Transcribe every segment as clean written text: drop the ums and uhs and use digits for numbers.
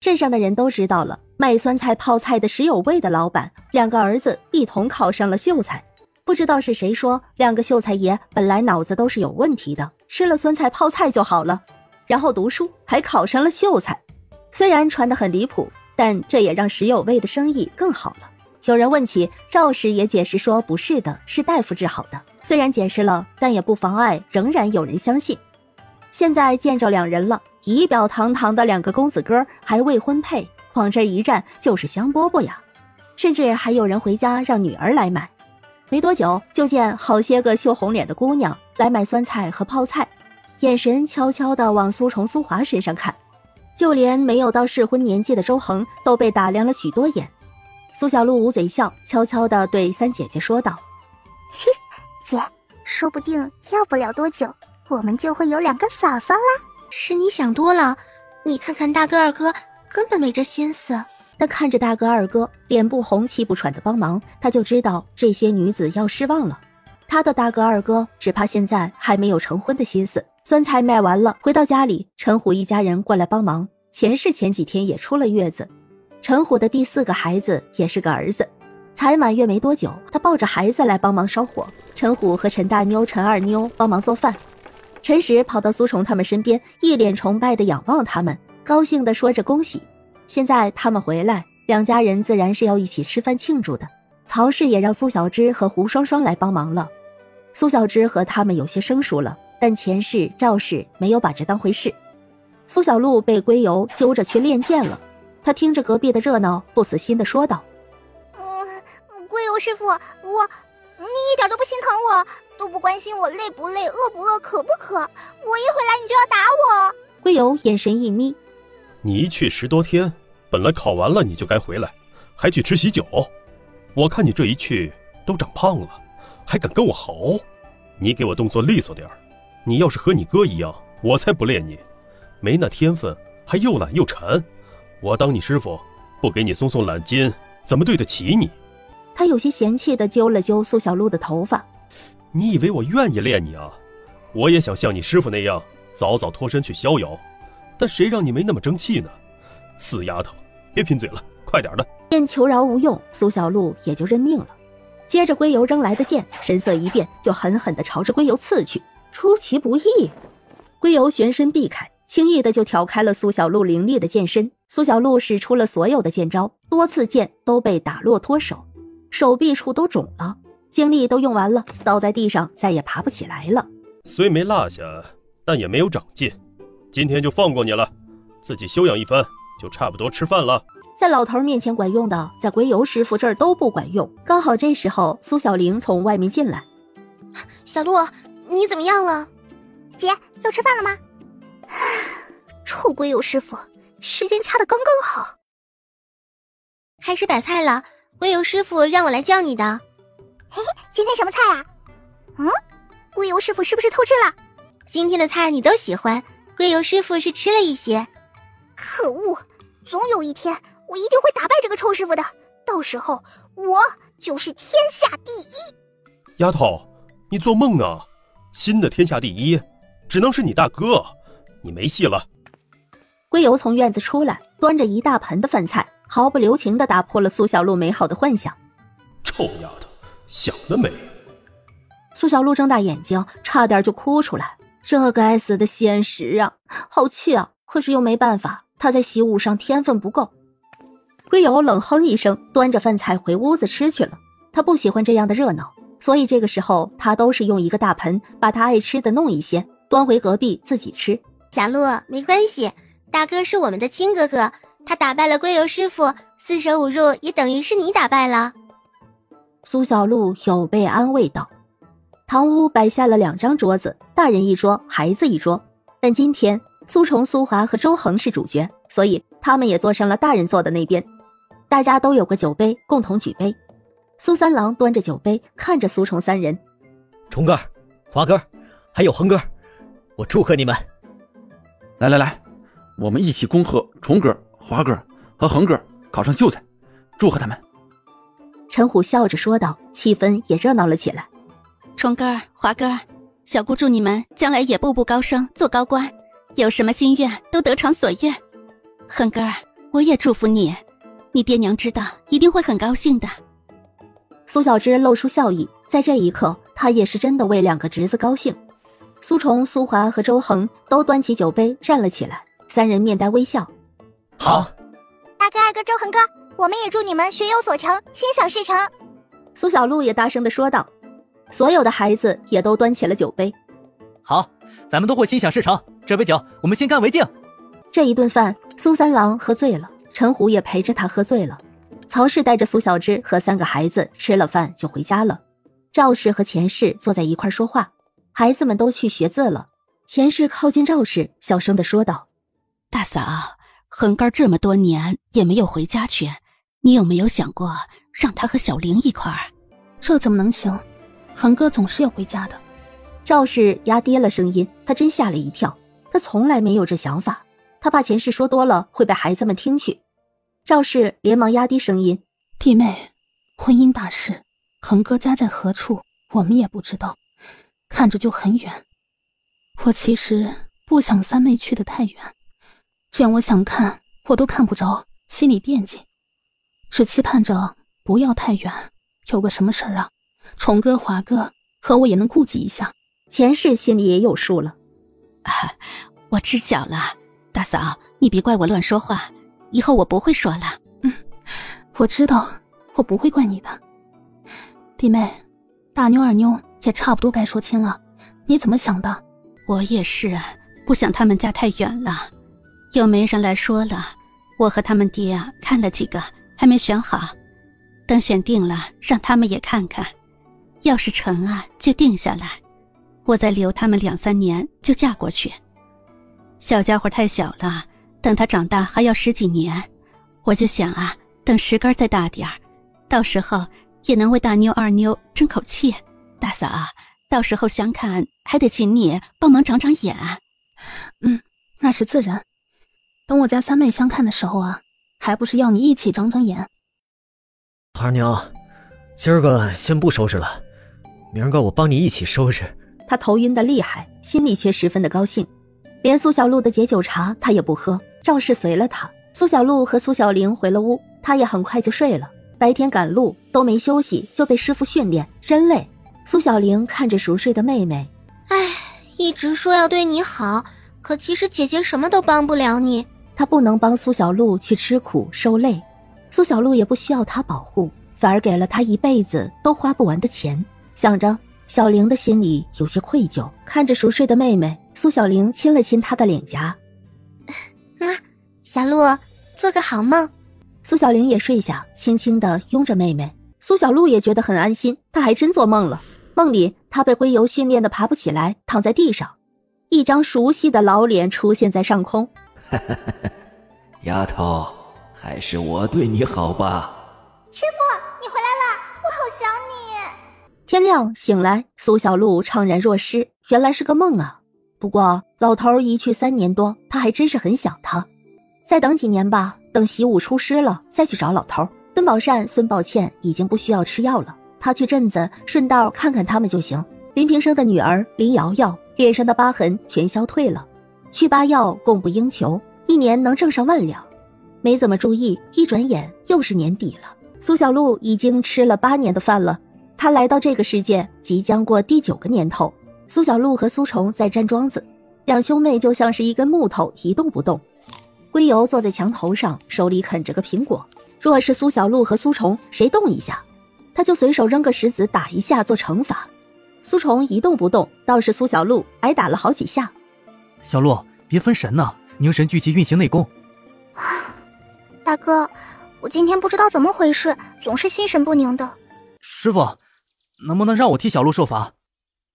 镇上的人都知道了，卖酸菜泡菜的石有味的老板2个儿子一同考上了秀才。不知道是谁说2个秀才爷本来脑子都是有问题的，吃了酸菜泡菜就好了，然后读书还考上了秀才。虽然传得很离谱，但这也让石有味的生意更好了。有人问起，赵氏也解释说不是的，是大夫治好的。虽然解释了，但也不妨碍仍然有人相信。现在见着2人了，仪表堂堂的2个公子哥还未婚配，往这一站就是香饽饽呀。甚至还有人回家让女儿来买。没多久就见好些个羞红脸的姑娘来买酸菜和泡菜，眼神悄悄地往苏崇、苏华身上看，就连没有到适婚年纪的周恒都被打量了许多眼。苏小璐捂嘴笑，悄悄地对3姐姐说道：嘿，姐，说不定要不了多久我们就会有2个嫂嫂啦。是你想多了，你看看大哥二哥根本没这心思。但看着大哥二哥脸不红气不喘的帮忙，他就知道这些女子要失望了。他的大哥二哥只怕现在还没有成婚的心思。酸菜卖完了，回到家里，陈虎一家人过来帮忙。前几天也出了月子，陈虎的第4个孩子也是个儿子。才满月没多久，他抱着孩子来帮忙烧火。陈虎和陈大妞、陈二妞帮忙做饭。陈实跑到苏崇他们身边，一脸崇拜地仰望他们，高兴地说着恭喜。现在他们回来，2家人自然是要一起吃饭庆祝的。曹氏也让苏小芝和胡双双来帮忙了。苏小芝和他们有些生疏了，但钱氏、赵氏没有把这当回事。苏小璐被归游揪着去练剑了，他听着隔壁的热闹，不死心地说道：归游师傅，你一点都不心疼我，都不关心我累不累、饿不饿、渴不渴，我一回来你就要打我。归游眼神一眯：你一去10多天，本来考完了你就该回来，还去吃喜酒。我看你这一去都长胖了，还敢跟我嚎。你给我动作利索点，你要是和你哥一样，我才不练你。没那天分，还又懒又馋。我当你师傅，不给你松松懒筋，怎么对得起你？他有些嫌弃地揪了揪苏小璐的头发。你以为我愿意练你啊？我也想像你师傅那样早早脱身去逍遥，但谁让你没那么争气呢？死丫头，别贫嘴了，快点的。见求饶无用，苏小璐也就认命了。接着归游扔来的剑，神色一变，就狠狠地朝着归游刺去。出其不意，归游旋身避开，轻易的就挑开了苏小璐凌厉的剑身。苏小璐使出了所有的剑招，多次剑都被打落脱手，手臂处都肿了，精力都用完了，倒在地上再也爬不起来了。虽没落下，但也没有长进，今天就放过你了，自己休养一番，就差不多吃饭了。在老头面前管用的，在归游师傅这儿都不管用。刚好这时候苏小玲从外面进来：小璐，你怎么样了？姐，要吃饭了吗？臭归游师傅，时间掐得刚刚好。开始摆菜了，归游师傅让我来叫你的。嘿嘿，今天什么菜啊？归游师傅是不是偷吃了？今天的菜你都喜欢，归游师傅是吃了一些。可恶，总有一天我一定会打败这个臭师傅的，到时候我就是天下第一。丫头，你做梦呢？新的天下第一只能是你大哥，你没戏了。归游从院子出来，端着一大盆的饭菜，毫不留情地打破了苏小璐美好的幻想。臭丫头，想得美！苏小璐睁大眼睛，差点就哭出来。这该死的现实啊，好气啊！可是又没办法，他在习武上天分不够。归游冷哼一声，端着饭菜回屋子吃去了。他不喜欢这样的热闹，所以这个时候他都是用一个大盆把他爱吃的弄一些，端回隔壁自己吃。小璐，没关系，大哥是我们的亲哥哥，他打败了归游师傅，4舍5入也等于是你打败了。苏小璐有被安慰道。堂屋摆下了2张桌子，大人一桌，孩子一桌。但今天苏崇、苏华和周恒是主角，所以他们也坐上了大人坐的那边。大家都有个酒杯，共同举杯。苏三郎端着酒杯，看着苏崇3人：崇哥、华哥，还有恒哥，我祝贺你们！来来来，我们一起恭贺崇哥、华哥和恒哥考上秀才，祝贺他们。陈虎笑着说道，气氛也热闹了起来。崇哥儿、华哥儿，小姑祝你们将来也步步高升，做高官，有什么心愿都得偿所愿。恒哥儿，我也祝福你，你爹娘知道一定会很高兴的。苏小芝露出笑意，在这一刻，她也是真的为两个侄子高兴。苏崇、苏华和周恒都端起酒杯站了起来，三人面带微笑。好，大哥、二哥、周恒哥，我们也祝你们学有所成，心想事成。苏小璐也大声地说道。所有的孩子也都端起了酒杯。好，咱们都会心想事成，这杯酒我们先干为敬。这一顿饭，苏三郎喝醉了，陈虎也陪着他喝醉了。曹氏带着苏小芝和三个孩子吃了饭就回家了。赵氏和钱氏坐在一块说话，孩子们都去学字了。钱氏靠近赵氏，小声地说道：大嫂，恒哥这么多年也没有回家去，你有没有想过让他和小玲一块儿？这怎么能行？恒哥总是要回家的。赵氏压低了声音，他真吓了一跳，他从来没有这想法，他怕钱氏说多了会被孩子们听去。赵氏连忙压低声音：弟妹，婚姻大事，恒哥家在何处我们也不知道，看着就很远。我其实不想三妹去得太远，这样我想看我都看不着，心里惦记，只期盼着不要太远，有个什么事儿啊，崇哥、华哥和我也能顾及一下。钱氏心里也有数了。我知晓了，大嫂，你别怪我乱说话，以后我不会说了。我知道，我不会怪你的。弟妹，大妞二妞也差不多该说清了，你怎么想的？我也是，不想他们家太远了，又没人来说了。我和他们爹看了几个，还没选好，等选定了，让他们也看看。要是成啊，就定下来，我再留他们2、3年就嫁过去。小家伙太小了，等他长大还要10几年，我就想啊，等10根再大点儿，到时候也能为大妞二妞争口气。大嫂，到时候相看还得请你帮忙长长眼。那是自然。等我家三妹相看的时候啊，还不是要你一起长长眼。二妞，今儿个先不收拾了，明儿个我帮你一起收拾。他头晕得厉害，心里却十分的高兴。连苏小璐的解酒茶他也不喝，赵氏随了他。苏小璐和苏小玲回了屋，他也很快就睡了。白天赶路都没休息，就被师傅训练，真累。苏小玲看着熟睡的妹妹，一直说要对你好，可其实姐姐什么都帮不了你。她不能帮苏小璐去吃苦受累，苏小璐也不需要她保护，反而给了她一辈子都花不完的钱。想着，小玲的心里有些愧疚，看着熟睡的妹妹，苏小玲亲了亲她的脸颊。小璐，做个好梦。苏小玲也睡下，轻轻地拥着妹妹。苏小璐也觉得很安心，她还真做梦了。梦里，她被龟油训练的爬不起来，躺在地上，一张熟悉的老脸出现在上空。丫头，还是我对你好吧。师傅，你回来了，我好想你。天亮醒来，苏小璐怅然若失，原来是个梦啊。不过老头一去3年多，她还真是很想他。再等几年吧，等习武出师了再去找老头。孙宝善、孙宝倩已经不需要吃药了，他去镇子顺道看看他们就行。林平生的女儿林瑶瑶脸上的疤痕全消退了，祛疤药供不应求，1年能挣上1万两。没怎么注意，一转眼又是年底了。苏小璐已经吃了8年的饭了，她来到这个世界即将过第9个年头。苏小璐和苏崇在站桩子，两兄妹就像是一根木头一动不动。龟油坐在墙头上，手里啃着个苹果。若是苏小璐和苏崇谁动一下，他就随手扔个石子打一下做惩罚。苏崇一动不动，倒是苏小璐挨打了好几下。小璐，别分神呐，凝神聚气运行内功。大哥，我今天不知道怎么回事，总是心神不宁的。师傅，能不能让我替小璐受罚？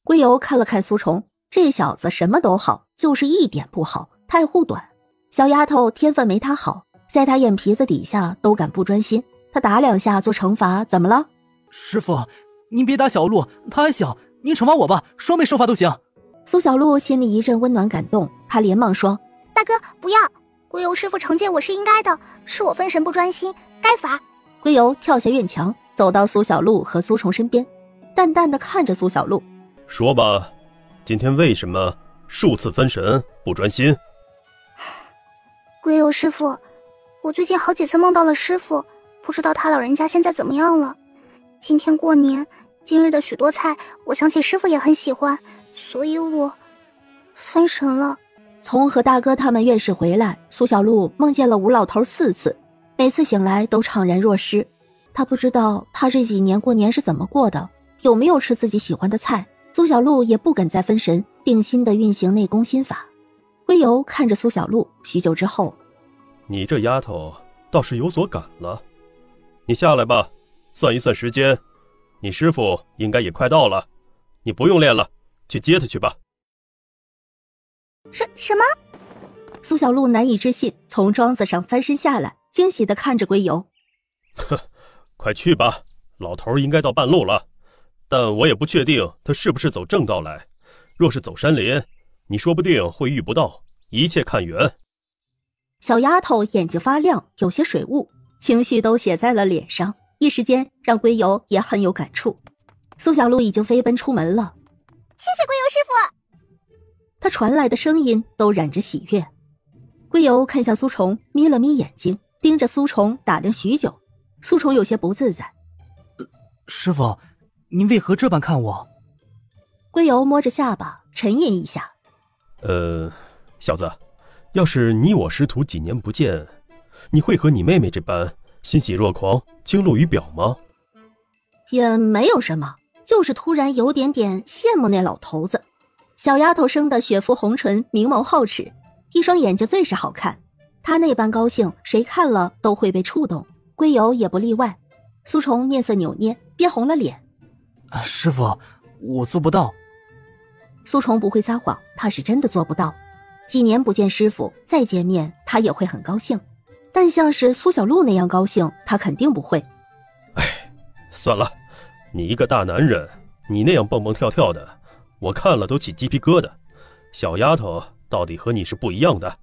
龟油看了看苏崇，这小子什么都好，就是一点不好，太护短。小丫头天分没他好，在他眼皮子底下都敢不专心，他打2下做惩罚，怎么了？师傅，您别打小璐，她还小，您惩罚我吧，双倍受罚都行。苏小璐心里一阵温暖感动，她连忙说：大哥，不要，龟油师傅惩戒我是应该的，是我分神不专心，该罚。龟油跳下院墙，走到苏小璐和苏崇身边，淡淡的看着苏小璐，说吧，今天为什么数次分神不专心？龟油师傅，我最近好几次梦到了师傅，不知道他老人家现在怎么样了。今天过年，今日的许多菜，我想起师傅也很喜欢，所以我分神了。从和大哥他们院士回来，苏小璐梦见了吴老头4次，每次醒来都怅然若失。他不知道他这几年过年是怎么过的，有没有吃自己喜欢的菜。苏小璐也不敢再分神，定心地运行内功心法。归游看着苏小璐，许久之后，你这丫头倒是有所感了。你下来吧，算一算时间，你师傅应该也快到了，你不用练了，去接他去吧。什么？苏小璐难以置信，从桩子上翻身下来，惊喜地看着归游。呵，快去吧，老头应该到半路了，但我也不确定他是不是走正道来，若是走山林，你说不定会遇不到，一切看缘。小丫头眼睛发亮，有些水雾，情绪都写在了脸上，一时间让归游也很有感触。苏小璐已经飞奔出门了。谢谢归游师傅。他传来的声音都染着喜悦。归游看向苏虫，眯了眯眼睛，盯着苏虫打量许久。苏虫有些不自在。师傅，您为何这般看我？归游摸着下巴，沉吟一下。小子，要是你我师徒几年不见，你会和你妹妹这般欣喜若狂，倾露于表吗？也没有什么，就是突然有点羡慕那老头子。小丫头生的雪肤红唇，明眸皓齿，一双眼睛最是好看。她那般高兴，谁看了都会被触动，归游也不例外。苏虫面色扭捏，憋红了脸。师傅，我做不到。苏虫不会撒谎，他是真的做不到。几年不见师傅，再见面他也会很高兴，但像是苏小璐那样高兴，他肯定不会。算了，你一个大男人，你那样蹦蹦跳跳的，我看了都起鸡皮疙瘩。小丫头到底和你是不一样的，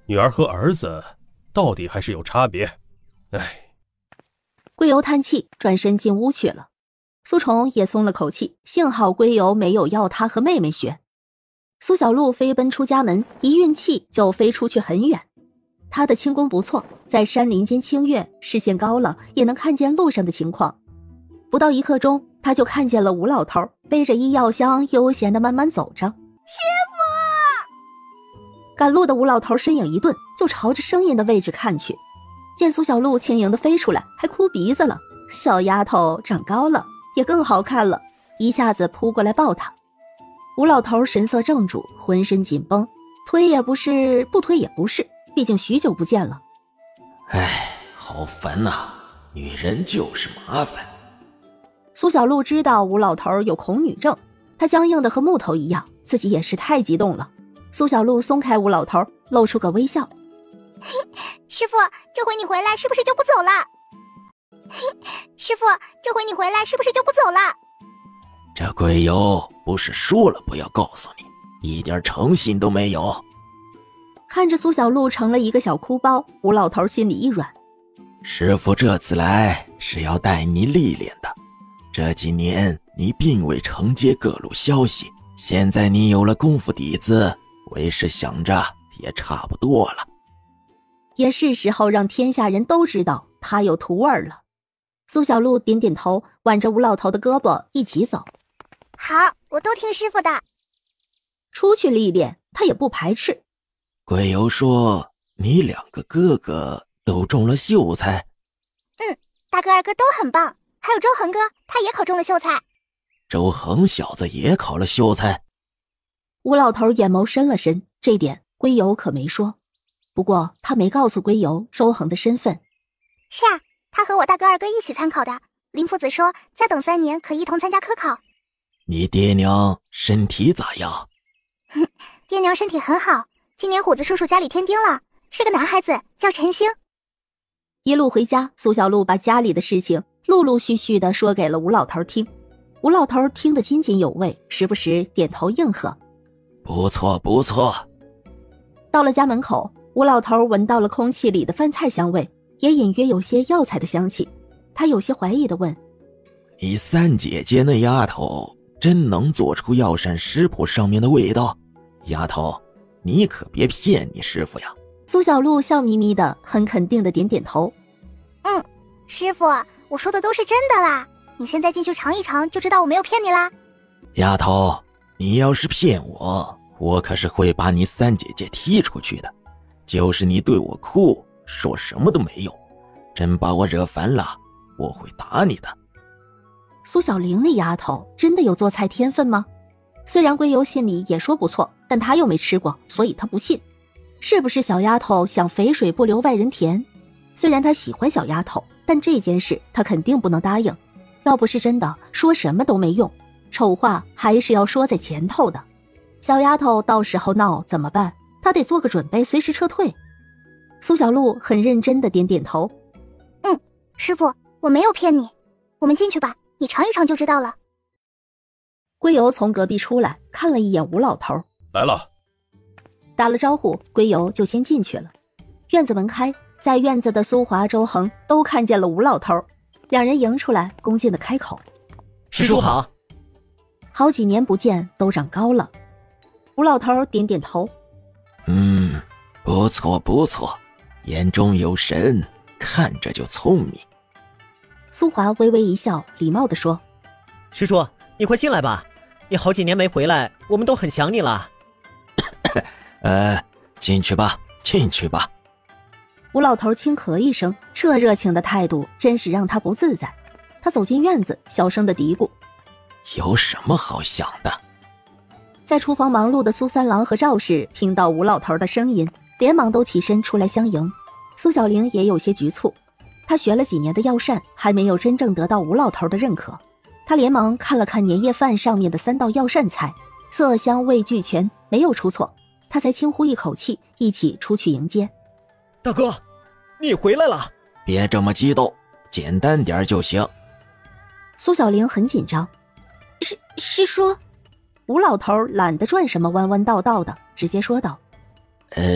女儿和儿子到底还是有差别。归游叹气，转身进屋去了。苏虫也松了口气，幸好归游没有要他和妹妹学。苏小璐飞奔出家门，一运气就飞出去很远。她的轻功不错，在山林间清越，视线高了也能看见路上的情况。不到1刻钟，她就看见了吴老头背着医药箱悠闲地慢慢走着。师傅！赶路的吴老头身影一顿，就朝着声音的位置看去。见苏小璐轻盈地飞出来，还哭鼻子了。小丫头长高了，也更好看了，一下子扑过来抱她。吴老头神色怔住，浑身紧绷，推也不是，不推也不是，毕竟许久不见了。好烦呐，女人就是麻烦。苏小璐知道吴老头有恐女症，她僵硬的和木头一样，自己也是太激动了。苏小璐松开吴老头，露出个微笑。师傅，这回你回来是不是就不走了？师傅，这回你回来是不是就不走了？这鬼友不是说了不要告诉你，一点诚信都没有。看着苏小璐成了一个小哭包，吴老头心里一软。师傅这次来是要带你历练的，这几年你并未承接各路消息，现在你有了功夫底子，为师想着也差不多了。也是时候让天下人都知道他有徒儿了。苏小璐点点头，挽着吴老头的胳膊一起走。好，我都听师傅的。出去历练，他也不排斥。鬼友说你2个哥哥都中了秀才。大哥二哥都很棒，还有周恒哥，他也考中了秀才。周恒小子也考了秀才。吴老头眼眸深了深，这点归游可没说。不过他没告诉归游周恒的身份。是啊，他和我大哥二哥一起参考的。林夫子说再等3年可一同参加科考。你爹娘身体咋样？爹娘身体很好，今年虎子叔叔家里添丁了，是个男孩子，叫陈星。一路回家，苏小璐把家里的事情陆陆续续地说给了吴老头听。吴老头听得津津有味，时不时点头应和。不错不错。到了家门口，吴老头闻到了空气里的饭菜香味，也隐约有些药材的香气。他有些怀疑地问：你三姐姐那丫头真能做出药膳食谱上面的味道？丫头，你可别骗你师傅呀，苏小璐笑眯眯的，很肯定的点点头。师傅，我说的都是真的啦，你现在进去尝一尝就知道我没有骗你啦。丫头，你要是骗我，我可是会把你三姐姐踢出去的。就是你对我哭，说什么都没有，真把我惹烦了，我会打你的。苏小玲那丫头真的有做菜天分吗？虽然归游心里也说不错，但他又没吃过，所以他不信。是不是小丫头想肥水不流外人田？虽然他喜欢小丫头，但这件事他肯定不能答应。要不是真的，说什么都没用，丑话还是要说在前头的。小丫头到时候闹怎么办？他得做个准备，随时撤退。苏小璐很认真的点点头。师傅，我没有骗你，我们进去吧，你尝一尝就知道了。归游从隔壁出来，看了一眼吴老头，来了。打了招呼，归游就先进去了。院子门开，在院子的苏华、周恒都看见了吴老头，两人迎出来，恭敬的开口：“师叔好。”好几年不见，都长高了。吴老头点点头：“不错不错，眼中有神，看着就聪明。”苏华微微一笑，礼貌地说：“师叔，你快进来吧，你好几年没回来，我们都很想你了。”进去吧，进去吧。吴老头轻咳一声，这热情的态度真是让他不自在。他走进院子，小声的嘀咕：“有什么好想的？”在厨房忙碌的苏三郎和赵氏听到吴老头的声音，连忙都起身出来相迎。苏小玲也有些局促，她学了几年的药膳，还没有真正得到吴老头的认可。她连忙看了看年夜饭上面的3道药膳菜，色香味俱全，没有出错，她才轻呼一口气，一起出去迎接。大哥，你回来了。别这么激动，简单点就行。苏小玲很紧张。师叔。吴老头懒得转什么弯弯道道的，直接说道：“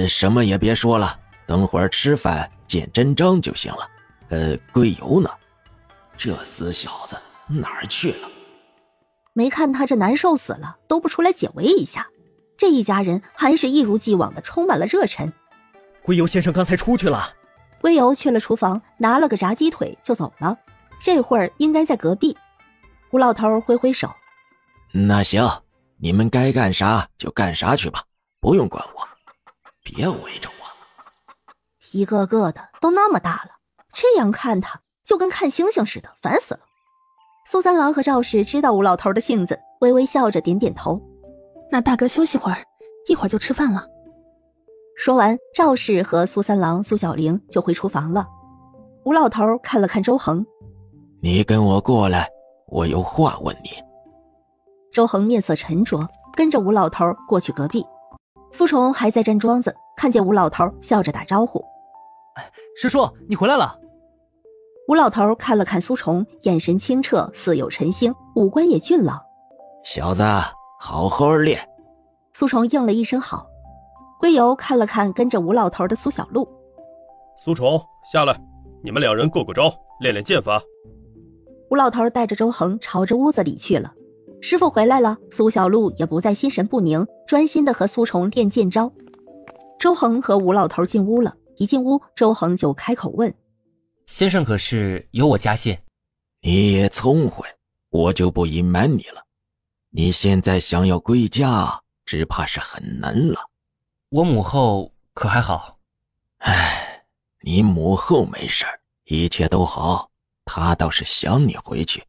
什么也别说了，等会儿吃饭见真章就行了。归游呢？这死小子哪儿去了？没看他这难受死了，都不出来解围一下。这一家人还是一如既往的充满了热忱。”归游先生刚才出去了。归游去了厨房，拿了个炸鸡腿就走了。这会儿应该在隔壁。吴老头挥挥手：“那行，你们该干啥就干啥去吧，不用管我，别围着我。”一个个的都那么大了，这样看他就跟看星星似的，烦死了。苏三郎和赵氏知道吴老头的性子，微微笑着点点头：“那大哥休息会儿，一会儿就吃饭了。”说完，赵氏和苏三郎、苏小玲就回厨房了。吴老头看了看周恒：“你跟我过来，我有话问你。”周恒面色沉着，跟着吴老头过去隔壁。苏虫还在站桩子，看见吴老头笑着打招呼：“师叔，你回来了。”吴老头看了看苏虫，眼神清澈，似有晨星，五官也俊朗：“小子，好好练。”苏虫应了一声好。归游看了看跟着吴老头的苏小璐：“苏虫，下来，你们两人过过招，练练剑法。”吴老头带着周恒朝着屋子里去了。师傅回来了，苏小璐也不再心神不宁，专心的和苏虫练剑招。周恒和吴老头进屋了，一进屋，周恒就开口问：“先生可是有我家信？”“你也聪慧，我就不隐瞒你了。你现在想要归家，只怕是很难了。”“我母后可还好？”“你母后没事，一切都好，她倒是想你回去。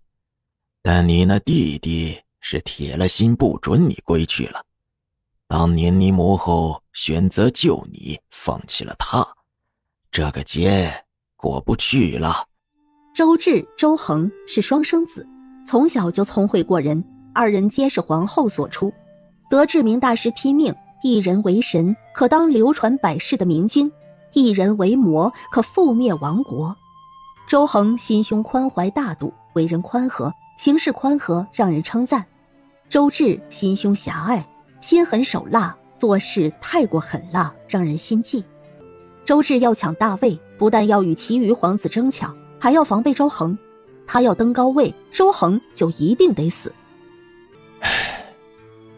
但你那弟弟是铁了心不准你归去了。当年你母后选择救你，放弃了他，这个劫过不去了。”周志、周恒是双生子，从小就聪慧过人，二人皆是皇后所出，得智明大师批命，一人为神，可当流传百世的明君；一人为魔，可覆灭亡国。周恒心胸宽怀大度，为人宽和，行事宽和，让人称赞。周志心胸狭隘，心狠手辣，做事太过狠辣，让人心悸。周志要抢大位，不但要与其余皇子争抢，还要防备周恒。他要登高位，周恒就一定得死。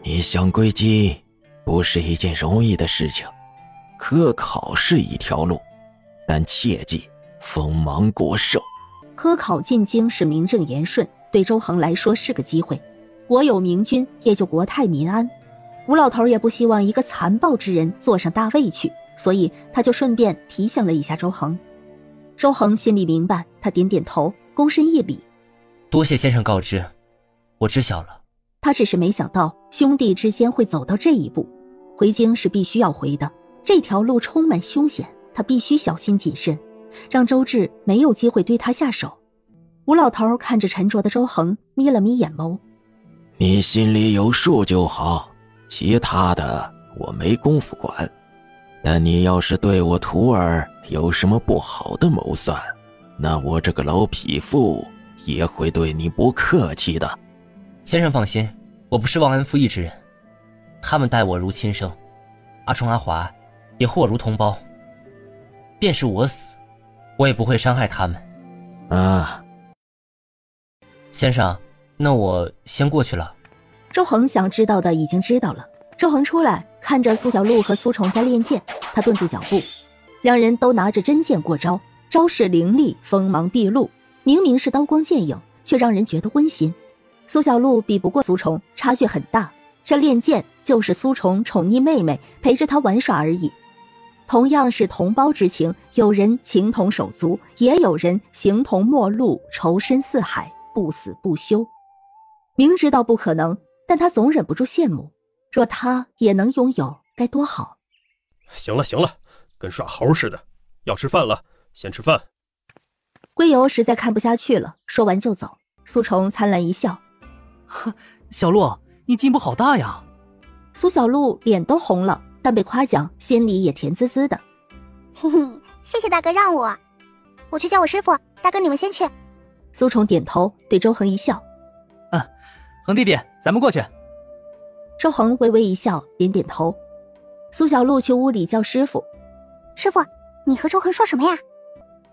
你想归京不是一件容易的事情，科考是一条路，但切记锋芒过盛。科考进京是名正言顺，对周恒来说是个机会。国有明君，也就国泰民安。吴老头也不希望一个残暴之人坐上大位去，所以他就顺便提醒了一下周恒。周恒心里明白，他点点头，躬身一礼：“多谢先生告知，我知晓了。”他只是没想到兄弟之间会走到这一步。回京是必须要回的，这条路充满凶险，他必须小心谨慎，让周志没有机会对他下手。吴老头看着沉着的周恒，眯了眯眼眸：“你心里有数就好，其他的我没工夫管。但你要是对我徒儿有什么不好的谋算，那我这个老匹夫也会对你不客气的。”先生放心，我不是忘恩负义之人，他们待我如亲生，阿冲阿华也护我如同胞，便是我死，我也不会伤害他们。啊，先生，那我先过去了。周恒想知道的已经知道了。周恒出来，看着苏小璐和苏宠在练剑，他顿住脚步。两人都拿着真剑过招，招式凌厉，锋芒毕露，明明是刀光剑影，却让人觉得温馨。苏小璐比不过苏宠，差距很大。这练剑就是苏宠宠溺妹妹，陪着她玩耍而已。同样是同胞之情，有人情同手足，也有人形同陌路，仇深似海，不死不休。明知道不可能，但他总忍不住羡慕。若他也能拥有，该多好。行了行了，跟耍猴似的，要吃饭了，先吃饭。归游实在看不下去了，说完就走。苏宠灿烂一笑：“呵，小璐，你进步好大呀！”苏小璐脸都红了，但被夸奖，心里也甜滋滋的。嘿嘿，谢谢大哥让我去叫我师傅，大哥你们先去。苏宠点头，对周恒一笑：“恒弟弟，咱们过去。”周恒微微一笑，点点头。苏小璐去屋里叫师傅：“师傅，你和周恒说什么呀？”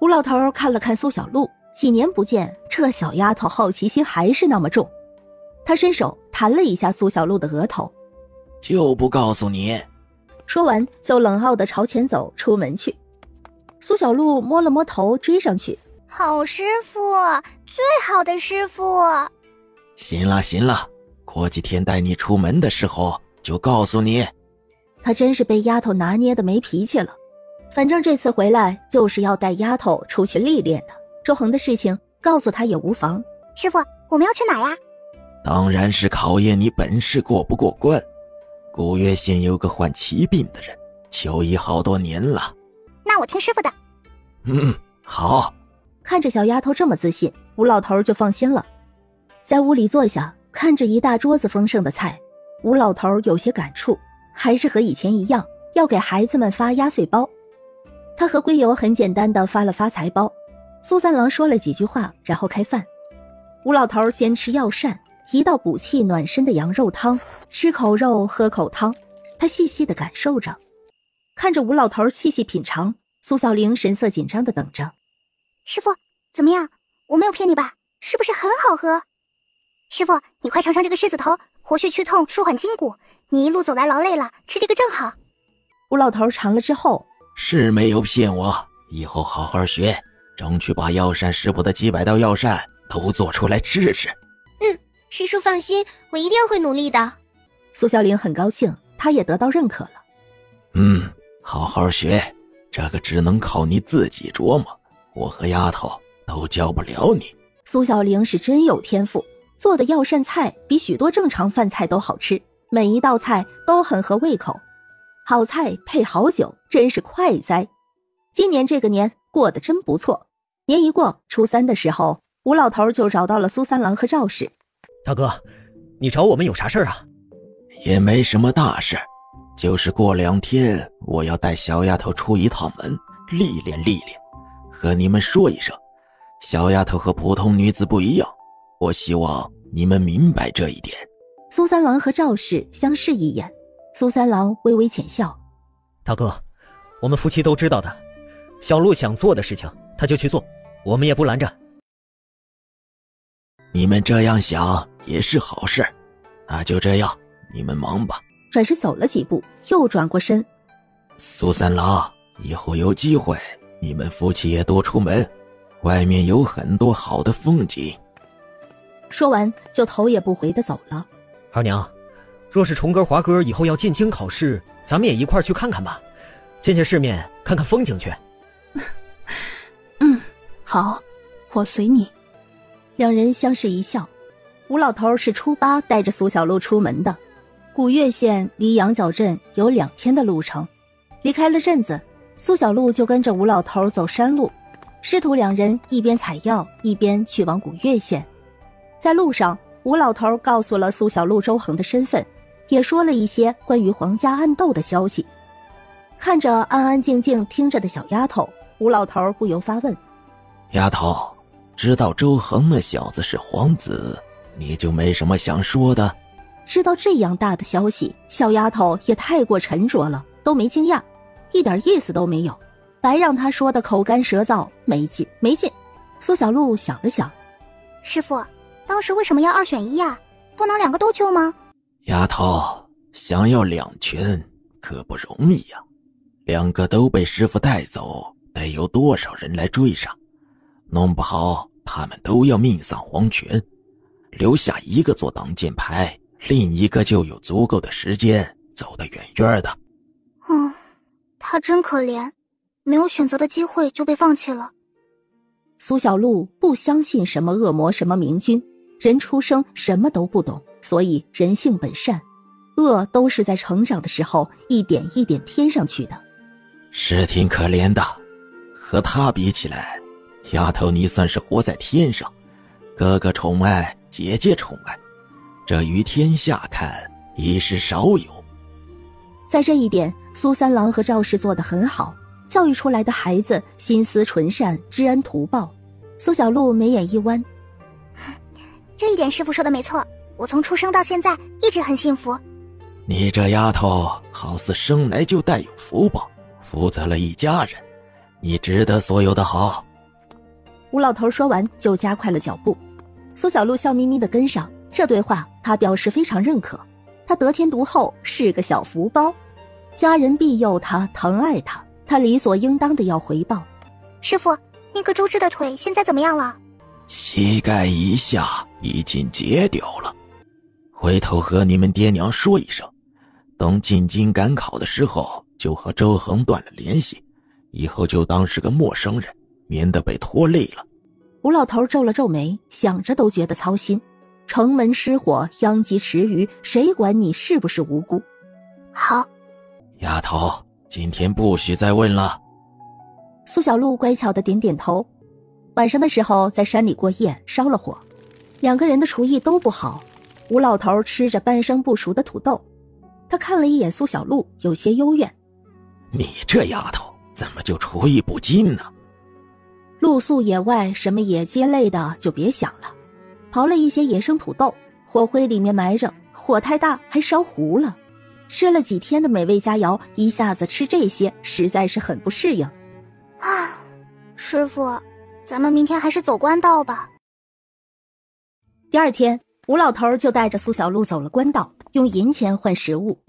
吴老头看了看苏小璐，几年不见，这小丫头好奇心还是那么重。他伸手弹了一下苏小璐的额头：“就不告诉你。”说完就冷傲地朝前走，出门去。苏小璐摸了摸头，追上去：“好师傅，最好的师傅。”行了行了，过几天带你出门的时候就告诉你。他真是被丫头拿捏的没脾气了。反正这次回来就是要带丫头出去历练的，周恒的事情告诉他也无妨。师傅，我们要去哪呀？当然是考验你本事过不过关。古月县有个患奇病的人，求医好多年了。那我听师傅的。好。看着小丫头这么自信，吴老头就放心了。在屋里坐下，看着一大桌子丰盛的菜，吴老头有些感触，还是和以前一样，要给孩子们发压岁包。他和归游很简单的发了发财包。苏三郎说了几句话，然后开饭。吴老头先吃药膳，一道补气暖身的羊肉汤，吃口肉喝口汤，他细细的感受着。看着吴老头细细品尝，苏小玲神色紧张的等着。师傅，怎么样？我没有骗你吧？是不是很好喝？师傅，你快尝尝这个狮子头，活血祛痛，舒缓筋骨。你一路走来劳累了，吃这个正好。吴老头尝了之后，是没有骗我，以后好好学，争取把药膳师傅的几百道药膳都做出来吃吃。师叔放心，我一定会努力的。苏小玲很高兴，她也得到认可了。好好学，这个只能靠你自己琢磨，我和丫头都教不了你。苏小玲是真有天赋，做的药膳菜比许多正常饭菜都好吃，每一道菜都很合胃口。好菜配好酒，真是快哉！今年这个年过得真不错。年一过，初3的时候，吴老头就找到了苏三郎和赵氏。大哥，你找我们有啥事儿啊？也没什么大事，就是过2天我要带小丫头出一趟门，历练历练。和你们说一声，小丫头和普通女子不一样，我希望你们明白这一点。苏三郎和赵氏相视一眼，苏三郎微微浅笑：大哥，我们夫妻都知道的，小璐想做的事情她就去做，我们也不拦着。你们这样想也是好事，那就这样，你们忙吧。转身走了几步，又转过身。苏三郎，以后有机会你们夫妻也多出门，外面有很多好的风景。说完就头也不回地走了。二娘，若是崇哥华哥以后要进京考试，咱们也一块儿去看看吧，见见世面，看看风景去。好，我随你。两人相视一笑。吴老头是初8带着苏小璐出门的。古越县离羊角镇有2天的路程，离开了镇子，苏小璐就跟着吴老头走山路，师徒2人一边采药一边去往古越县。在路上，吴老头告诉了苏小璐周恒的身份，也说了一些关于皇家暗斗的消息。看着安安静静听着的小丫头，吴老头不由发问：丫头，知道周恒那小子是皇子，你就没什么想说的？知道这样大的消息，小丫头也太过沉着了，都没惊讶，一点意思都没有，白让她说的口干舌燥，没劲没劲。苏小璐想了想，师父，当时为什么要2选1啊？不能2个都救吗？丫头，想要2全可不容易呀，2个都被师父带走，得有多少人来追上？弄不好他们都要命丧黄泉，留下一个做挡箭牌，另一个就有足够的时间走得远远的。他真可怜，没有选择的机会就被放弃了。苏小璐不相信什么恶魔什么明君，人出生什么都不懂，所以人性本善，恶都是在成长的时候一点一点添上去的。是挺可怜的，和他比起来，丫头你算是活在天上，哥哥宠爱，姐姐宠爱，这于天下看已是少有。在这一点，苏三郎和赵氏做得很好，教育出来的孩子心思纯善，知恩图报。苏小璐眉眼一弯，这一点师父说的没错，我从出生到现在一直很幸福。你这丫头好似生来就带有福报，负责了一家人，你值得所有的好。吴老头说完就加快了脚步，苏小璐笑眯眯地跟上，这对话他表示非常认可。他得天独厚，是个小福包，家人庇佑他，疼爱他，他理所应当的要回报。师父，那个周芷的腿现在怎么样了？膝盖以下已经截掉了，回头和你们爹娘说一声，等进京赶考的时候就和周恒断了联系，以后就当是个陌生人，免得被拖累了。吴老头皱了皱眉，想着都觉得操心。城门失火，殃及池鱼，谁管你是不是无辜？好，丫头，今天不许再问了。苏小璐乖巧的点点头。晚上的时候在山里过夜，烧了火，2个人的厨艺都不好。吴老头吃着半生不熟的土豆，他看了一眼苏小璐，有些幽怨：你这丫头怎么就厨艺不精呢？露宿野外，什么野鸡类的就别想了。刨了一些野生土豆，火灰里面埋着，火太大还烧糊了。吃了几天的美味佳肴，一下子吃这些实在是很不适应。师父，咱们明天还是走官道吧。第2天，吴老头就带着苏小璐走了官道，用银钱换食物。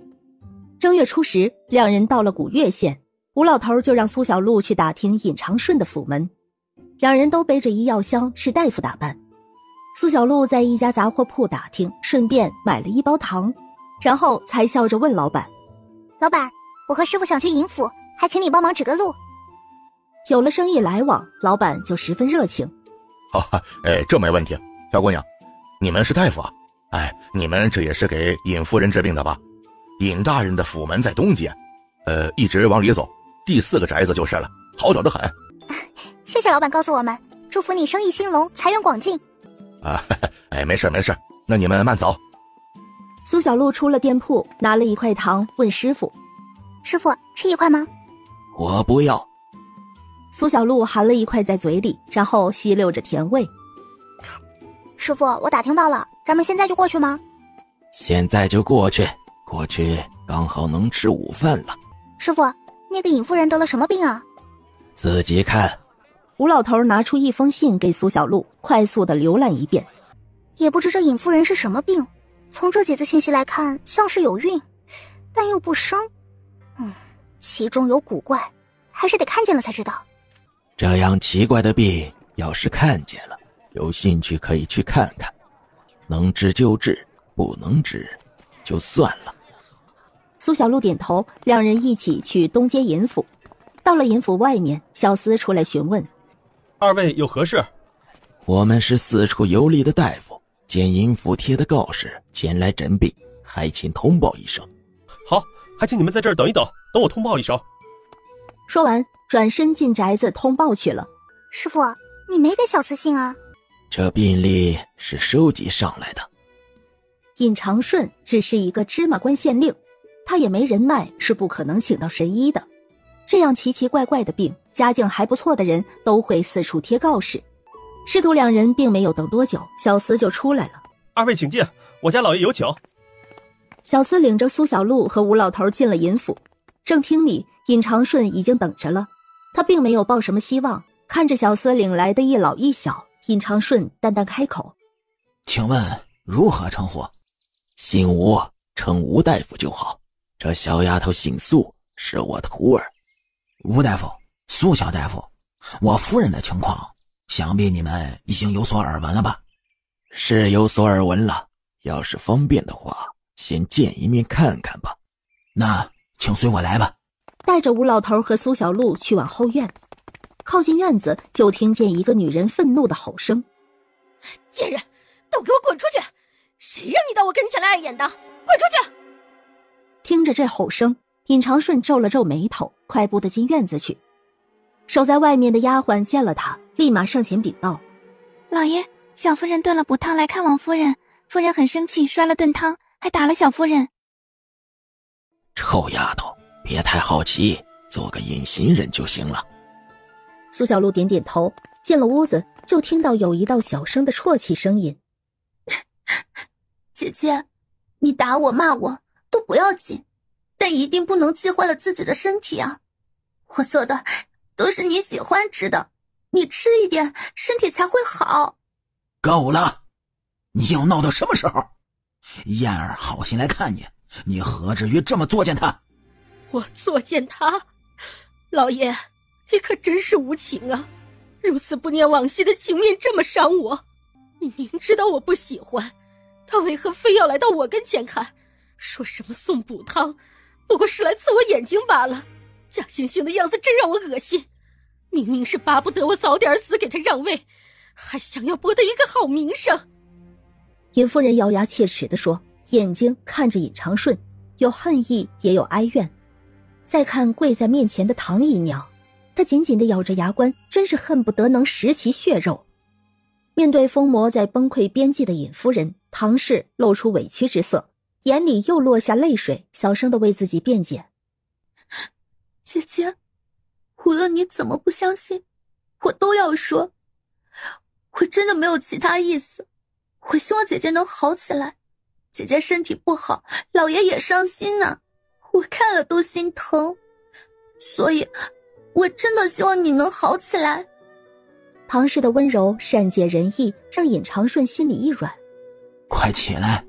正月初10，2人到了古越县，吴老头就让苏小璐去打听尹长顺的府门。2人都背着医药箱，是大夫打扮。苏小璐在一家杂货铺打听，顺便买了1包糖，然后才笑着问老板：老板，我和师父想去尹府，还请你帮忙指个路。有了生意来往，老板就十分热情。这没问题。小姑娘，你们是大夫啊？你们这也是给尹夫人治病的吧？尹大人的府门在东街，一直往里走，第4个宅子就是了，好找得很。谢谢老板告诉我们，祝福你生意兴隆，财源广进。没事，那你们慢走。苏小璐出了店铺，拿了1块糖，问师傅：师傅，吃1块吗？我不要。苏小璐含了1块在嘴里，然后吸溜着甜味。师傅，我打听到了，咱们现在就过去吗？现在就过去刚好能吃午饭了。师傅，那个尹夫人得了什么病啊？自己看。吴老头拿出1封信给苏小璐，快速地浏览一遍。也不知这尹夫人是什么病，从这几字信息来看，像是有孕，但又不生。其中有古怪，还是得看见了才知道。这样奇怪的病，要是看见了，有兴趣可以去看看，能治就治，不能治就算了。苏小璐点头，两人一起去东街尹府。到了尹府外面，小厮出来询问：二位有何事？我们是四处游历的大夫，见尹府贴的告示，前来诊病，还请通报一声。好，还请你们在这儿等一等，等我通报一声。说完，转身进宅子通报去了。师傅，你没给小厮信啊？这病例是收集上来的。尹长顺只是一个芝麻官县令，他也没人脉，是不可能请到神医的。这样奇奇怪怪的病，家境还不错的人都会四处贴告示。师徒两人并没有等多久，小厮就出来了。二位请进，我家老爷有请。小厮领着苏小璐和吴老头进了尹府。正厅里，尹长顺已经等着了。他并没有抱什么希望，看着小厮领来的一老一小，尹长顺淡淡开口：请问如何称呼？姓吴，称吴大夫就好。这小丫头姓苏，是我徒儿。吴大夫，苏小大夫，我夫人的情况想必你们已经有所耳闻了吧？是有所耳闻了，要是方便的话，先见一面看看吧。那请随我来吧。带着吴老头和苏小璐去往后院。靠近院子，就听见一个女人愤怒的吼声：贱人，都给我滚出去！谁让你到我跟前来碍眼的？滚出去！听着这吼声，尹长顺皱了皱眉头，快步的进院子去。守在外面的丫鬟见了他，立马上前禀报：老爷，小夫人炖了补汤来看望夫人，夫人很生气，摔了炖汤，还打了小夫人。臭丫头，别太好奇，做个隐形人就行了。苏小璐点点头，进了屋子，就听到有一道小声的啜泣声音：姐姐，你打我骂我都不要紧，但一定不能气坏了自己的身体啊！我做的都是你喜欢吃的，你吃一点身体才会好。够了，你要闹到什么时候？燕儿好心来看你，你何至于这么作践他？我作践他？老爷，你可真是无情啊！如此不念往昔的情面，这么伤我。你明知道我不喜欢，他为何非要来到我跟前看？说什么送补汤，不过是来刺我眼睛罢了。假惺惺的样子真让我恶心。明明是巴不得我早点死，给他让位，还想要博得一个好名声。尹夫人咬牙切齿地说，眼睛看着尹长顺，有恨意也有哀怨。再看跪在面前的唐姨娘，她紧紧地咬着牙关，真是恨不得能食其血肉。面对疯魔在崩溃边际的尹夫人，唐氏露出委屈之色，眼里又落下泪水，小声地为自己辩解：姐姐，无论你怎么不相信，我都要说，我真的没有其他意思。我希望姐姐能好起来，姐姐身体不好，老爷也伤心呢，我看了都心疼，所以我真的希望你能好起来。唐氏的温柔善解人意让尹长顺心里一软。快起来，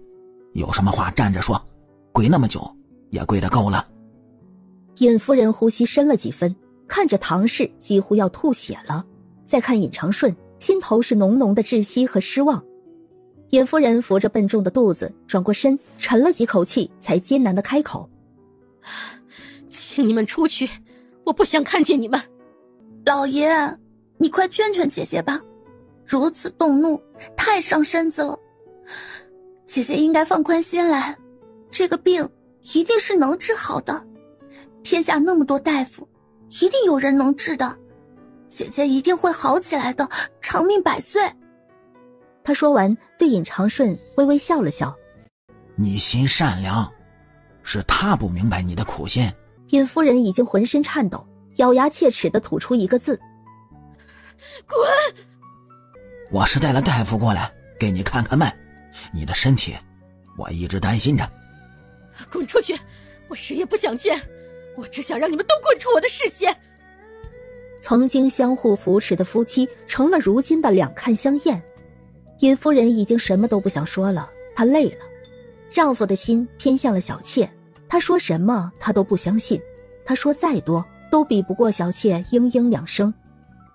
有什么话站着说，跪那么久也跪得够了。尹夫人呼吸深了几分，看着唐氏几乎要吐血了，再看尹长顺，心头是浓浓的窒息和失望。尹夫人扶着笨重的肚子，转过身，沉了几口气，才艰难地开口：请你们出去，我不想看见你们。老爷，你快劝劝姐姐吧，如此动怒太伤身子了。姐姐应该放宽心来，这个病一定是能治好的，天下那么多大夫，一定有人能治的，姐姐一定会好起来的，长命百岁。他说完，对尹长顺微微笑了笑：你心善良，是他不明白你的苦心。尹夫人已经浑身颤抖，咬牙切齿地吐出一个字：滚！我是带了大夫过来给你看看脉，你的身体我一直担心着。滚出去，我谁也不想见，我只想让你们都滚出我的视线。曾经相互扶持的夫妻成了如今的两看相厌。尹夫人已经什么都不想说了，她累了，丈夫的心偏向了小妾，她说什么她都不相信，他说再多都比不过小妾嘤嘤2声。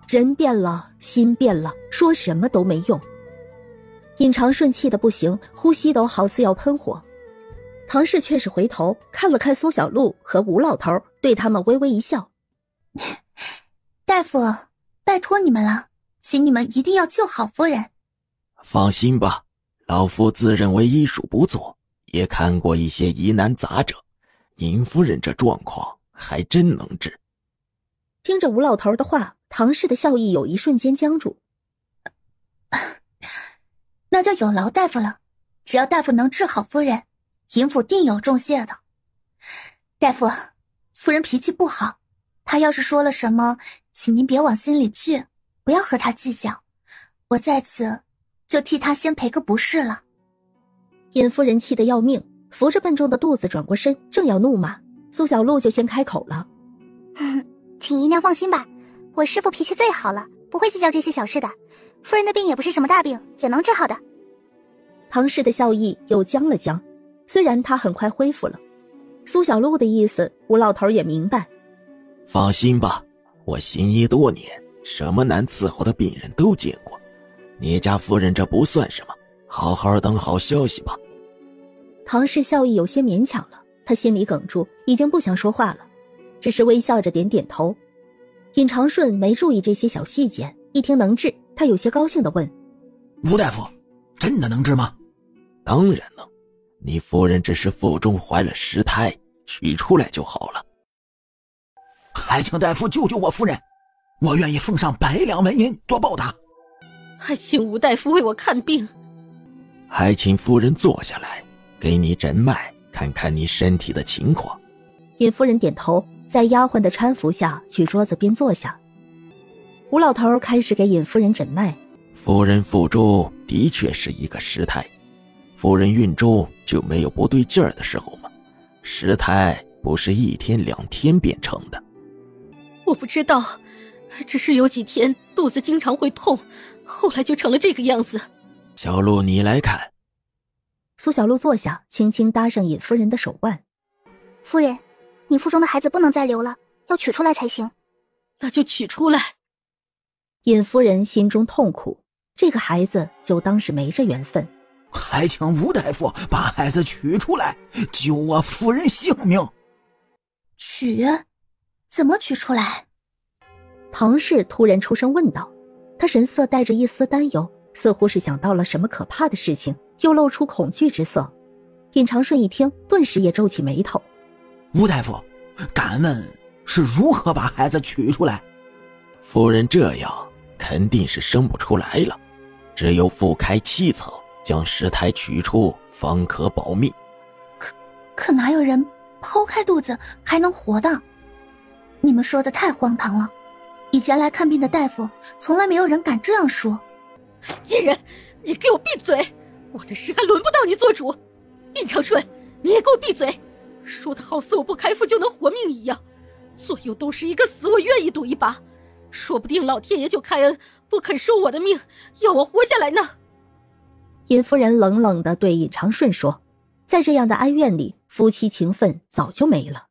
人变了，心变了，说什么都没用。尹长顺气得不行，呼吸都好似要喷火。唐氏却是回头看了看苏小璐和吴老头，对他们微微一笑。大夫，拜托你们了，请你们一定要救好夫人。放心吧，老夫自认为医术不错，也看过一些疑难杂症，尹夫人这状况还真能治。听着吴老头的话，唐氏的笑意有一瞬间僵住。那就有劳大夫了，只要大夫能治好夫人，尹府定有重谢的。大夫，夫人脾气不好，她要是说了什么，请您别往心里去，不要和她计较，我在此就替她先赔个不是了。尹夫人气得要命，扶着笨重的肚子转过身，正要怒骂，苏小璐就先开口了。请姨娘放心吧，我师父脾气最好了，不会计较这些小事的。夫人的病也不是什么大病，也能治好的。唐氏的笑意又僵了僵，虽然他很快恢复了。苏小璐的意思，吴老头也明白。放心吧，我行医多年，什么难伺候的病人都见过。你家夫人这不算什么，好好等好消息吧。唐氏笑意有些勉强了，他心里哽住，已经不想说话了，只是微笑着点点头。尹长顺没注意这些小细节，一听能治，他有些高兴地问：吴大夫，真的能治吗？当然能，你夫人只是腹中怀了10胎，取出来就好了。还请大夫救救我夫人，我愿意奉上100两纹银做报答。还请吴大夫为我看病。还请夫人坐下来，给你诊脉，看看你身体的情况。尹夫人点头，在丫鬟的搀扶下去桌子边坐下。吴老头开始给尹夫人诊脉。夫人腹中的确是一个10胎，夫人孕中就没有不对劲儿的时候吗？10胎不是1天2天变成的。我不知道，只是有几天肚子经常会痛，后来就成了这个样子。小璐，你来看。苏小璐坐下，轻轻搭上尹夫人的手腕。夫人，你腹中的孩子不能再留了，要取出来才行。那就取出来。尹夫人心中痛苦，这个孩子就当是没这缘分。还请吴大夫把孩子取出来，救我夫人性命。取？怎么取出来？唐氏突然出声问道，他神色带着一丝担忧，似乎是想到了什么可怕的事情，又露出恐惧之色。尹长顺一听，顿时也皱起眉头。吴大夫，敢问是如何把孩子取出来？夫人这样肯定是生不出来了，只有腹开7层，将10胎取出，方可保命。可哪有人剖开肚子还能活的？你们说的太荒唐了，以前来看病的大夫从来没有人敢这样说。贱人，你给我闭嘴！我的事还轮不到你做主。尹长顺，你也给我闭嘴！说的好似我不开腹就能活命一样，左右都是一个死，我愿意赌一把，说不定老天爷就开恩，不肯收我的命，要我活下来呢。尹夫人冷冷地对尹长顺说，在这样的哀怨里，夫妻情分早就没了。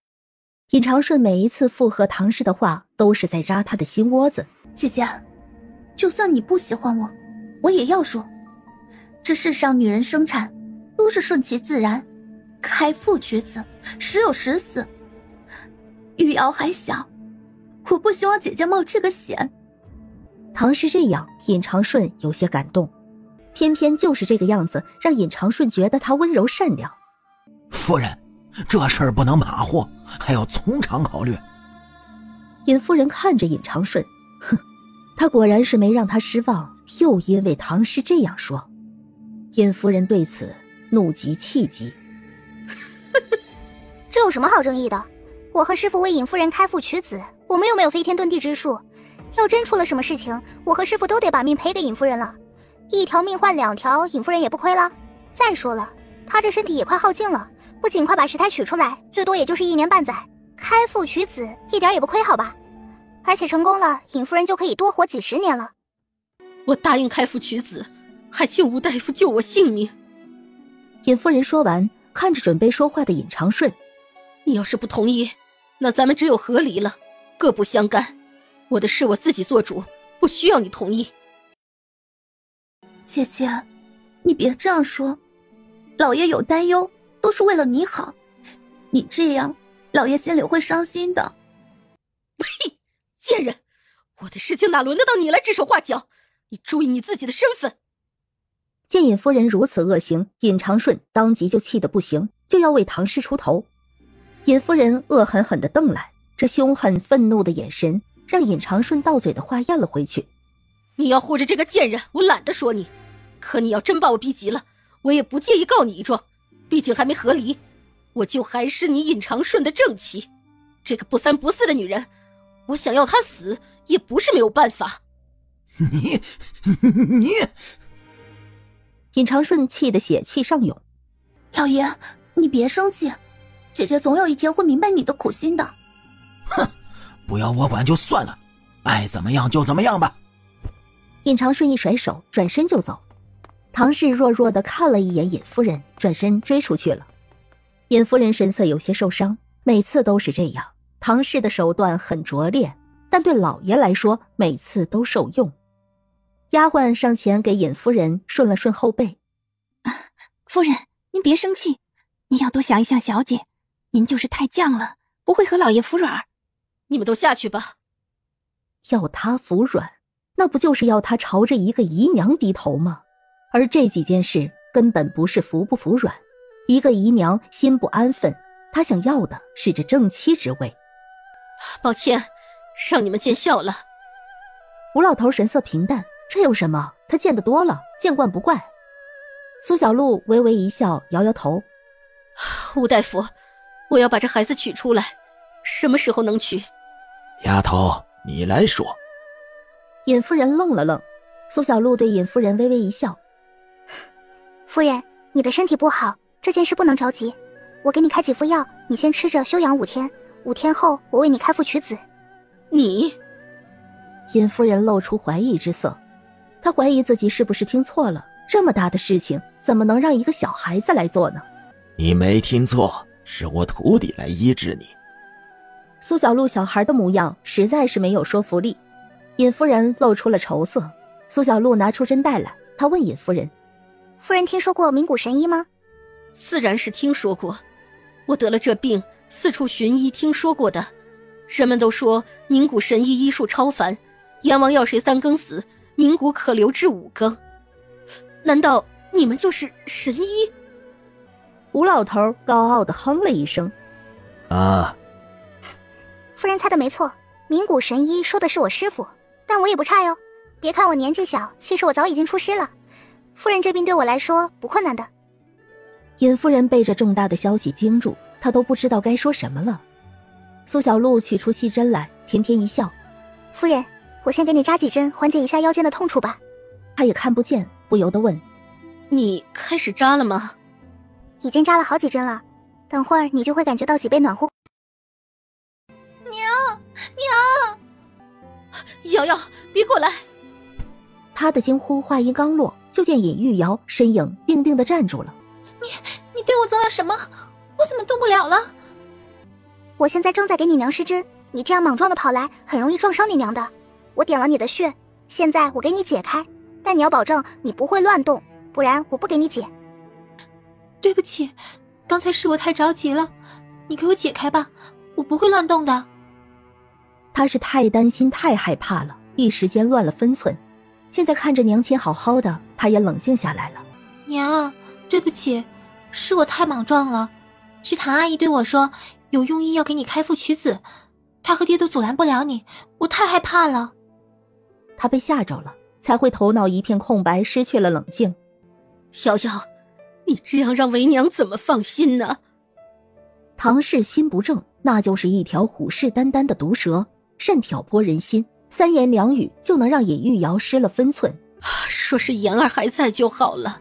尹长顺每一次附和唐氏的话，都是在扎他的心窝子。姐姐，就算你不喜欢我，我也要说，这世上女人生产都是顺其自然，开腹取子，时有时死。玉瑶还小，我不希望姐姐冒这个险。唐氏这样，尹长顺有些感动，偏偏就是这个样子，让尹长顺觉得她温柔善良。夫人，这事儿不能马虎，还要从长考虑。尹夫人看着尹长顺，哼，他果然是没让他失望，又因为唐氏这样说。尹夫人对此怒极气急。这有什么好争议的？我和师父为尹夫人开腹取子，我们又没有飞天遁地之术，要真出了什么事情，我和师父都得把命赔给尹夫人了。1条命换2条，尹夫人也不亏了。再说了，她这身体也快耗尽了，不尽快把10胎取出来，最多也就是1年半载，开腹取子一点也不亏，好吧？而且成功了，尹夫人就可以多活几10年了。我答应开腹取子，还请吴大夫救我性命。尹夫人说完，看着准备说话的尹长顺，你要是不同意，那咱们只有和离了，各不相干。我的事我自己做主，不需要你同意。姐姐，你别这样说，老爷有担忧，都是为了你好。你这样，老爷心里会伤心的。呸！贱人，我的事情哪轮得到你来指手画脚？你注意你自己的身份。见尹夫人如此恶行，尹长顺当即就气得不行，就要为唐氏出头。尹夫人恶狠狠地瞪来，这凶狠愤怒的眼神让尹长顺到嘴的话咽了回去。你要护着这个贱人，我懒得说你，可你要真把我逼急了，我也不介意告你一状，毕竟还没和离，我就还是你尹长顺的正妻。这个不三不四的女人，我想要她死也不是没有办法。你尹长顺气得血气上涌。老爷，你别生气，姐姐总有一天会明白你的苦心的。哼，不要我管就算了，爱怎么样就怎么样吧。尹长顺一甩手，转身就走。唐氏弱弱地看了一眼尹夫人，转身追出去了。尹夫人神色有些受伤，每次都是这样。唐氏的手段很拙劣，但对老爷来说每次都受用。丫鬟上前给尹夫人顺了顺后背。夫人，您别生气，您要多想一想小姐，您就是太犟了，不会和老爷服软。你们都下去吧。要他服软，那不就是要他朝着一个姨娘低头吗？而这几件事根本不是服不服软，一个姨娘心不安分，她想要的是这正妻之位。抱歉，让你们见笑了。吴老头神色平淡，这有什么？他见得多了，见惯不怪。苏小璐微微一笑，摇摇头。吴大夫，我要把这孩子取出来，什么时候能取？丫头，你来说。尹夫人愣了愣，苏小璐对尹夫人微微一笑。夫人，你的身体不好，这件事不能着急，我给你开几副药，你先吃着休养5天，5天后我为你开腹取子。你？尹夫人露出怀疑之色，她怀疑自己是不是听错了，这么大的事情怎么能让一个小孩子来做呢？你没听错，是我徒弟来医治你。苏小璐小孩的模样实在是没有说服力，尹夫人露出了愁色。苏小璐拿出针带来，她问尹夫人：夫人听说过名古神医吗？自然是听说过，我得了这病，四处寻医听说过的。人们都说名古神医医术超凡，阎王要谁3更死，名古可留至5更。难道你们就是神医？吴老头高傲地哼了一声。啊，夫人猜的没错，名古神医说的是我师傅，但我也不差哟。别看我年纪小，其实我早已经出师了。夫人这病对我来说不困难的。尹夫人被这重大的消息惊住，她都不知道该说什么了。苏小璐取出细针来，甜甜一笑。夫人，我先给你扎几针，缓解一下腰间的痛处吧。她也看不见，不由得问：你开始扎了吗？已经扎了好几针了，等会儿你就会感觉到脊背暖乎。娘，瑶瑶，别过来！她的惊呼话音刚落，就见尹玉瑶身影定定地站住了。你对我做了什么？我怎么动不了了？我现在正在给你娘施针，你这样莽撞的跑来，很容易撞伤你娘的。我点了你的穴，现在我给你解开，但你要保证你不会乱动，不然我不给你解。对不起，刚才是我太着急了，你给我解开吧，我不会乱动的。他是太担心太害怕了，一时间乱了分寸。现在看着娘亲好好的，他也冷静下来了。娘，对不起，是我太莽撞了，是谭阿姨对我说有用意要给你开腹取子，她和爹都阻拦不了你，我太害怕了。他被吓着了，才会头脑一片空白，失去了冷静。瑶瑶，你这样让为娘怎么放心呢？唐氏心不正，那就是一条虎视眈眈的毒蛇，善挑拨人心，3言2语就能让尹玉瑶失了分寸。说是妍儿还在就好了。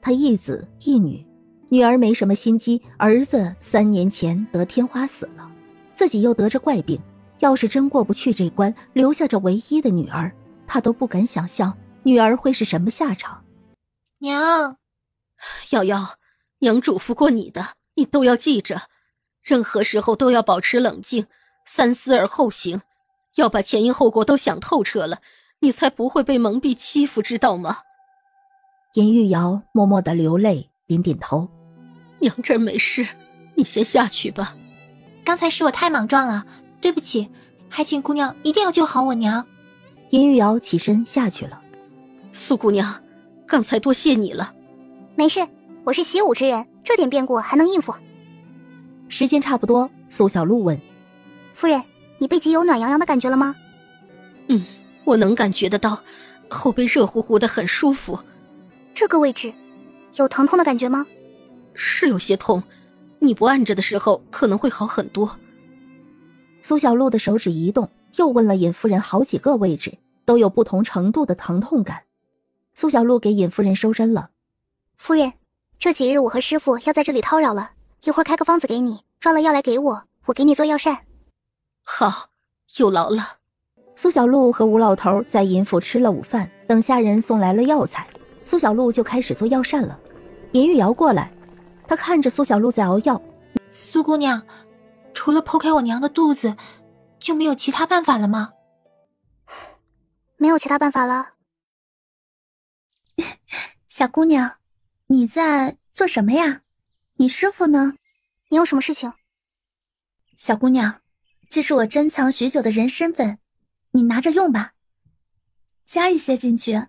他一子一女，女儿没什么心机，儿子3年前得天花死了，自己又得着怪病，要是真过不去这关，留下这唯一的女儿，他都不敢想象女儿会是什么下场。娘，瑶瑶，娘嘱咐过你的，你都要记着。任何时候都要保持冷静，三思而后行，要把前因后果都想透彻了，你才不会被蒙蔽欺负，知道吗？尹玉瑶默默地流泪，点点头。娘这儿没事，你先下去吧。刚才是我太莽撞了，对不起，还请姑娘一定要救好我娘。尹玉瑶起身下去了。苏姑娘，刚才多谢你了。没事，我是习武之人，这点变故还能应付。时间差不多，苏小璐问：夫人，你背脊有暖洋洋的感觉了吗？我能感觉得到，后背热乎乎的，很舒服。这个位置有疼痛的感觉吗？是有些痛，你不按着的时候可能会好很多。苏小璐的手指移动，又问了尹夫人好几个位置，都有不同程度的疼痛感。苏小璐给尹夫人收针了。夫人，这几日我和师父要在这里叨扰了，一会儿开个方子给你，抓了药来给我，我给你做药膳。好，有劳了。苏小璐和吴老头在尹府吃了午饭，等下人送来了药材，苏小璐就开始做药膳了。尹玉瑶过来，她看着苏小璐在熬药。苏姑娘，除了剖开我娘的肚子，就没有其他办法了吗？没有其他办法了。小姑娘，你在做什么呀？你师父呢？你有什么事情？小姑娘，这是我珍藏许久的人参粉，你拿着用吧，加一些进去，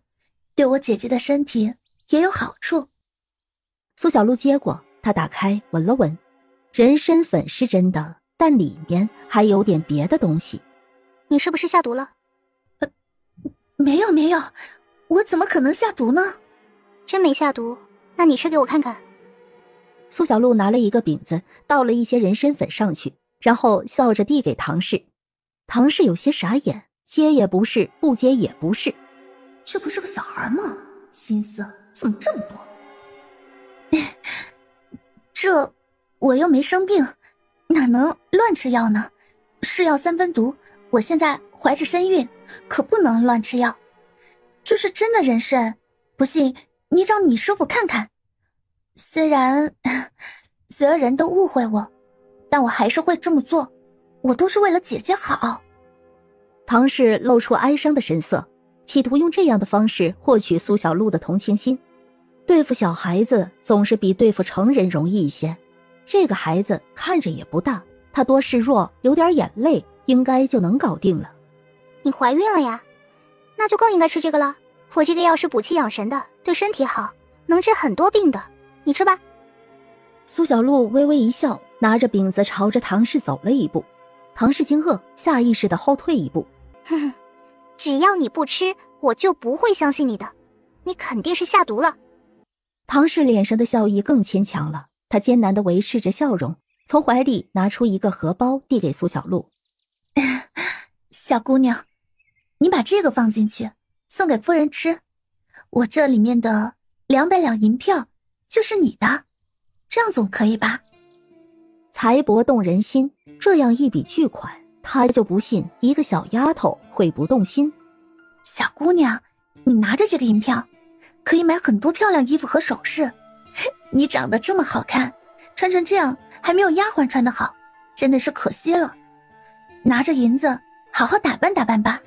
对我姐姐的身体也有好处。苏小璐接过，她打开闻了闻，人参粉是真的，但里面还有点别的东西。你是不是下毒了？没有没有，我怎么可能下毒呢？真没下毒，那你吃给我看看。苏小璐拿了一个饼子，倒了一些人参粉上去，然后笑着递给唐氏。唐氏有些傻眼，接也不是，不接也不是。这不是个小孩吗？心思怎么这么多？这我又没生病，哪能乱吃药呢？是药三分毒，我现在怀着身孕，可不能乱吃药。这是真的人参，不信你找你师父看看。虽然人都误会我，但我还是会这么做，我都是为了姐姐好。唐氏露出哀伤的神色，企图用这样的方式获取苏小璐的同情心。对付小孩子总是比对付成人容易一些，这个孩子看着也不大，他多示弱，流点眼泪应该就能搞定了。你怀孕了呀？那就更应该吃这个了。我这个药是补气养神的，对身体好，能治很多病的，你吃吧。苏小璐微微一笑，拿着饼子朝着唐氏走了一步。唐氏惊愕，下意识地后退一步。哼，只要你不吃，我就不会相信你的，你肯定是下毒了。唐氏脸上的笑意更牵强了，她艰难地维持着笑容，从怀里拿出一个荷包递给苏小璐。小姑娘，你把这个放进去，送给夫人吃。我这里面的200两银票就是你的，这样总可以吧？财帛动人心，这样一笔巨款，他就不信一个小丫头会不动心。小姑娘，你拿着这个银票，可以买很多漂亮衣服和首饰。你长得这么好看，穿成这样还没有丫鬟穿得好，真的是可惜了。拿着银子好好打扮打扮吧。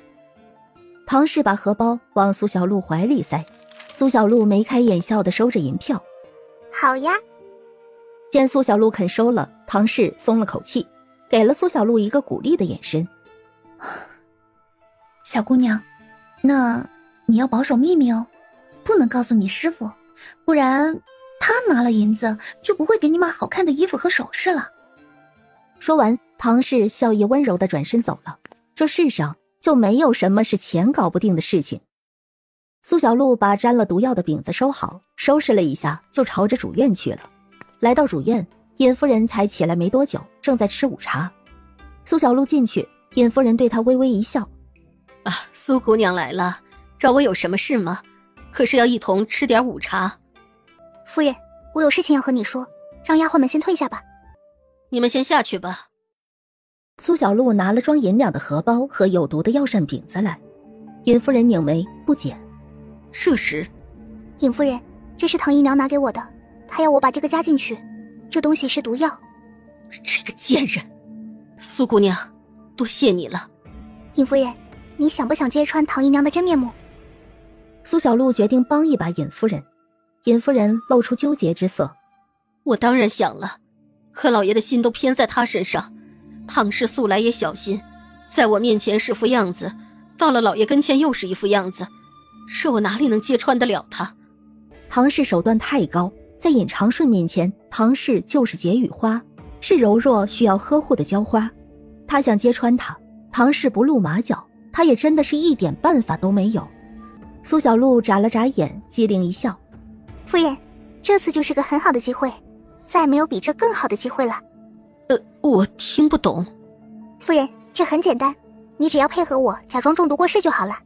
唐氏把荷包往苏小璐怀里塞，苏小璐眉开眼笑地收着银票。好呀。见苏小璐肯收了，唐氏松了口气，给了苏小璐一个鼓励的眼神。小姑娘，那你要保守秘密哦，不能告诉你师父，不然他拿了银子就不会给你买好看的衣服和首饰了。说完，唐氏笑意温柔地转身走了。这世上就没有什么是钱搞不定的事情。苏小璐把沾了毒药的饼子收好，收拾了一下，就朝着主院去了。来到主院，尹夫人才起来没多久，正在吃午茶。苏小璐进去，尹夫人对她微微一笑：“啊，苏姑娘来了，找我有什么事吗？可是要一同吃点午茶。”夫人，我有事情要和你说，让丫鬟们先退下吧。你们先下去吧。苏小璐拿了装银两的荷包和有毒的药膳饼子来，尹夫人拧眉不解：“这时，尹夫人，这是唐姨娘拿给我的，她要我把这个加进去，这东西是毒药。”这个贱人！苏姑娘，多谢你了。尹夫人，你想不想揭穿唐姨娘的真面目？苏小璐决定帮一把尹夫人。尹夫人露出纠结之色。我当然想了，可老爷的心都偏在他身上。唐氏素来也小心，在我面前是副样子，到了老爷跟前又是一副样子，这我哪里能揭穿得了他？唐氏手段太高，在尹长顺面前，唐氏就是解语花，是柔弱需要呵护的娇花。他想揭穿他，唐氏不露马脚，他也真的是一点办法都没有。苏小璐眨了眨眼，机灵一笑：夫人，这次就是个很好的机会，再没有比这更好的机会了。我听不懂。夫人，这很简单，你只要配合我，假装中毒过世就好了。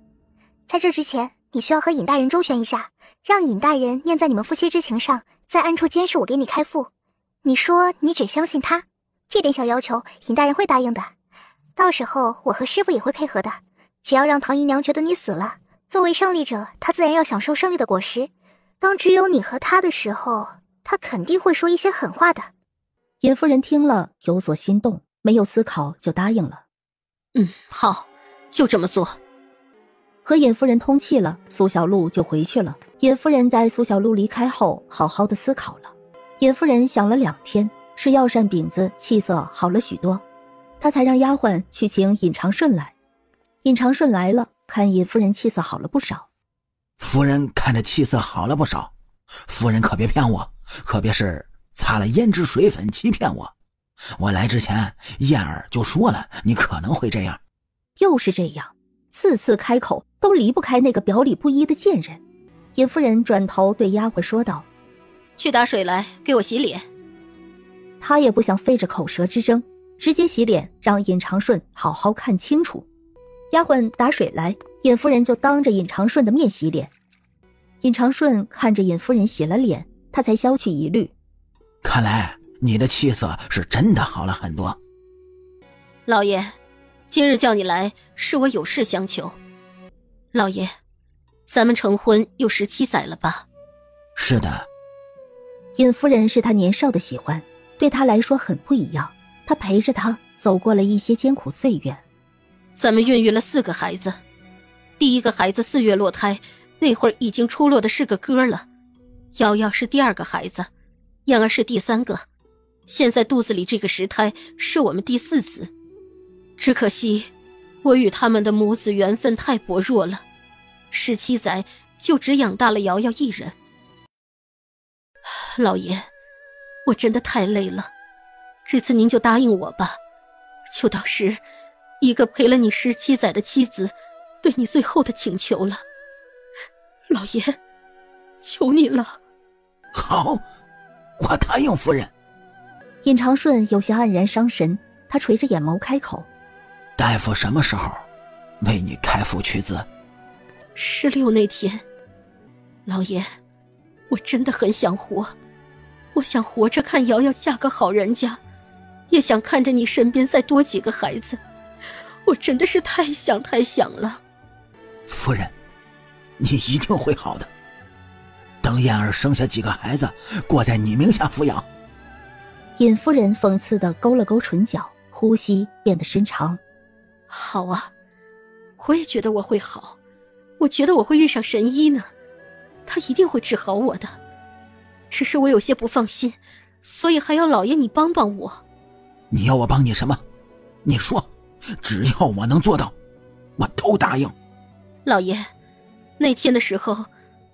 在这之前，你需要和尹大人周旋一下，让尹大人念在你们夫妻之情上，在暗处监视我给你开腹。你说你只相信他，这点小要求尹大人会答应的。到时候我和师父也会配合的，只要让唐姨娘觉得你死了，作为胜利者，她自然要享受胜利的果实。当只有你和他的时候，她肯定会说一些狠话的。尹夫人听了有所心动，没有思考就答应了。好，就这么做。和尹夫人通气了，苏小璐就回去了。尹夫人在苏小璐离开后好好的思考了。尹夫人想了2天，吃药膳饼子，气色好了许多。她才让丫鬟去请尹长顺来。尹长顺来了，看尹夫人气色好了不少。夫人看着气色好了不少，夫人可别骗我，可别是擦了胭脂水粉欺骗我。我来之前燕儿就说了，你可能会这样。又是这样，次次开口都离不开那个表里不一的贱人。尹夫人转头对丫鬟说道：去打水来，给我洗脸。她也不想费着口舌之争，直接洗脸，让尹长顺好好看清楚。丫鬟打水来，尹夫人就当着尹长顺的面洗脸。尹长顺看着尹夫人洗了脸，他才消去疑虑。看来你的气色是真的好了很多。老爷，今日叫你来，是我有事相求。老爷，咱们成婚有17载了吧？是的。尹夫人是他年少的喜欢，对他来说很不一样。他陪着他走过了一些艰苦岁月。咱们孕育了4个孩子，第1个孩子4月落胎，那会儿已经出落的是个哥了。瑶瑶是第2个孩子，燕儿是第3个，现在肚子里这个石胎是我们第4子。只可惜我与他们的母子缘分太薄弱了，17载就只养大了瑶瑶一人。老爷，我真的太累了，这次您就答应我吧，就当是一个陪了你17载的妻子对你最后的请求了。老爷，求你了。好，我答应夫人。尹长顺有些黯然伤神，他垂着眼眸开口：大夫什么时候为你开腹取子？16那天。老爷，我真的很想活，我想活着看瑶瑶嫁个好人家，也想看着你身边再多几个孩子，我真的是太想了。夫人，你一定会好的，等燕儿生下几个孩子，过在你名下抚养。尹夫人讽刺地勾了勾唇角，呼吸变得深长。好啊，我也觉得我会好，我觉得我会遇上神医呢，他一定会治好我的。只是我有些不放心，所以还要老爷你帮帮我。你要我帮你什么？你说，只要我能做到，我都答应。老爷，那天的时候，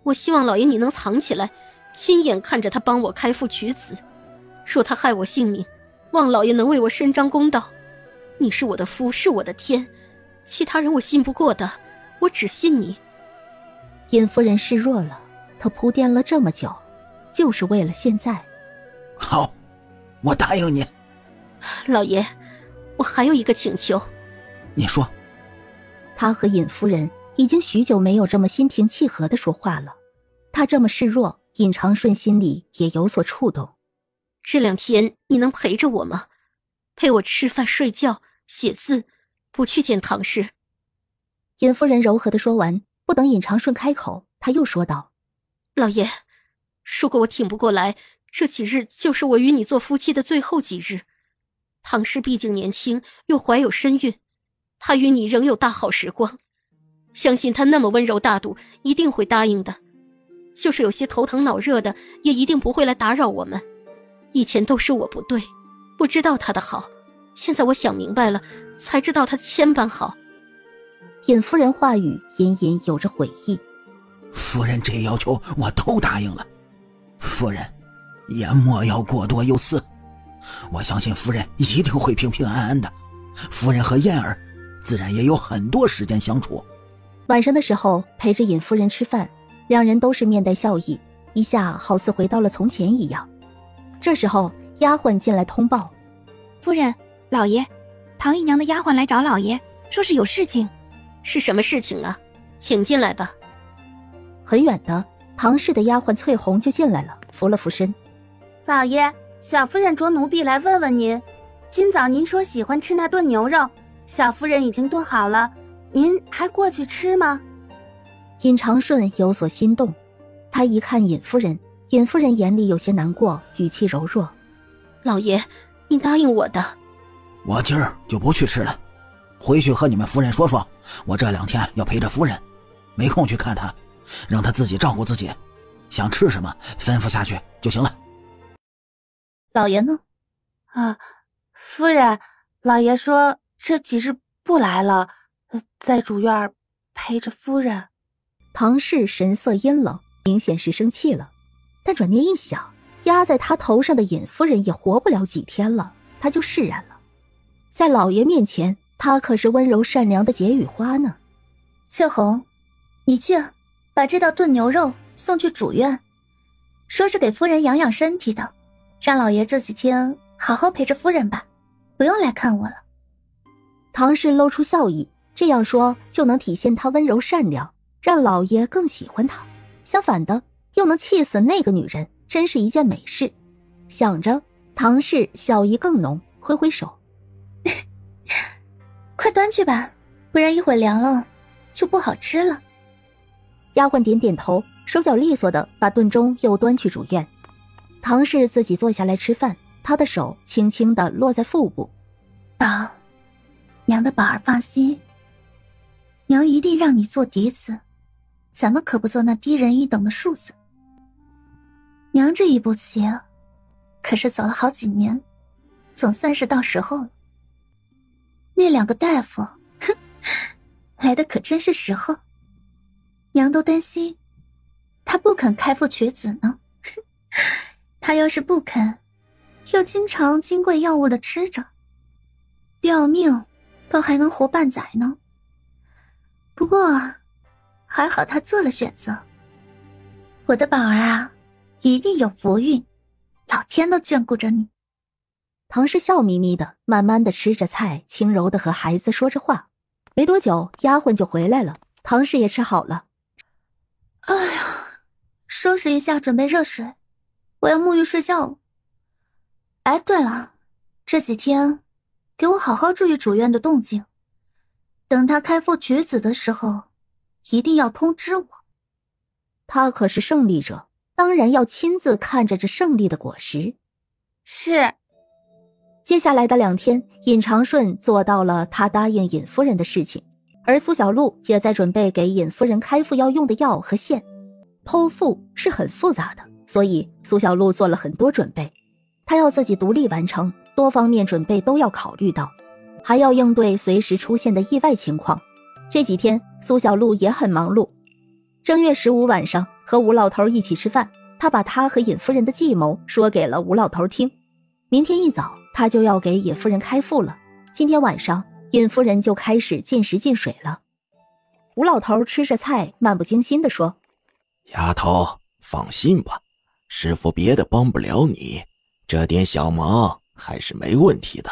我希望老爷你能藏起来，亲眼看着他帮我开腹取子。说他害我性命，望老爷能为我伸张公道。你是我的夫，是我的天，其他人我信不过的，我只信你。尹夫人示弱了，她铺垫了这么久，就是为了现在。好，我答应你。老爷，我还有一个请求。你说。他和尹夫人已经许久没有这么心平气和地说话了，他这么示弱，尹长顺心里也有所触动。这2天你能陪着我吗？陪我吃饭睡觉写字，不去见唐氏。尹夫人柔和地说完，不等尹长顺开口，他又说道：老爷，如果我挺不过来，这几日就是我与你做夫妻的最后几日，唐氏毕竟年轻，又怀有身孕，他与你仍有大好时光，相信他那么温柔大度，一定会答应的。就是有些头疼脑热的，也一定不会来打扰我们。以前都是我不对，不知道他的好，现在我想明白了，才知道他千般好。尹夫人话语隐隐有着悔意。夫人这要求我都答应了，夫人也莫要过多忧思，我相信夫人一定会平平安安的。夫人和燕儿自然也有很多时间相处。晚上的时候陪着尹夫人吃饭，两人都是面带笑意，一下好似回到了从前一样。这时候丫鬟进来通报：夫人，老爷，唐姨娘的丫鬟来找老爷，说是有事情。是什么事情啊？请进来吧。很远的唐氏的丫鬟翠红就进来了，扶了扶身。老爷，小夫人着奴婢来问问您，今早您说喜欢吃那炖牛肉，小夫人已经炖好了，您还过去吃吗？尹长顺有所心动，他一看尹夫人，尹夫人眼里有些难过，语气柔弱：老爷，你答应我的。我今儿就不去吃了，回去和你们夫人说说，我这2天要陪着夫人，没空去看她，让她自己照顾自己，想吃什么吩咐下去就行了。老爷呢？夫人，老爷说这几日不来了，在主院陪着夫人。唐氏神色阴冷，明显是生气了，但转念一想，压在他头上的尹夫人也活不了几天了，他就释然了。在老爷面前，他可是温柔善良的解语花呢。翠红，你去把这道炖牛肉送去主院，说是给夫人养养身体的，让老爷这几天好好陪着夫人吧，不用来看我了。唐氏露出笑意，这样说就能体现他温柔善良，让老爷更喜欢他。相反的，又能气死那个女人，真是一件美事。想着，唐氏笑意更浓，挥挥手：快端去吧，不然一会凉了就不好吃了。丫鬟点点头，手脚利索的把炖盅又端去主院。唐氏自己坐下来吃饭，她的手轻轻地落在腹部。宝，娘的宝儿放心，娘一定让你做嫡子，咱们可不做那低人一等的庶子。娘这一步棋可是走了好几年，总算是到时候了。那2个大夫，哼，来的可真是时候。娘都担心他不肯开腹取子呢。他要是不肯，又经常金贵药物的吃着，吊命倒还能活半载呢。不过还好他做了选择。我的宝儿啊，一定有福运，老天都眷顾着你。唐氏笑眯眯的，慢慢的吃着菜，轻柔的和孩子说着话。没多久，丫鬟就回来了，唐氏也吃好了。哎呀，收拾一下，准备热水，我要沐浴睡觉了。哎，对了，这几天给我好好注意主院的动静，等他开腹取子的时候，一定要通知我。他可是胜利者，当然要亲自看着这胜利的果实。是。接下来的2天，尹长顺做到了他答应尹夫人的事情，而苏小璐也在准备给尹夫人开腹要用的药和线。剖腹是很复杂的，所以苏小璐做了很多准备。她要自己独立完成，多方面准备都要考虑到，还要应对随时出现的意外情况。这几天苏小璐也很忙碌。正月15晚上和吴老头一起吃饭，他把他和尹夫人的计谋说给了吴老头听。明天一早他就要给尹夫人开腹了，今天晚上尹夫人就开始进食进水了。吴老头吃着菜，漫不经心地说：丫头，放心吧，师父别的帮不了你，这点小忙还是没问题的。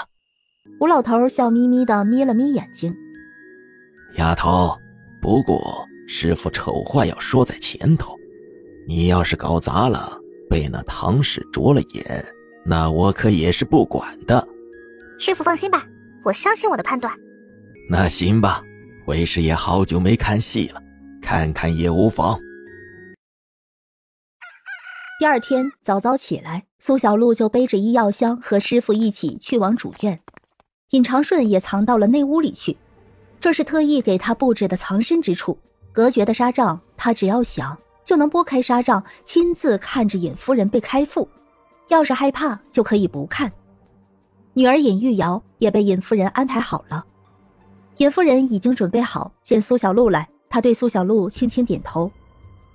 吴老头笑眯眯地眯了眯眼睛：丫头，不过师父丑话要说在前头，你要是搞砸了，被那唐氏着了眼，那我可也是不管的。师父放心吧，我相信我的判断。那行吧，为师也好久没看戏了，看看也无妨。第二天早早起来，苏小璐就背着医药箱和师傅一起去往主院。尹长顺也藏到了内屋里去，这是特意给他布置的藏身之处。隔绝的纱帐，他只要想就能拨开纱帐，亲自看着尹夫人被开腹。要是害怕，就可以不看。女儿尹玉瑶也被尹夫人安排好了。尹夫人已经准备好见苏小璐来，她对苏小璐轻轻点头：“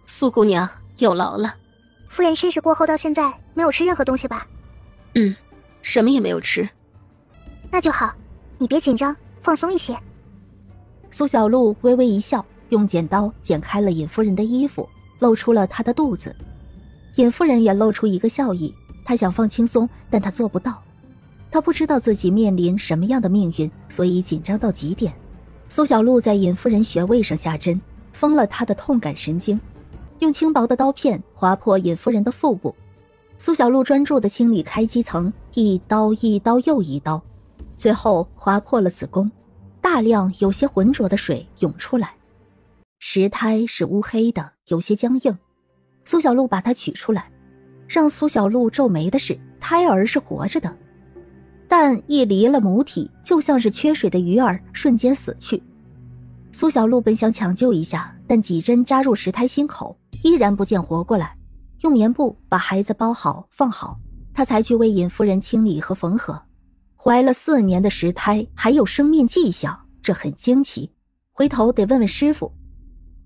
苏姑娘有劳了。”夫人申时过后到现在没有吃任何东西吧？什么也没有吃。那就好，你别紧张，放松一些。苏小璐微微一笑，用剪刀剪开了尹夫人的衣服，露出了她的肚子。尹夫人也露出一个笑意，她想放轻松，但她做不到。她不知道自己面临什么样的命运，所以紧张到极点。苏小璐在尹夫人穴位上下针，封了她的痛感神经，用轻薄的刀片划破尹夫人的腹部。苏小璐专注地清理开基层，一刀一刀又一刀，最后划破了子宫，大量有些浑浊的水涌出来。石胎是乌黑的，有些僵硬。苏小璐把它取出来，让苏小璐皱眉的是，胎儿是活着的，但一离了母体，就像是缺水的鱼儿瞬间死去。苏小璐本想抢救一下，但几针扎入石胎心口，依然不见活过来。用棉布把孩子包好放好，他才去为尹夫人清理和缝合。怀了4年的石胎还有生命迹象，这很惊奇，回头得问问师傅。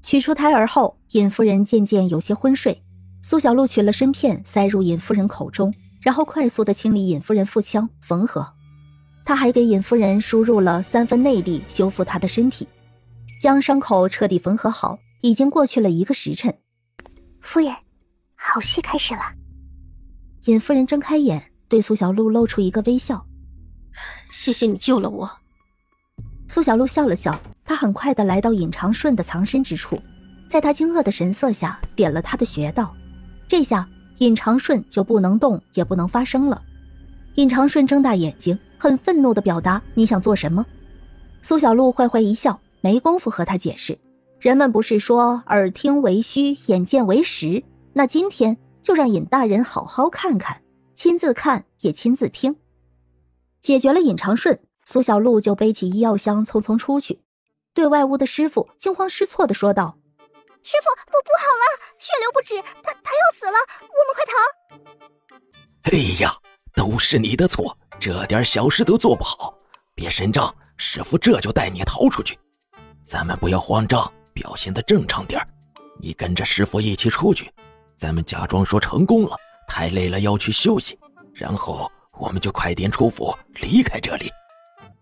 取出胎儿后，尹夫人渐渐有些昏睡。苏小璐取了参片塞入尹夫人口中，然后快速地清理尹夫人腹腔缝合。他还给尹夫人输入了3分内力，修复她的身体，将伤口彻底缝合好。已经过去了1个时辰。夫人，好戏开始了。尹夫人睁开眼，对苏小璐露出一个微笑：“谢谢你救了我。”苏小璐笑了笑，她很快地来到尹长顺的藏身之处，在他惊愕的神色下点了他的穴道。这下尹长顺就不能动也不能发声了。尹长顺睁大眼睛，很愤怒地表达：“你想做什么？”苏小璐坏坏一笑，没工夫和他解释。人们不是说耳听为虚，眼见为实，那今天就让尹大人好好看看，亲自看也亲自听。解决了尹长顺，苏小璐就背起医药箱匆匆出去，对外屋的师傅惊慌失措地说道：“师傅，不好了，血流不止，他要死了，我们快逃！”哎呀，都是你的错，这点小事都做不好，别声张，师傅这就带你逃出去。咱们不要慌张，表现得正常点，你跟着师傅一起出去，咱们假装说成功了，太累了要去休息，然后我们就快点出府离开这里。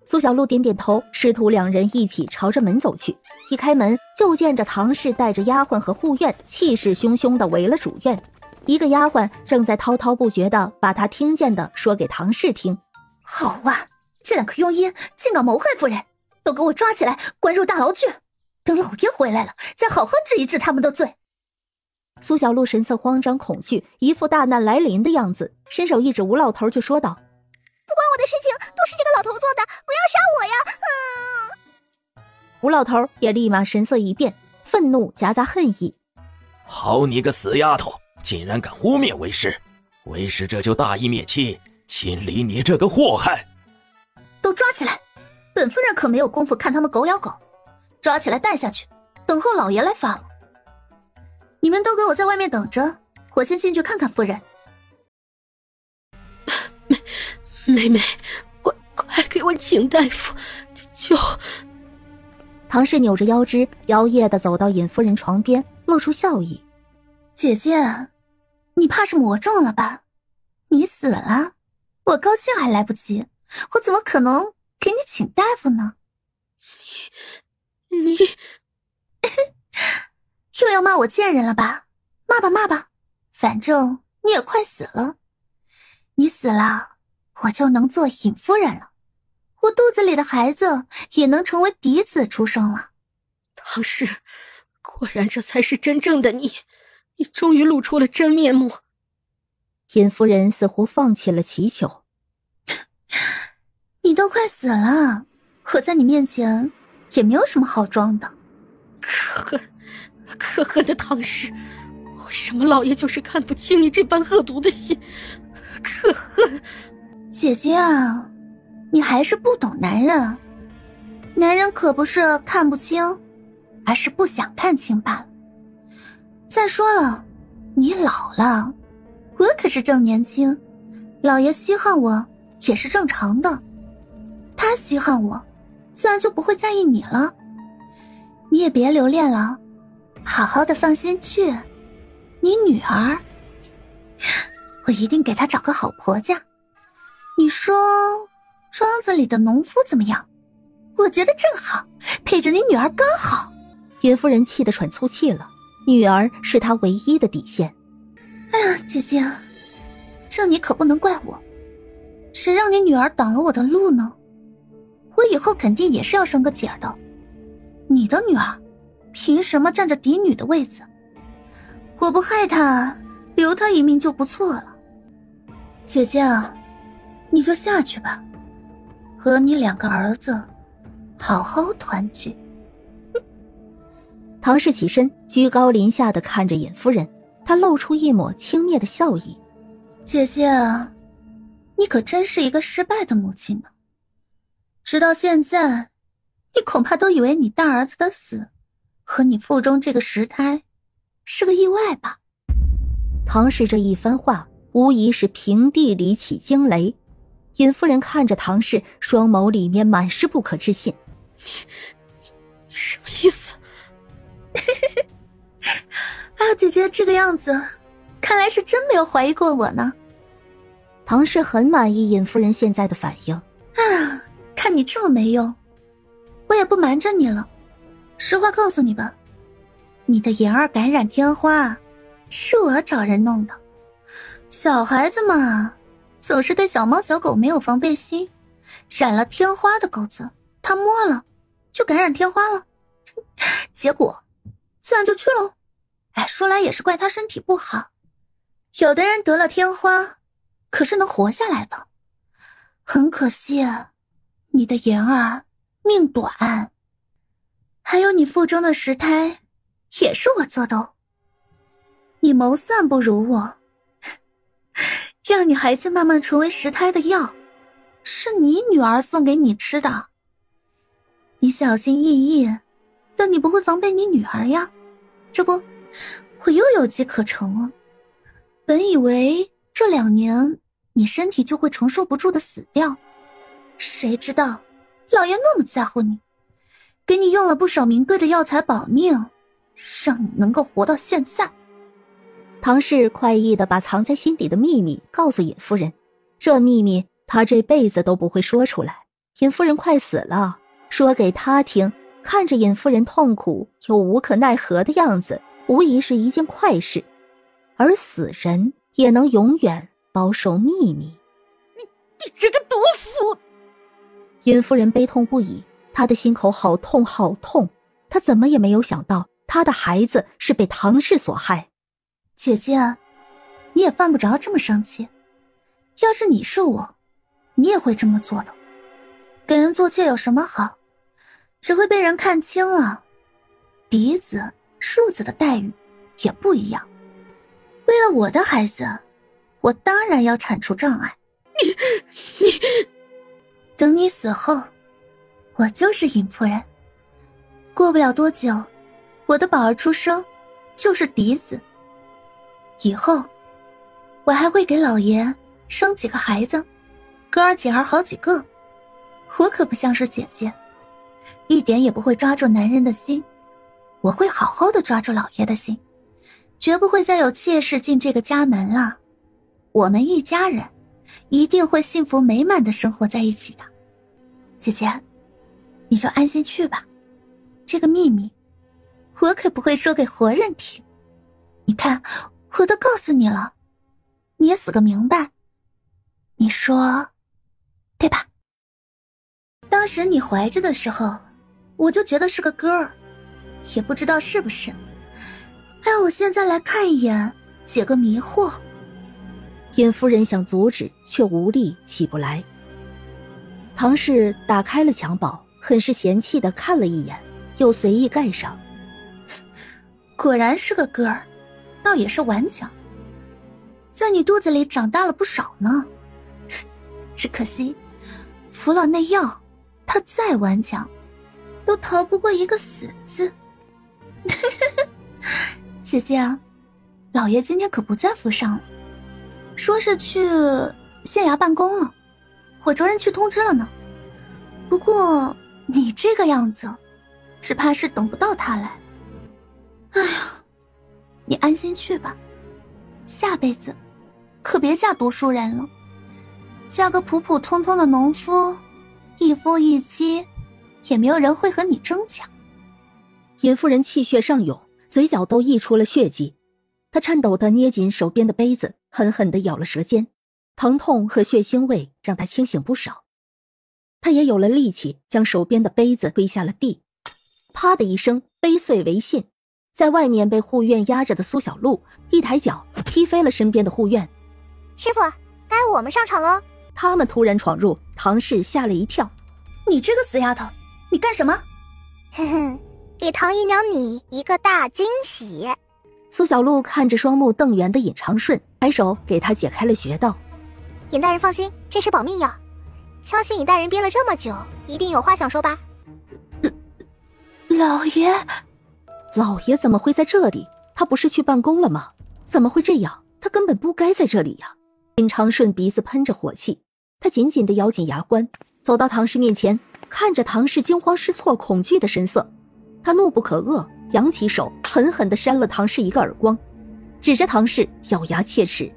苏小璐点点头，师徒2人一起朝着门走去。一开门，就见着唐氏带着丫鬟和护院，气势汹汹地围了主院。一个丫鬟正在滔滔不绝地把她听见的说给唐氏听：“好啊，这2个庸医竟敢谋害夫人，都给我抓起来关入大牢去，等老爷回来了再好好治一治他们的罪。”苏小璐神色慌张恐惧，一副大难来临的样子，伸手一指吴老头就说道：“不关我的事情，都是这个老头做的，不要杀我呀！”吴老头也立马神色一变，愤怒夹杂恨意：“好你个死丫头，竟然敢污蔑为师，为师这就大义灭亲，清理你这个祸害！”都抓起来，本夫人可没有功夫看他们狗咬狗，抓起来带下去，等候老爷来发落。你们都给我在外面等着，我先进去看看夫人。妹妹，快给我请大夫，就……唐氏扭着腰肢，摇曳地走到尹夫人床边，露出笑意：“姐姐，你怕是魔怔了吧？你死了，我高兴还来不及，我怎么可能给你请大夫呢？”你又要骂我贱人了吧？骂吧骂吧，反正你也快死了。你死了，我就能做尹夫人了，我肚子里的孩子也能成为嫡子出生了。唐氏，果然这才是真正的你，你终于露出了真面目。尹夫人似乎放弃了祈求：“你都快死了，我在你面前也没有什么好装的。”可恨的唐氏，我什么老爷就是看不清你这般恶毒的心，可恨。姐姐啊，你还是不懂男人。男人可不是看不清，而是不想看清罢了。再说了，你老了，我可是正年轻，老爷稀罕我也是正常的。他稀罕我，自然就不会在意你了。你也别留恋了，好好的放心去。你女儿，我一定给她找个好婆家。你说庄子里的农夫怎么样？我觉得正好，配着你女儿刚好。尹夫人气得喘粗气了，女儿是她唯一的底线。哎呀，姐姐，这你可不能怪我，谁让你女儿挡了我的路呢？我以后肯定也是要生个姐儿的。你的女儿凭什么占着嫡女的位子？我不害她，留她一命就不错了。姐姐啊，你就下去吧，和你2个儿子好好团聚。唐氏起身，居高临下地看着尹夫人，她露出一抹轻蔑的笑意。姐姐啊，你可真是一个失败的母亲呢。直到现在，你恐怕都以为你大儿子的死和你腹中这个石胎是个意外吧。唐氏这一番话无疑是平地里起惊雷。尹夫人看着唐氏，双眸里面满是不可置信。你什么意思？啊，姐姐这个样子，看来是真没有怀疑过我呢。唐氏很满意尹夫人现在的反应。啊，看你这么没用，我也不瞒着你了。实话告诉你吧，你的妍儿感染天花，是我找人弄的。小孩子嘛，总是对小猫小狗没有防备心，染了天花的狗子，它摸了就感染天花了，结果自然就去了。哎，说来也是怪他身体不好，有的人得了天花，可是能活下来的。很可惜，你的妍儿命短。还有你腹中的石胎，也是我做的哦。你谋算不如我，让你孩子慢慢成为石胎的药，是你女儿送给你吃的。你小心翼翼，但你不会防备你女儿呀。这不，我又有机可乘了。本以为这2年你身体就会承受不住的死掉，谁知道老爷那么在乎你，给你用了不少名贵的药材保命，让你能够活到现在。唐氏快意地把藏在心底的秘密告诉尹夫人，这秘密她这辈子都不会说出来。尹夫人快死了，说给她听，看着尹夫人痛苦又无可奈何的样子，无疑是一件快事。而死人也能永远保守秘密。你这个毒妇！尹夫人悲痛不已，她的心口好痛好痛。她怎么也没有想到，她的孩子是被唐氏所害。姐姐，你也犯不着这么生气。要是你是我，你也会这么做的。给人做妾有什么好？只会被人看清了。嫡子、庶子的待遇也不一样。为了我的孩子，我当然要铲除障碍。你，等你死后，我就是尹夫人。过不了多久，我的宝儿出生，就是嫡子。以后，我还会给老爷生几个孩子，哥儿姐儿好几个。我可不像是姐姐，一点也不会抓住男人的心，我会好好的抓住老爷的心，绝不会再有妾室进这个家门了。我们一家人一定会幸福美满的生活在一起的。姐姐，你就安心去吧，这个秘密我可不会说给活人听。你看，我都告诉你了，你也死个明白。你说对吧？当时你怀着的时候，我就觉得是个哥儿，也不知道是不是。哎呀，我现在来看一眼，解个迷惑。尹夫人想阻止，却无力起不来。唐氏打开了襁褓，很是嫌弃地看了一眼，又随意盖上。果然是个哥儿，倒也是顽强，在你肚子里长大了不少呢。只可惜，服了那药，他再顽强，都逃不过一个死字。姐姐啊，老爷今天可不在府上了，说是去县衙办公了，我着人去通知了呢。不过你这个样子，只怕是等不到他来。哎呀，你安心去吧，下辈子可别嫁读书人了，嫁个普普通通的农夫，一夫一妻，也没有人会和你争抢。尹夫人气血上涌，嘴角都溢出了血迹，她颤抖地捏紧手边的杯子，狠狠地咬了舌尖，疼痛和血腥味让她清醒不少。她也有了力气，将手边的杯子推下了地，啪的一声，杯碎为信。在外面被护院压着的苏小璐一抬脚踢飞了身边的护院。师傅，该我们上场了。他们突然闯入，唐氏吓了一跳。你这个死丫头，你干什么？哼哼，给唐姨娘你一个大惊喜。苏小璐看着双目瞪圆的尹长顺，抬手给他解开了穴道。尹大人放心，这是保命药，相信尹大人憋了这么久，一定有话想说吧。老爷，老爷怎么会在这里？他不是去办公了吗？怎么会这样？他根本不该在这里呀！尹长顺鼻子喷着火气，他紧紧地咬紧牙关，走到唐氏面前，看着唐氏惊慌失措、恐惧的神色，他怒不可遏，扬起手，狠狠地扇了唐氏一个耳光，指着唐氏咬牙切齿：“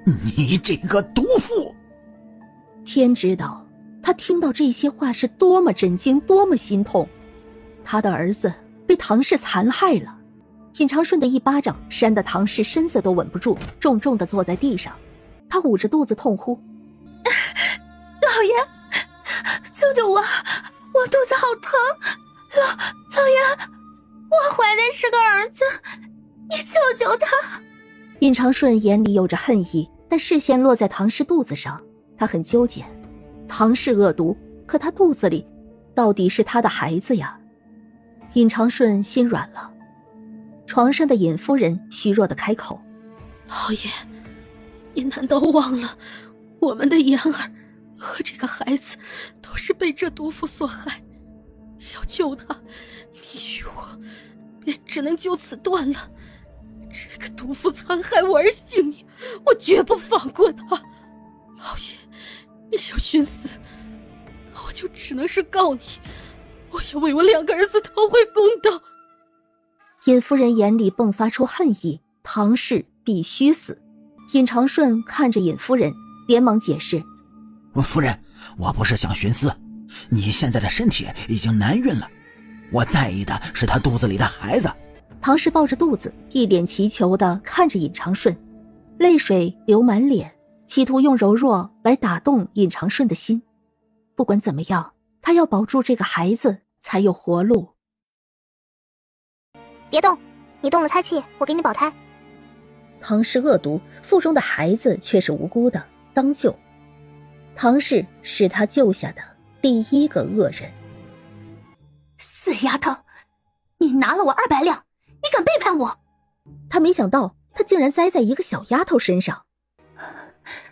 你这个毒妇！”天知道，他听到这些话是多么震惊，多么心痛。他的儿子被唐氏残害了。尹长顺的一巴掌扇得唐氏身子都稳不住，重重地坐在地上。他捂着肚子痛呼：“老爷，救救我！我肚子好疼！老爷，我怀的是个儿子，你救救他！”尹长顺眼里有着恨意，但视线落在唐氏肚子上，他很纠结。唐氏恶毒，可他肚子里到底是他的孩子呀。尹长顺心软了。床上的尹夫人虚弱地开口：“老爷，你难道忘了我们的妍儿和这个孩子都是被这毒妇所害？你要救他，你与我便只能就此断了。这个毒妇残害我儿性命，我绝不放过他。老爷，你要寻死，那我就只能是告你，我要为我两个儿子讨回公道。”尹夫人眼里迸发出恨意，唐氏必须死。尹长顺看着尹夫人，连忙解释：“夫人，我不是想寻死，你现在的身体已经难孕了，我在意的是她肚子里的孩子。”唐氏抱着肚子，一脸祈求地看着尹长顺，泪水流满脸，企图用柔弱来打动尹长顺的心。不管怎么样，他要保住这个孩子才有活路。别动，你动了胎气，我给你保胎。唐氏恶毒，腹中的孩子却是无辜的，当救。唐氏是他救下的第一个恶人。死丫头，你拿了我200两，你敢背叛我？他没想到，他竟然栽在一个小丫头身上。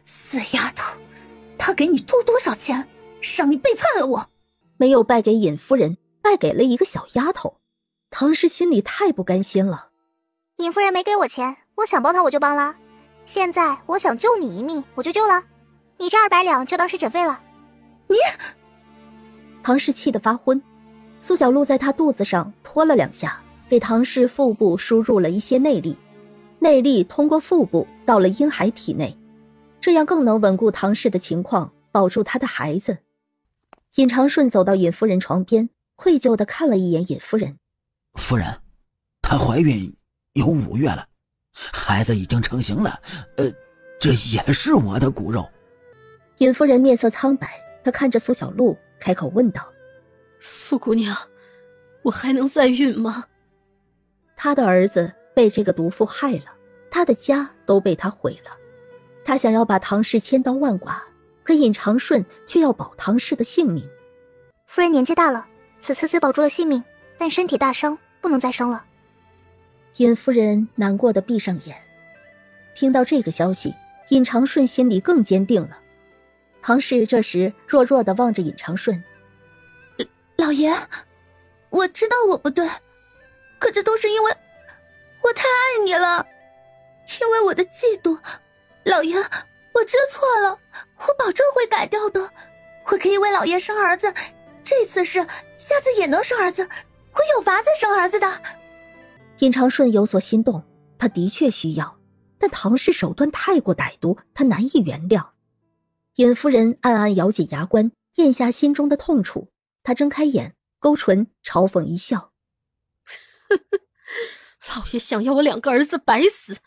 死丫头，他给你多少钱，让你背叛了我？没有败给尹夫人，败给了一个小丫头。唐氏心里太不甘心了。尹夫人没给我钱，我想帮她我就帮了，现在我想救你一命，我就救了，你这200两就当是诊费了。你！唐氏气得发昏。苏小璐在她肚子上拖了2下，给唐氏腹部输入了一些内力，内力通过腹部到了婴孩体内，这样更能稳固唐氏的情况，保住她的孩子。尹长顺走到尹夫人床边，愧疚地看了一眼尹夫人。夫人，她怀孕有5月了，孩子已经成型了，这也是我的骨肉。尹夫人面色苍白，她看着苏小璐，开口问道：“苏姑娘，我还能再孕吗？”她的儿子被这个毒妇害了，她的家都被她毁了。她想要把唐氏千刀万剐，可尹长顺却要保唐氏的性命。夫人年纪大了，此次虽保住了性命，但身体大伤，不能再生了。尹夫人难过的闭上眼。听到这个消息，尹长顺心里更坚定了。唐氏这时弱弱的望着尹长顺：老爷，我知道我不对，可这都是因为我太爱你了，因为我的嫉妒。老爷，我知错了，我保证会改掉的。我可以为老爷生儿子，这次是，下次也能生儿子，我有法子生儿子的。尹长顺有所心动，他的确需要，但唐氏手段太过歹毒，他难以原谅。尹夫人暗暗咬紧牙关，咽下心中的痛楚。她睁开眼，勾唇嘲讽一笑：老爷想要我2个儿子白死，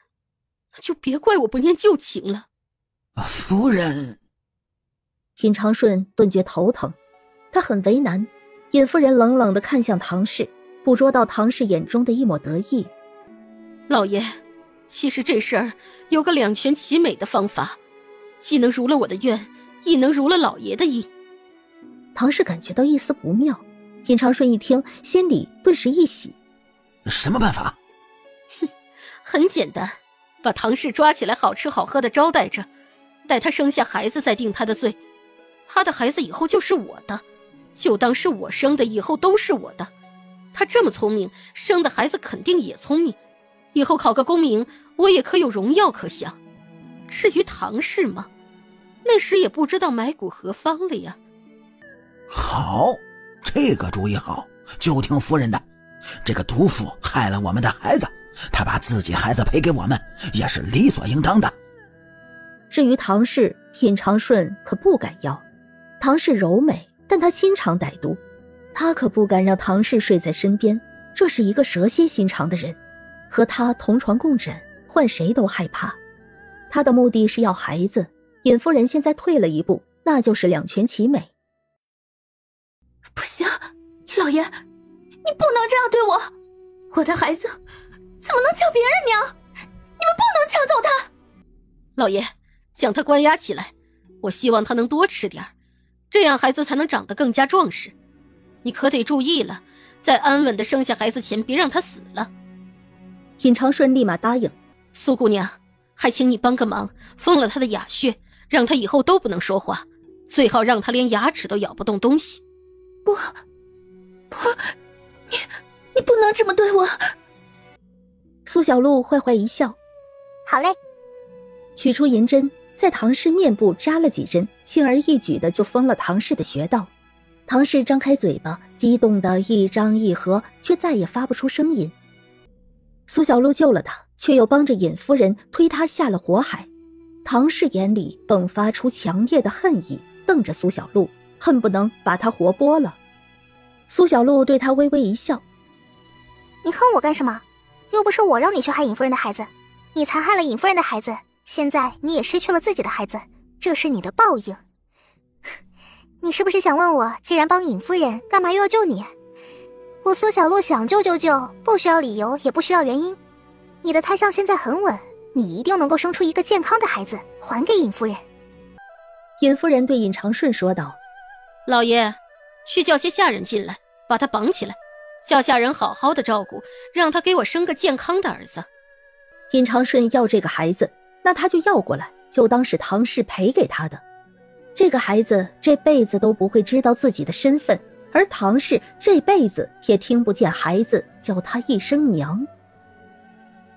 那就别怪我不念旧情了。夫人。尹长顺顿觉头疼，他很为难。尹夫人冷冷地看向唐氏，捕捉到唐氏眼中的一抹得意。老爷，其实这事儿有个2全其美的方法，既能如了我的愿，亦能如了老爷的意。唐氏感觉到一丝不妙，尹长顺一听，心里顿时一喜。什么办法？很简单，把唐氏抓起来，好吃好喝的招待着，待他生下孩子再定他的罪。他的孩子以后就是我的，就当是我生的，以后都是我的。他这么聪明，生的孩子肯定也聪明，以后考个功名，我也可有荣耀可享。至于唐氏嘛，那时也不知道埋骨何方了呀。好，这个主意好，就听夫人的。这个毒妇害了我们的孩子，他把自己孩子赔给我们，也是理所应当的。至于唐氏，尹长顺可不敢要。唐氏柔美，但她心肠歹毒，他可不敢让唐氏睡在身边，这是一个蛇蝎心肠的人，和他同床共枕，换谁都害怕。他的目的是要孩子，尹夫人现在退了一步，那就是2全其美。不行，老爷，你不能这样对我，我的孩子怎么能叫别人娘？你们不能抢走他。老爷，将他关押起来，我希望他能多吃点，这样孩子才能长得更加壮实。你可得注意了，在安稳的生下孩子前，别让他死了。尹长顺立马答应。苏姑娘，还请你帮个忙，封了他的哑穴，让他以后都不能说话，最好让他连牙齿都咬不动东西。不，你不能这么对我。苏小璐坏坏一笑，好嘞。取出银针，在唐氏面部扎了几针，轻而易举的就封了唐氏的穴道。唐氏张开嘴巴，激动的一张一合，却再也发不出声音。苏小璐救了他，却又帮着尹夫人推他下了火海。唐氏眼里迸发出强烈的恨意，瞪着苏小璐，恨不能把他活剥了。苏小璐对他微微一笑：你恨我干什么？又不是我让你去害尹夫人的孩子，你残害了尹夫人的孩子，现在你也失去了自己的孩子，这是你的报应。你是不是想问我，既然帮尹夫人，干嘛又要救你？我苏小璐想救就救，不需要理由，也不需要原因。你的胎相现在很稳，你一定能够生出一个健康的孩子，还给尹夫人。尹夫人对尹长顺说道：老爷，去叫些下人进来，把他绑起来，叫下人好好的照顾，让他给我生个健康的儿子。尹长顺要这个孩子，那他就要过来，就当是唐氏赔给他的。这个孩子这辈子都不会知道自己的身份，而唐氏这辈子也听不见孩子叫他一声娘。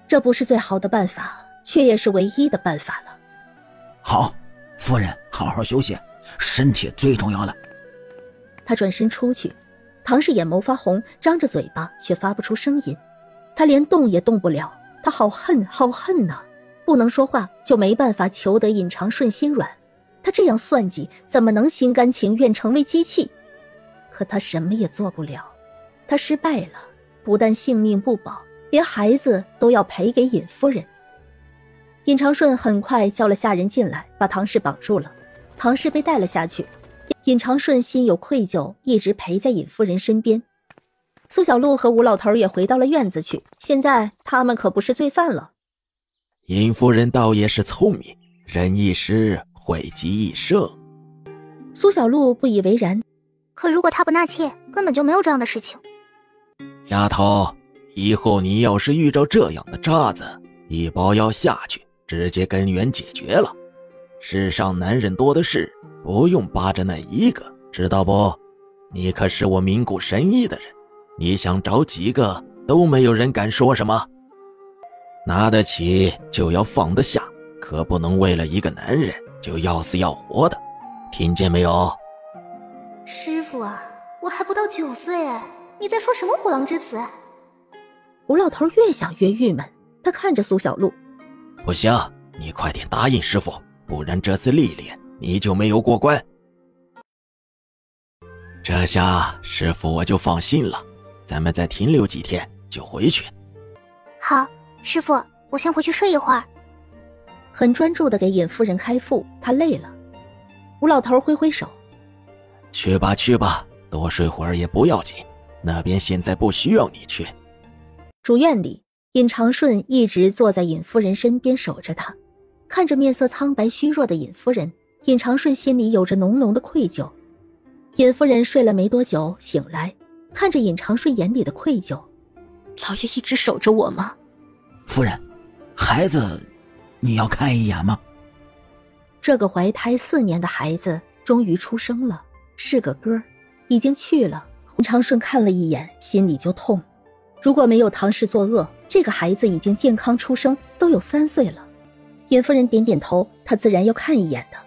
这不是最好的办法，却也是唯一的办法了。好，夫人好好休息，身体最重要了。他转身出去，唐氏眼眸发红，张着嘴巴却发不出声音。他连动也动不了，他好恨好恨呐！不能说话，就没办法求得尹长顺心软。他这样算计，怎么能心甘情愿成为机器？可他什么也做不了，他失败了，不但性命不保，连孩子都要赔给尹夫人。尹长顺很快叫了下人进来，把唐氏绑住了。唐氏被带了下去，尹长顺心有愧疚，一直陪在尹夫人身边。苏小璐和吴老头也回到了院子去，现在他们可不是罪犯了。尹夫人倒也是聪明，忍一时，惠及一生。苏小璐不以为然，可如果他不纳妾，根本就没有这样的事情。丫头，以后你要是遇着这样的渣子，一包药下去，直接根源解决了。世上男人多的是，不用扒着那一个，知道不？你可是我名古神医的人，你想找几个都没有人敢说什么。拿得起就要放得下，可不能为了一个男人就要死要活的，听见没有？师傅啊，我还不到9岁哎，你在说什么虎狼之词？吴老头越想越郁闷，他看着苏小璐，不行，你快点答应师傅，不然这次历练你就没有过关。这下师傅我就放心了，咱们再停留几天就回去。好，师傅，我先回去睡一会儿。很专注地给尹夫人开腹，他累了。吴老头挥挥手，去吧去吧，多睡会儿也不要紧，那边现在不需要你去。主院里，尹长顺一直坐在尹夫人身边守着她，看着面色苍白虚弱的尹夫人，尹长顺心里有着浓浓的愧疚。尹夫人睡了没多久醒来，看着尹长顺眼里的愧疚，老爷一直守着我吗？夫人，孩子你要看一眼吗？这个怀胎4年的孩子终于出生了，是个哥儿，已经去了。尹长顺看了一眼，心里就痛。如果没有唐氏作恶，这个孩子已经健康出生，都有3岁了。尹夫人点点头，她自然要看一眼的。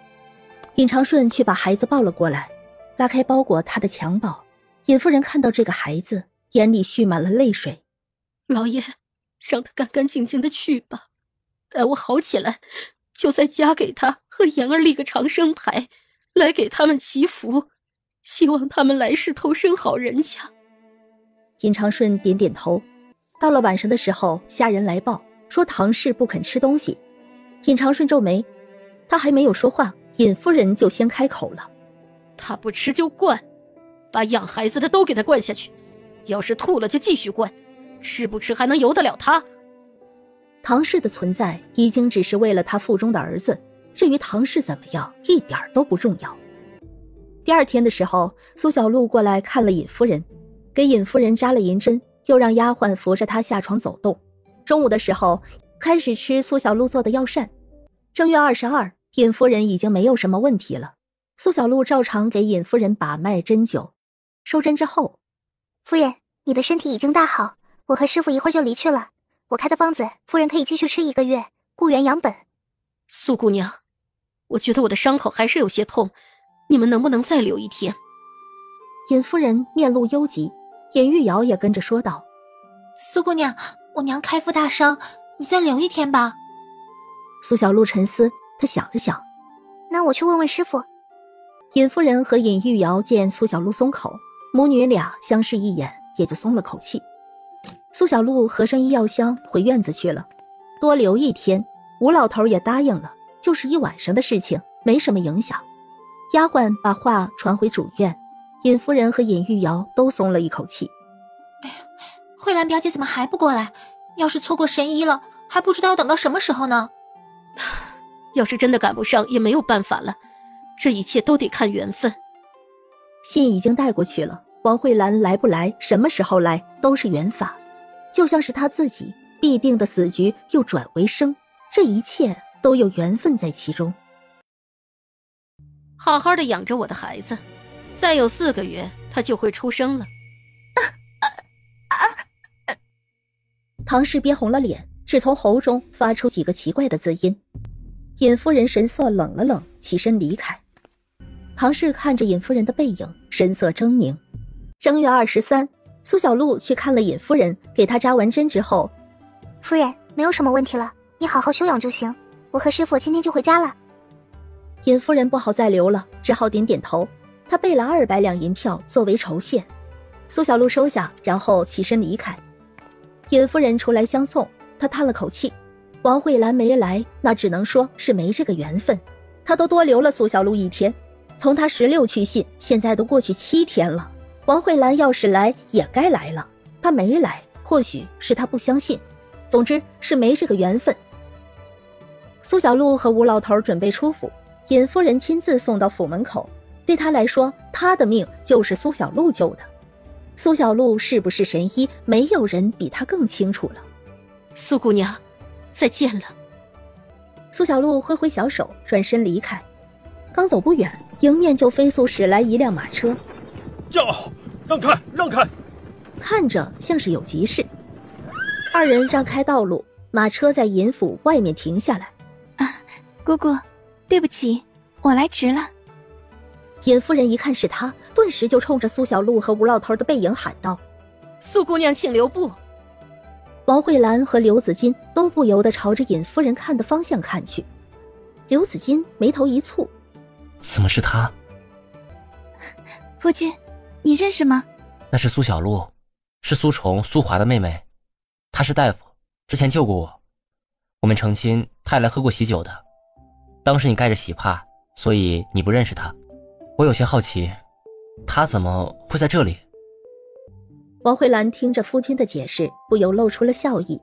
尹长顺去把孩子抱了过来，拉开包裹他的襁褓。尹夫人看到这个孩子，眼里蓄满了泪水。老爷，让他干干净净的去吧，待我好起来，就在家给他和妍儿立个长生牌，来给他们祈福，希望他们来世投生好人家。尹长顺点点头。到了晚上的时候，下人来报说唐氏不肯吃东西。尹长顺皱眉，他还没有说话，尹夫人就先开口了：他不吃就灌，把养孩子的都给他灌下去，要是吐了就继续灌，吃不吃还能由得了他？唐氏的存在已经只是为了他腹中的儿子，至于唐氏怎么样一点都不重要。第2天的时候，苏小璐过来看了尹夫人，给尹夫人扎了银针，又让丫鬟扶着她下床走动。中午的时候开始吃苏小璐做的药膳。正月22，尹夫人已经没有什么问题了。苏小璐照常给尹夫人把脉针灸。收针之后，夫人，你的身体已经大好，我和师傅一会儿就离去了。我开的方子，夫人可以继续吃1个月，固元养本。苏姑娘，我觉得我的伤口还是有些痛，你们能不能再留1天？尹夫人面露忧急，尹玉瑶也跟着说道：苏姑娘，我娘开腹大伤，你再留1天吧。苏小璐沉思，她想了想，那我去问问师傅。尹夫人和尹玉瑶见苏小璐松口，母女俩相视一眼，也就松了口气。苏小璐合上医药箱回院子去了，多留1天，吴老头也答应了，就是1晚上的事情，没什么影响。丫鬟把话传回主院，尹夫人和尹玉瑶都松了一口气。慧兰表姐怎么还不过来？要是错过神医了，还不知道要等到什么时候呢。要是真的赶不上，也没有办法了，这一切都得看缘分。信已经带过去了，王慧兰来不来，什么时候来，都是缘法。就像是她自己必定的死局又转为生，这一切都有缘分在其中。好好的养着我的孩子，再有4个月，他就会出生了。唐氏憋红了脸，只从喉中发出几个奇怪的字音。尹夫人神色冷了冷，起身离开。唐氏看着尹夫人的背影，神色狰狞。正月23，苏小璐去看了尹夫人，给她扎完针之后，夫人没有什么问题了，你好好休养就行，我和师傅今天就回家了。尹夫人不好再留了，只好点点头。她备了200两银票作为酬谢。苏小璐收下，然后起身离开。尹夫人出来相送，她叹了口气，王慧兰没来，那只能说是没这个缘分。她都多留了苏小璐1天，从她16去信，现在都过去7天了。王慧兰要是来也该来了，她没来，或许是她不相信，总之是没这个缘分。苏小璐和吴老头准备出府，尹夫人亲自送到府门口。对她来说，她的命就是苏小璐救的。苏小璐是不是神医，没有人比她更清楚了。苏姑娘，再见了。苏小璐挥挥小手，转身离开。刚走不远，迎面就飞速驶来一辆马车。叫！让开！让开！看着像是有急事。二人让开道路，马车在尹府外面停下来。姑姑，对不起，我来迟了。尹夫人一看是他，顿时就冲着苏小璐和吴老头的背影喊道：苏姑娘请留步。王慧兰和刘子金都不由得朝着尹夫人看的方向看去。刘子金眉头一蹙：怎么是她？夫君，你认识吗？那是苏小璐，是苏崇、苏华的妹妹。她是大夫，之前救过我。我们成亲，她也来喝过喜酒的。当时你盖着喜帕，所以你不认识她。我有些好奇，她怎么会在这里？王慧兰听着夫君的解释，不由露出了笑意。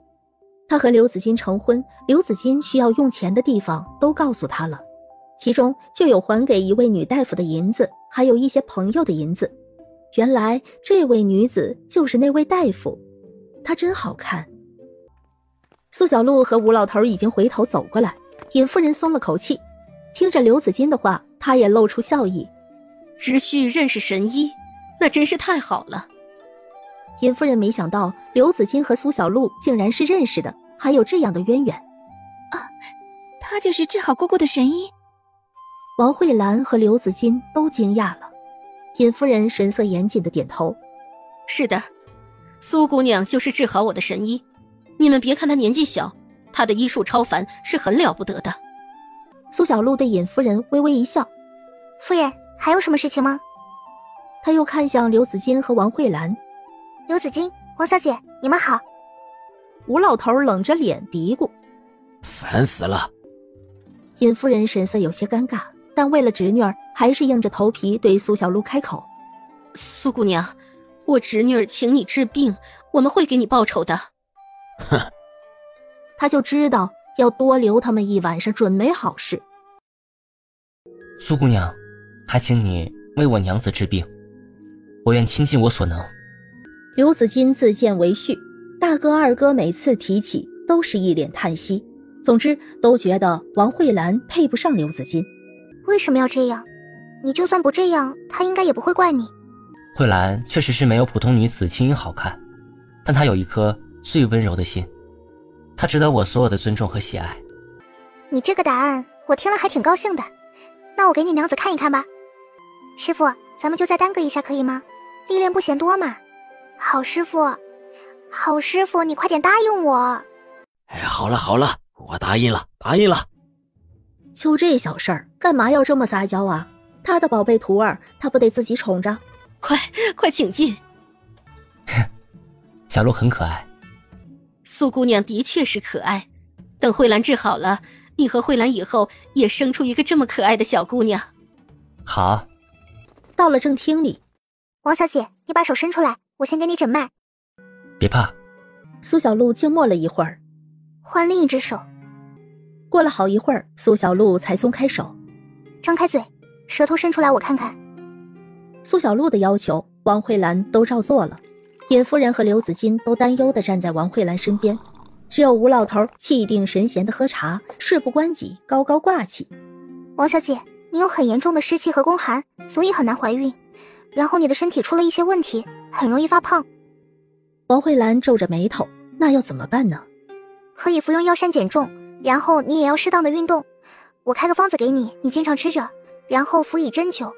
她和刘子金成婚，刘子金需要用钱的地方都告诉她了，其中就有还给一位女大夫的银子，还有一些朋友的银子。原来这位女子就是那位大夫，她真好看。苏小璐和吴老头已经回头走过来，尹夫人松了口气，听着刘子金的话，她也露出笑意。直婿认识神医，那真是太好了。尹夫人没想到刘子金和苏小璐竟然是认识的，还有这样的渊源。他就是治好姑姑的神医。王慧兰和刘子金都惊讶了。尹夫人神色严谨的点头：是的，苏姑娘就是治好我的神医。你们别看她年纪小，她的医术超凡，是很了不得的。苏小璐对尹夫人微微一笑：夫人，还有什么事情吗？她又看向刘子金和王慧兰：刘子金，王小姐，你们好。吴老头冷着脸嘀咕：烦死了。尹夫人神色有些尴尬，但为了侄女儿，还是硬着头皮对苏小璐开口：苏姑娘，我侄女儿请你治病，我们会给你报酬的。哼，他就知道要多留他们一晚上，准没好事。苏姑娘，还请你为我娘子治病，我愿倾尽我所能。刘子金自荐为婿，大哥二哥每次提起都是一脸叹息，总之都觉得王慧兰配不上刘子金。为什么要这样？你就算不这样，他应该也不会怪你。慧兰确实是没有普通女子轻盈好看，但她有一颗最温柔的心，她值得我所有的尊重和喜爱。你这个答案我听了还挺高兴的，那我给你娘子看一看吧。师傅，咱们就再耽搁一下可以吗？历练不嫌多嘛。好师傅，好师傅，你快点答应我。哎，好了好了，我答应了，答应了。就这小事儿，干嘛要这么撒娇啊？他的宝贝徒儿，他不得自己宠着？快请进。小璐很可爱。苏姑娘的确是可爱，等慧兰治好了，你和慧兰以后也生出一个这么可爱的小姑娘。好。到了正厅里，王小姐，你把手伸出来，我先给你诊脉。别怕。苏小璐静默了一会儿，换另一只手。过了好一会儿，苏小璐才松开手。张开嘴，舌头伸出来我看看。苏小璐的要求，王慧兰都照做了。尹夫人和刘子金都担忧地站在王慧兰身边，只有吴老头气定神闲地喝茶，事不关己，高高挂起。王小姐，你有很严重的湿气和宫寒，所以很难怀孕。然后你的身体出了一些问题，很容易发胖。王慧兰皱着眉头，那要怎么办呢？可以服用药膳减重，然后你也要适当的运动。我开个方子给你，你经常吃着，然后辅以针灸。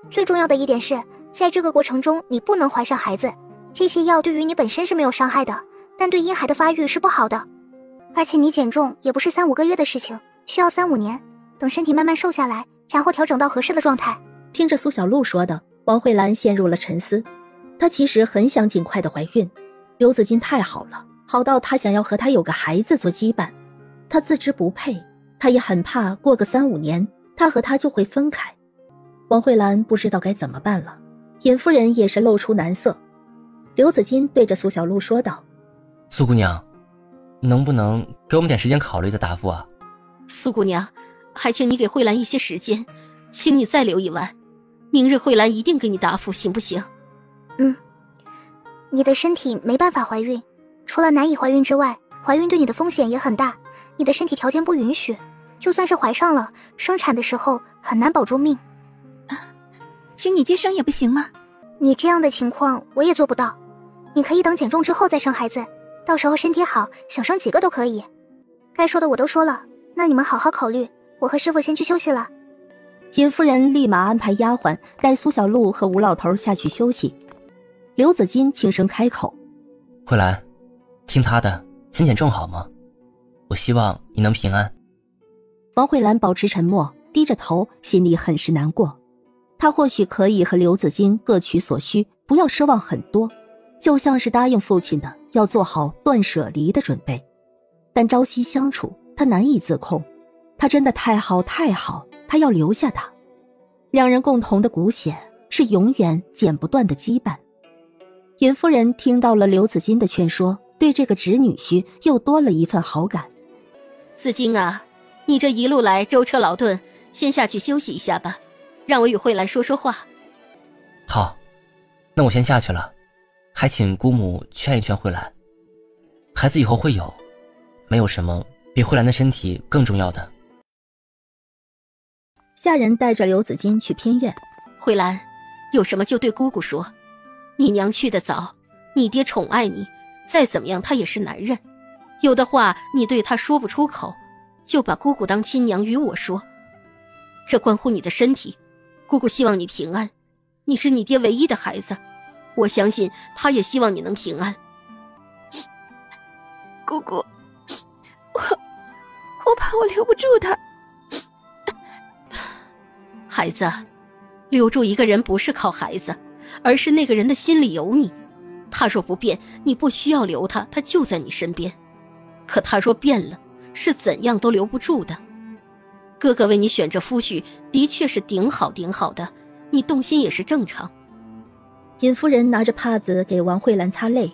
最重要的一点是，在这个过程中你不能怀上孩子。这些药对于你本身是没有伤害的，但对婴孩的发育是不好的。而且你减重也不是3-5个月的事情，需要3-5年，等身体慢慢瘦下来，然后调整到合适的状态。听着苏小璐说的，王慧兰陷入了沉思。她其实很想尽快的怀孕，刘子金太好了，好到她想要和他有个孩子做羁绊。她自知不配，她也很怕过个3-5年，她和他就会分开。王慧兰不知道该怎么办了，尹夫人也是露出难色。刘子金对着苏小璐说道：苏姑娘，能不能给我们点时间考虑的答复啊？苏姑娘，还请你给慧兰一些时间，请你再留1晚，明日慧兰一定给你答复，行不行？你的身体没办法怀孕，除了难以怀孕之外，怀孕对你的风险也很大。你的身体条件不允许，就算是怀上了，生产的时候很难保住命。请你接生也不行吗？你这样的情况我也做不到。你可以等减重之后再生孩子，到时候身体好，想生几个都可以。该说的我都说了，那你们好好考虑，我和师傅先去休息了。尹夫人立马安排丫鬟带苏小璐和吴老头下去休息。刘子金轻声开口：慧兰，听他的，先减重好吗？我希望你能平安。王慧兰保持沉默，低着头，心里很是难过。她或许可以和刘子金各取所需，不要奢望很多，就像是答应父亲的，要做好断舍离的准备。但朝夕相处，她难以自控。他真的太好太好，他要留下他。两人共同的骨血是永远剪不断的羁绊。尹夫人听到了刘子金的劝说，对这个侄女婿又多了一份好感。子金啊，你这一路来舟车劳顿，先下去休息一下吧，让我与慧兰说说话。好，那我先下去了，还请姑母劝一劝慧兰。孩子以后会有，没有什么比慧兰的身体更重要的。下人带着刘子金去偏院。慧兰，有什么就对姑姑说。你娘去得早，你爹宠爱你，再怎么样他也是男人，有的话你对他说不出口，就把姑姑当亲娘与我说。这关乎你的身体，姑姑希望你平安，你是你爹唯一的孩子，我相信他也希望你能平安。姑姑，我怕我留不住他。孩子，留住一个人不是靠孩子，而是那个人的心里有你。他若不变，你不需要留他，他就在你身边。可他若变了，是怎样都留不住的。哥哥为你选这夫婿，的确是顶好顶好的，你动心也是正常。尹夫人拿着帕子给王慧兰擦泪，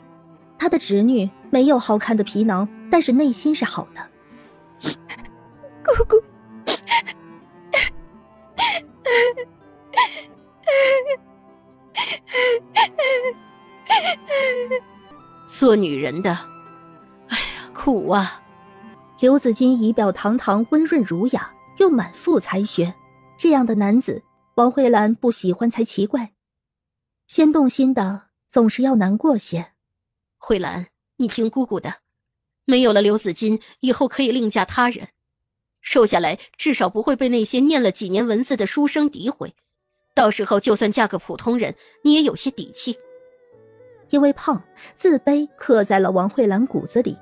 她的侄女没有好看的皮囊，但是内心是好的。姑姑，做女人的，哎呀，苦啊！刘子金仪表堂堂，温润儒雅，又满腹才学，这样的男子，王慧兰不喜欢才奇怪。先动心的总是要难过些。慧兰，你听姑姑的，没有了刘子金，以后可以另嫁他人，瘦下来至少不会被那些念了几年文字的书生诋毁，到时候就算嫁个普通人，你也有些底气。因为胖，自卑刻在了王慧兰骨子里。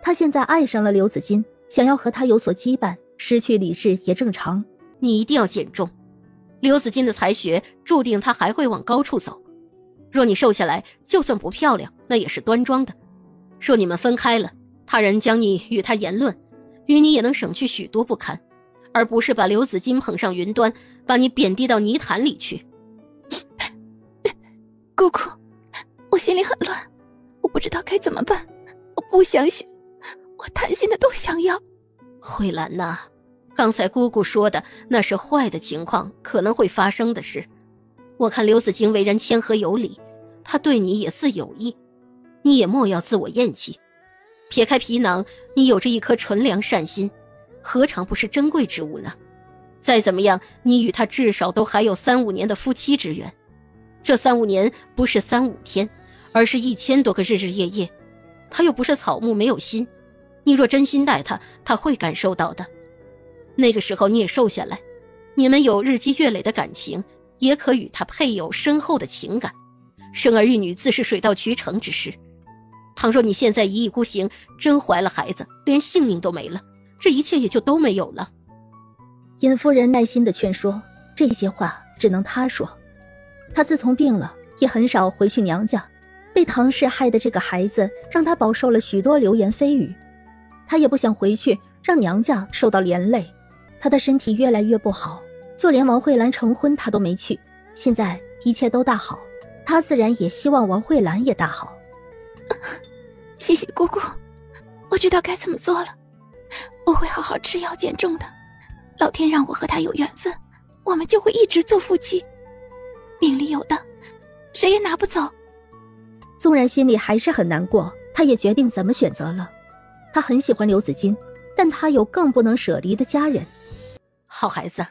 她现在爱上了刘子金，想要和他有所羁绊，失去理智也正常。你一定要减重，刘子金的才学注定他还会往高处走。若你瘦下来，就算不漂亮，那也是端庄的。若你们分开了，他人将你与他言论，与你也能省去许多不堪，而不是把刘子金捧上云端，把你贬低到泥潭里去。姑姑，我心里很乱，我不知道该怎么办。我不想选，我贪心的都想要。慧兰呐，刚才姑姑说的那是坏的情况可能会发生的事。我看刘子金为人谦和有礼，他对你也似有意，你也莫要自我厌弃。撇开皮囊，你有着一颗纯良善心，何尝不是珍贵之物呢？再怎么样，你与他至少都还有3-5年的夫妻之缘。这3-5年不是3-5天，而是1000多个日日夜夜。他又不是草木没有心，你若真心待他，他会感受到的。那个时候你也瘦下来，你们有日积月累的感情，也可与他配有深厚的情感。生儿育女自是水到渠成之事。倘若你现在一意孤行，真怀了孩子，连性命都没了，这一切也就都没有了。尹夫人耐心地劝说，这些话只能她说。她自从病了，也很少回去娘家，被唐氏害的这个孩子让她饱受了许多流言蜚语。她也不想回去让娘家受到连累。她的身体越来越不好，就连王慧兰成婚她都没去。现在一切都大好，她自然也希望王慧兰也大好。谢谢姑姑，我知道该怎么做了。我会好好吃药减重的。老天让我和他有缘分，我们就会一直做夫妻。命里有的，谁也拿不走。纵然心里还是很难过，他也决定怎么选择了。他很喜欢刘子金，但他有更不能舍离的家人。好孩子，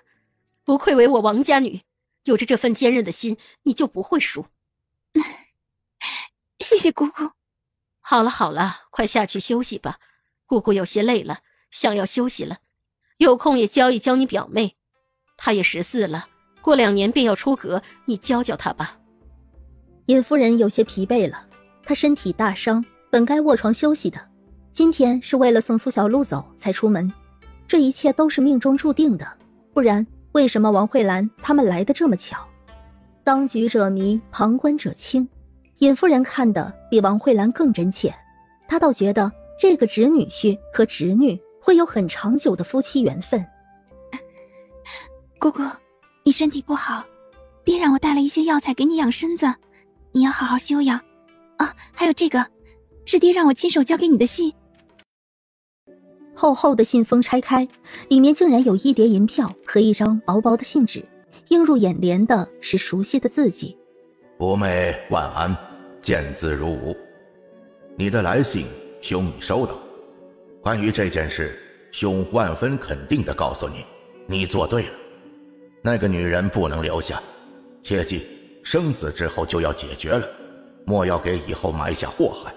不愧为我王家女，有着这份坚韧的心，你就不会输。谢谢姑姑。好了好了，快下去休息吧，姑姑有些累了，想要休息了。有空也教一教你表妹，她也14了，过2年便要出阁，你教教她吧。尹夫人有些疲惫了，她身体大伤，本该卧床休息的，今天是为了送苏小璐走才出门，这一切都是命中注定的，不然为什么王慧兰他们来得这么巧？当局者迷，旁观者清。尹夫人看得比王慧兰更真切，她倒觉得这个侄女婿和侄女会有很长久的夫妻缘分。姑姑，你身体不好，爹让我带了一些药材给你养身子，你要好好休养。啊，还有这个，是爹让我亲手交给你的信。厚厚的信封拆开，里面竟然有一叠银票和一张薄薄的信纸，映入眼帘的是熟悉的字迹。伯妹万安，见字如晤。你的来信兄已收到，关于这件事，兄万分肯定地告诉你，你做对了。那个女人不能留下，切记生子之后就要解决了，莫要给以后埋下祸害。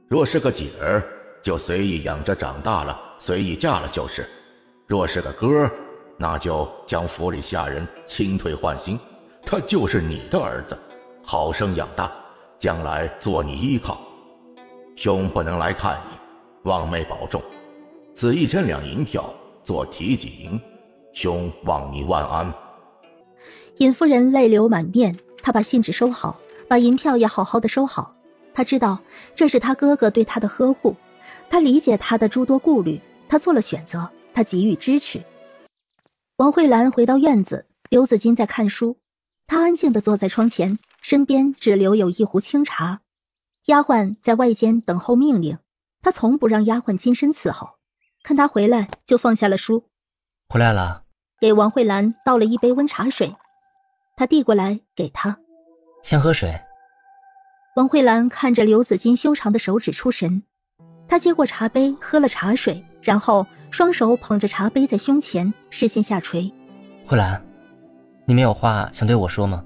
若是个姐儿，就随意养着长大了，随意嫁了就是；若是个哥，那就将府里下人清退换新，他就是你的儿子，好生养大，将来做你依靠。兄不能来看你，望妹保重。此1000两银票做提己银，兄望你万安。尹夫人泪流满面，她把信纸收好，把银票也好好的收好。她知道这是她哥哥对她的呵护，她理解她的诸多顾虑，她做了选择，她给予支持。王慧兰回到院子，刘子金在看书，他安静地坐在窗前，身边只留有一壶清茶。丫鬟在外间等候命令，他从不让丫鬟近身伺候。看他回来，就放下了书。回来了。给王慧兰倒了一杯温茶水，他递过来给她。先喝水。王慧兰看着刘子金修长的手指出神，她接过茶杯喝了茶水，然后双手捧着茶杯在胸前，视线下垂。慧兰，你没有话想对我说吗？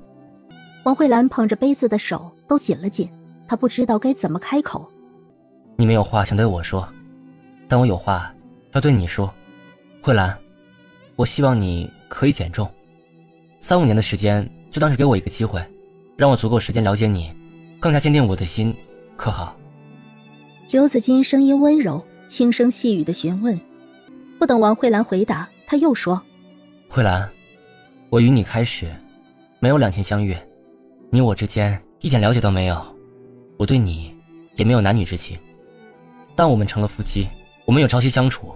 王慧兰捧着杯子的手都紧了紧，她不知道该怎么开口。你没有话想对我说，但我有话要对你说。慧兰，我希望你可以减重，3-5年的时间就当是给我一个机会，让我足够时间了解你，更加坚定我的心，可好？刘子金声音温柔，轻声细语的询问。不等王慧兰回答，他又说：慧兰，我与你开始没有两情相悦，你我之间一点了解都没有，我对你也没有男女之情。但我们成了夫妻，我们有朝夕相处，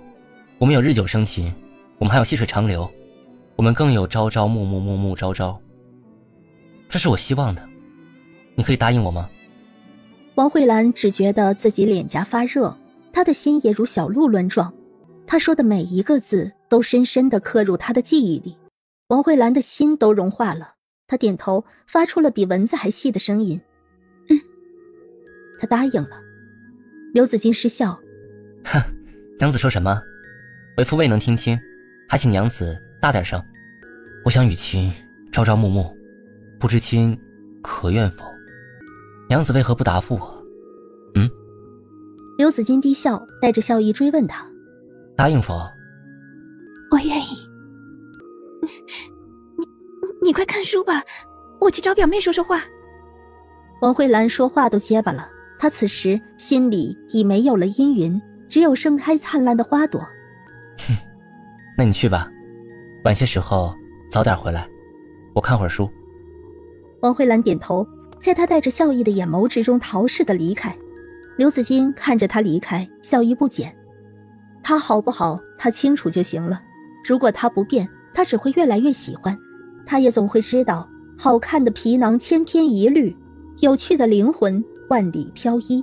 我们有日久生情，我们还有细水长流，我们更有朝朝暮暮暮暮朝朝。这是我希望的，你可以答应我吗？王慧兰只觉得自己脸颊发热，她的心也如小鹿乱撞。她说的每一个字都深深地刻入她的记忆里，王慧兰的心都融化了。她点头，发出了比蚊子还细的声音。她答应了。刘子金失笑，哼，娘子说什么？为父未能听清，还请娘子大点声。我想与亲朝朝暮暮，不知亲可愿否？娘子为何不答复我？刘子金低笑，带着笑意追问他：答应否？我愿意。你快看书吧，我去找表妹说说话。王慧兰说话都结巴了，她此时心里已没有了阴云，只有盛开灿烂的花朵。那你去吧，晚些时候早点回来，我看会儿书。王慧兰点头，在她带着笑意的眼眸之中逃似的离开。刘子金看着她离开，笑意不减。她好不好，他清楚就行了。如果她不变，他只会越来越喜欢。他也总会知道，好看的皮囊千篇一律，有趣的灵魂万里挑一。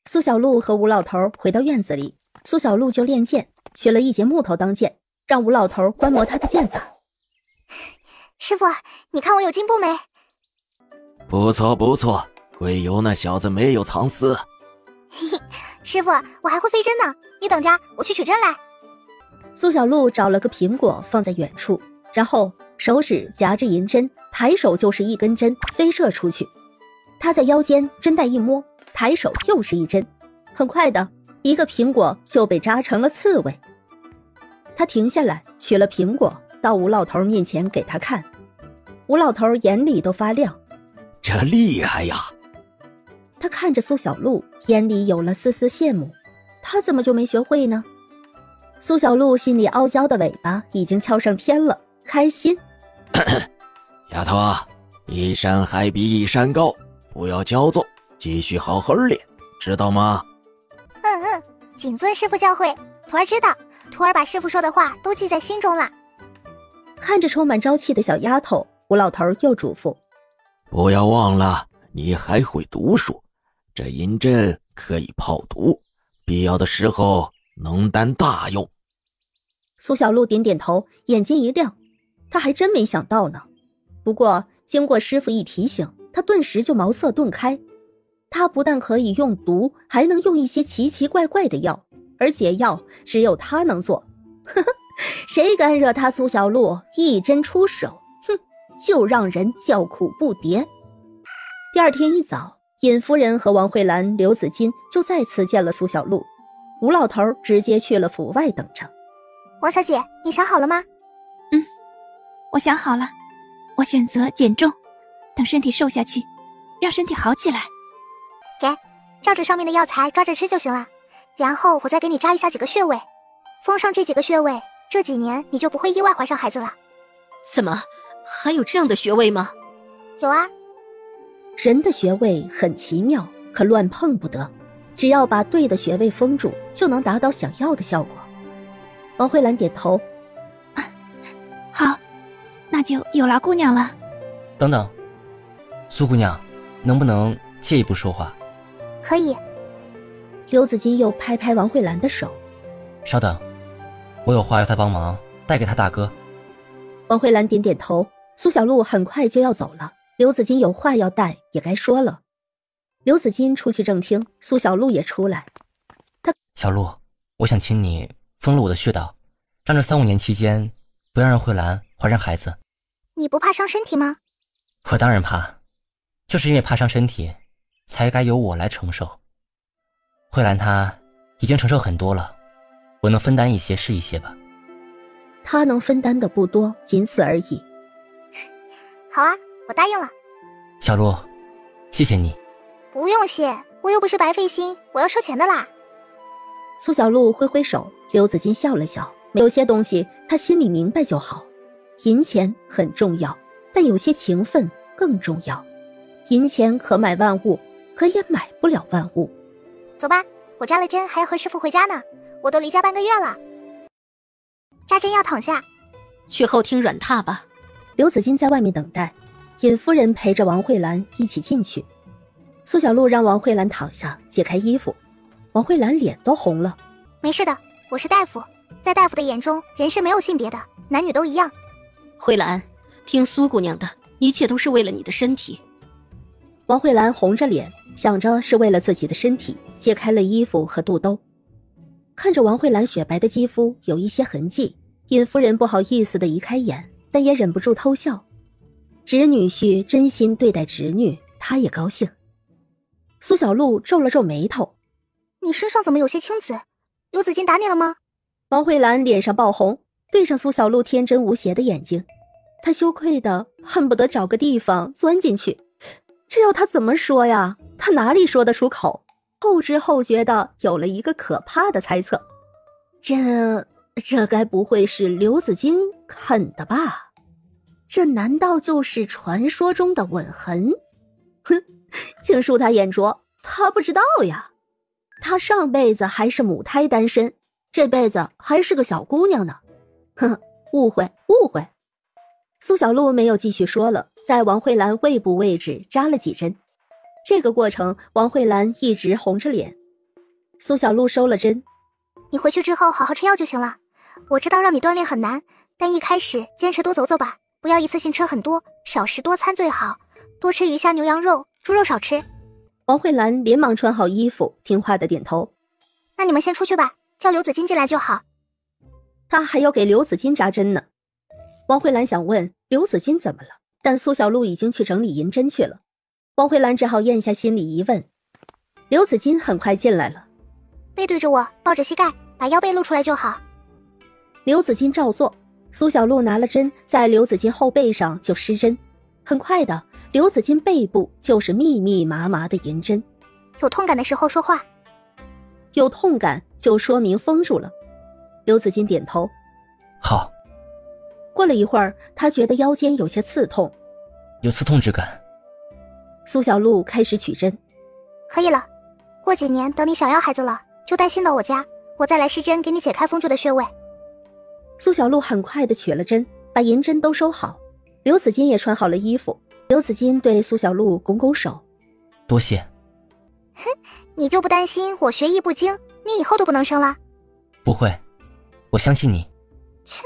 苏小璐和吴老头回到院子里，苏小璐就练剑，取了一截木头当剑，让吴老头观摩他的剑法。师傅，你看我有进步没？不错不错，贵由那小子没有藏私。嘿嘿，师傅，我还会飞针呢，你等着，我去取针来。苏小璐找了个苹果放在远处，然后手指夹着银针，抬手就是一根针飞射出去。他在腰间针带一摸，抬手又是一针，很快的一个苹果就被扎成了刺猬。他停下来取了苹果到吴老头面前给他看，吴老头眼里都发亮。这厉害呀！他看着苏小璐，眼里有了丝丝羡慕，他怎么就没学会呢？苏小璐心里傲娇的尾巴已经翘上天了，开心。丫头啊，一山还比一山高，不要骄纵，继续好好练，知道吗？谨遵师傅教诲，徒儿知道，徒儿把师傅说的话都记在心中了。看着充满朝气的小丫头，吴老头又嘱咐：不要忘了，你还会毒术，这银针可以泡毒，必要的时候能担大用。苏小璐点点头，眼睛一亮，她还真没想到呢。不过经过师傅一提醒，她顿时就茅塞顿开。她不但可以用毒，还能用一些奇奇怪怪的药，而解药只有她能做。呵呵，谁敢惹她苏小璐一针出手，哼，就让人叫苦不迭。第二天一早，尹夫人和王慧兰、刘子金就再次见了苏小璐。吴老头直接去了府外等着。王小姐，你想好了吗？我想好了，我选择减重，等身体瘦下去，让身体好起来。给，照着上面的药材抓着吃就行了，然后我再给你扎一下几个穴位，封上这几个穴位，这几年你就不会意外怀上孩子了。怎么，还有这样的穴位吗？有啊。人的穴位很奇妙，可乱碰不得，只要把对的穴位封住，就能达到想要的效果。王慧兰点头，好，那就有劳姑娘了。等等，苏姑娘，能不能借一步说话？可以。刘子金又拍拍王慧兰的手，稍等，我有话要他帮忙带给他大哥。王慧兰点点头。苏小璐很快就要走了，刘子金有话要带，也该说了。刘子金出去正厅，苏小璐也出来。小璐，我想请你封了我的穴道，让这3-5年期间不要让慧兰怀上孩子。你不怕伤身体吗？我当然怕，就是因为怕伤身体，才该由我来承受。慧兰她已经承受很多了，我能分担一些是一些吧。她能分担的不多，仅此而已。好啊，我答应了。小璐，谢谢你。不用谢，我又不是白费心，我要收钱的啦。苏小璐挥挥手，刘子金笑了笑。有些东西他心里明白就好，银钱很重要，但有些情分更重要。银钱可买万物，可也买不了万物。走吧，我扎了针还要和师傅回家呢，我都离家半个月了。扎针要躺下，去后厅软榻吧。刘子金在外面等待，尹夫人陪着王慧兰一起进去。苏小璐让王慧兰躺下，解开衣服。王慧兰脸都红了。没事的，我是大夫，在大夫的眼中，人是没有性别的，男女都一样。慧兰，听苏姑娘的，一切都是为了你的身体。王慧兰红着脸，想着是为了自己的身体，解开了衣服和肚兜。看着王慧兰雪白的肌肤有一些痕迹，尹夫人不好意思地移开眼，但也忍不住偷笑。侄女婿真心对待侄女，她也高兴。苏小璐皱了皱眉头，你身上怎么有些青紫？刘子金打你了吗？王慧兰脸上爆红，对上苏小璐天真无邪的眼睛，她羞愧的恨不得找个地方钻进去。这要她怎么说呀？她哪里说得出口？后知后觉的有了一个可怕的猜测，这该不会是刘子金啃的吧？这难道就是传说中的吻痕？哼，请恕他眼拙，他不知道呀。他上辈子还是母胎单身，这辈子还是个小姑娘呢。哼，误会。苏小璐没有继续说了，在王慧兰胃部位置扎了几针。这个过程，王慧兰一直红着脸。苏小璐收了针，你回去之后好好吃药就行了。我知道让你锻炼很难，但一开始坚持多走走吧，不要一次性吃很多，少食多餐最好。多吃鱼虾牛羊肉，猪肉少吃。王慧兰连忙穿好衣服，听话的点头。那你们先出去吧，叫刘子金进来就好。他还要给刘子金扎针呢。王慧兰想问刘子金怎么了，但苏小璐已经去整理银针去了。王慧兰只好咽下心理疑问。刘子金很快进来了，背对着我，抱着膝盖，把腰背露出来就好。刘子金照做，苏小璐拿了针，在刘子金后背上就施针。很快的，刘子金背部就是密密麻麻的银针。有痛感的时候说话。有痛感就说明封住了。刘子金点头。好。过了一会儿，他觉得腰间有些刺痛，有刺痛之感。苏小璐开始取针。可以了，过几年等你想要孩子了，就带信到我家，我再来施针给你解开封住的穴位。苏小璐很快的取了针，把银针都收好。刘子金也穿好了衣服。刘子金对苏小璐拱拱手。多谢。哼，你就不担心我学艺不精，你以后都不能生了？不会，我相信你。切，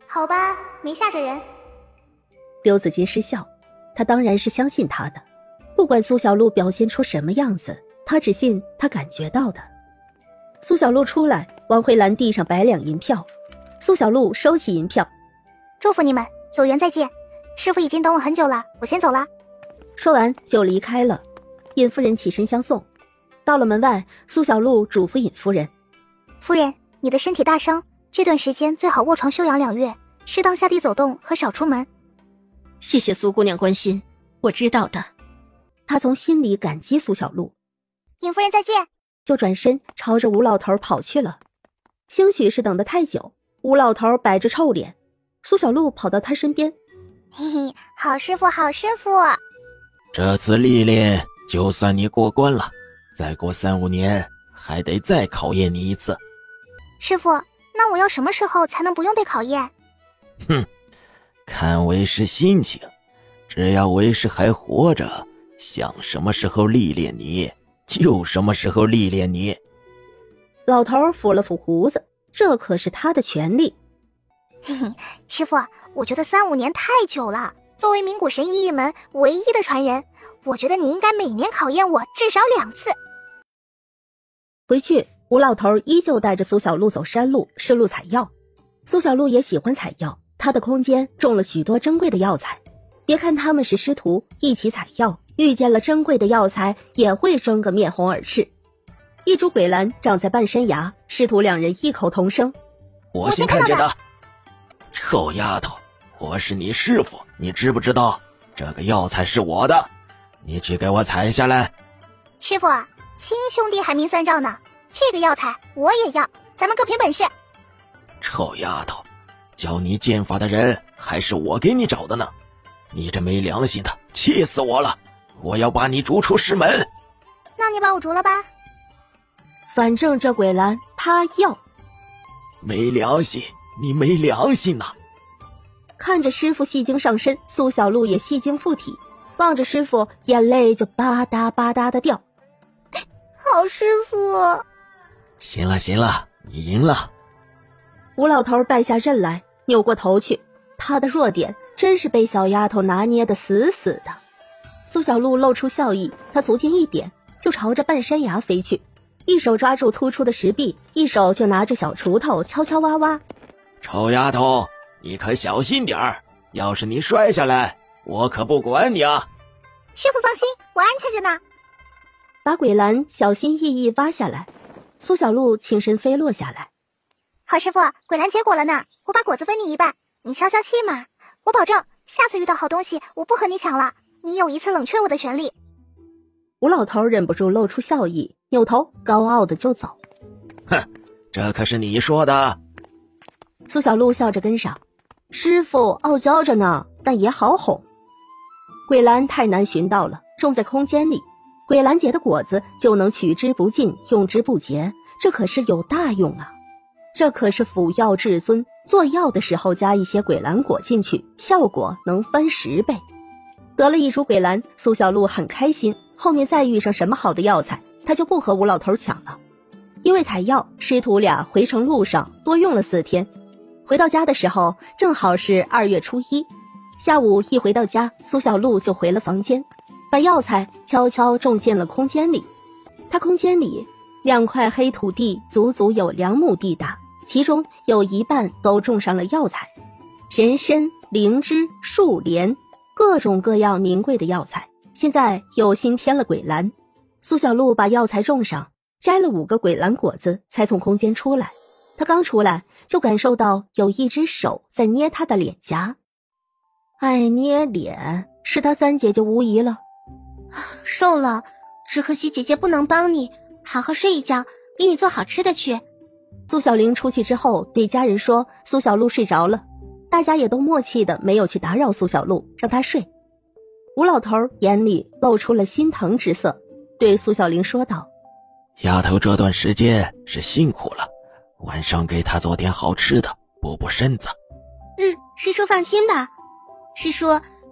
好吧，没吓着人。刘子金失笑，他当然是相信他的，不管苏小璐表现出什么样子，他只信他感觉到的。苏小璐出来，王慧兰递上100两银票。苏小璐收起银票。祝福你们，有缘再见。师傅已经等我很久了，我先走了。说完就离开了。尹夫人起身相送。到了门外，苏小璐嘱咐尹夫人：夫人，你的身体大伤，这段时间最好卧床休养2月，适当下地走动和少出门。谢谢苏姑娘关心，我知道的。她从心里感激苏小璐。尹夫人再见。就转身朝着吴老头跑去了。兴许是等得太久，吴老头摆着臭脸。苏小璐跑到他身边：嘿嘿，好师傅好师傅。这次历练就算你过关了，再过3-5年还得再考验你一次。师傅，那我要什么时候才能不用被考验？哼，看为师心情，只要为师还活着，想什么时候历练你就什么时候历练你。老头抚了抚胡子，这可是他的权利。嘿嘿，师傅，我觉得3-5年太久了。作为名古神医一门唯一的传人，我觉得你应该每年考验我至少2次。回去，吴老头依旧带着苏小璐走山路，试路采药。苏小璐也喜欢采药，他的空间种了许多珍贵的药材。别看他们是师徒，一起采药，遇见了珍贵的药材，也会争个面红耳赤。一株鬼兰长在半山崖，师徒2人异口同声：我先看见的。臭丫头，我是你师傅，你知不知道这个药材是我的？你去给我采下来。师傅，亲兄弟还明算账呢，这个药材我也要，咱们各凭本事。臭丫头，教你剑法的人还是我给你找的呢，你这没良心的，气死我了！我要把你逐出师门。那你把我逐了吧。反正这鬼兰他要。没良心，你没良心呐！看着师傅戏精上身，苏小璐也戏精附体，望着师傅，眼泪就吧嗒吧嗒的掉。好师傅。行了行了，你赢了。吴老头败下阵来，扭过头去，他的弱点真是被小丫头拿捏得死死的。苏小璐露出笑意，她足尖一点，就朝着半山崖飞去，一手抓住突出的石壁，一手就拿着小锄头敲敲挖挖。臭丫头，你可小心点儿，要是你摔下来，我可不管你啊。师傅放心，我安全着呢。把鬼兰小心翼翼挖下来，苏小璐轻身飞落下来。好师傅，鬼兰结果了呢，我把果子分你一半，你消消气嘛。我保证下次遇到好东西我不和你抢了，你有一次冷却我的权利。吴老头忍不住露出笑意，扭头高傲的就走。哼，这可是你说的。苏小璐笑着跟上，师傅傲娇着呢，但也好哄。鬼兰太难寻到了，种在空间里，鬼兰结的果子就能取之不尽，用之不竭，这可是有大用啊。这可是辅药至尊，做药的时候加一些鬼兰果进去，效果能翻10倍。得了一株鬼兰，苏小璐很开心，后面再遇上什么好的药材，他就不和吴老头抢了。因为采药，师徒俩回程路上多用了4天。回到家的时候正好是2月初1，下午一回到家，苏小璐就回了房间，把药材悄悄种进了空间里。他空间里2块黑土地足足有2亩地大，其中有一半都种上了药材，人参、灵芝、树莲，各种各样名贵的药材。现在又新添了鬼兰，苏小璐把药材种上，摘了5个鬼兰果子才从空间出来。他刚出来就感受到有一只手在捏他的脸颊，爱捏脸是他3姐姐无疑了。瘦了，只可惜姐姐不能帮你，好好睡一觉，给你做好吃的去。苏小玲出去之后对家人说苏小璐睡着了，大家也都默契的没有去打扰苏小璐，让她睡。吴老头眼里露出了心疼之色，对苏小玲说道：丫头这段时间是辛苦了，晚上给她做点好吃的补补身子。师叔放心吧。师叔，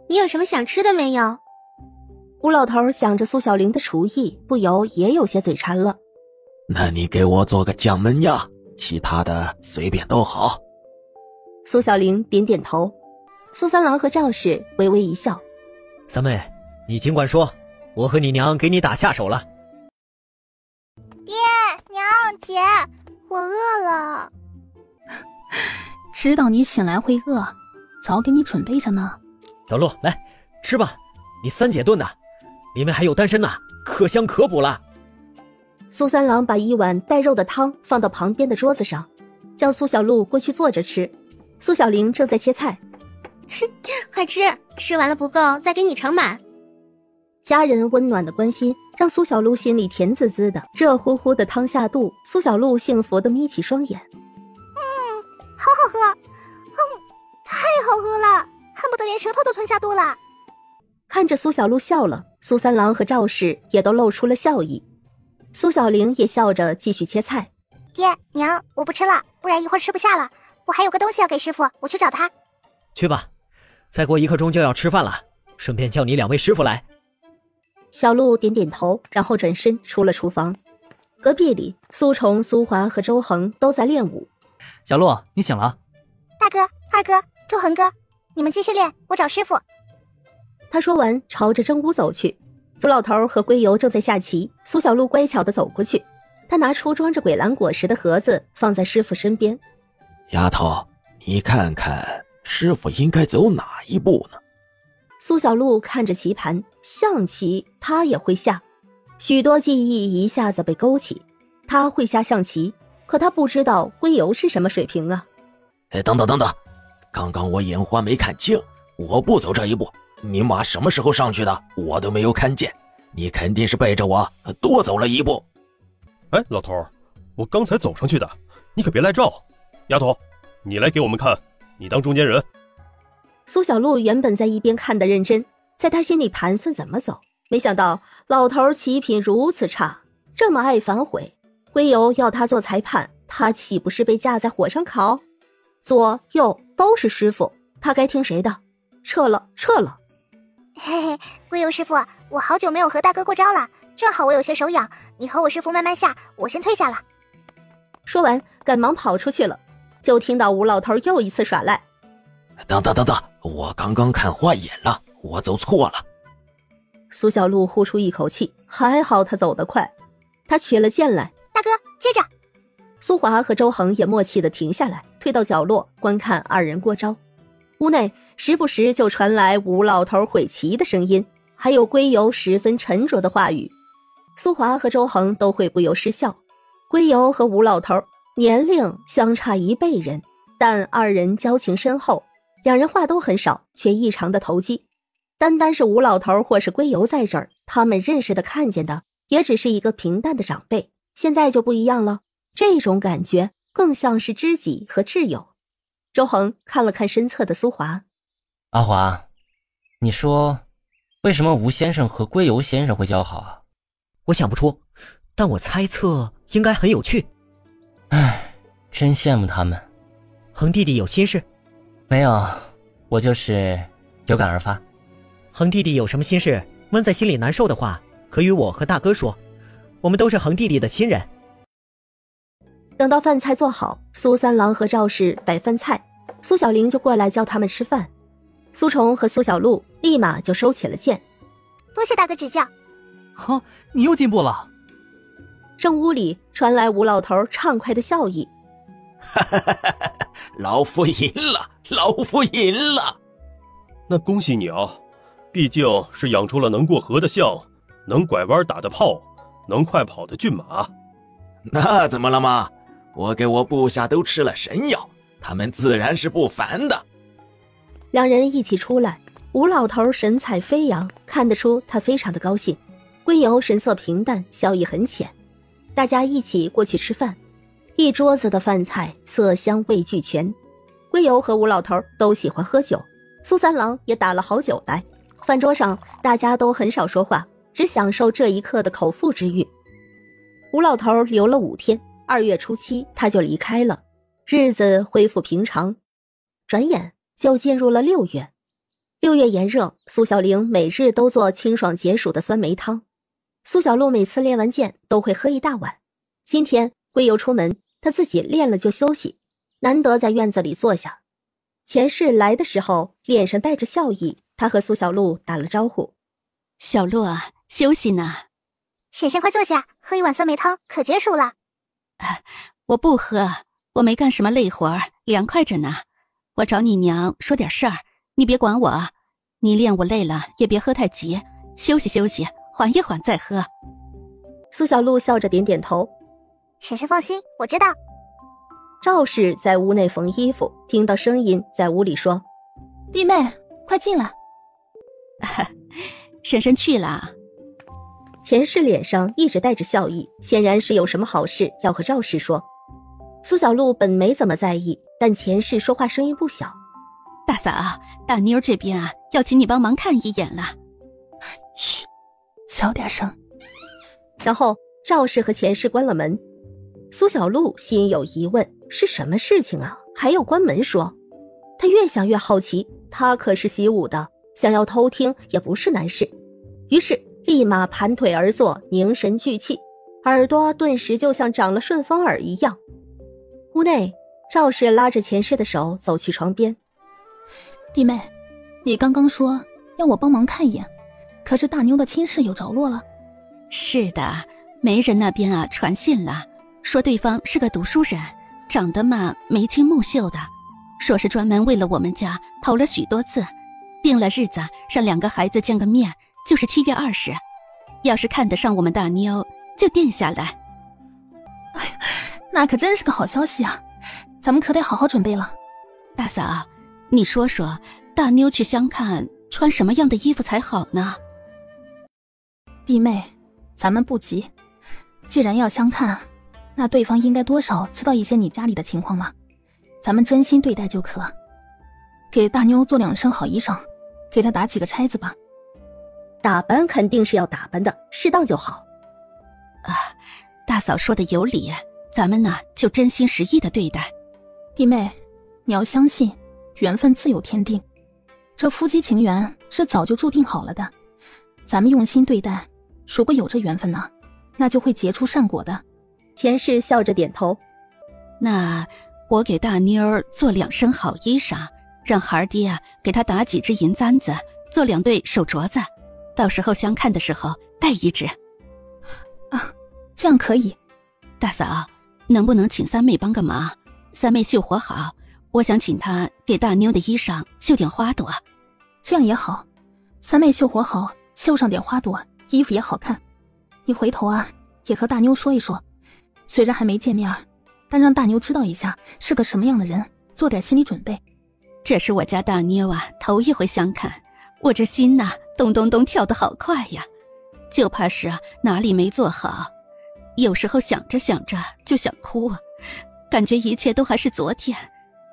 你有什么想吃的没有？吴老头想着苏小玲的厨艺，不由也有些嘴馋了。那你给我做个酱焖鸭，其他的随便都好。苏小玲点点头。苏三郎和赵氏微微一笑：三妹，你尽管说，我和你娘给你打下手了。爹娘姐，我饿了。知道你醒来会饿，早给你准备着呢。小璐，来吃吧，你3姐炖的，里面还有丹参呢，可香可补了。苏三郎把1碗带肉的汤放到旁边的桌子上，叫苏小璐过去坐着吃。苏小玲正在切菜。快吃，吃完了不够再给你盛满。家人温暖的关心让苏小璐心里甜滋滋的，热乎乎的汤下肚，苏小璐幸福的眯起双眼。好好喝，太好喝了，恨不得连舌头都吞下肚了。看着苏小璐笑了，苏三郎和赵氏也都露出了笑意。苏小玲也笑着继续切菜。爹娘，我不吃了，不然一会儿吃不下了。我还有个东西要给师傅，我去找他。去吧，再过1刻钟就要吃饭了，顺便叫你2位师傅来。小璐点点头，然后转身出了厨房。隔壁里，苏虫、苏华和周恒都在练武。小璐，你醒了？大哥、二哥、周恒哥，你们继续练，我找师傅。他说完朝着正屋走去。苏老头和龟油正在下棋，苏小璐乖巧地走过去，他拿出装着鬼兰果实的盒子放在师傅身边。丫头，你看看师傅应该走哪一步呢？苏小璐看着棋盘，象棋他也会下，许多记忆一下子被勾起。他会下象棋，可他不知道龟油是什么水平啊。等等，刚刚我眼花没看清，我不走这一步，你妈什么时候上去的我都没有看见，你肯定是背着我多走了一步。哎，老头，我刚才走上去的，你可别赖照。丫头，你来给我们看，你当中间人。苏小璐原本在一边看得认真，在他心里盘算怎么走，没想到老头棋品如此差，这么爱反悔。龟油要他做裁判，他岂不是被架在火上烤？左右都是师傅，他该听谁的？撤了。嘿嘿，龟油师傅，我好久没有和大哥过招了，正好我有些手痒，你和我师傅慢慢下，我先退下了。说完赶忙跑出去了，就听到吴老头又一次耍赖。等，我刚刚看花眼了，我走错了。苏小璐呼出一口气，还好他走得快。他取了剑来。大哥，接着。苏华和周恒也默契地停下来，退到角落观看2人过招。屋内时不时就传来吴老头毁棋的声音，还有龟油十分沉着的话语。苏华和周恒都会不由失笑。龟油和吴老头年龄相差1辈人，但2人交情深厚，2人话都很少，却异常的投机。单是吴老头或是龟油在这儿，他们认识的看见的也只是一个平淡的长辈。现在就不一样了，这种感觉更像是知己和挚友。周恒看了看身侧的苏华。阿华，你说为什么吴先生和龟油先生会交好啊？我想不出，但我猜测应该很有趣。唉，真羡慕他们。恒弟弟有心事？没有，我就是有感而发。恒弟弟有什么心事，闷在心里难受的话，可与我和大哥说，我们都是恒弟弟的亲人。等到饭菜做好，苏三郎和赵氏摆饭菜，苏小玲就过来叫他们吃饭。苏虫和苏小璐立马就收起了剑。多谢大哥指教。哼，你又进步了。正屋里传来吴老头畅快的笑意。老夫赢了，老夫赢了。那恭喜你啊，毕竟是养出了能过河的象，能拐弯打的炮，能快跑的骏马。那怎么了吗？我给我部下都吃了神药，他们自然是不凡的。两人一起出来，吴老头神采飞扬，看得出他非常的高兴。归游神色平淡，笑意很浅。大家一起过去吃饭，一桌子的饭菜色香味俱全。归游和吴老头都喜欢喝酒，苏三郎也打了好酒来。饭桌上大家都很少说话，只享受这一刻的口腹之欲。吴老头留了5天，2月初7他就离开了，日子恢复平常。转眼就进入了6月。6月炎热，苏小玲每日都做清爽解暑的酸梅汤。苏小璐每次练完剑都会喝一大碗。今天归游出门，他自己练了就休息，难得在院子里坐下。前世来的时候脸上带着笑意，他和苏小璐打了招呼：小璐啊，休息呢。婶婶快坐下，喝一碗酸梅汤可解暑了。我不喝，我没干什么累活，凉快着呢。我找你娘说点事儿，你别管我。你练我累了也别喝太急，休息休息，缓一缓再喝。苏小璐笑着点点头：婶婶放心，我知道。赵氏在屋内缝衣服，听到声音在屋里说：弟妹快进来。婶婶去了。钱氏脸上一直带着笑意，显然是有什么好事要和赵氏说。苏小璐本没怎么在意，但钱氏说话声音不小：大嫂，大妞这边啊，要请你帮忙看一眼了。嘘，小点声。然后赵氏和钱氏关了门。苏小璐心有疑问，是什么事情啊？还要关门说？她越想越好奇，她可是习武的，想要偷听也不是难事。于是立马盘腿而坐，凝神聚气，耳朵顿时就像长了顺风耳一样。屋内，赵氏拉着钱氏的手走去床边：弟妹，你刚刚说要我帮忙看一眼，可是大妞的亲事有着落了？是的，媒人那边啊传信了，说对方是个读书人，长得嘛眉清目秀的，说是专门为了我们家投了许多字，定了日子让2个孩子见个面，就是7月20。要是看得上我们大妞，就定下来。哎呀，那可真是个好消息啊！咱们可得好好准备了。大嫂，你说说，大妞去相看穿什么样的衣服才好呢？弟妹，咱们不急，既然要相看，那对方应该多少知道一些你家里的情况了，咱们真心对待就可。给大妞做2身好衣裳，给她打几个钗子吧。打扮肯定是要打扮的，适当就好。大嫂说的有理，咱们呢就真心实意的对待。弟妹，你要相信，缘分自有天定，这夫妻情缘是早就注定好了的。咱们用心对待，如果有这缘分呢，那就会结出善果的。钱氏笑着点头：那我给大妞儿做2身好衣裳，让孩儿爹啊给她打几只银簪子，做2对手镯子，到时候相看的时候戴1只。啊，这样可以。大嫂，能不能请三妹帮个忙？三妹绣活好，我想请她给大妞的衣裳绣点花朵。这样也好，三妹绣活好，绣上点花朵，衣服也好看。你回头啊也和大妞说一说，虽然还没见面，但让大妞知道一下是个什么样的人，做点心理准备。这是我家大妞啊头一回相看，我这心呐咚咚咚跳得好快呀，就怕是哪里没做好，有时候想着想着就想哭，感觉一切都还是昨天，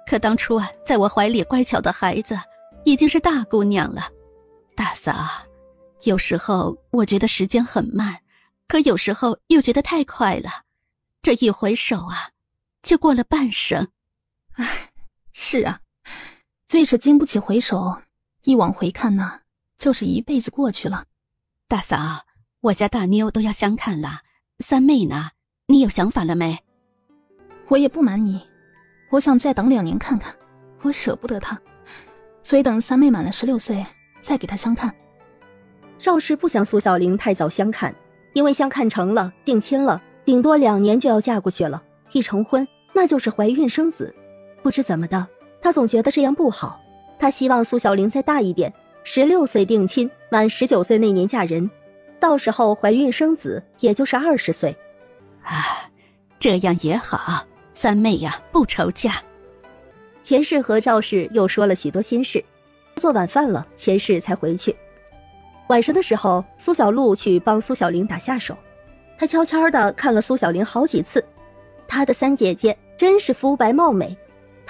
可当初在我怀里乖巧的孩子已经是大姑娘了。大嫂，有时候我觉得时间很慢，可有时候又觉得太快了，这一回首就过了半生。唉，是啊，最是经不起回首，一往回看呢，就是一辈子过去了。大嫂，我家大妞都要相看了，三妹呢？你有想法了没？我也不瞒你，我想再等2年看看，我舍不得她，所以等三妹满了16岁再给她相看。赵氏不想苏小玲太早相看，因为相看成了，定亲了，顶多2年就要嫁过去了，一成婚那就是怀孕生子。不知怎么的，他总觉得这样不好。他希望苏小玲再大一点，16岁定亲，满19岁那年嫁人，到时候怀孕生子也就是20岁。这样也好，三妹呀，不愁嫁。钱氏和赵氏又说了许多心事。做晚饭了，钱氏才回去。晚上的时候，苏小璐去帮苏小玲打下手。她悄悄地看了苏小玲好几次。她的3姐姐真是肤白貌美。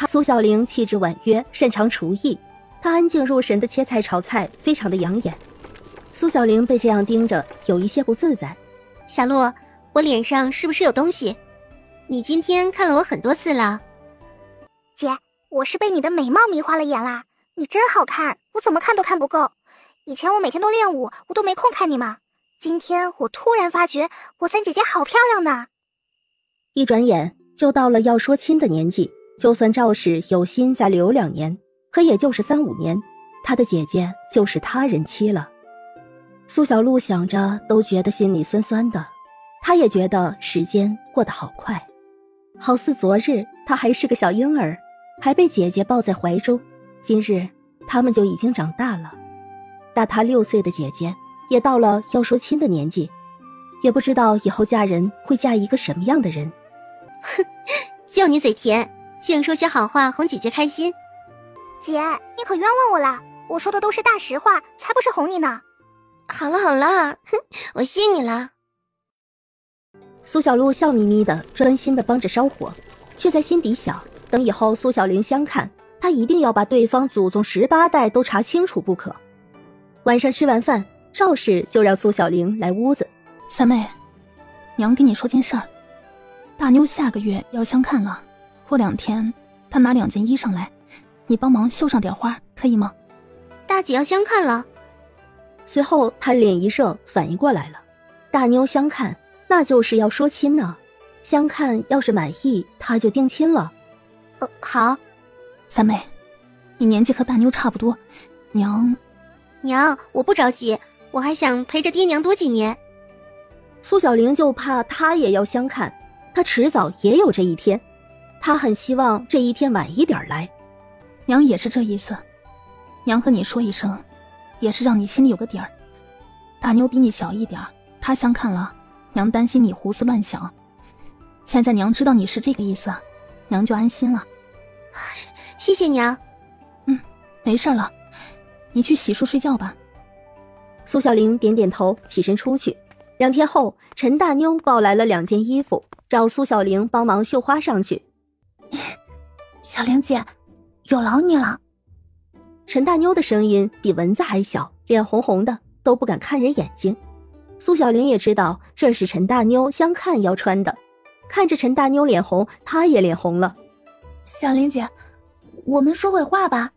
苏小玲气质婉约，擅长厨艺。她安静入神的切菜炒菜，非常的养眼。苏小玲被这样盯着，有一些不自在。小璐，我脸上是不是有东西？你今天看了我很多次了。姐，我是被你的美貌迷花了眼啦！你真好看，我怎么看都看不够。以前我每天都练舞，我都没空看你嘛。今天我突然发觉，我3姐姐好漂亮呢。一转眼就到了要说亲的年纪，就算赵氏有心再留2年，可也就是3、5年，她的姐姐就是他人妻了。苏小璐想着都觉得心里酸酸的，她也觉得时间过得好快，好似昨日她还是个小婴儿，还被姐姐抱在怀中，今日他们就已经长大了。大她6岁的姐姐也到了要说亲的年纪，也不知道以后嫁人会嫁一个什么样的人。哼，就你嘴甜，净说些好话哄姐姐开心。姐，你可冤枉我了，我说的都是大实话，才不是哄你呢。好了好了，哼，我信你了。苏小璐笑眯眯的，专心的帮着烧火，却在心底想，等以后苏小玲相看，她一定要把对方祖宗18代都查清楚不可。晚上吃完饭，赵氏就让苏小玲来屋子。三妹，娘跟你说件事儿，大妞下个月要相看了，过2天她拿2件衣裳来，你帮忙绣上点花，可以吗？大姐要相看了。随后她脸一热，反应过来了，大妞相看那就是要说亲呢，相看要是满意，她就定亲了。好。三妹，你年纪和大妞差不多，娘，我不着急，我还想陪着爹娘多几年。苏小玲就怕她也要相看，她迟早也有这一天，她很希望这一天晚一点来。娘也是这意思，娘和你说一声，也是让你心里有个底儿。大妞比你小一点，她相看了，娘担心你胡思乱想。现在娘知道你是这个意思，娘就安心了。谢谢娘。没事了，你去洗漱睡觉吧。苏小玲点点头，起身出去。2天后，陈大妞抱来了2件衣服，找苏小玲帮忙绣花上去。小玲姐，有劳你了。陈大妞的声音比蚊子还小，脸红红的，都不敢看人眼睛。苏小玲也知道这是陈大妞相看要穿的，看着陈大妞脸红，她也脸红了。小玲姐，我们说会话吧。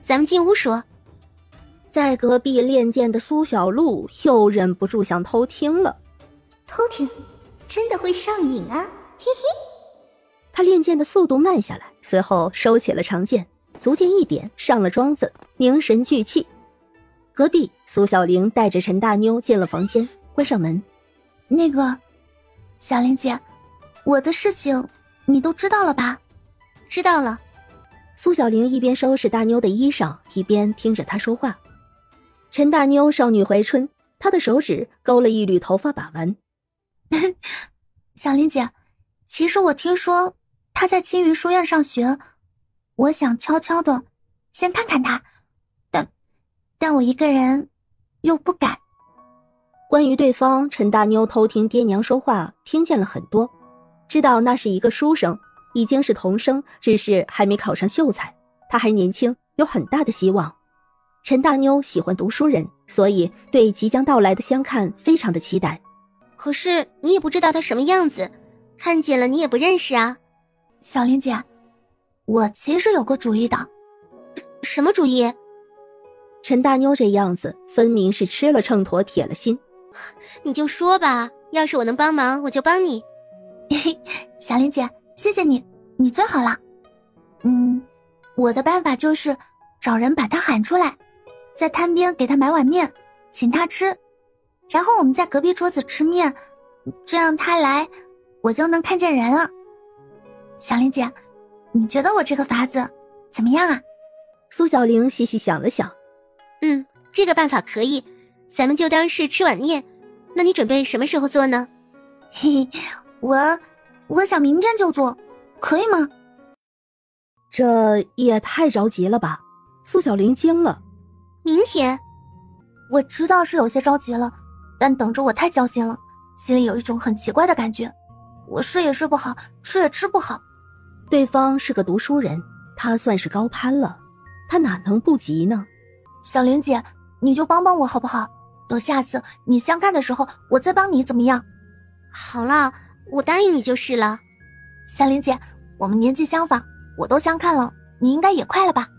咱们进屋说。在隔壁练剑的苏小璐又忍不住想偷听了。偷听真的会上瘾啊，嘿嘿。他练剑的速度慢下来，随后收起了长剑，足剑一点，上了桩子，凝神聚气。隔壁苏小玲带着陈大妞进了房间，关上门。那个小玲姐，我的事情你都知道了吧？知道了。苏小玲一边收拾大妞的衣裳，一边听着她说话。陈大妞少女怀春，她的手指勾了一缕头发把玩。小玲姐，其实我听说她在青云书院上学，我想悄悄的先看看她，但我一个人又不敢。关于对方，陈大妞偷听爹娘说话，听见了很多，知道那是一个书生，已经是童生，只是还没考上秀才，他还年轻，有很大的希望。陈大妞喜欢读书人，所以对即将到来的相看非常的期待。可是你也不知道他什么样子，看见了你也不认识啊。小玲姐，我其实有个主意的。什么主意？陈大妞这样子分明是吃了秤砣铁了心。你就说吧，要是我能帮忙我就帮你。小玲姐，谢谢你，你最好了。我的办法就是找人把他喊出来，在摊边给他买碗面，请他吃，然后我们在隔壁桌子吃面，这样他来，我就能看见人了。小玲姐，你觉得我这个法子怎么样啊？苏小玲细细想了想，这个办法可以，咱们就当是吃碗面。那你准备什么时候做呢？嘿嘿，我想明天就做，可以吗？这也太着急了吧？苏小玲惊了。明天？我知道是有些着急了，但等着我太焦心了，心里有一种很奇怪的感觉。我睡也睡不好，吃也吃不好。对方是个读书人，他算是高攀了，他哪能不急呢？小玲姐，你就帮帮我好不好？等下次你相看的时候，我再帮你怎么样？好了，我答应你就是了。小玲姐，我们年纪相仿，我都相看了，你应该也快了吧？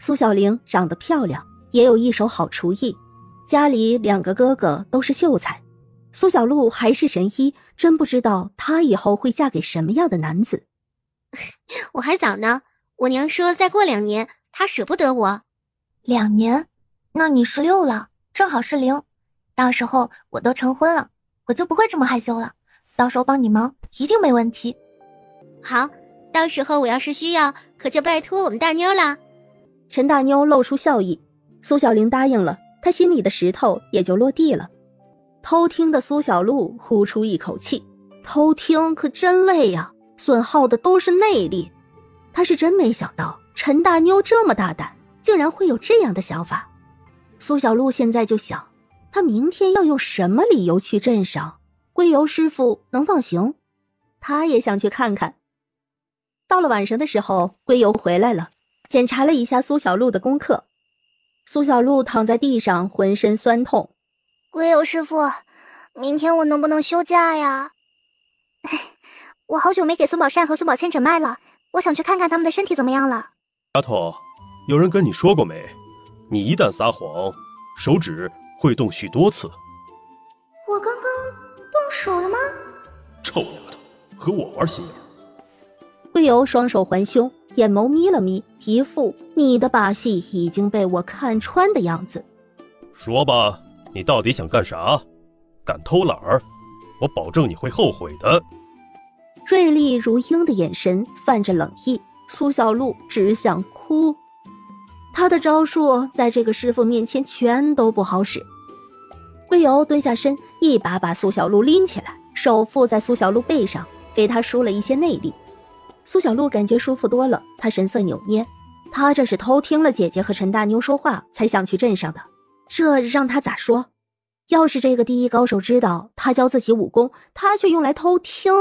苏小玲长得漂亮，也有一手好厨艺，家里2个哥哥都是秀才，苏小璐还是神医，真不知道她以后会嫁给什么样的男子。我还早呢，我娘说再过2年，她舍不得我。2年？那你16了，正好是0，到时候我都成婚了，我就不会这么害羞了，到时候帮你忙一定没问题。好，到时候我要是需要，可就拜托我们大妞了。陈大妞露出笑意，苏小玲答应了，她心里的石头也就落地了。偷听的苏小璐呼出一口气，偷听可真累呀，损耗的都是内力。她是真没想到陈大妞这么大胆，竟然会有这样的想法。苏小璐现在就想，她明天要用什么理由去镇上？龟油师傅能放行？她也想去看看。到了晚上的时候，龟油回来了，检查了一下苏小璐的功课。苏小璐躺在地上，浑身酸痛。龟油师傅，明天我能不能休假呀？我好久没给孙宝善和孙宝千诊脉了，我想去看看他们的身体怎么样了。丫头，有人跟你说过没？你一旦撒谎，手指会动许多次。我刚刚动手了吗？臭丫头，和我玩心眼。龟油双手环胸，眼眸眯了眯，一副你的把戏已经被我看穿的样子。说吧，你到底想干啥？敢偷懒儿，我保证你会后悔的。锐利如鹰的眼神泛着冷意，苏小璐只想哭。他的招数在这个师傅面前全都不好使。龟油蹲下身，一把把苏小璐拎起来，手附在苏小璐背上，给她输了一些内力。苏小璐感觉舒服多了，她神色扭捏。她这是偷听了姐姐和陈大妞说话，才想去镇上的，这让她咋说？要是这个第一高手知道她教自己武功，她却用来偷听，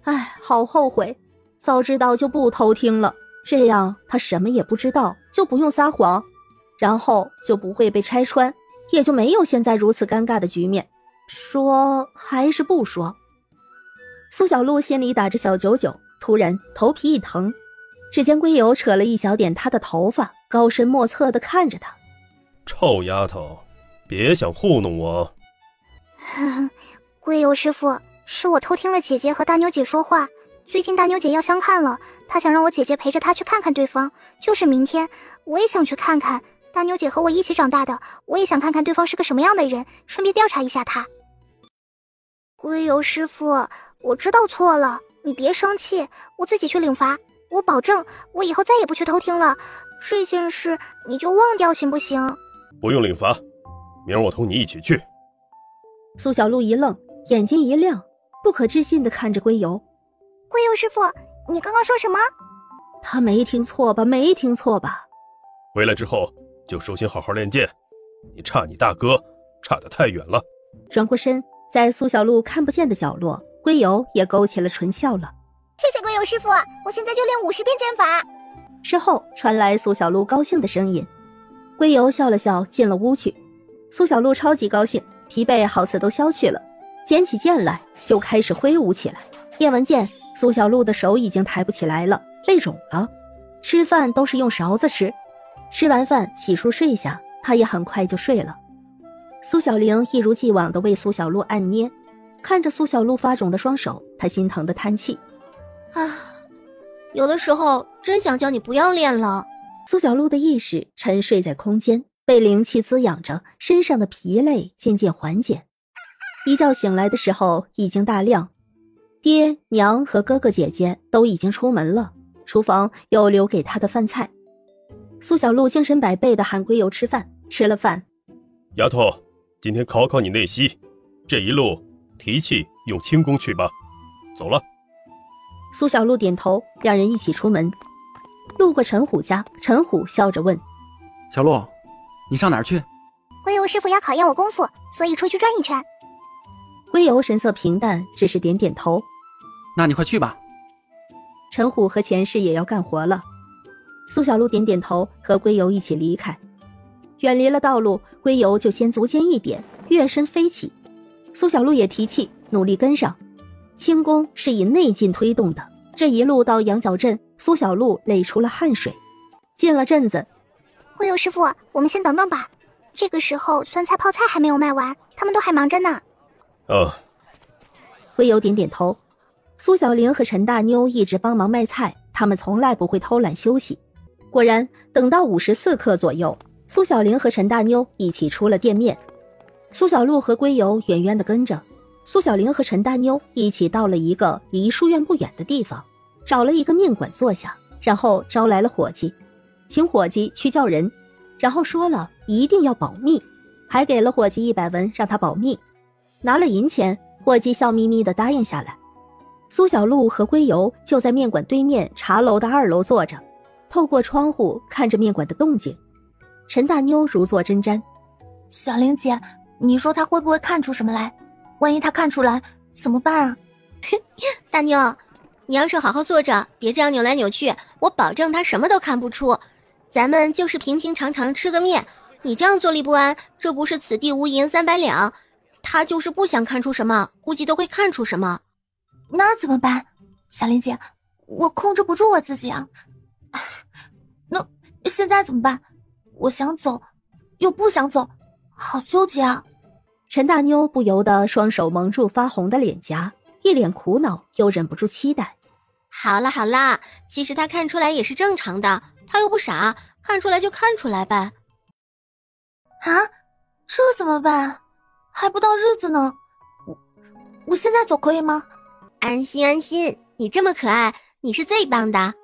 哎，好后悔，早知道就不偷听了，这样她什么也不知道，就不用撒谎，然后就不会被拆穿，也就没有现在如此尴尬的局面。说还是不说？苏小璐心里打着小九九，突然头皮一疼，只见龟油扯了一小点她的头发，高深莫测地看着她。臭丫头，别想糊弄我。龟油师傅，是我偷听了姐姐和大妞姐说话，最近大妞姐要相看了，她想让我姐姐陪着她去看看对方，就是明天，我也想去看看。大妞姐和我一起长大的，我也想看看对方是个什么样的人，顺便调查一下她。龟油师傅，我知道错了，你别生气，我自己去领罚，我保证我以后再也不去偷听了，这件事你就忘掉行不行？不用领罚，明儿我同你一起去。苏小璐一愣，眼睛一亮，不可置信地看着龟油。龟油师傅，你刚刚说什么？他没听错吧？没听错吧？回来之后就收心好好练剑，你差你大哥差得太远了。转过身，在苏小璐看不见的角落，龟油也勾起了唇笑了。谢谢龟油师傅，我现在就练50遍剑法。之后传来苏小璐高兴的声音。龟油笑了笑，进了屋去。苏小璐超级高兴，疲惫好似都消去了，捡起剑来就开始挥舞起来。练完剑，苏小璐的手已经抬不起来了，累肿了。吃饭都是用勺子吃，吃完饭洗漱睡下，她也很快就睡了。苏小玲一如既往地为苏小璐按捏，看着苏小璐发肿的双手，她心疼地叹气。有的时候真想叫你不要练了。苏小璐的意识沉睡在空间，被灵气滋养着，身上的疲累渐渐缓解。一觉醒来的时候已经大亮，爹娘和哥哥姐姐都已经出门了，厨房有留给他的饭菜。苏小璐精神百倍地喊归游吃饭，吃了饭。丫头，今天考考你内息，这一路提气用轻功去吧。走了。苏小璐点头，两人一起出门。路过陈虎家，陈虎笑着问：小璐，你上哪儿去？归游师傅要考验我功夫，所以出去转一圈。归游神色平淡，只是点点头。那你快去吧。陈虎和前世也要干活了。苏小璐点点头，和归游一起离开。远离了道路，归游就先足尖一点，跃身飞起。苏小璐也提气，努力跟上。轻功是以内劲推动的，这一路到羊角镇，苏小璐累出了汗水。进了镇子，归游师傅，我们先等等吧。这个时候酸菜泡菜还没有卖完，他们都还忙着呢。归游点点头。苏小玲和陈大妞一直帮忙卖菜，他们从来不会偷懒休息。果然，等到54刻左右，苏小玲和陈大妞一起出了店面。苏小璐和归游远远地跟着。苏小玲和陈大妞一起到了一个离书院不远的地方，找了一个面馆坐下，然后招来了伙计，请伙计去叫人，然后说了一定要保密，还给了伙计100文让他保密。拿了银钱，伙计笑眯眯地答应下来。苏小璐和归游就在面馆对面茶楼的2楼坐着，透过窗户看着面馆的动静。陈大妞如坐针毡。小玲姐，你说他会不会看出什么来？万一他看出来怎么办啊？大妞，你要是好好坐着，别这样扭来扭去，我保证他什么都看不出。咱们就是平平常常吃个面，你这样坐立不安，这不是此地无银300两。他就是不想看出什么，估计都会看出什么。那怎么办？小玲姐，我控制不住我自己啊。那现在怎么办？我想走又不想走，好纠结啊。陈大妞不由得双手蒙住发红的脸颊，一脸苦恼又忍不住期待。好啦好啦，其实他看出来也是正常的，他又不傻，看出来就看出来呗。啊，这怎么办？还不到日子呢，我现在走可以吗？安心安心，你这么可爱，你是最棒的。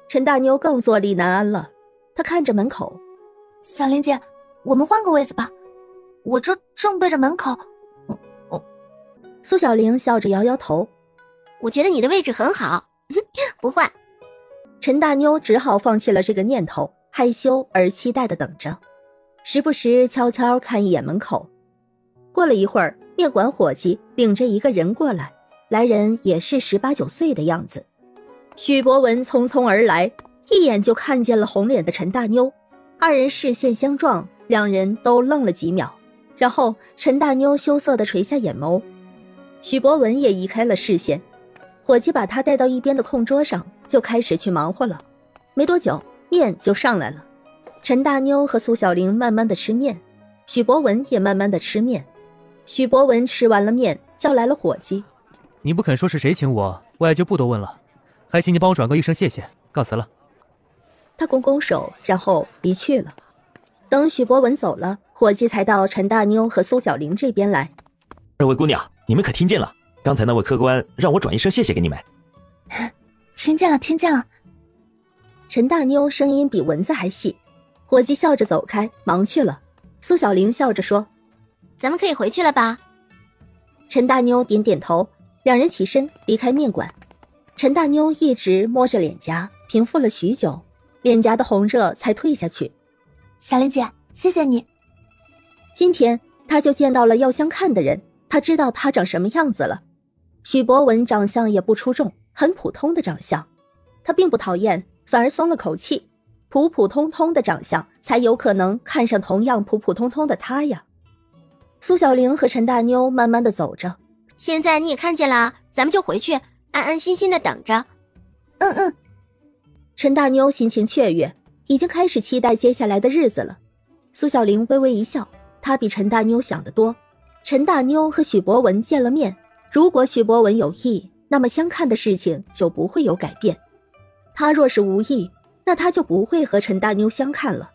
陈大妞更坐立难安了，她看着门口。小玲姐，我们换个位子吧，我这正背着门口。苏小玲笑着摇摇头，我觉得你的位置很好，不换。陈大妞只好放弃了这个念头，害羞而期待地等着，时不时悄悄看一眼门口。过了一会儿，面馆伙计领着一个人过来，来人也是18、19岁的样子。许博文匆匆而来，一眼就看见了红脸的陈大妞，二人视线相撞，两人都愣了几秒，然后陈大妞羞涩地垂下眼眸。许博文也移开了视线，伙计把他带到一边的空桌上，就开始去忙活了。没多久，面就上来了。陈大妞和苏小玲慢慢地吃面，许博文也慢慢地吃面。许博文吃完了面，叫来了伙计。你不肯说是谁请我，我也就不多问了，还请你帮我转告一声谢谢，告辞了。他拱拱手，然后离去了。等许博文走了，伙计才到陈大妞和苏小玲这边来。二位姑娘，你们可听见了？刚才那位客官让我转一声谢谢给你们。听见了，听见了。陈大妞声音比蚊子还细。伙计笑着走开，忙去了。苏小玲笑着说：“咱们可以回去了吧？”陈大妞点点头，两人起身离开面馆。陈大妞一直摸着脸颊，平复了许久，脸颊的红热才退下去。小玲姐，谢谢你。今天他就见到了要相看的人，他知道他长什么样子了。许博文长相也不出众，很普通的长相，他并不讨厌，反而松了口气。普普通通的长相才有可能看上同样普普通通的他呀。苏小玲和陈大妞慢慢的走着。现在你也看见了，咱们就回去，安安心心的等着。陈大妞心情雀跃，已经开始期待接下来的日子了。苏小玲微微一笑，她比陈大妞想得多。陈大妞和许博文见了面，如果许博文有意，那么相看的事情就不会有改变。他若是无意，那他就不会和陈大妞相看了。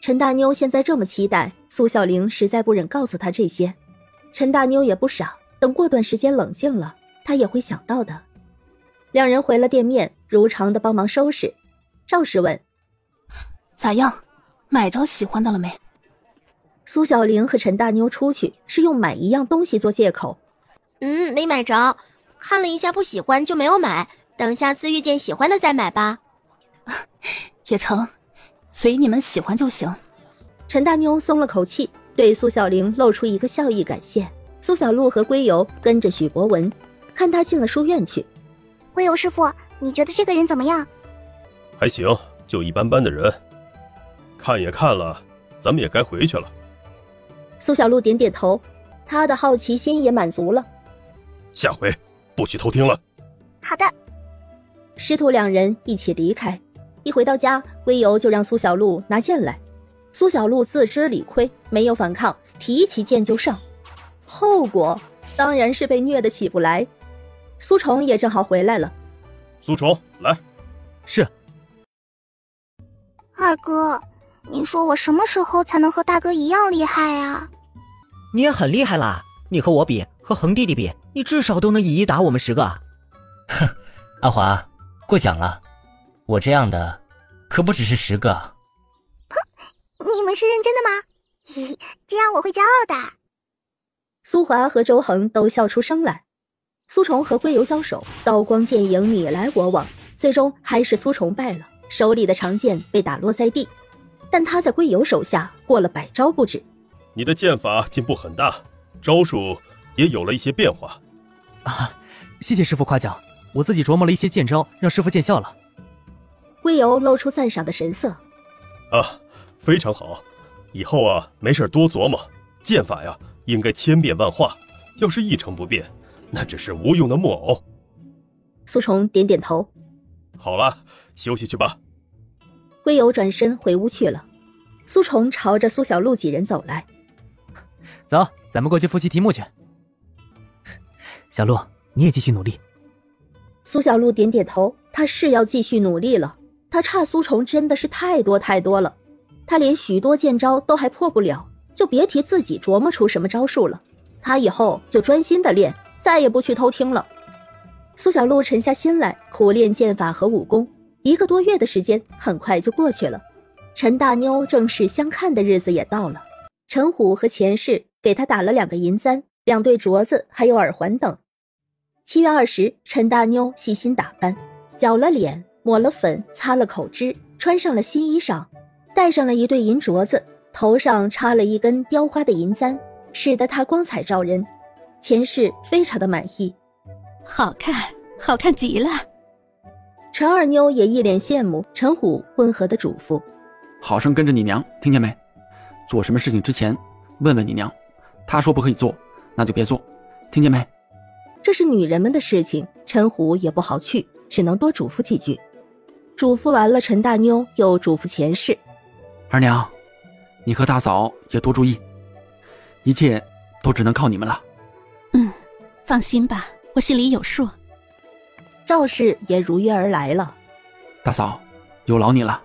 陈大妞现在这么期待，苏小玲实在不忍告诉她这些。陈大妞也不傻，等过段时间冷静了，她也会想到的。两人回了店面，如常的帮忙收拾。赵氏问：咋样，买着喜欢的了没？苏小玲和陈大妞出去是用买一样东西做借口。没买着，看了一下不喜欢就没有买，等下次遇见喜欢的再买吧。也成，随你们喜欢就行。陈大妞松了口气，对苏小玲露出一个笑意感谢。苏小璐和归游跟着许博文，看他进了书院去。归游师傅，你觉得这个人怎么样？还行，就一般般的人。看也看了，咱们也该回去了。苏小璐点点头，他的好奇心也满足了。下回不许偷听了。好的。师徒两人一起离开。一回到家，归游就让苏小璐拿剑来。苏小璐自知理亏，没有反抗，提起剑就上。后果当然是被虐得起不来。苏虫也正好回来了。苏虫，来。是。二哥，你说我什么时候才能和大哥一样厉害啊？你也很厉害啦，你和我比，和恒弟弟比，你至少都能以一打我们10个。哼，阿华，过奖了。我这样的可不只是10个。哼，你们是认真的吗？嘿嘿，这样我会骄傲的。苏华和周恒都笑出声来。苏虫和归游交手，刀光剑影，你来我往，最终还是苏虫败了，手里的长剑被打落在地，但他在归游手下过了100招不止。你的剑法进步很大，招数也有了一些变化。啊，谢谢师傅夸奖，我自己琢磨了一些剑招，让师傅见笑了。归游露出赞赏的神色。啊，非常好，以后啊没事多琢磨，剑法呀应该千变万化，要是一成不变，那只是无用的木偶。苏虫点点头。好了，休息去吧。归游转身回屋去了。苏虫朝着苏小璐几人走来。走，咱们过去复习题目去。小璐，你也继续努力。苏小璐点点头，她是要继续努力了。她差苏虫真的是太多太多了，她连许多剑招都还破不了，就别提自己琢磨出什么招数了。她以后就专心的练，再也不去偷听了。苏小璐沉下心来，苦练剑法和武功，1个多月的时间很快就过去了。陈大妞正式相看的日子也到了，陈虎和钱氏给她打了2个银簪、2对镯子，还有耳环等。7月20，陈大妞细心打扮，绞了脸，抹了粉，擦了口脂，穿上了新衣裳，戴上了1对银镯子，头上插了1根雕花的银簪，使得她光彩照人。钱氏非常的满意。好看，好看极了。陈二妞也一脸羡慕。陈虎温和的嘱咐：好生跟着你娘，听见没？做什么事情之前问问你娘，她说不可以做，那就别做，听见没？这是女人们的事情，陈虎也不好去，只能多嘱咐几句。嘱咐完了陈大妞，又嘱咐钱氏：二娘，你和大嫂也多注意，一切都只能靠你们了。放心吧，我心里有数。赵氏也如约而来了。大嫂，有劳你了。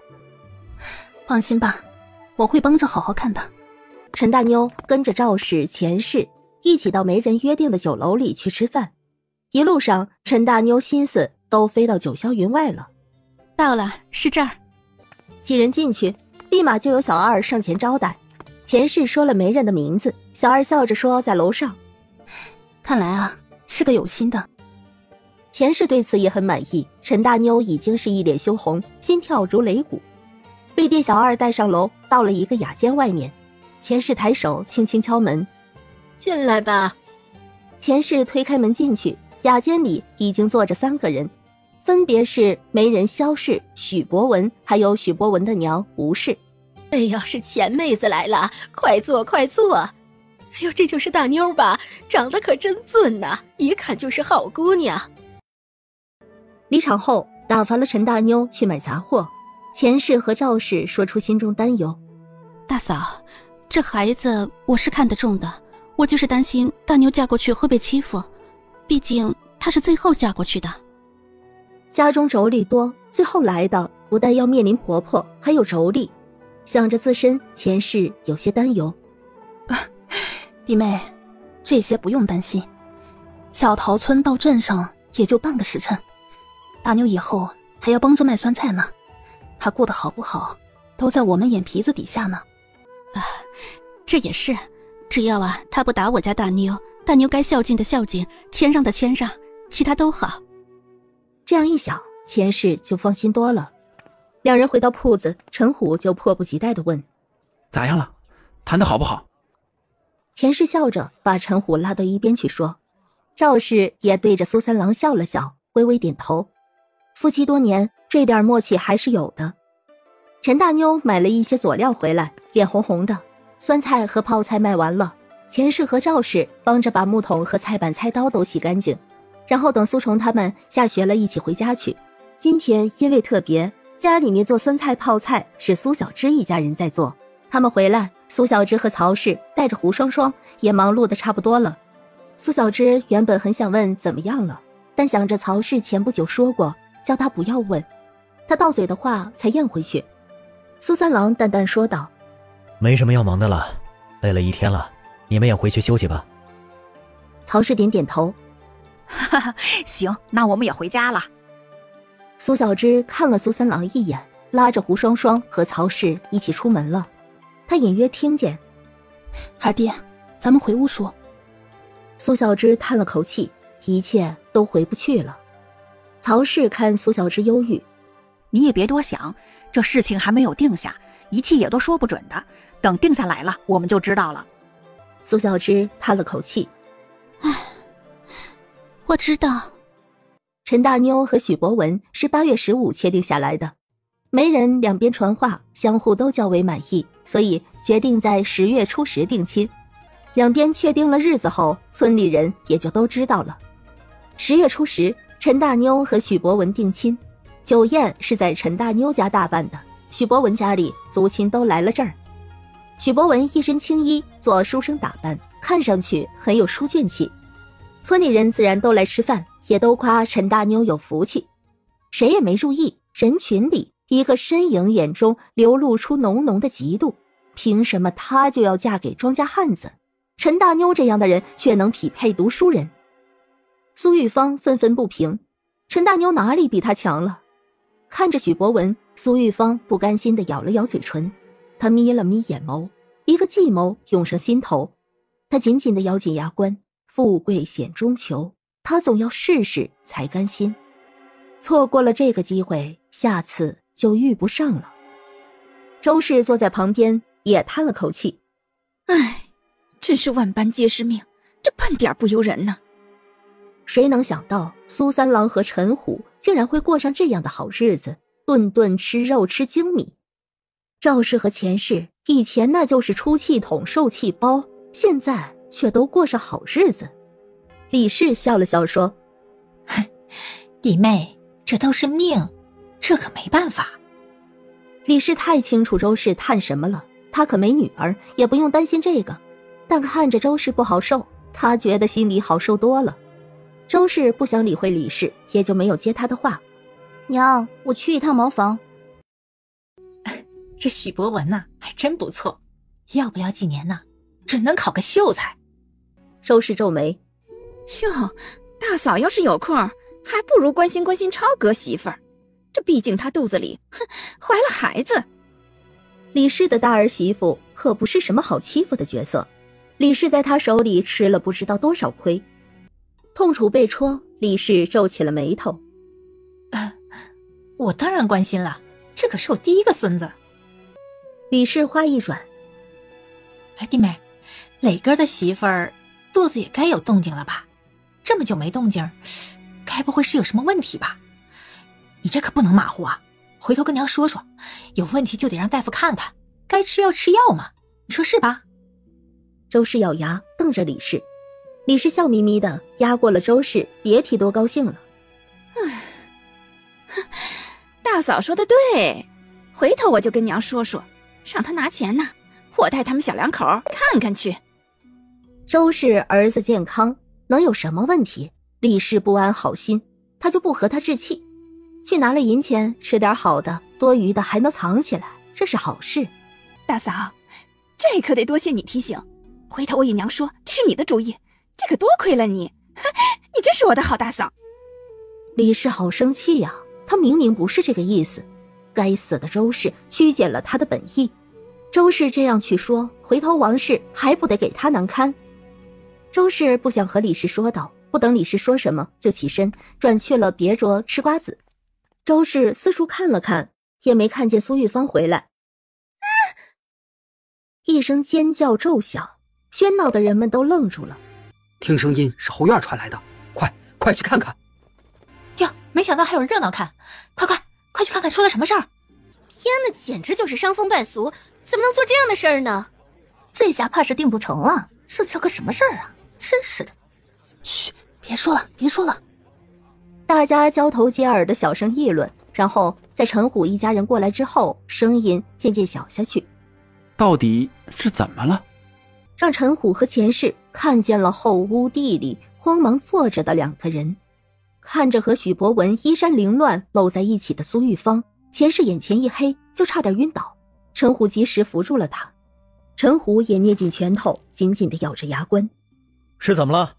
放心吧，我会帮着好好看的。陈大妞跟着赵氏、钱氏一起到没人约定的酒楼里去吃饭。一路上，陈大妞心思都飞到九霄云外了。到了，是这儿。几人进去，立马就有小二上前招待。钱氏说了媒人的名字，小二笑着说在楼上。看来啊，是个有心的。钱氏对此也很满意。陈大妞已经是一脸羞红，心跳如擂鼓。被店小二带上楼，到了一个雅间外面。钱氏抬手轻轻敲门：进来吧。钱氏推开门进去，雅间里已经坐着3个人，分别是媒人萧氏、许博文，还有许博文的娘吴氏。哎呀，是钱妹子来了，快坐快坐。哎呦，这就是大妞吧？长得可真俊呐，一看就是好姑娘。离场后，打发了陈大妞去买杂货。钱氏和赵氏说出心中担忧：大嫂，这孩子我是看得重的，我就是担心大妞嫁过去会被欺负，毕竟她是最后嫁过去的。家中妯娌多，最后来的不但要面临婆婆，还有妯娌。想着自身，前世有些担忧。弟妹，这些不用担心。小桃村到镇上也就半个时辰，大妞以后还要帮着卖酸菜呢，她过得好不好，都在我们眼皮子底下呢。这也是，只要她不打我家大妞，大妞该孝敬的孝敬，谦让的谦让，其他都好。这样一想，前世就放心多了。两人回到铺子，陈虎就迫不及待地问：咋样了？谈得好不好？前世笑着把陈虎拉到一边去说，赵氏也对着苏三郎笑了笑，微微点头。夫妻多年，这点默契还是有的。陈大妞买了一些佐料回来，脸红红的。酸菜和泡菜卖完了，前世和赵氏帮着把木桶和菜板菜刀都洗干净，然后等苏虫他们下学了一起回家去。今天因为特别，家里面做酸菜泡菜是苏小芝一家人在做。他们回来，苏小芝和曹氏带着胡双双也忙碌的差不多了。苏小芝原本很想问怎么样了，但想着曹氏前不久说过叫他不要问，他到嘴的话才咽回去。苏三郎淡淡说道：没什么要忙的了，累了一天了，你们也回去休息吧。曹氏点点头，哈哈，行，那我们也回家了。苏小芝看了苏三郎一眼，拉着胡双双和曹氏一起出门了。他隐约听见：二弟，咱们回屋说。苏小芝叹了口气，一切都回不去了。曹氏看苏小芝忧郁：你也别多想，这事情还没有定下，一切也都说不准的，等定下来了我们就知道了。苏小芝叹了口气：我知道。陈大妞和许博文是8月15确定下来的，媒人两边传话，相互都较为满意，所以决定在10月初10定亲。两边确定了日子后，村里人也就都知道了。10月初10，陈大妞和许博文定亲，酒宴是在陈大妞家大办的，许博文家里族亲都来了这儿。许博文一身青衣，做书生打扮，看上去很有书卷气。村里人自然都来吃饭，也都夸陈大妞有福气。谁也没注意，人群里一个身影眼中流露出浓浓的嫉妒，凭什么她就要嫁给庄稼汉子？陈大妞这样的人却能匹配读书人。苏玉芳愤愤不平，陈大妞哪里比她强了？看着许博文，苏玉芳不甘心地咬了咬嘴唇，她眯了眯眼眸，一个计谋涌上心头。她紧紧地咬紧牙关，富贵险中求，她总要试试才甘心。错过了这个机会，下次就遇不上了。周氏坐在旁边也叹了口气：唉，真是万般皆是命，这半点不由人呢。谁能想到苏三郎和陈虎竟然会过上这样的好日子，顿顿吃肉吃精米。赵氏和钱氏以前那就是出气筒受气包，现在却都过上好日子。李氏笑了笑说：弟妹，这都是命，这可没办法。李氏太清楚周氏叹什么了，她可没女儿，也不用担心这个。但看着周氏不好受，她觉得心里好受多了。周氏不想理会李氏，也就没有接她的话。娘，我去一趟茅房。这许博文呐，还真不错，要不要几年呢？准能考个秀才。周氏皱眉：哟，大嫂要是有空，还不如关心关心超哥媳妇儿。这毕竟她肚子里怀了孩子。李氏的大儿媳妇可不是什么好欺负的角色，李氏在她手里吃了不知道多少亏。痛楚被戳，李氏皱起了眉头。我当然关心了，这可是我第一个孙子。李氏话一转：弟妹，磊哥的媳妇儿肚子也该有动静了吧？这么久没动静，该不会是有什么问题吧？你这可不能马虎啊，回头跟娘说说，有问题就得让大夫看看，该吃药吃药嘛，你说是吧？周氏咬牙瞪着李氏，李氏笑眯眯的压过了周氏，别提多高兴了。大嫂说的对，回头我就跟娘说说，让她拿钱呢，我带他们小两口看看去。周氏儿子健康，能有什么问题？李氏不安好心，他就不和他置气，去拿了银钱，吃点好的，多余的还能藏起来，这是好事。大嫂，这可得多谢你提醒，回头我与娘说这是你的主意，这可多亏了你，你真是我的好大嫂。李氏好生气呀，他明明不是这个意思，该死的周氏曲解了他的本意。周氏这样去说，回头王氏还不得给他难堪？周氏不想和李氏说道，不等李氏说什么，就起身转去了别桌吃瓜子。周氏四处看了看，也没看见苏玉芳回来。一声尖叫骤响，喧闹的人们都愣住了。听声音是后院传来的，快去看看！哟，没想到还有热闹看，快去看看出了什么事儿！天哪，简直就是伤风败俗，怎么能做这样的事儿呢？这下怕是定不成了，这叫个什么事儿啊？真是的！嘘，别说了。大家交头接耳的小声议论，然后在陈虎一家人过来之后，声音渐渐小下去。到底是怎么了？让陈虎和钱氏看见了后屋地里慌忙坐着的两个人。看着和许博文衣衫凌乱搂在一起的苏玉芳，钱氏眼前一黑，就差点晕倒。陈虎及时扶住了他，陈虎也捏紧拳头，紧紧地咬着牙关。是怎么了？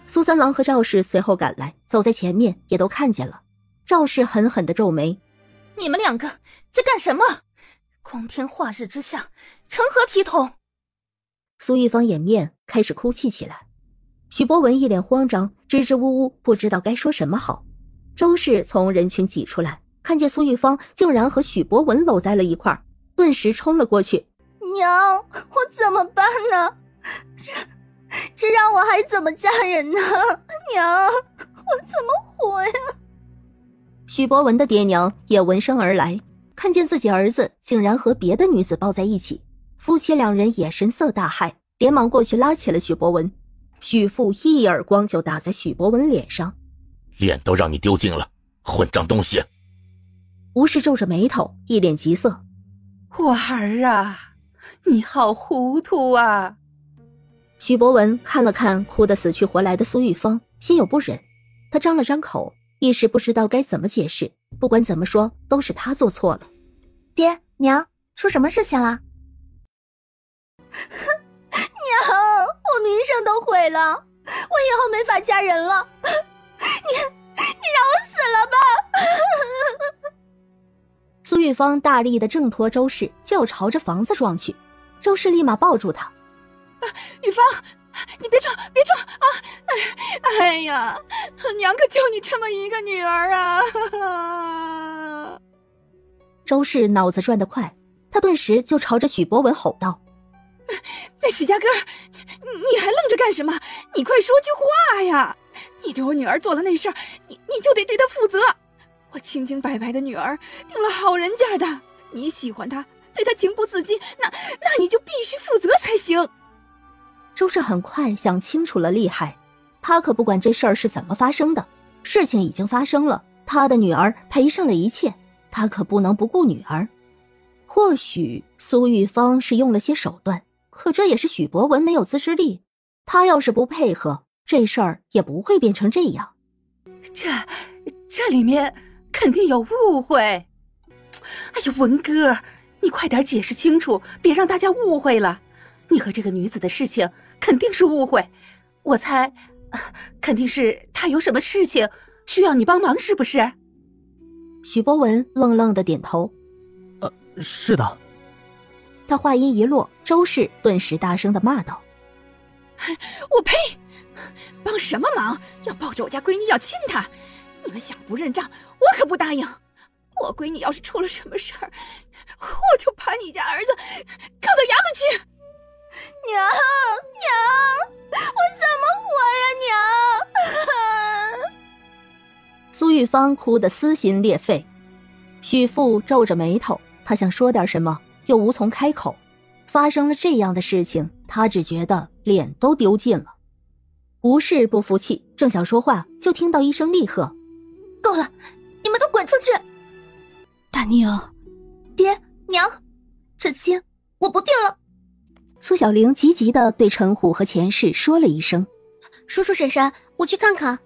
苏三郎和赵氏随后赶来，走在前面也都看见了。赵氏狠狠地皱眉：你们两个在干什么？光天化日之下，成何体统？苏玉芳掩面开始哭泣起来。许博文一脸慌张，支支吾吾，不知道该说什么好。周氏从人群挤出来，看见苏玉芳竟然和许博文搂在了一块儿，顿时冲了过去。娘，我怎么办呢？这让我还怎么嫁人呢？娘，我怎么活呀？许博文的爹娘也闻声而来，看见自己儿子竟然和别的女子抱在一起，夫妻两人也神色大骇，连忙过去拉起了许博文。许父一耳光就打在许博文脸上。脸都让你丢尽了，混账东西！吴氏皱着眉头，一脸急色。我儿啊，你好糊涂啊！许博文看了看哭得死去活来的苏玉芳，心有不忍。他张了张口，一时不知道该怎么解释。不管怎么说，都是他做错了。爹娘，出什么事情了？娘，我名声都毁了，我以后没法嫁人了。你让我死了吧！苏玉芳大力的挣脱周氏，就要朝着房子撞去。周氏立马抱住他。玉芳，你别撞啊！哎呀，娘可就你这么一个女儿啊！周氏脑子转得快，他顿时就朝着许博文吼道：那许家哥，你还愣着干什么？你快说句话呀！你对我女儿做了那事儿，你就得对她负责。我清清白白的女儿，定了好人家的，你喜欢她，对她情不自禁，那你就必须负责才行。周氏很快想清楚了厉害，他可不管这事儿是怎么发生的，事情已经发生了，他的女儿赔上了一切，他可不能不顾女儿。或许苏玉芳是用了些手段，可这也是许博文没有自制力，他要是不配合，这事儿也不会变成这样。这里面肯定有误会。哎呀，文哥，你快点解释清楚，别让大家误会了。你和这个女子的事情肯定是误会，我猜，肯定是她有什么事情需要你帮忙，是不是？许博文愣愣的点头。是的。他话音一落，周氏顿时大声的骂道：我呸！帮什么忙？要抱着我家闺女要亲她？你们想不认账，我可不答应。我闺女要是出了什么事儿，我就把你家儿子告到衙门去。娘，我怎么活呀，娘？苏玉芳哭得撕心裂肺，许父皱着眉头，他想说点什么，又无从开口。发生了这样的事情，他只觉得脸都丢尽了。吴氏不服气，正想说话，就听到一声厉喝：够了，你们都滚出去！大妞，爹娘，这亲我不定了。苏小玲急急地对陈虎和钱氏说了一声：叔叔婶婶，我去看看。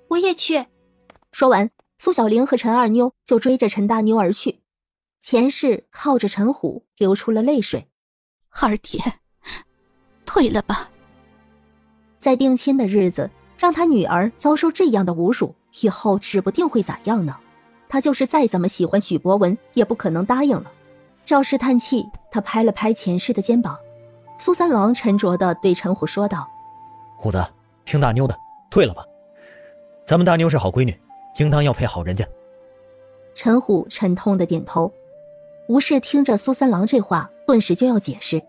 我也去。说完，苏小玲和陈二妞就追着陈大妞而去。前世靠着陈虎流出了泪水。二爹，退了吧。在定亲的日子，让他女儿遭受这样的侮辱，以后指不定会咋样呢？他就是再怎么喜欢许博文，也不可能答应了。赵氏叹气，他拍了拍前世的肩膀。苏三郎沉着地对陈虎说道：虎子，听大妞的，退了吧。咱们大妞是好闺女，应当要配好人家。陈虎沉痛地点头。吴氏听着苏三郎这话，顿时就要解释：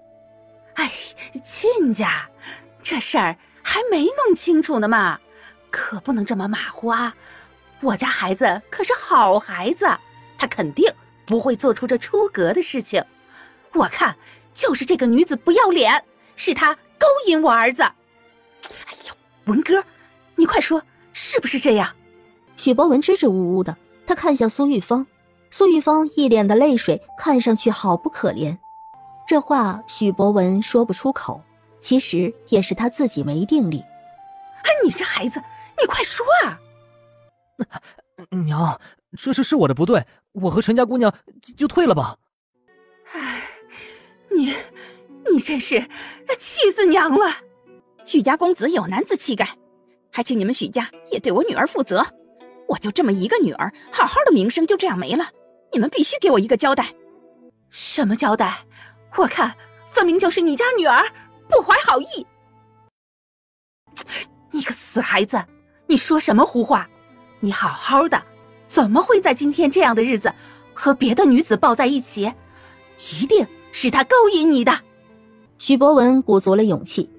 哎，亲家，这事儿还没弄清楚呢嘛，可不能这么马虎啊。我家孩子可是好孩子，他肯定不会做出这出格的事情。我看就是这个女子不要脸，是她勾引我儿子。哎呦，文哥，你快说是不是这样？许博文支支吾吾的，他看向苏玉芳，苏玉芳一脸的泪水，看上去好不可怜。这话许博文说不出口，其实也是他自己没定力。哎，你这孩子，你快说啊！娘，这事是我的不对，我和陈家姑娘就退了吧。哎，你真是气死娘了！许家公子有男子气概，还请你们许家也对我女儿负责。我就这么一个女儿，好好的名声就这样没了，你们必须给我一个交代。什么交代？我看分明就是你家女儿不怀好意。你个死孩子，你说什么胡话？你好好的，怎么会在今天这样的日子和别的女子抱在一起？一定是他勾引你的。许博文鼓足了勇气：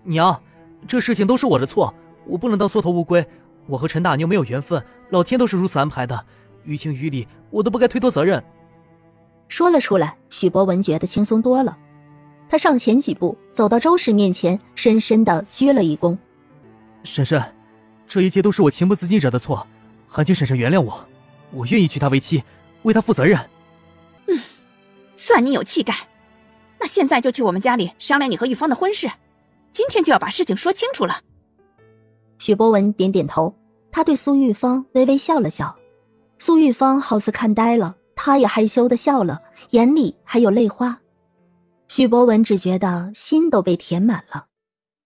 娘，这事情都是我的错，我不能当缩头乌龟。我和陈大妞没有缘分，老天都是如此安排的，于情于理我都不该推脱责任。说了出来，许博文觉得轻松多了。他上前几步，走到周氏面前，深深地鞠了一躬：婶婶，这一切都是我情不自禁惹的错，还请婶婶原谅我，我愿意娶她为妻，为她负责任。算你有气概。那现在就去我们家里商量你和玉芳的婚事，今天就要把事情说清楚了。许博文点点头，他对苏玉芳微微笑了笑。苏玉芳好似看呆了，她也害羞地笑了，眼里还有泪花。许博文只觉得心都被填满了。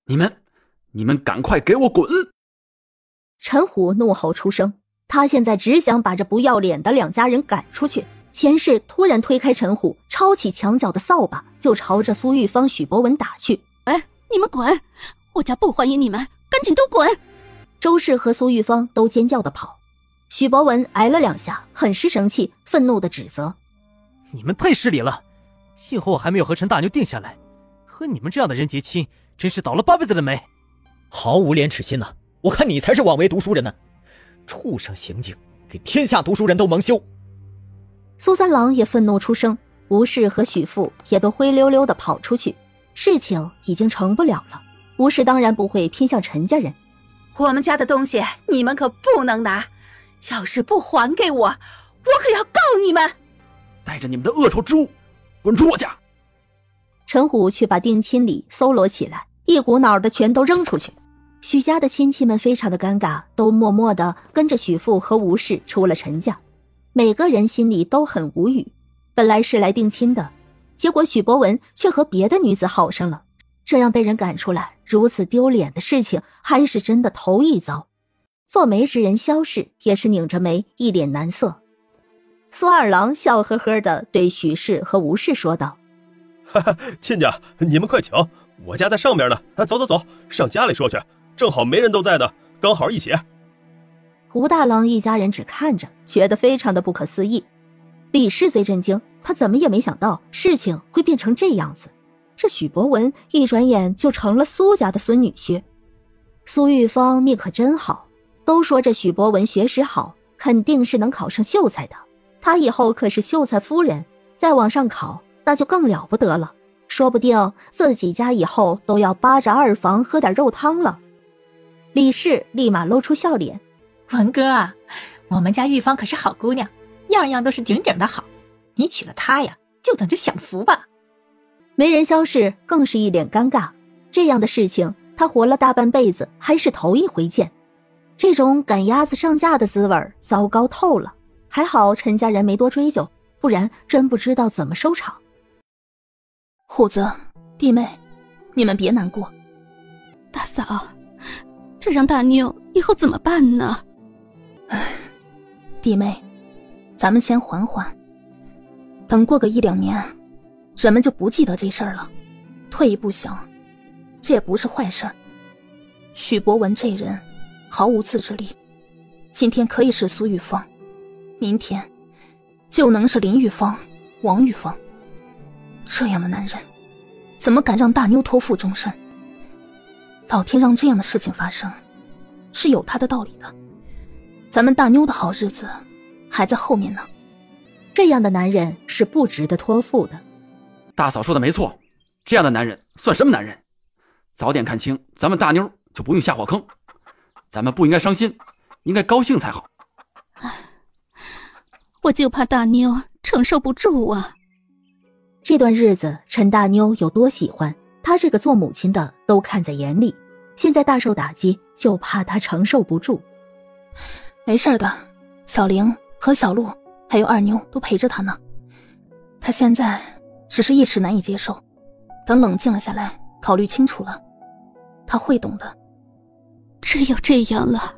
你们赶快给我滚！陈虎怒吼出声，他现在只想把这不要脸的两家人赶出去。前世突然推开陈虎，抄起墙角的扫把就朝着苏玉芳、许博文打去。你们滚！我家不欢迎你们，赶紧都滚！周氏和苏玉芳都尖叫的跑。许博文挨了两下，很是生气，愤怒的指责：你们太失礼了，幸好我还没有和陈大妞定下来，和你们这样的人结亲，真是倒了8辈子的霉。毫无廉耻心呐！我看你才是枉为读书人呢，畜生行径，给天下读书人都蒙羞。苏三郎也愤怒出声，吴氏和许父也都灰溜溜地跑出去。事情已经成不了了，吴氏当然不会偏向陈家人。我们家的东西你们可不能拿，要是不还给我，我可要告你们！带着你们的恶臭之物，滚出我家！陈虎却把定亲礼搜罗起来，一股脑的全都扔出去。许家的亲戚们非常的尴尬，都默默地跟着许父和吴氏出了陈家。每个人心里都很无语，本来是来定亲的，结果许博文却和别的女子好上了，这样被人赶出来，如此丢脸的事情还是真的头一遭。做媒之人萧氏也是拧着眉，一脸难色。苏二郎笑呵呵地对许氏和吴氏说道：哈哈，亲家，你们快请，我家在上面呢，走走走，上家里说去，正好媒人都在呢，刚好一起。吴大郎一家人只看着，觉得非常的不可思议。李氏最震惊，他怎么也没想到事情会变成这样子。这许博文一转眼就成了苏家的孙女婿。苏玉芳命可真好，都说这许博文学识好，肯定是能考上秀才的。他以后可是秀才夫人，再往上考那就更了不得了，说不定自己家以后都要扒着二房喝点肉汤了。李氏立马露出笑脸：文哥啊，我们家玉芳可是好姑娘，样样都是顶顶的好，你娶了她呀，就等着享福吧。媒人萧氏更是一脸尴尬，这样的事情他活了大半辈子还是头一回见，这种赶鸭子上架的滋味糟糕透了。还好陈家人没多追究，不然真不知道怎么收场。虎子，弟妹，你们别难过。大嫂，这让大妞以后怎么办呢？唉，弟妹，咱们先缓缓，等过个1-2年，人们就不记得这事儿了。退一步想，这也不是坏事儿。许博文这人毫无自制力，今天可以是苏玉芳，明天就能是林玉芳、王玉芳。这样的男人怎么敢让大妞托付终身？老天让这样的事情发生是有他的道理的，咱们大妞的好日子还在后面呢。这样的男人是不值得托付的。大嫂说的没错，这样的男人算什么男人？早点看清咱们大妞就不用下火坑。咱们不应该伤心，应该高兴才好。我就怕大妞承受不住啊。这段日子陈大妞有多喜欢，她这个做母亲的都看在眼里，现在大受打击，就怕她承受不住。没事的，小玲和小鹿还有二妞都陪着她呢。她现在只是一时难以接受，等冷静了下来，考虑清楚了，她会懂的。只有这样了。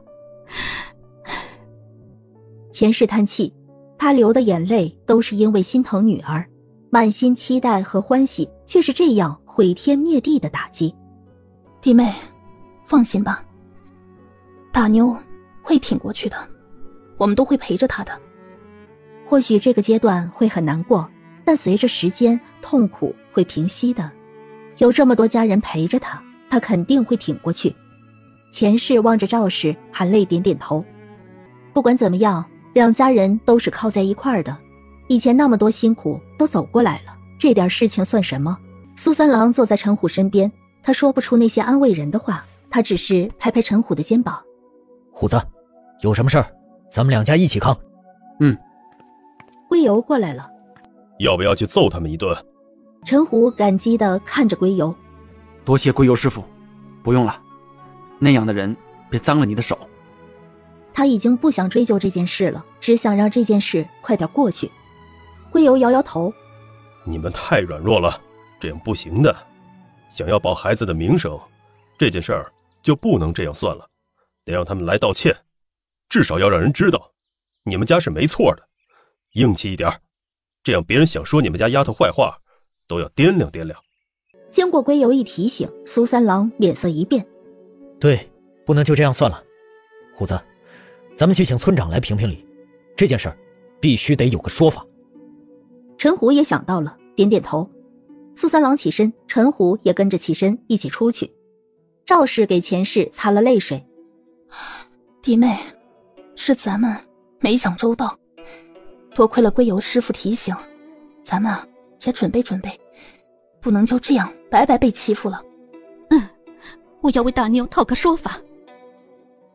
钱氏叹气，他流的眼泪都是因为心疼女儿，满心期待和欢喜却是这样毁天灭地的打击。弟妹，放心吧，大妞会挺过去的，我们都会陪着她的。或许这个阶段会很难过，但随着时间，痛苦会平息的。有这么多家人陪着她，她肯定会挺过去。钱氏望着赵氏，含泪点点头。不管怎么样，两家人都是靠在一块儿的，以前那么多辛苦都走过来了，这点事情算什么？苏三郎坐在陈虎身边，他说不出那些安慰人的话，他只是拍拍陈虎的肩膀。虎子，有什么事儿咱们两家一起扛。归游过来了，要不要去揍他们一顿？陈虎感激地看着归游。多谢归游师傅。不用了，那样的人别脏了你的手。他已经不想追究这件事了，只想让这件事快点过去。归游摇摇头，你们太软弱了，这样不行的。想要保孩子的名声，这件事儿就不能这样算了，得让他们来道歉，至少要让人知道你们家是没错的，硬气一点，这样别人想说你们家丫头坏话都要掂量掂量。经过归游一提醒，苏三郎脸色一变。对，不能就这样算了。虎子，咱们去请村长来评评理，这件事儿必须得有个说法。陈虎也想到了，点点头。苏三郎起身，陈虎也跟着起身，一起出去。赵氏给钱氏擦了泪水。弟妹，是咱们没想周到，多亏了归游师傅提醒，咱们也准备准备，不能就这样白白被欺负了。我要为大妞讨个说法。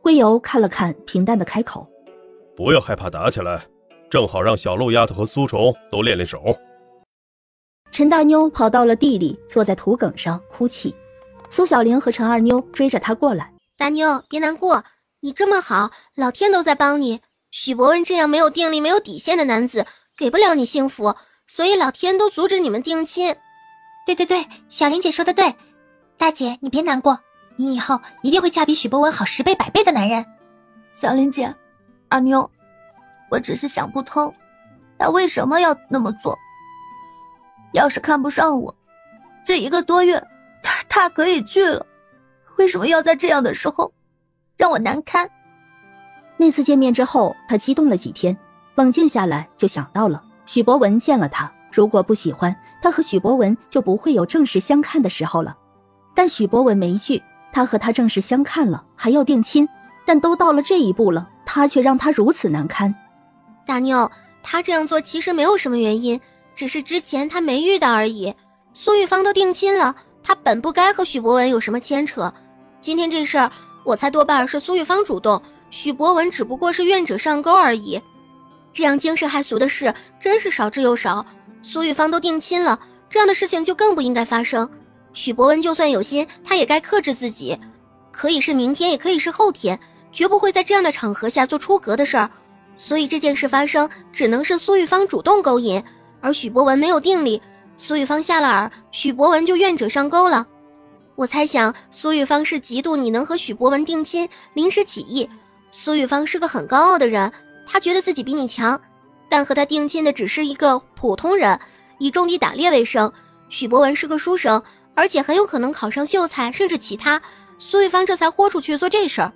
归游看了看，平淡的开口：不要害怕打起来，正好让小鹿丫头和苏虫都练练手。陈大妞跑到了地里，坐在土埂上哭泣。苏小玲和陈二妞追着她过来。大妞，别难过，你这么好，老天都在帮你。许博文这样没有定力、没有底线的男子，给不了你幸福，所以老天都阻止你们定亲。对，小玲姐说的对，大姐你别难过，你以后一定会嫁比许博文好10倍100倍的男人。小玲姐，二妞，我只是想不通，他为什么要那么做？要是看不上我，这1个多月他可以去了，为什么要在这样的时候让我难堪？那次见面之后，他激动了几天，冷静下来就想到了许博文见了他，如果不喜欢，他和许博文就不会有正式相看的时候了。但许博文没拒，他和他正式相看了，还要定亲，但都到了这一步了，他却让他如此难堪。大妞，他这样做其实没有什么原因，只是之前他没遇到而已。苏玉芳都定亲了，他本不该和许博文有什么牵扯。今天这事儿，我猜多半是苏玉芳主动，许博文只不过是愿者上钩而已。这样惊世骇俗的事真是少之又少。苏玉芳都定亲了，这样的事情就更不应该发生。许博文就算有心，他也该克制自己，可以是明天，也可以是后天，绝不会在这样的场合下做出格的事儿。所以这件事发生只能是苏玉芳主动勾引，而许博文没有定力，苏玉芳下了饵，许博文就愿者上钩了。我猜想苏玉芳是嫉妒你能和许博文定亲，临时起意。苏玉芳是个很高傲的人，她觉得自己比你强，但和她定亲的只是一个普通人，以种地打猎为生。许博文是个书生，而且很有可能考上秀才甚至其他，苏玉芳这才豁出去做这事儿。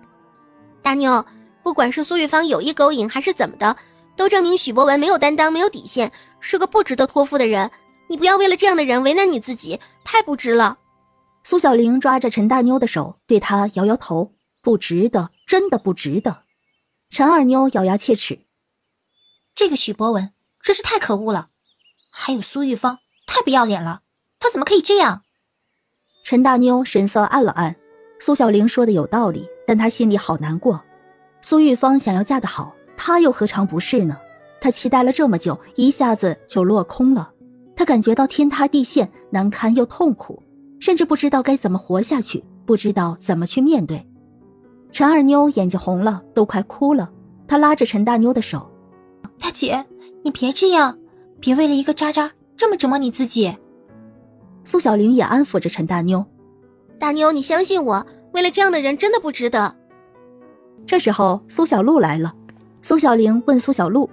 大妞，不管是苏玉芳有意勾引还是怎么的，都证明许博文没有担当，没有底线，是个不值得托付的人。你不要为了这样的人为难你自己，太不值了。苏小玲抓着陈大妞的手，对她摇摇头，不值得，真的不值得。陈二妞咬牙切齿，这个许博文真是太可恶了，还有苏玉芳太不要脸了，他怎么可以这样？陈大妞神色暗了暗，苏小玲说的有道理，但她心里好难过。苏玉芳想要嫁得好，她又何尝不是呢？她期待了这么久，一下子就落空了。她感觉到天塌地陷，难堪又痛苦，甚至不知道该怎么活下去，不知道怎么去面对。陈二妞眼睛红了，都快哭了。她拉着陈大妞的手，大姐，你别这样，别为了一个渣渣这么折磨你自己。苏小玲也安抚着陈大妞，大妞，你相信我，为了这样的人真的不值得。这时候苏小璐来了，苏小玲问苏小璐，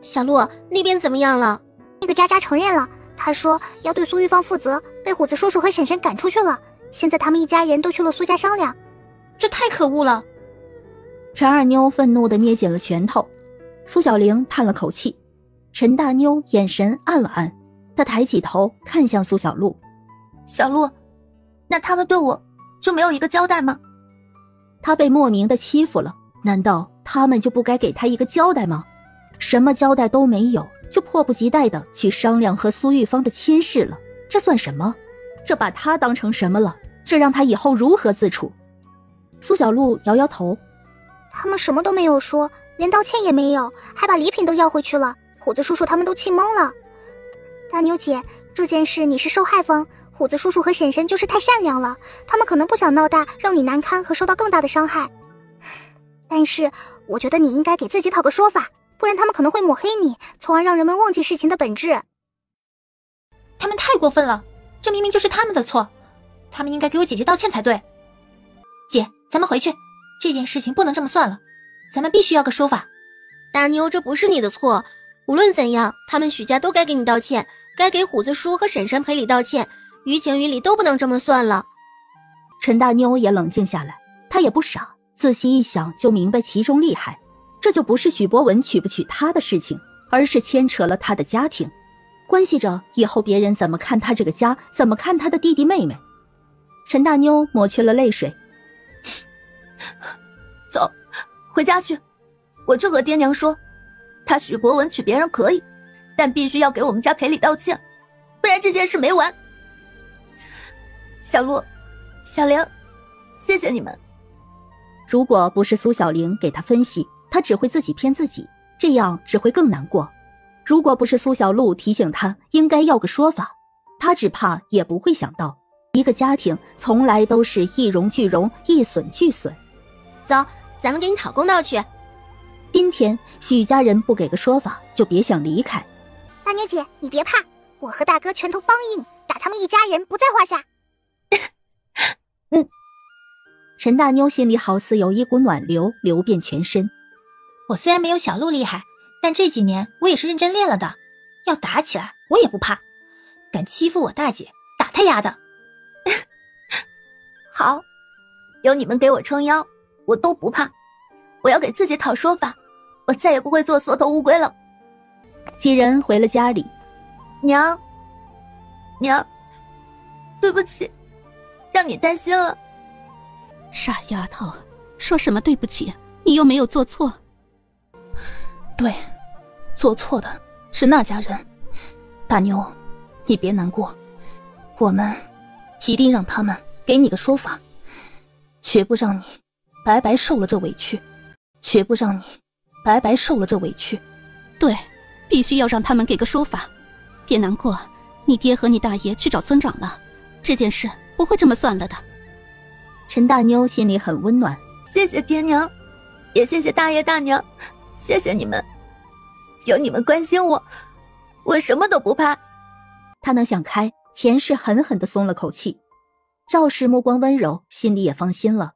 小璐，那边怎么样了？那个渣渣承认了，他说要对苏玉芳负责，被虎子叔叔和婶婶赶出去了，现在他们一家人都去了苏家商量。这太可恶了。陈二妞愤怒地捏紧了拳头，苏小玲叹了口气，陈大妞眼神暗了暗，她抬起头看向苏小璐，小璐，那他们对我就没有一个交代吗？她被莫名的欺负了，难道他们就不该给她一个交代吗？什么交代都没有，就迫不及待地去商量和苏玉芳的亲事了，这算什么？这把她当成什么了？这让她以后如何自处？苏小璐摇摇头，他们什么都没有说，连道歉也没有，还把礼品都要回去了，虎子叔叔他们都气懵了。大妞姐，这件事你是受害方，虎子叔叔和婶婶就是太善良了，他们可能不想闹大，让你难堪和受到更大的伤害。但是我觉得你应该给自己讨个说法，不然他们可能会抹黑你，从而让人们忘记事情的本质。他们太过分了，这明明就是他们的错，他们应该给我姐姐道歉才对。姐，咱们回去，这件事情不能这么算了，咱们必须要个说法。大妞，这不是你的错，无论怎样，他们许家都该给你道歉，该给虎子叔和婶婶赔礼道歉，于情于理都不能这么算了。陈大妞也冷静下来，她也不傻，仔细一想就明白其中厉害，这就不是许博文娶不娶她的事情，而是牵扯了她的家庭，关系着以后别人怎么看她这个家，怎么看她的弟弟妹妹。陈大妞抹去了泪水，走，回家去。我就和爹娘说，他许博文娶别人可以，但必须要给我们家赔礼道歉，不然这件事没完。小璐、小玲，谢谢你们。如果不是苏小玲给他分析，他只会自己骗自己，这样只会更难过。如果不是苏小璐提醒他应该要个说法，他只怕也不会想到，一个家庭从来都是一荣俱荣，一损俱损。走，咱们给你讨公道去。今天许家人不给个说法，就别想离开。大妞姐，你别怕，我和大哥拳头梆硬，打他们一家人不在话下。陈大妞心里好似有一股暖流流遍全身。我虽然没有小璐厉害，但这几年我也是认真练了的，要打起来我也不怕，敢欺负我大姐，打他丫的。好，有你们给我撑腰，我都不怕。我要给自己讨说法，我再也不会做缩头乌龟了。几人回了家里。娘，对不起，让你担心了。傻丫头，说什么对不起？你又没有做错。对，做错的是那家人。大妞，你别难过，我们一定让他们给你个说法，绝不让你白白受了这委屈，绝不让你白白受了这委屈。对，必须要让他们给个说法。别难过，你爹和你大爷去找村长了，这件事不会这么算了的。陈大妞心里很温暖，谢谢爹娘，也谢谢大爷大娘，谢谢你们，有你们关心我，我什么都不怕。他能想开，前世狠狠地松了口气。赵氏目光温柔，心里也放心了。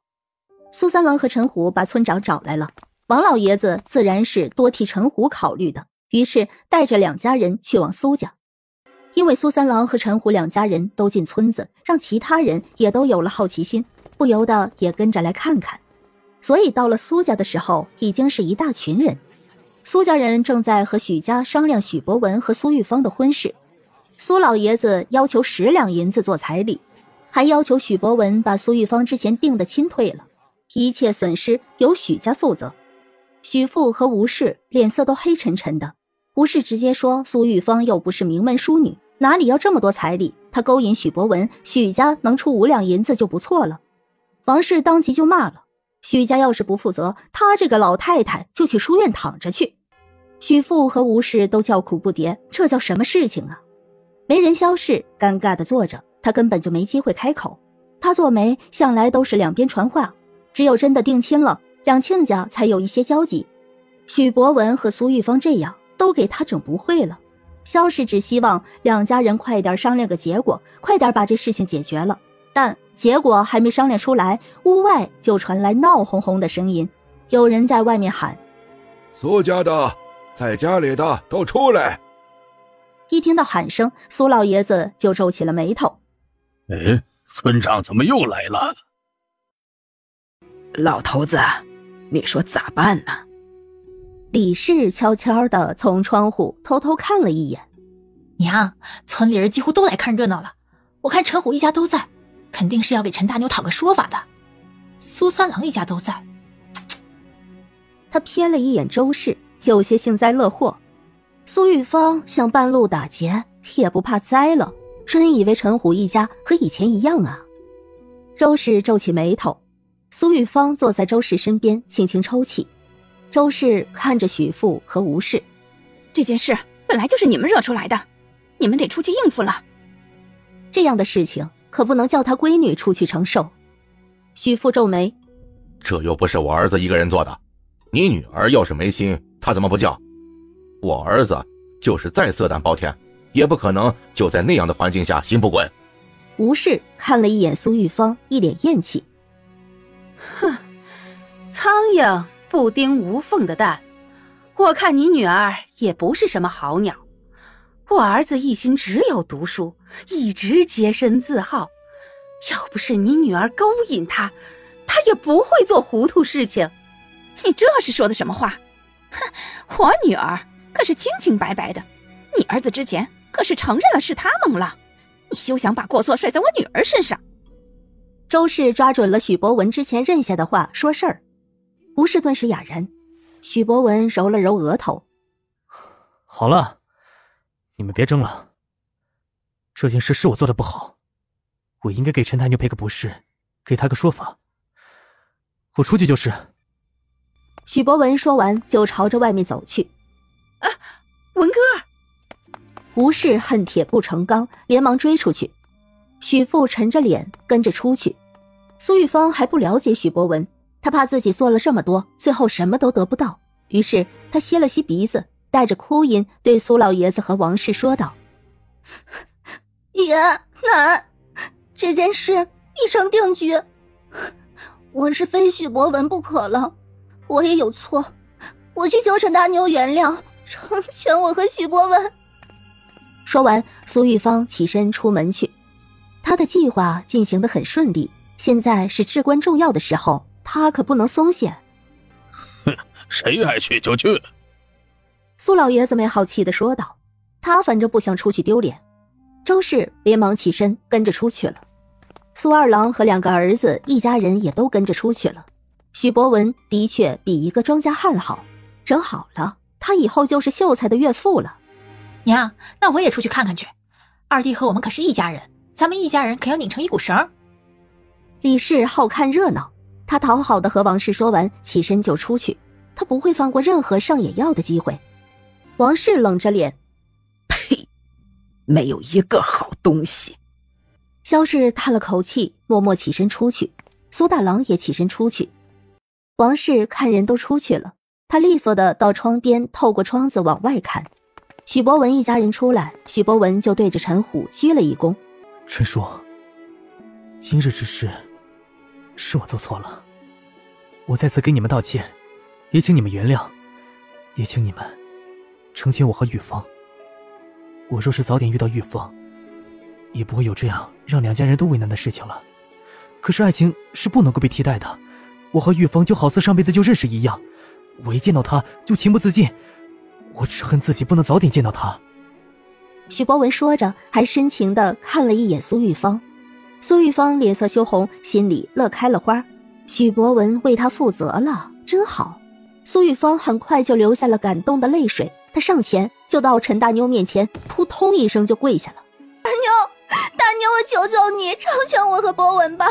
苏三郎和陈虎把村长找来了，王老爷子自然是多替陈虎考虑的，于是带着两家人去往苏家。因为苏三郎和陈虎两家人都进村子，让其他人也都有了好奇心，不由得也跟着来看看。所以到了苏家的时候，已经是一大群人。苏家人正在和许家商量许博文和苏玉芳的婚事。苏老爷子要求10两银子做彩礼，还要求许博文把苏玉芳之前定的亲退了，一切损失由许家负责。许父和吴氏脸色都黑沉沉的，吴氏直接说苏玉芳又不是名门淑女，哪里要这么多彩礼，他勾引许博文，许家能出5两银子就不错了。王氏当即就骂了，许家要是不负责，他这个老太太就去书院躺着去。许父和吴氏都叫苦不迭，这叫什么事情啊？媒人萧氏尴尬地坐着，他根本就没机会开口。他做媒向来都是两边传话，只有真的定亲了，两亲家才有一些交集。许博文和苏玉芳这样都给他整不会了。萧氏只希望两家人快点商量个结果，快点把这事情解决了。但结果还没商量出来，屋外就传来闹哄哄的声音，有人在外面喊：苏家的，在家里的都出来。一听到喊声，苏老爷子就皱起了眉头。村长怎么又来了？老头子，你说咋办呢？李氏悄悄地从窗户偷偷看了一眼。娘，村里人几乎都来看热闹了，我看陈虎一家都在，肯定是要给陈大妞讨个说法的。苏三郎一家都在。他瞥了一眼周氏，有些幸灾乐祸。苏玉芳想半路打劫，也不怕栽了，真以为陈虎一家和以前一样啊？周氏皱起眉头，苏玉芳坐在周氏身边，轻轻抽泣。周氏看着许父和吴氏，这件事本来就是你们惹出来的，你们得出去应付了。这样的事情可不能叫他闺女出去承受。许父皱眉，这又不是我儿子一个人做的，你女儿要是没心，他怎么不叫？我儿子就是再色胆包天，也不可能就在那样的环境下心不滚。吴氏看了一眼苏玉芳，一脸厌弃。哼，苍蝇不叮无缝的蛋，我看你女儿也不是什么好鸟。我儿子一心只有读书，一直洁身自好，要不是你女儿勾引他，他也不会做糊涂事情。你这是说的什么话？哼，我女儿可是清清白白的，你儿子之前可是承认了是他蒙了，你休想把过错甩在我女儿身上。周氏抓准了许博文之前认下的话说事儿。吴氏顿时哑然，许博文揉了揉额头。好了，你们别争了，这件事是我做的不好，我应该给陈大妞赔个不是，给她个说法。我出去就是。许博文说完就朝着外面走去。文哥！吴氏恨铁不成钢，连忙追出去。许父沉着脸跟着出去。苏玉芳还不了解许博文，他怕自己做了这么多，最后什么都得不到，于是他吸了吸鼻子，带着哭音对苏老爷子和王氏说道：爷奶，这件事已成定局，我是非许博文不可了，我也有错，我去求陈大妞原谅，成全我和许博文。说完，苏玉芳起身出门去。他的计划进行得很顺利，现在是至关重要的时候，他可不能松懈。哼，谁爱去就去。苏老爷子没好气地说道，他反正不想出去丢脸。周氏连忙起身跟着出去了。苏二郎和2个儿子一家人也都跟着出去了。许博文的确比一个庄稼汉好，整好了，他以后就是秀才的岳父了。娘，那我也出去看看去。二弟和我们可是一家人，咱们一家人可要拧成一股绳。李氏好看热闹，他讨好的和王氏说完，起身就出去，他不会放过任何上野药的机会。王氏冷着脸，呸，没有一个好东西。萧氏叹了口气，默默起身出去。苏大郎也起身出去。王氏看人都出去了，他利索的到窗边，透过窗子往外看。许博文一家人出来，许博文就对着陈虎鞠了一躬。陈叔，今日之事是我做错了，我再次给你们道歉，也请你们原谅，也请你们成全我和玉芳。我若是早点遇到玉芳，也不会有这样让两家人都为难的事情了。可是爱情是不能够被替代的，我和玉芳就好似上辈子就认识一样，我一见到她就情不自禁，我只恨自己不能早点见到她。许博文说着，还深情地看了一眼苏玉芳。苏玉芳脸色羞红，心里乐开了花。许博文为她负责了，真好。苏玉芳很快就流下了感动的泪水，她上前就到陈大妞面前，扑通一声就跪下了。大妞，大妞，我求求你，成全我和博文吧。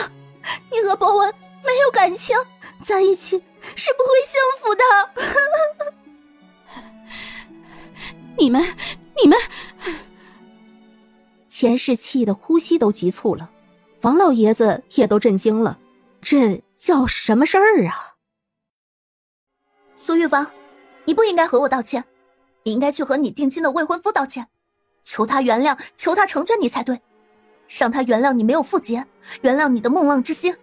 你和博文没有感情，在一起是不会幸福的。你们，钱氏气得呼吸都急促了，王老爷子也都震惊了，这叫什么事儿啊？苏玉芳，你不应该和我道歉，你应该去和你定亲的未婚夫道歉，求他原谅，求他成全你才对，让他原谅你没有妇节，原谅你的梦浪之心。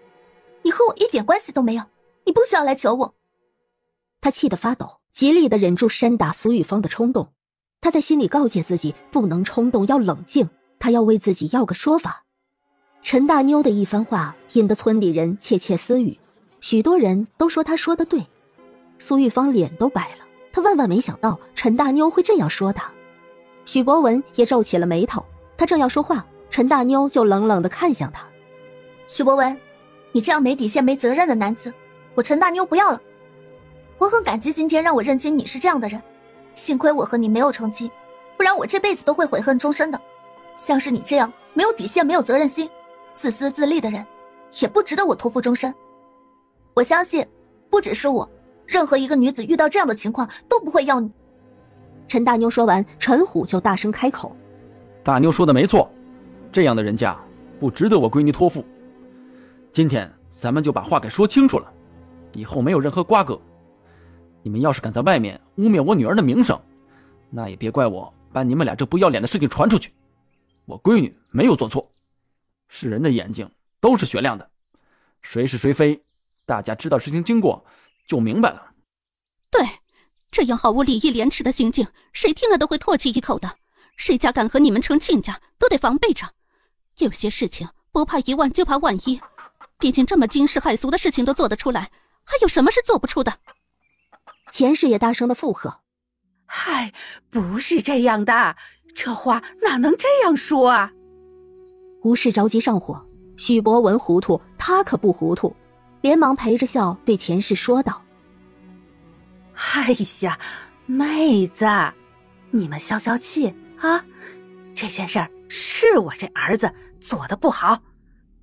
你和我一点关系都没有，你不需要来求我。他气得发抖，极力地忍住扇打苏玉芳的冲动。他在心里告诫自己不能冲动，要冷静，他要为自己要个说法。陈大妞的一番话引得村里人窃窃私语，许多人都说他说得对。苏玉芳脸都白了，他万万没想到陈大妞会这样说他。许博文也皱起了眉头，他正要说话，陈大妞就冷冷地看向他。许博文，你这样没底线没责任的男子，我陈大妞不要了。我很感激今天让我认清你是这样的人，幸亏我和你没有成亲，不然我这辈子都会悔恨终身的。像是你这样没有底线没有责任心自私自利的人，也不值得我托付终身。我相信不只是我，任何一个女子遇到这样的情况都不会要你。陈大妞说完，陈虎就大声开口。大妞说的没错，这样的人家不值得我闺女托付。今天咱们就把话给说清楚了，以后没有任何瓜葛。你们要是敢在外面污蔑我女儿的名声，那也别怪我把你们俩这不要脸的事情传出去。我闺女没有做错，世人的眼睛都是雪亮的，谁是谁非，大家知道事情经过就明白了。对，这样毫无礼义廉耻的行径，谁听了都会唾弃一口的。谁家敢和你们成亲家，都得防备着。有些事情不怕一万就怕万一，毕竟这么惊世骇俗的事情都做得出来，还有什么是做不出的？钱氏也大声的附和。嗨，不是这样的，这话哪能这样说啊？吴氏着急上火，许博文糊涂，他可不糊涂，连忙陪着笑对钱氏说道：哎呀，妹子，你们消消气啊！这件事儿是我这儿子做的不好，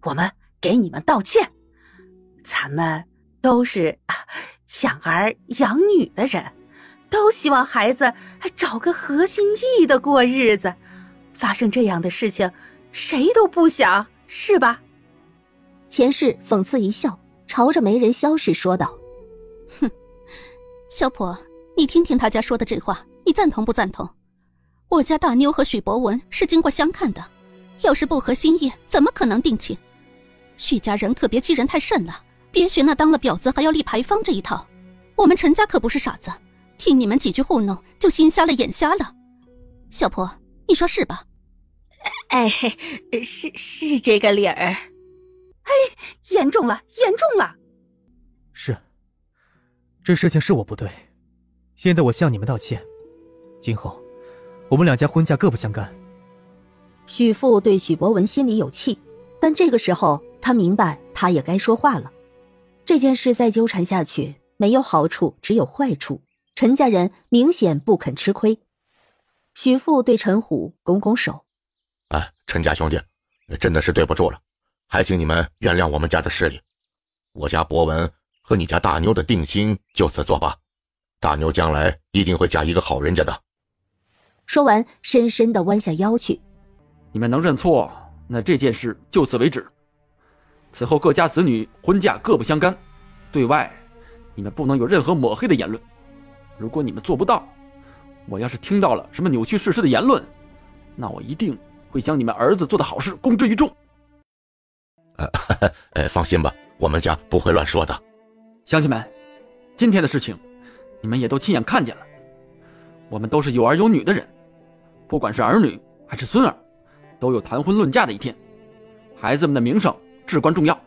我们给你们道歉。咱们都是养儿养女的人，都希望孩子找个合心意的过日子。发生这样的事情，谁都不想，是吧？钱氏讽刺一笑，朝着媒人萧氏说道：哼，萧婆，你听听他家说的这话，你赞同不赞同？我家大妞和许博文是经过相看的，要是不合心意，怎么可能定亲？许家人可别欺人太甚了，别学那当了婊子还要立牌坊这一套。我们陈家可不是傻子，听你们几句糊弄就心瞎了眼瞎了。小婆，你说是吧？哎，是这个理儿。哎，严重了，严重了！是，这事情是我不对，现在我向你们道歉。今后，我们两家婚嫁各不相干。许父对许博文心里有气，但这个时候他明白他也该说话了。这件事再纠缠下去，没有好处，只有坏处。陈家人明显不肯吃亏。许父对陈虎拱拱手：哎，陈家兄弟，真的是对不住了，还请你们原谅我们家的势力。我家博文和你家大妞的定亲就此作罢，大妞将来一定会嫁一个好人家的。说完，深深地弯下腰去。你们能认错，那这件事就此为止。此后各家子女婚嫁各不相干，对外你们不能有任何抹黑的言论，如果你们做不到，我要是听到了什么扭曲事实的言论，那我一定会将你们儿子做的好事公之于众。放心吧，我们家不会乱说的。乡亲们，今天的事情你们也都亲眼看见了，我们都是有儿有女的人，不管是儿女还是孙儿，都有谈婚论嫁的一天，孩子们的名声至关重要。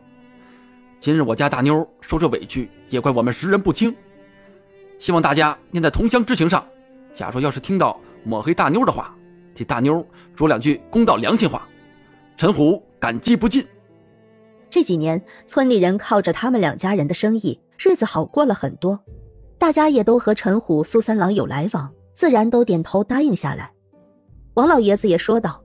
今日我家大妞受这委屈，也怪我们识人不清，希望大家念在同乡之情上，假如要是听到抹黑大妞的话，替大妞说两句公道良心话，陈虎感激不尽。这几年村里人靠着他们两家人的生意，日子好过了很多，大家也都和陈虎、苏三郎有来往，自然都点头答应下来。王老爷子也说道，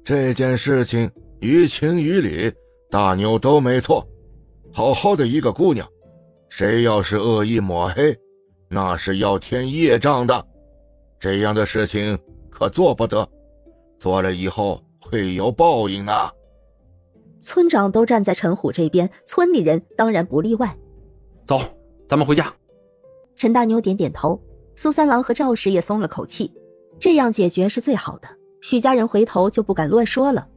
这件事情于情于理，大妞都没错，好好的一个姑娘，谁要是恶意抹黑，那是要添业障的，这样的事情可做不得，做了以后会有报应啊。村长都站在陈虎这边，村里人当然不例外。走，咱们回家。陈大妞点点头，苏三郎和赵氏也松了口气，这样解决是最好的，许家人回头就不敢乱说了。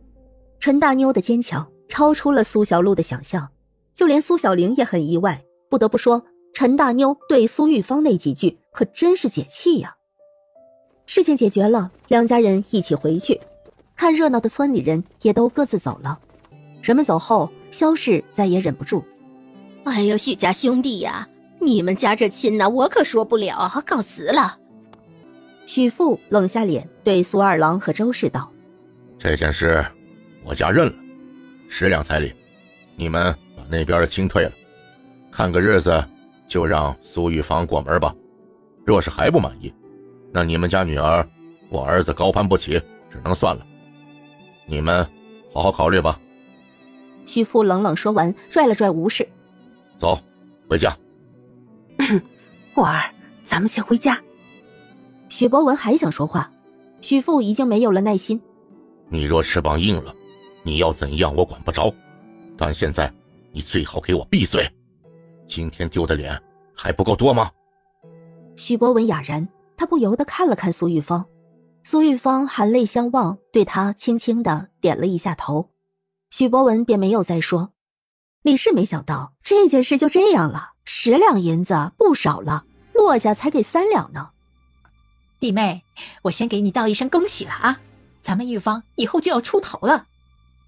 陈大妞的坚强超出了苏小璐的想象，就连苏小玲也很意外，不得不说陈大妞对苏玉芳那几句可真是解气呀。事情解决了，两家人一起回去，看热闹的村里人也都各自走了。人们走后，萧氏再也忍不住，哎呦，许家兄弟呀，你们家这亲呢，我可说不了，告辞了。许父冷下脸对苏二郎和周氏道，这件事我家认了，10两彩礼，你们把那边的亲退了，看个日子就让苏玉芳过门吧，若是还不满意，那你们家女儿我儿子高攀不起，只能算了，你们好好考虑吧。许父冷冷说完，拽了拽吴氏，走，回家。婉儿，咱们先回家。许博文还想说话，许父已经没有了耐心。你若翅膀硬了，你要怎样我管不着，但现在你最好给我闭嘴，今天丢的脸还不够多吗？许博文哑然，他不由得看了看苏玉芳，苏玉芳含泪相望，对他轻轻地点了一下头。许博文便没有再说。李氏没想到这件事就这样了，10两银子不少了，骆家才给3两呢。弟妹，我先给你道一声恭喜了啊！咱们玉芳以后就要出头了。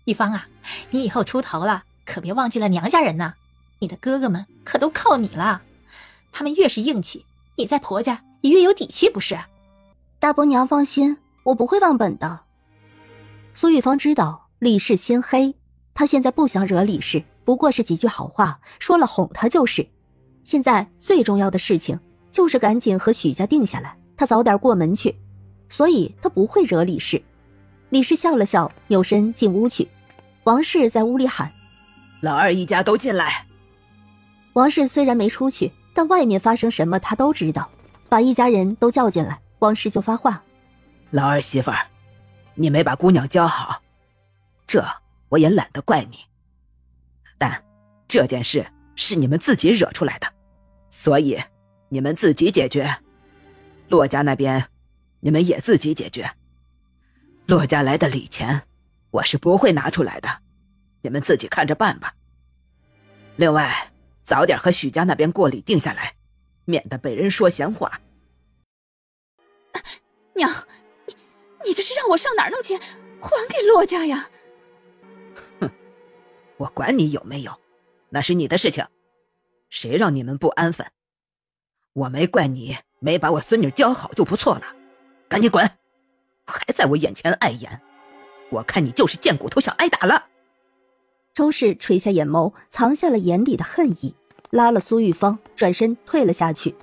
玉芳啊，你以后出头了，可别忘记了娘家人呐，你的哥哥们可都靠你了，他们越是硬气，你在婆家也越有底气，不是？大伯娘放心，我不会忘本的。苏玉芳知道李氏心黑，她现在不想惹李氏，不过是几句好话，说了哄她就是。现在最重要的事情就是赶紧和许家定下来，她早点过门去，所以她不会惹李氏。李氏笑了笑，扭身进屋去。王氏在屋里喊：“老二一家都进来。”王氏虽然没出去，但外面发生什么她都知道，把一家人都叫进来，王氏就发话：“老二媳妇儿，你没把姑娘教好，这我也懒得怪你，但这件事是你们自己惹出来的，所以你们自己解决。骆家那边你们也自己解决，骆家来的礼钱我是不会拿出来的，你们自己看着办吧。另外早点和许家那边过礼定下来，免得被人说闲话。娘，你这是让我上哪儿弄钱还给骆家呀？哼，我管你有没有，那是你的事情，谁让你们不安分？我没怪你没把我孙女教好就不错了，赶紧滚，还在我眼前碍眼，我看你就是贱骨头想挨打了。周氏垂下眼眸，藏下了眼里的恨意，拉了苏玉芳，转身退了下去。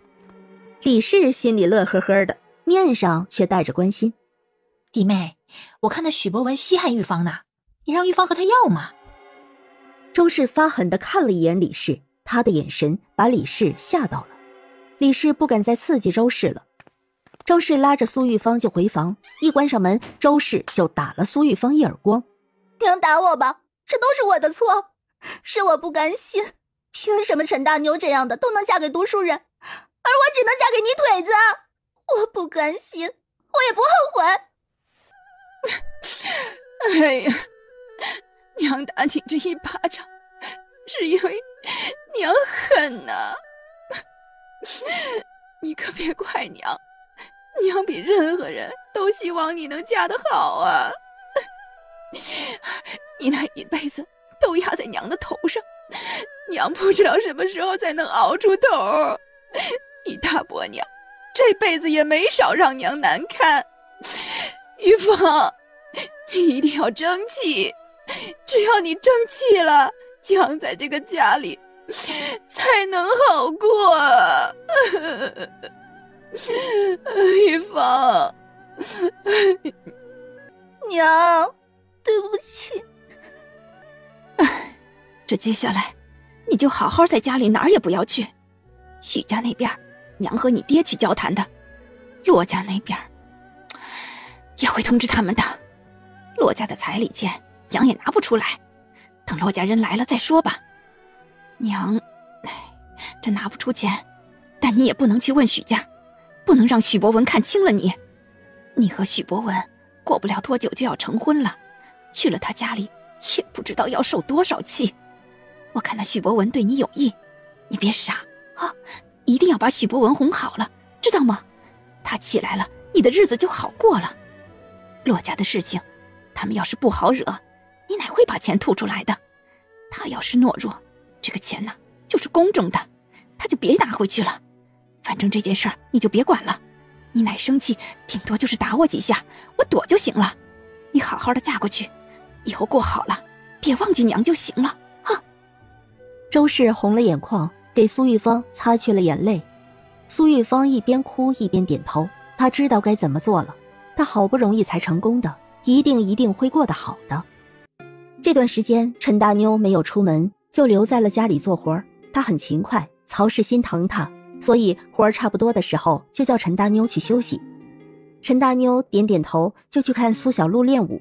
李氏心里乐呵呵的，面上却带着关心：“弟妹，我看那许博文稀罕玉芳呢，你让玉芳和他要嘛。”周氏发狠地看了一眼李氏，他的眼神把李氏吓到了。李氏不敢再刺激周氏了。周氏拉着苏玉芳就回房，一关上门，周氏就打了苏玉芳一耳光：“娘打我吧，这都是我的错，是我不甘心，凭什么陈大妞这样的都能嫁给读书人，而我只能嫁给你腿子。我不甘心，我也不后悔。哎呀，娘打你这一巴掌，是因为娘恨呐。你可别怪娘，娘比任何人都希望你能嫁得好啊。你那一辈子都压在娘的头上，娘不知道什么时候才能熬出头。你大伯娘这辈子也没少让娘难堪。玉芳，你一定要争气，只要你争气了，娘在这个家里才能好过。玉芳，娘，对不起。这接下来你就好好在家里哪儿也不要去。许家那边娘和你爹去交谈的，骆家那边也会通知他们的。骆家的彩礼钱娘也拿不出来，等骆家人来了再说吧。娘这拿不出钱，但你也不能去问许家，不能让许博文看清了你。你和许博文过不了多久就要成婚了，去了他家里也不知道要受多少气。我看那许博文对你有意，你别傻啊，一定要把许博文哄好了，知道吗？他起来了，你的日子就好过了。骆家的事情，他们要是不好惹，你哪会把钱吐出来的？他要是懦弱，这个钱就是公众的，他就别拿回去了。反正这件事儿你就别管了，你奶生气顶多就是打我几下，我躲就行了。你好好的嫁过去，以后过好了，别忘记娘就行了啊。周氏红了眼眶，给苏玉芳擦去了眼泪。苏玉芳一边哭一边点头，她知道该怎么做了，她好不容易才成功的，一定会过得好的。这段时间陈大妞没有出门，就留在了家里做活，她很勤快，曹氏心疼她，所以活儿差不多的时候就叫陈大妞去休息。陈大妞点点头，就去看苏小璐练舞。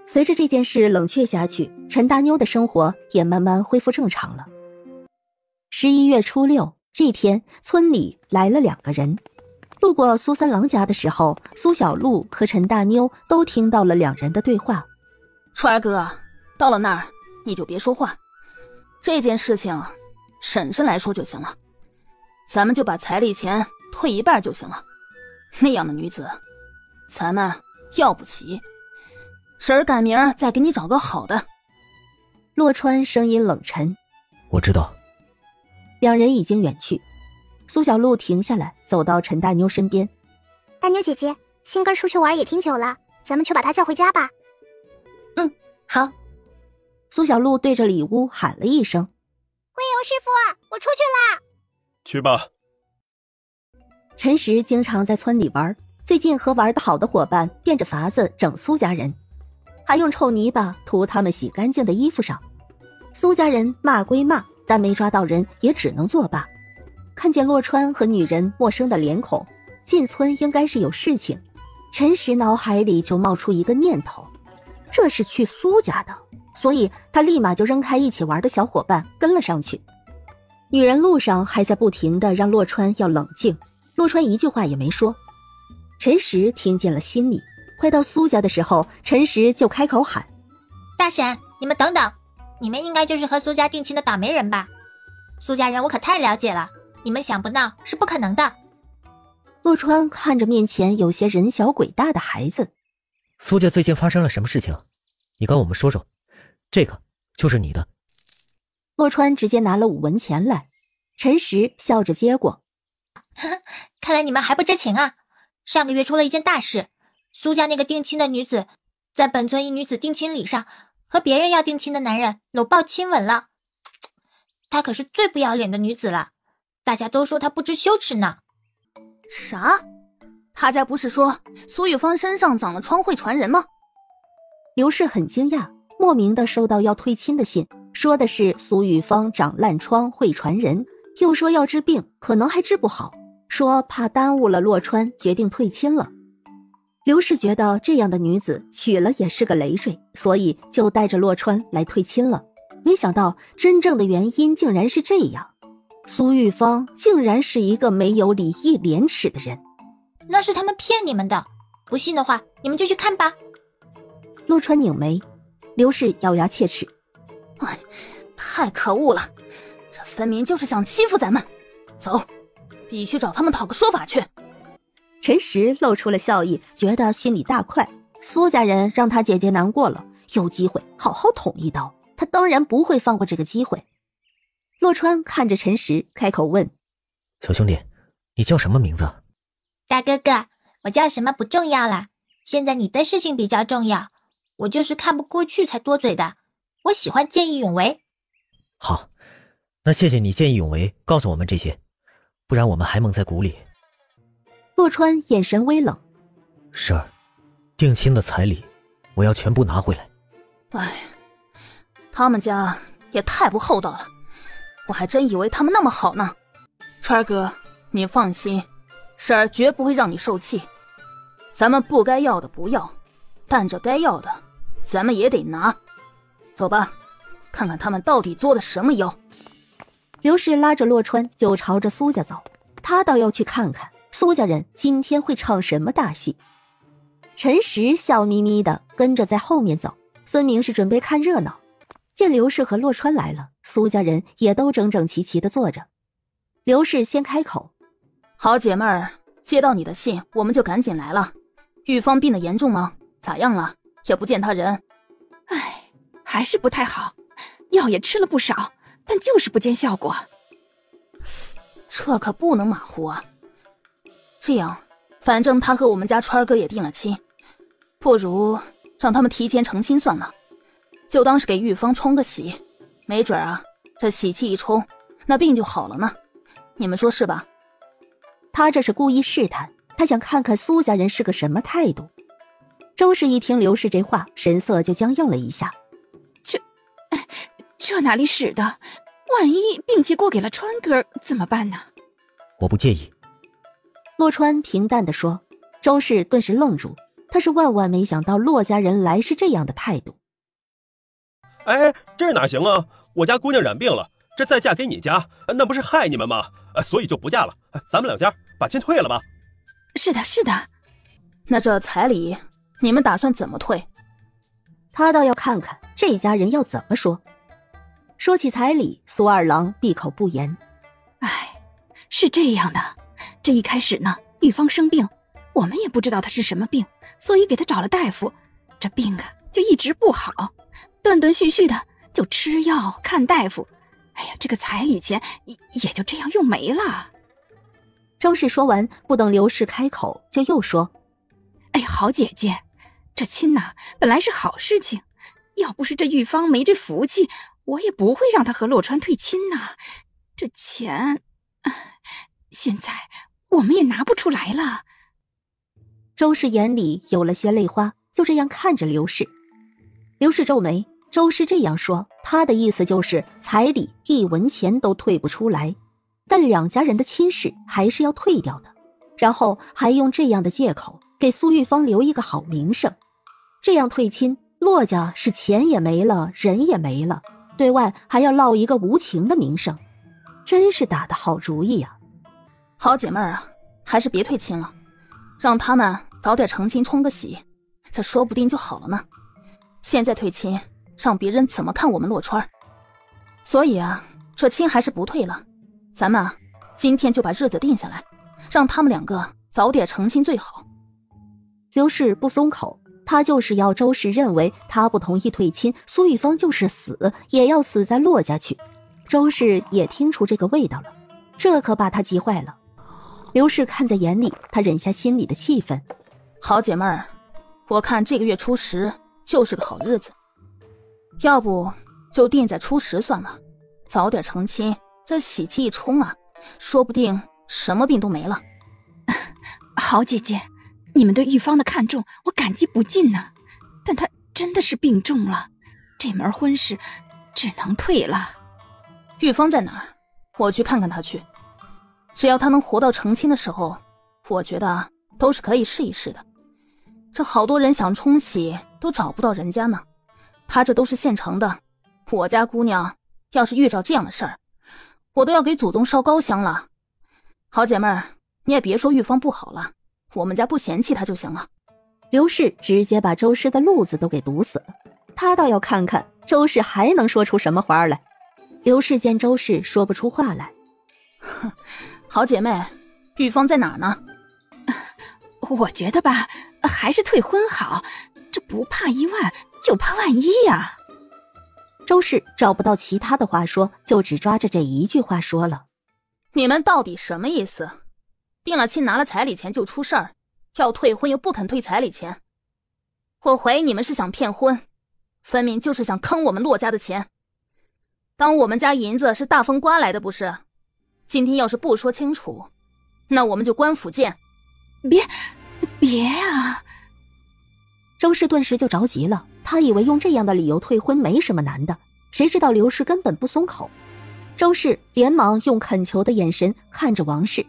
随着这件事冷却下去，陈大妞的生活也慢慢恢复正常了。11月初6这天，村里来了2个人。路过苏三郎家的时候，苏小璐和陈大妞都听到了2人的对话。川儿哥，到了那儿你就别说话，这件事情婶婶来说就行了，咱们就把彩礼钱退一半就行了。那样的女子咱们要不起，婶儿赶明儿再给你找个好的。洛川声音冷沉，我知道。2人已经远去，苏小璐停下来，走到陈大妞身边。大妞姐姐，新哥出去玩也挺久了，咱们去把他叫回家吧。好。苏小璐对着里屋喊了一声：会游师傅，我出去啦。去吧。陈实经常在村里玩，最近和玩得好的伙伴变着法子整苏家人，还用臭泥巴涂他们洗干净的衣服上。苏家人骂归骂，但没抓到人也只能作罢。看见洛川和女人陌生的脸孔，进村应该是有事情。陈实脑海里就冒出一个念头，这是去苏家的，所以他立马就扔开一起玩的小伙伴跟了上去。女人路上还在不停地让洛川要冷静，洛川一句话也没说。陈实听进了心里，快到苏家的时候，陈实就开口喊：大婶，你们等等，你们应该就是和苏家定亲的倒霉人吧？苏家人我可太了解了，你们想不闹是不可能的。洛川看着面前有些人小鬼大的孩子，苏家最近发生了什么事情？你跟我们说说，这个就是你的。洛川直接拿了5文钱来，陈实笑着接过。看来你们还不知情啊！上个月出了一件大事，苏家那个定亲的女子，在本村一女子定亲礼上和别人要定亲的男人搂抱亲吻了。她可是最不要脸的女子了，大家都说她不知羞耻呢。啥？他家不是说苏玉芳身上长了疮会传人吗？刘氏很惊讶，莫名的收到要退亲的信，说的是苏玉芳长烂疮会传人，又说要治病，可能还治不好，说怕耽误了洛川，决定退亲了。刘氏觉得这样的女子娶了也是个累赘，所以就带着洛川来退亲了。没想到真正的原因竟然是这样。苏玉芳竟然是一个没有礼义廉耻的人。那是他们骗你们的，不信的话，你们就去看吧。洛川拧眉，刘氏咬牙切齿：“哎，太可恶了！这分明就是想欺负咱们。走，必须找他们讨个说法去。”陈实露出了笑意，觉得心里大快。苏家人让他姐姐难过了，有机会好好捅一刀，他当然不会放过这个机会。洛川看着陈实，开口问：“小兄弟，你叫什么名字？”“大哥哥，我叫什么不重要啦，现在你的事情比较重要。我就是看不过去才多嘴的，我喜欢见义勇为。”“好，那谢谢你见义勇为，告诉我们这些，不然我们还蒙在鼓里。”洛川眼神微冷：“十儿，定亲的彩礼我要全部拿回来。”“哎，他们家也太不厚道了，我还真以为他们那么好呢。川儿哥，你放心，十儿绝不会让你受气。咱们不该要的不要，但这该要的咱们也得拿。走吧，看看他们到底作的什么妖。”刘氏拉着洛川就朝着苏家走，他倒要去看看苏家人今天会唱什么大戏。陈实笑眯眯的跟着在后面走，分明是准备看热闹。见刘氏和洛川来了，苏家人也都整整齐齐的坐着。刘氏先开口：“好姐妹儿，接到你的信，我们就赶紧来了。玉芳病得严重吗？咋样了？也不见他人。”“唉，还是不太好，药也吃了不少，但就是不见效果。”“这可不能马虎啊。这样，反正他和我们家川儿哥也定了亲，不如让他们提前成亲算了，就当是给玉芳冲个喜，没准啊，这喜气一冲，那病就好了呢。你们说是吧？”他这是故意试探，他想看看苏家人是个什么态度。周氏一听刘氏这话，神色就僵硬了一下。这哪里使得？万一病气过给了川哥怎么办呢？”“我不介意。”洛川平淡地说。周氏顿时愣住，他是万万没想到洛家人来是这样的态度。“哎，这哪行啊？我家姑娘染病了，这再嫁给你家，那不是害你们吗？所以就不嫁了。咱们两家把亲退了吧。”“是的，是的。”“那这彩礼你们打算怎么退？”他倒要看看这家人要怎么说。说起彩礼，苏二郎闭口不言。“哎，是这样的，这一开始呢，玉芳生病，我们也不知道她是什么病，所以给她找了大夫，这病啊就一直不好，断断续续的就吃药看大夫。哎呀，这个彩礼钱也就这样用没了。”周氏说完，不等刘氏开口，就又说：“哎，好姐姐，这亲呐本来是好事情，要不是这玉芳没这福气，我也不会让她和洛川退亲呐。这钱，现在我们也拿不出来了。”周氏眼里有了些泪花，就这样看着刘氏。刘氏皱眉，周氏这样说，他的意思就是彩礼1文钱都退不出来，但两家人的亲事还是要退掉的，然后还用这样的借口给苏玉芳留一个好名声。这样退亲，洛家是钱也没了，人也没了，对外还要落一个无情的名声，真是打的好主意啊。好姐妹儿啊，还是别退亲了，让他们早点成亲冲个喜，这说不定就好了呢。现在退亲，让别人怎么看我们洛川？所以啊，这亲还是不退了。咱们啊，今天就把日子定下来，让他们两个早点成亲最好。刘氏不松口，他就是要周氏认为他不同意退亲，苏玉芳就是死也要死在洛家去。周氏也听出这个味道了，这可把他急坏了。刘氏看在眼里，他忍下心里的气愤。好姐妹儿，我看这个月初10就是个好日子，要不就定在初10算了，早点成亲，这喜气一冲啊，说不定什么病都没了。好姐姐，你们对玉芳的看重，我感激不尽呢。但她真的是病重了，这门婚事只能退了。玉芳在哪儿？我去看看她去。只要她能活到成亲的时候，我觉得都是可以试一试的。这好多人想冲喜都找不到人家呢，她这都是现成的。我家姑娘要是遇着这样的事儿，我都要给祖宗烧高香了。好姐妹儿，你也别说玉芳不好了，我们家不嫌弃她就行了。刘氏直接把周氏的路子都给堵死了，他倒要看看周氏还能说出什么话来。刘氏见周氏说不出话来，哼，好姐妹，玉芳在哪儿呢？我觉得吧，还是退婚好，这不怕1万就怕万一呀。周氏找不到其他的话说，就只抓着这一句话说了。你们到底什么意思？定了亲拿了彩礼钱就出事儿，要退婚又不肯退彩礼钱。我怀疑你们是想骗婚，分明就是想坑我们骆家的钱。当我们家银子是大风刮来的不是？今天要是不说清楚，那我们就官府见。别啊！周氏顿时就着急了，他以为用这样的理由退婚没什么难的，谁知道刘氏根本不松口。周氏连忙用恳求的眼神看着王氏：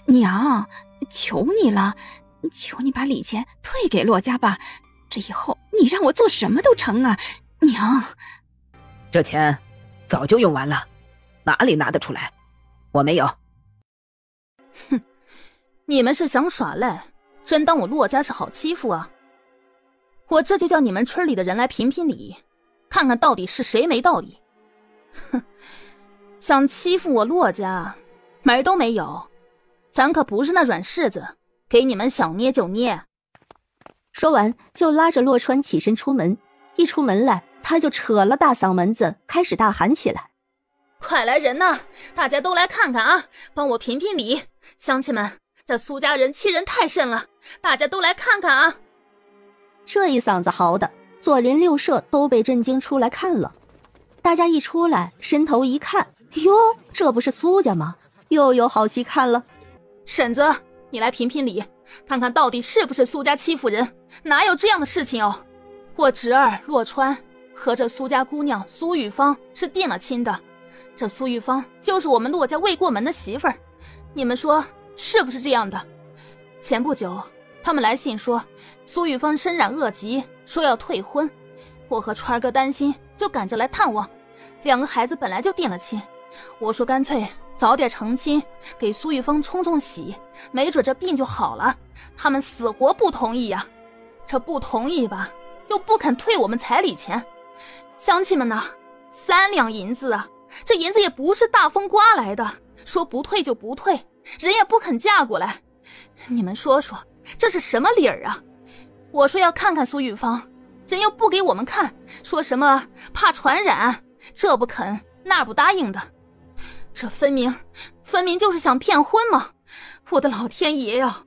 娘，求你了，求你把礼钱退给骆家吧，这以后你让我做什么都成啊，娘。这钱早就用完了，哪里拿得出来？我没有。哼，你们是想耍赖，真当我骆家是好欺负啊？我这就叫你们村里的人来评评理，看看到底是谁没道理。哼，想欺负我骆家，门都没有。咱可不是那软柿子，给你们想捏就捏。说完就拉着洛川起身出门，一出门来他就扯了大嗓门子开始大喊起来：快来人呐，大家都来看看啊，帮我评评理。乡亲们，这苏家人欺人太甚了，大家都来看看啊。这一嗓子嚎的，左邻右舍都被震惊出来看了。大家一出来伸头一看，哟，这不是苏家吗？又有好戏看了。婶子，你来评评理，看看到底是不是苏家欺负人，哪有这样的事情哦？我侄儿洛川和这苏家姑娘苏玉芳是定了亲的，这苏玉芳就是我们骆家未过门的媳妇儿，你们说是不是这样的？前不久他们来信说苏玉芳身染恶疾，说要退婚，我和川哥担心，就赶着来探望。2个孩子本来就定了亲，我说干脆早点成亲，给苏玉芳冲冲喜，没准这病就好了。他们死活不同意呀，这不同意吧，又不肯退我们彩礼钱。乡亲们呐，3两银子啊，这银子也不是大风刮来的，说不退就不退，人也不肯嫁过来。你们说说，这是什么理儿啊？我说要看看苏玉芳，人又不给我们看，说什么怕传染，这不肯那不答应的，这分明就是想骗婚嘛！我的老天爷呀！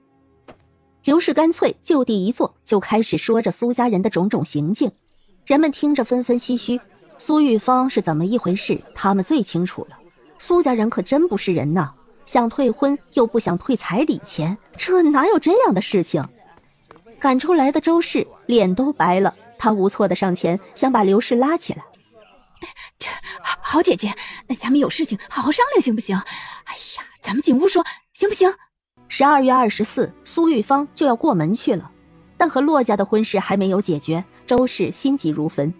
刘氏干脆就地一坐，就开始说着苏家人的种种行径。人们听着纷纷唏嘘，苏玉芳是怎么一回事，他们最清楚了。苏家人可真不是人呐，想退婚又不想退彩礼钱，这哪有这样的事情？赶出来的周氏脸都白了，他无措地上前想把刘氏拉起来。好姐姐，咱们有事情好好商量行不行？哎呀，咱们进屋说行不行？12月24，苏玉芳就要过门去了，但和骆家的婚事还没有解决，周氏心急如焚。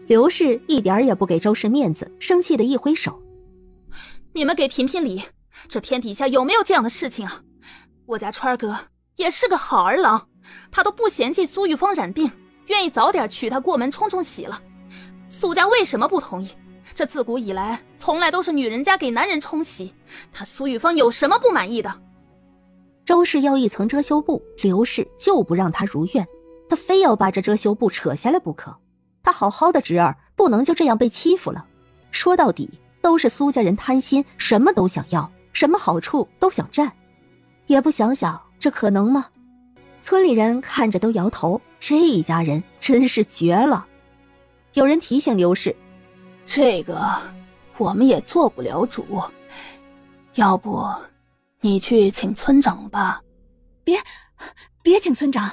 刘氏一点也不给周氏面子，生气的一挥手：你们给评评理，这天底下有没有这样的事情啊？我家川哥也是个好儿郎，他都不嫌弃苏玉芳染病，愿意早点娶她过门冲冲喜了。苏家为什么不同意？这自古以来从来都是女人家给男人冲喜，他苏玉芳有什么不满意的？周氏要一层遮羞布，刘氏就不让他如愿，他非要把这遮羞布扯下来不可。他好好的侄儿不能就这样被欺负了。说到底都是苏家人贪心，什么都想要，什么好处都想占，也不想想这可能吗？村里人看着都摇头，这一家人真是绝了。有人提醒刘氏，这个我们也做不了主，要不你去请村长吧。别请村长。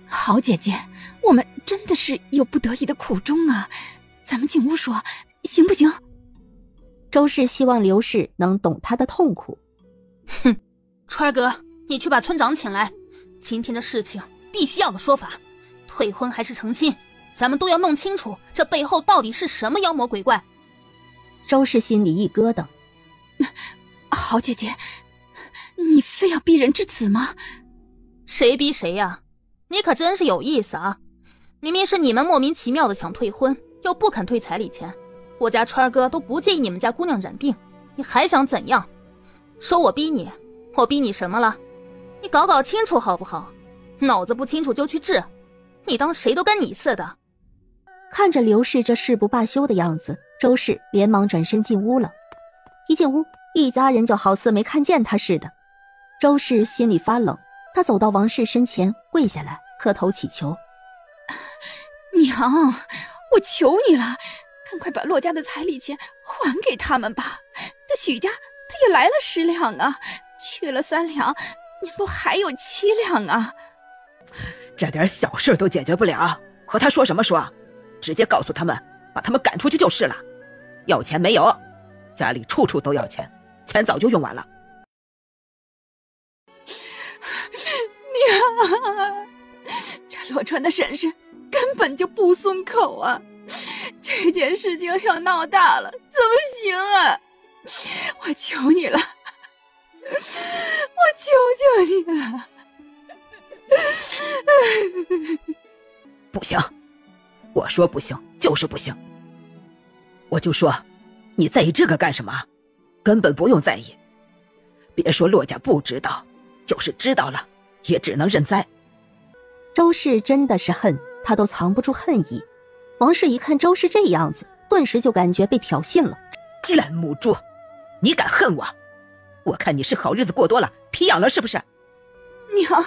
好姐姐，我们真的是有不得已的苦衷啊，咱们进屋说行不行？周氏希望刘氏能懂他的痛苦。哼，川哥，你去把村长请来，今天的事情必须要个说法，退婚还是成亲，咱们都要弄清楚这背后到底是什么妖魔鬼怪。周氏心里一咯噔。好姐姐，你非要逼人至此吗？谁逼谁呀？你可真是有意思啊！明明是你们莫名其妙的想退婚，又不肯退彩礼钱，我家川哥都不介意你们家姑娘染病，你还想怎样？说我逼你，我逼你什么了？你搞搞清楚好不好？脑子不清楚就去治，你当谁都跟你似的。看着刘氏这誓不罢休的样子，周氏连忙转身进屋了。一进屋，一家人就好似没看见他似的。周氏心里发冷，他走到王氏身前跪下来，磕头祈求：娘，我求你了，赶快把骆家的彩礼钱还给他们吧。这许家他也来了10两啊，去了3两，您不还有7两啊？这点小事都解决不了，和他说什么说？直接告诉他们，把他们赶出去就是了。要钱没有？家里处处都要钱，钱早就用完了。娘，这洛川的婶婶根本就不松口啊！这件事情要闹大了，怎么行啊？我求你了，我求求你了！不行，我说不行就是不行。我就说，你在意这个干什么？根本不用在意。别说骆家不知道，就是知道了，也只能认栽。周氏真的是恨，他都藏不住恨意。王氏一看周氏这样子，顿时就感觉被挑衅了。烂母猪，你敢恨我？我看你是好日子过多了，皮痒了是不是？娘，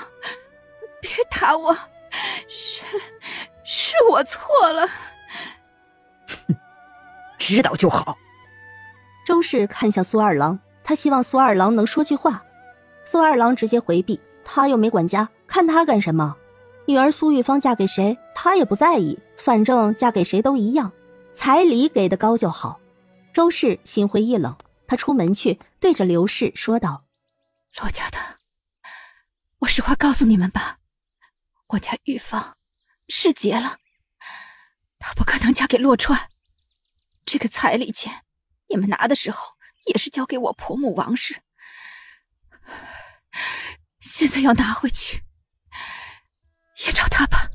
别打我，是我错了。知道就好。周氏看向苏二郎，他希望苏二郎能说句话。苏二郎直接回避，他又没管家，看他干什么？女儿苏玉芳嫁给谁，他也不在意，反正嫁给谁都一样，彩礼给的高就好。周氏心灰意冷，他出门去，对着刘氏说道：骆家的，我实话告诉你们吧，我家玉芳是结了，她不可能嫁给洛川。这个彩礼钱你们拿的时候也是交给我婆母王氏，现在要拿回去也找他吧。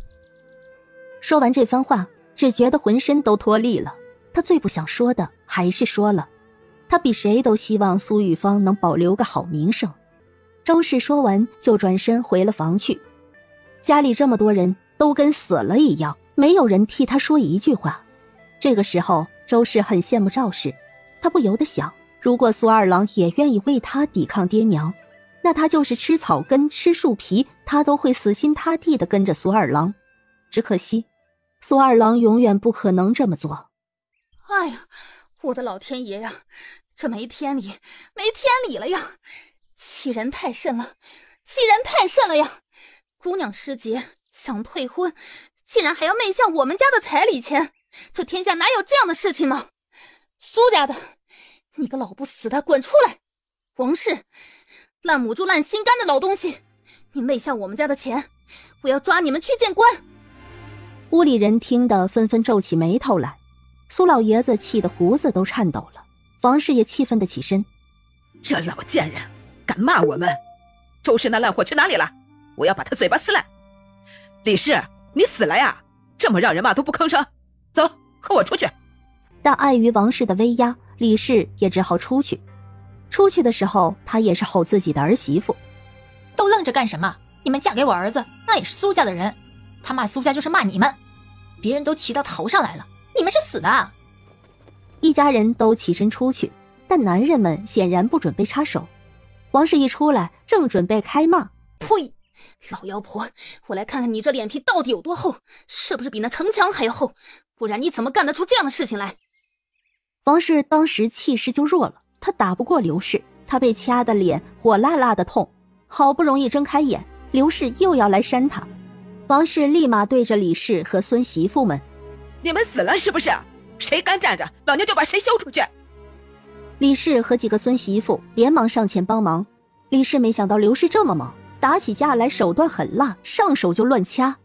说完这番话，只觉得浑身都脱力了。他最不想说的还是说了，他比谁都希望苏玉芳能保留个好名声。周氏说完就转身回了房去。家里这么多人都跟死了一样，没有人替他说一句话。这个时候周氏很羡慕赵氏，他不由得想，如果苏二郎也愿意为他抵抗爹娘，那他就是吃草根吃树皮，他都会死心塌地地跟着苏二郎。只可惜苏二郎永远不可能这么做。哎呀，我的老天爷呀，这没天理了呀！欺人太甚了，欺人太甚了呀！姑娘失节想退婚，竟然还要媚向我们家的彩礼钱，这天下哪有这样的事情吗？苏家的，你个老不死的，滚出来！王氏，烂母猪烂心肝的老东西，你媚向我们家的钱，我要抓你们去见官！屋里人听得纷纷皱起眉头来，苏老爷子气得胡子都颤抖了，王氏也气愤地起身。这老贱人敢骂我们，周氏那烂货去哪里了？我要把他嘴巴撕烂！李氏，你死了呀？这么让人骂都不吭声，走，和我出去。但碍于王氏的威压，李氏也只好出去。出去的时候，他也是吼自己的儿媳妇：都愣着干什么？你们嫁给我儿子，那也是苏家的人，他骂苏家就是骂你们，别人都骑到头上来了，你们是死的。一家人都起身出去，但男人们显然不准备插手。王氏一出来，正准备开骂：呸！老妖婆，我来看看你这脸皮到底有多厚，是不是比那城墙还要厚？不然你怎么干得出这样的事情来？王氏当时气势就弱了，他打不过刘氏，他被掐的脸火辣辣的痛，好不容易睁开眼，刘氏又要来扇他。王氏立马对着李氏和孙媳妇们：你们死了是不是？谁敢站着，老娘就把谁休出去！李氏和几个孙媳妇连忙上前帮忙。李氏没想到刘氏这么猛，打起架来手段狠辣，上手就乱掐。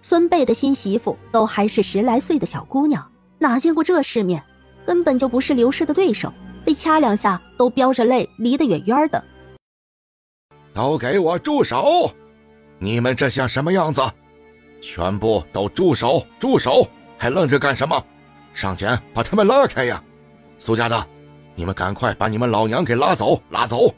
孙辈的新媳妇都还是10来岁的小姑娘，哪见过这世面，根本就不是刘氏的对手，被掐2下都飙着泪离得远远的。都给我住手！你们这像什么样子？全部都住手！住手！还愣着干什么？上前把他们拉开呀！苏家的，你们赶快把你们老娘给拉走！拉走！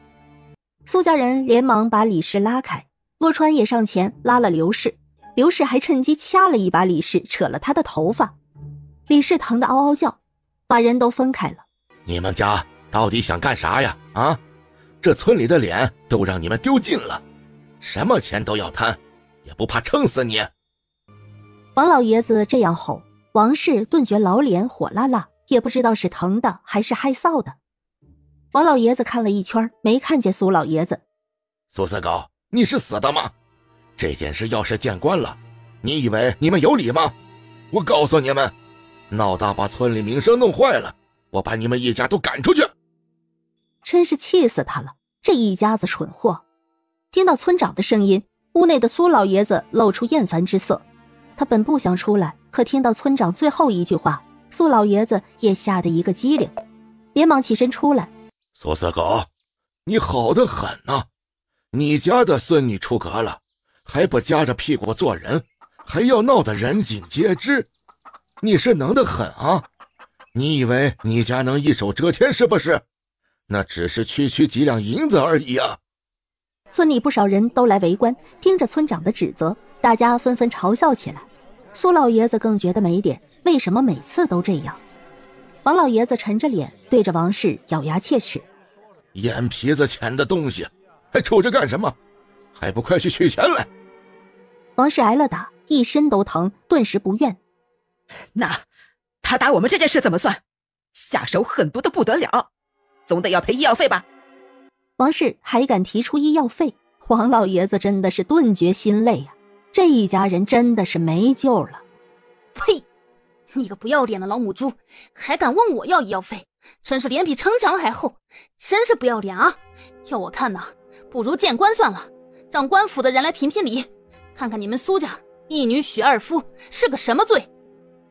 苏家人连忙把李氏拉开，洛川也上前拉了刘氏，刘氏还趁机掐了一把李氏，扯了他的头发。李氏疼得嗷嗷叫，把人都分开了。你们家到底想干啥呀？啊！这村里的脸都让你们丢尽了，什么钱都要贪，也不怕撑死你！王老爷子这样吼，王氏顿觉老脸火辣辣，也不知道是疼的还是害臊的。王老爷子看了一圈，没看见苏老爷子。苏四狗，你是死的吗？这件事要是见官了，你以为你们有理吗？我告诉你们，闹大把村里名声弄坏了，我把你们一家都赶出去！真是气死他了，这一家子蠢货。听到村长的声音，屋内的苏老爷子露出厌烦之色。他本不想出来，可听到村长最后一句话，苏老爷子也吓得一个机灵，连忙起身出来。苏四狗，你好得很啊！你家的孙女出阁了，还不夹着屁股做人，还要闹得人尽皆知，你是能得很啊！你以为你家能一手遮天是不是？那只是区区几两银子而已啊！村里不少人都来围观，听着村长的指责，大家纷纷嘲笑起来。苏老爷子更觉得没脸，为什么每次都这样？王老爷子沉着脸对着王氏咬牙切齿：眼皮子浅的东西，还瞅着干什么？还不快去取钱来！王氏挨了打，一身都疼，顿时不愿。那他打我们这件事怎么算？下手狠毒的不得了，总得要赔医药费吧？王氏还敢提出医药费，王老爷子真的是顿觉心累啊！这一家人真的是没救了。呸！你个不要脸的老母猪，还敢问我要医药费，真是脸比城墙还厚，真是不要脸啊！要我看呐，不如见官算了，让官府的人来评评理，看看你们苏家一女娶二夫是个什么罪。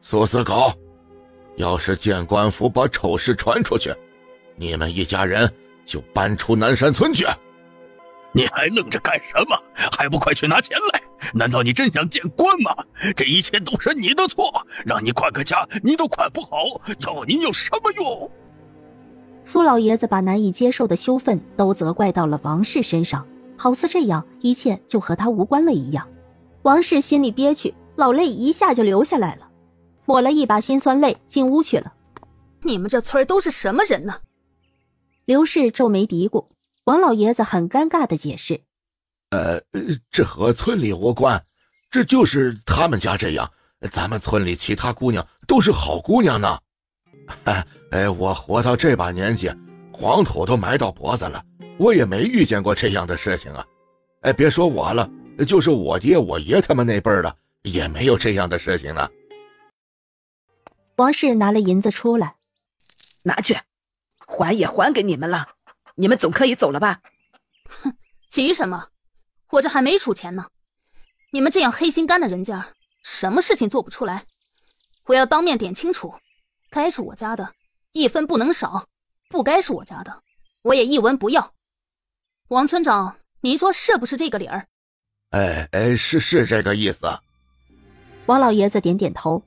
苏四狗，要是见官府把丑事传出去，你们一家人就搬出南山村去！你还愣着干什么？还不快去拿钱来！难道你真想见官吗？这一切都是你的错，让你管个家你都管不好，要你有什么用？苏老爷子把难以接受的羞愤都责怪到了王氏身上，好似这样一切就和他无关了一样。王氏心里憋屈，老泪一下就流下来了，抹了一把辛酸泪进屋去了。你们这村都是什么人呢？刘氏皱眉嘀咕，王老爷子很尴尬的解释：这和村里无关，这就是他们家这样，咱们村里其他姑娘都是好姑娘呢。我活到这把年纪，黄土都埋到脖子了，我也没遇见过这样的事情啊。别说我了，就是我爹我爷他们那辈儿的也没有这样的事情呢。王氏拿了银子出来，拿去，还也还给你们了，你们总可以走了吧？哼，急什么？我这还没数钱呢。你们这样黑心肝的人家，什么事情做不出来？我要当面点清楚，该是我家的一分不能少，不该是我家的我也一文不要。王村长，您说是不是这个理儿？是这个意思。王老爷子点点头，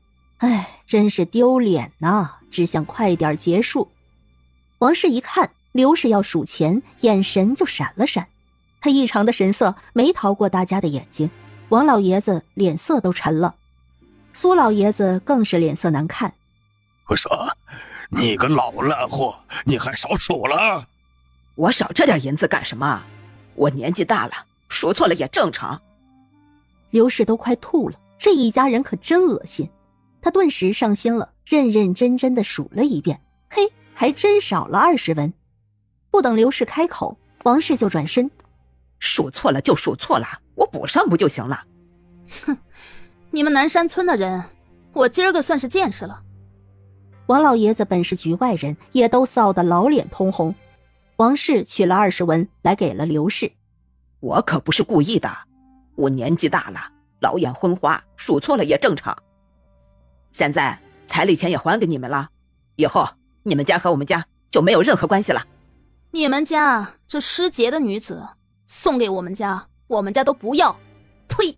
真是丢脸呐，只想快点结束。王氏一看刘氏要数钱，眼神就闪了闪，他异常的神色没逃过大家的眼睛，王老爷子脸色都沉了，苏老爷子更是脸色难看。我说，你个老烂货，你还少数了？我少这点银子干什么？我年纪大了，数错了也正常。刘氏都快吐了，这一家人可真恶心。他顿时上心了，认认真真的数了一遍，嘿，还真少了20文。不等刘氏开口，王氏就转身：数错了就数错了，我补上不就行了？哼，你们南山村的人，我今儿个算是见识了。王老爷子本是局外人，也都臊得老脸通红。王氏取了20文来给了刘氏。我可不是故意的，我年纪大了，老眼昏花，数错了也正常。现在彩礼钱也还给你们了，以后你们家和我们家就没有任何关系了。你们家这失节的女子送给我们家都不要。呸！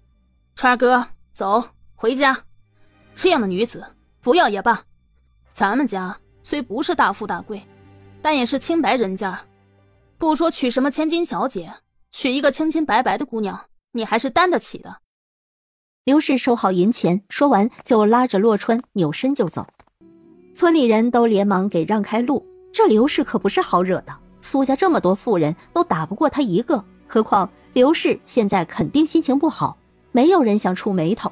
川哥，走回家。这样的女子不要也罢。咱们家虽不是大富大贵，但也是清白人家。不说娶什么千金小姐，娶一个清清白白的姑娘，你还是担得起的。刘氏收好银钱，说完就拉着洛川扭身就走。村里人都连忙给让开路，这刘氏可不是好惹的，苏家这么多妇人都打不过他一个，何况刘氏现在肯定心情不好，没有人想触霉头。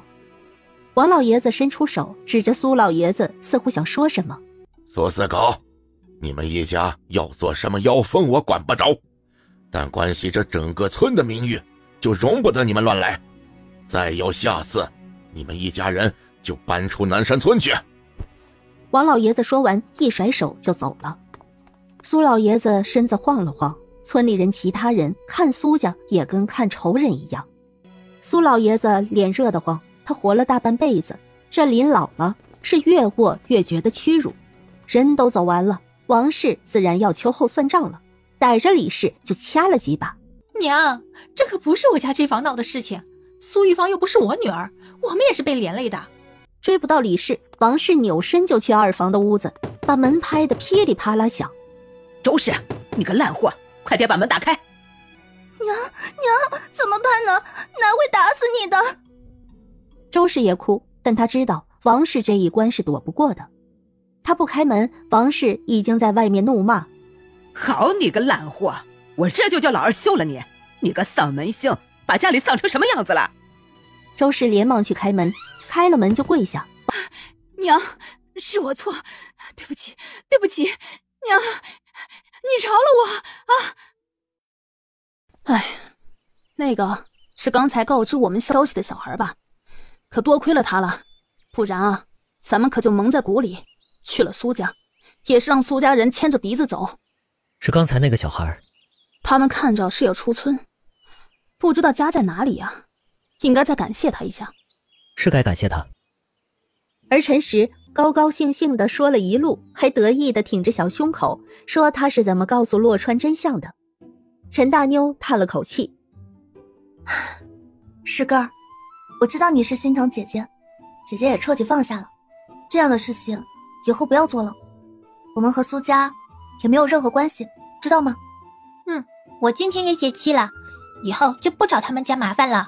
王老爷子伸出手指着苏老爷子，似乎想说什么。苏四狗，你们一家要做什么妖风我管不着，但关系这整个村的名誉，就容不得你们乱来。再有下次，你们一家人就搬出南山村去。王老爷子说完一甩手就走了。苏老爷子身子晃了晃，村里人其他人看苏家也跟看仇人一样。苏老爷子脸热得慌，他活了大半辈子，这临老了是越过越觉得屈辱。人都走完了，王氏自然要秋后算账了，逮着李氏就掐了几把。娘，这可不是我家这房闹的事情，苏玉芳又不是我女儿，我们也是被连累的。追不到李氏，王氏扭身就去二房的屋子，把门拍得噼里啪啦响。周氏，你个烂货，快点把门打开！娘，怎么办呢？奶会打死你的！周氏也哭，但他知道王氏这一关是躲不过的。他不开门，王氏已经在外面怒骂：好你个烂货，我这就叫老二休了你！你个丧门星，把家里丧成什么样子了？周氏连忙去开门，开了门就跪下：娘，是我错，对不起，娘，你饶了我啊！哎，那个是刚才告知我们消息的小孩吧？可多亏了他了，不然啊，咱们可就蒙在鼓里。去了苏家，也是让苏家人牵着鼻子走。是刚才那个小孩，他们看着是要出村，不知道家在哪里呀？应该再感谢他一下。是该感谢他。而陈实高高兴兴地说了一路，还得意地挺着小胸口，说他是怎么告诉洛川真相的。陈大妞叹了口气：石根儿，我知道你是心疼姐姐，姐姐也彻底放下了，这样的事情以后不要做了，我们和苏家也没有任何关系，知道吗？我今天也解气了，以后就不找他们家麻烦了。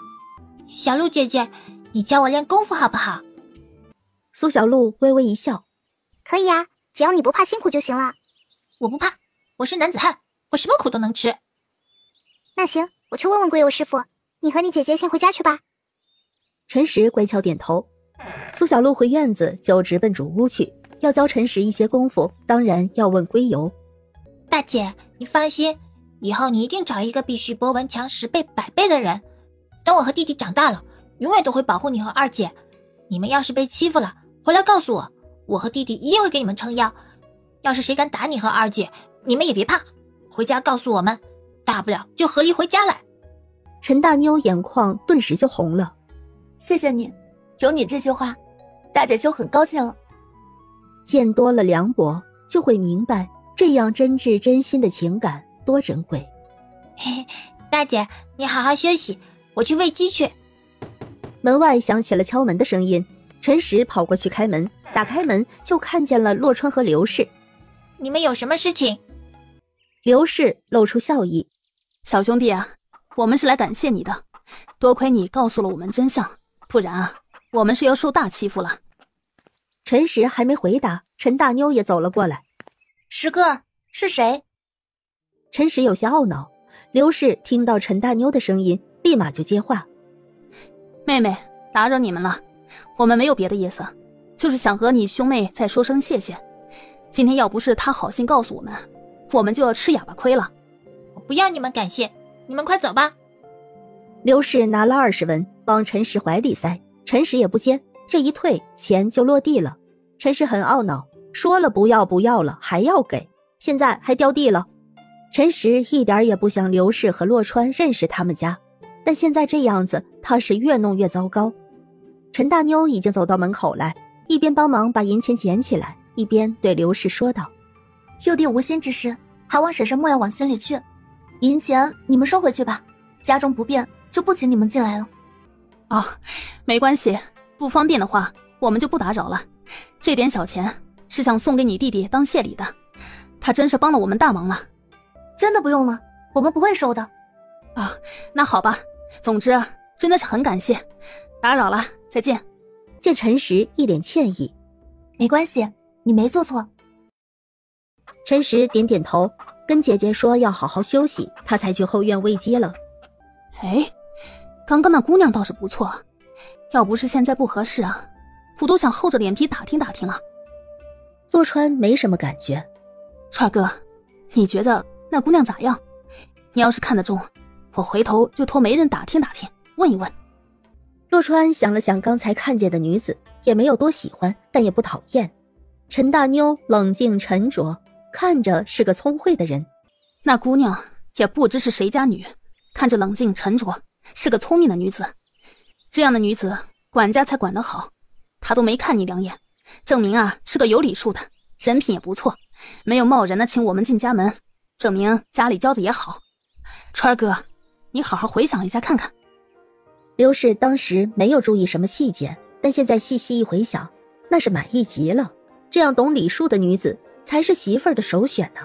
小鹿姐姐，你教我练功夫好不好？苏小鹿微微一笑：可以啊，只要你不怕辛苦就行了。我不怕，我是男子汉，我什么苦都能吃。那行，我去问问贵友师傅，你和你姐姐先回家去吧。陈实乖巧点头。苏小鹿回院子就直奔主屋去，要教陈实一些功夫，当然要问归游。大姐，你放心，以后你一定找一个比徐博文强10倍100倍的人。等我和弟弟长大了，永远都会保护你和二姐。你们要是被欺负了，回来告诉我，我和弟弟一定会给你们撑腰。要是谁敢打你和二姐，你们也别怕，回家告诉我们，大不了就和离回家来。陈大妞眼眶顿时就红了。谢谢你，有你这句话，大姐就很高兴了。见多了凉薄，就会明白这样真挚真心的情感多珍贵。嘿，大姐，你好好休息，我去喂鸡去。门外响起了敲门的声音，陈实跑过去开门，打开门就看见了洛川和刘氏。你们有什么事情？刘氏露出笑意：小兄弟啊，我们是来感谢你的，多亏你告诉了我们真相，不然啊，我们是要受大欺负了。陈实还没回答，陈大妞也走了过来。石哥儿，是谁？陈实有些懊恼。刘氏听到陈大妞的声音，立马就接话：妹妹，打扰你们了，我们没有别的意思，就是想和你兄妹再说声谢谢。今天要不是他好心告诉我们，我们就要吃哑巴亏了。我不要你们感谢，你们快走吧。刘氏拿了20文往陈实怀里塞，陈实也不接，这一退钱就落地了。陈实很懊恼，说了不要了还要给，现在还掉地了。陈实一点也不想刘氏和洛川认识他们家，但现在这样子他是越弄越糟糕。陈大妞已经走到门口来，一边帮忙把银钱捡起来，一边对刘氏说道：幼弟无心之失，还望婶婶莫要往心里去。银钱你们收回去吧，家中不便就不请你们进来了。哦，没关系，不方便的话我们就不打扰了。这点小钱是想送给你弟弟当谢礼的，他真是帮了我们大忙了。真的不用了，我们不会收的。啊，那好吧，总之真的是很感谢，打扰了，再见。见陈实一脸歉意，没关系，你没做错。陈实点点头，跟姐姐说要好好休息，他才去后院喂鸡了。哎，刚刚那姑娘倒是不错，要不是现在不合适啊，我都想厚着脸皮打听打听了。洛川没什么感觉。川哥，你觉得那姑娘咋样？你要是看得中，我回头就托媒人打听打听，问一问。洛川想了想刚才看见的女子，也没有多喜欢，但也不讨厌。陈大妞冷静沉着，看着是个聪慧的人。那姑娘也不知是谁家女，看着冷静沉着，是个聪明的女子。这样的女子管家才管得好，她都没看你两眼，证明啊是个有礼数的，人品也不错，没有贸然的请我们进家门，证明家里交子也好。川哥，你好好回想一下看看。刘氏当时没有注意什么细节，但现在细细一回想，那是满意极了。这样懂礼数的女子才是媳妇儿的首选呢。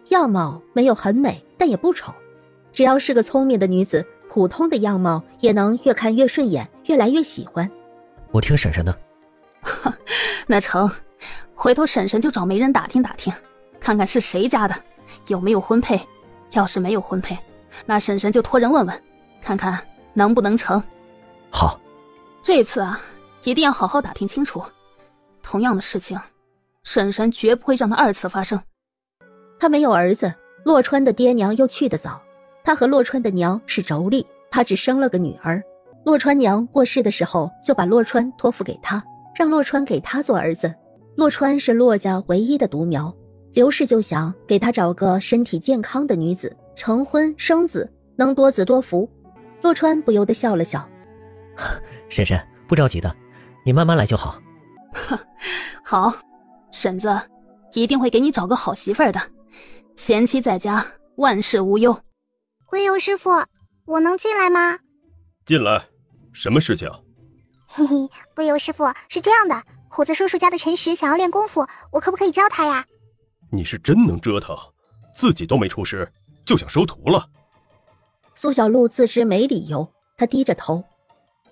样貌没有很美，但也不丑。只要是个聪明的女子，普通的样貌也能越看越顺眼，越来越喜欢。我听婶婶的。那成，回头婶婶就找媒人打听打听，看看是谁家的，有没有婚配。要是没有婚配，那婶婶就托人问问，看看能不能成。好，这次啊，一定要好好打听清楚。同样的事情，婶婶绝不会让它二次发生。他没有儿子，洛川的爹娘又去得早，他和洛川的娘是妯娌，他只生了个女儿。洛川娘过世的时候，就把洛川托付给他，让洛川给他做儿子。洛川是洛家唯一的独苗，刘氏就想给他找个身体健康的女子，成婚生子，能多子多福。洛川不由得笑了笑。婶婶不着急的，你慢慢来就好。好，婶子一定会给你找个好媳妇儿的，贤妻在家，万事无忧。龟友师傅，我能进来吗？进来，什么事情？嘿嘿，龟友师傅是这样的，虎子叔叔家的陈实想要练功夫，我可不可以教他呀？你是真能折腾，自己都没出师，就想收徒了。苏小璐自知没理由，她低着头。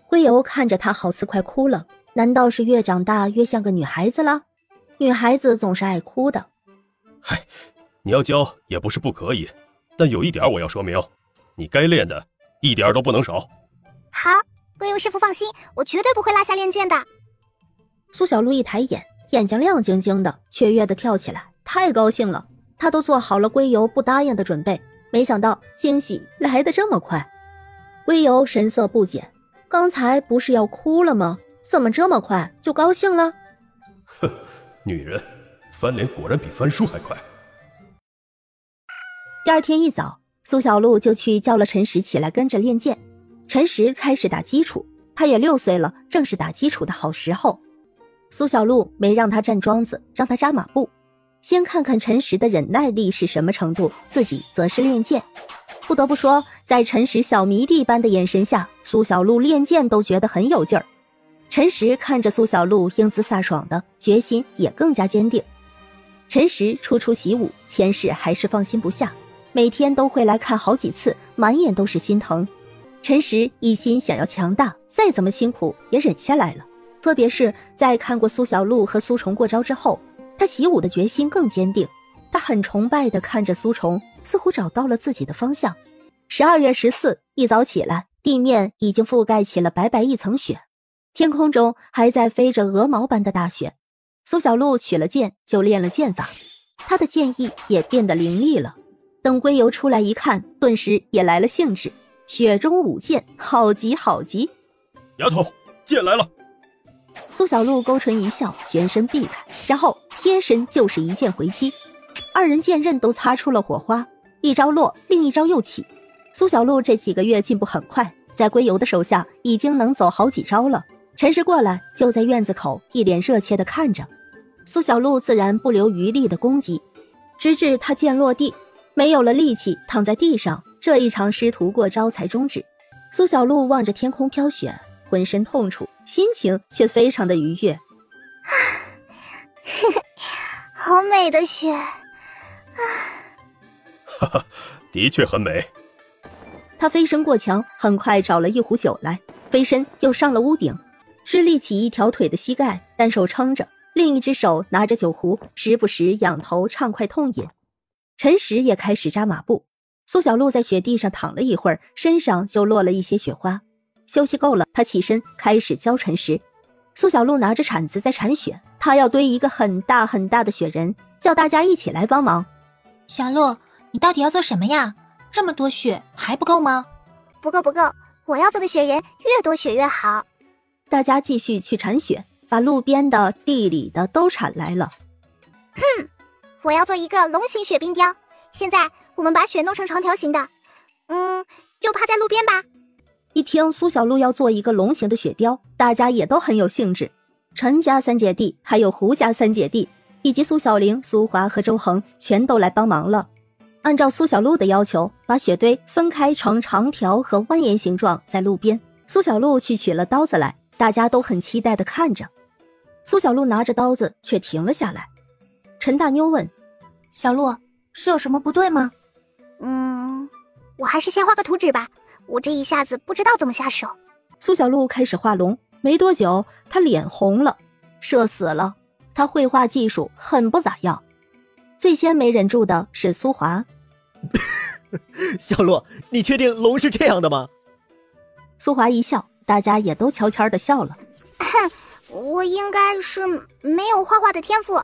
龟游看着她好似快哭了，难道是越长大越像个女孩子了？女孩子总是爱哭的。嗨，你要教也不是不可以，但有一点我要说明，你该练的一点都不能少。好，龟游师傅放心，我绝对不会落下练剑的。苏小璐一抬眼，眼睛亮晶晶的，雀跃地跳起来，太高兴了。她都做好了龟游不答应的准备，没想到惊喜来得这么快。龟游神色不解，刚才不是要哭了吗？怎么这么快就高兴了？哼，女人翻脸果然比翻书还快。第二天一早，苏小璐就去叫了陈实起来跟着练剑。陈实开始打基础，他也6岁了，正是打基础的好时候。苏小璐没让他站桩子，让他扎马步，先看看陈实的忍耐力是什么程度，自己则是练剑。不得不说，在陈实小迷弟般的眼神下，苏小璐练剑都觉得很有劲儿。陈实看着苏小璐英姿飒爽的，决心也更加坚定。陈实初出习武，前世还是放心不下，每天都会来看好几次，满眼都是心疼。陈实一心想要强大，再怎么辛苦也忍下来了。特别是在看过苏小璐和苏虫过招之后，他习武的决心更坚定。他很崇拜地看着苏虫，似乎找到了自己的方向。12月14一早起来，地面已经覆盖起了白白一层雪，天空中还在飞着鹅毛般的大雪。苏小璐取了剑就练了剑法，他的剑艺也变得凌厉了。等龟游出来一看，顿时也来了兴致，雪中舞剑，好极好极。丫头，剑来了。苏小璐勾唇一笑，旋身避开，然后贴身就是一剑回击。二人剑刃都擦出了火花，一招落，另一招又起。苏小璐这几个月进步很快，在龟游的手下已经能走好几招了。陈实过来就在院子口，一脸热切地看着。苏小璐自然不留余力的攻击，直至他剑落地，没有了力气，躺在地上。这一场师徒过招才终止。苏小璐望着天空飘雪，浑身痛楚，心情却非常的愉悦。好美的雪哈哈，的确很美。他飞身过墙，很快找了一壶酒来，飞身又上了屋顶，支立起一条腿的膝盖，单手撑着，另一只手拿着酒壶，时不时仰头畅快痛饮。陈实也开始扎马步。苏小璐在雪地上躺了一会儿，身上就落了一些雪花。休息够了，他起身开始教陈实。苏小璐拿着铲子在铲雪，他要堆一个很大很大的雪人，叫大家一起来帮忙。小璐，你到底要做什么呀？这么多雪还不够吗？不够，我要做的雪人越多雪越好。大家继续去铲雪，把路边的、地里的都铲来了。我要做一个龙形雪冰雕。现在我们把雪弄成长条形的，就趴在路边吧。一听苏小璐要做一个龙形的雪雕，大家也都很有兴致。陈家三姐弟，还有胡家三姐弟，以及苏小玲、苏华和周恒全都来帮忙了。按照苏小璐的要求，把雪堆分开成长条和蜿蜒形状在路边。苏小璐去取了刀子来，大家都很期待地看着。苏小璐拿着刀子却停了下来。陈大妞问：小璐，是有什么不对吗？我还是先画个图纸吧，我这一下子不知道怎么下手。苏小璐开始画龙，没多久她脸红了，社死了。她绘画技术很不咋样。最先没忍住的是苏华。小璐，你确定龙是这样的吗？苏华一笑，大家也都悄悄地笑了。我应该是没有画画的天赋。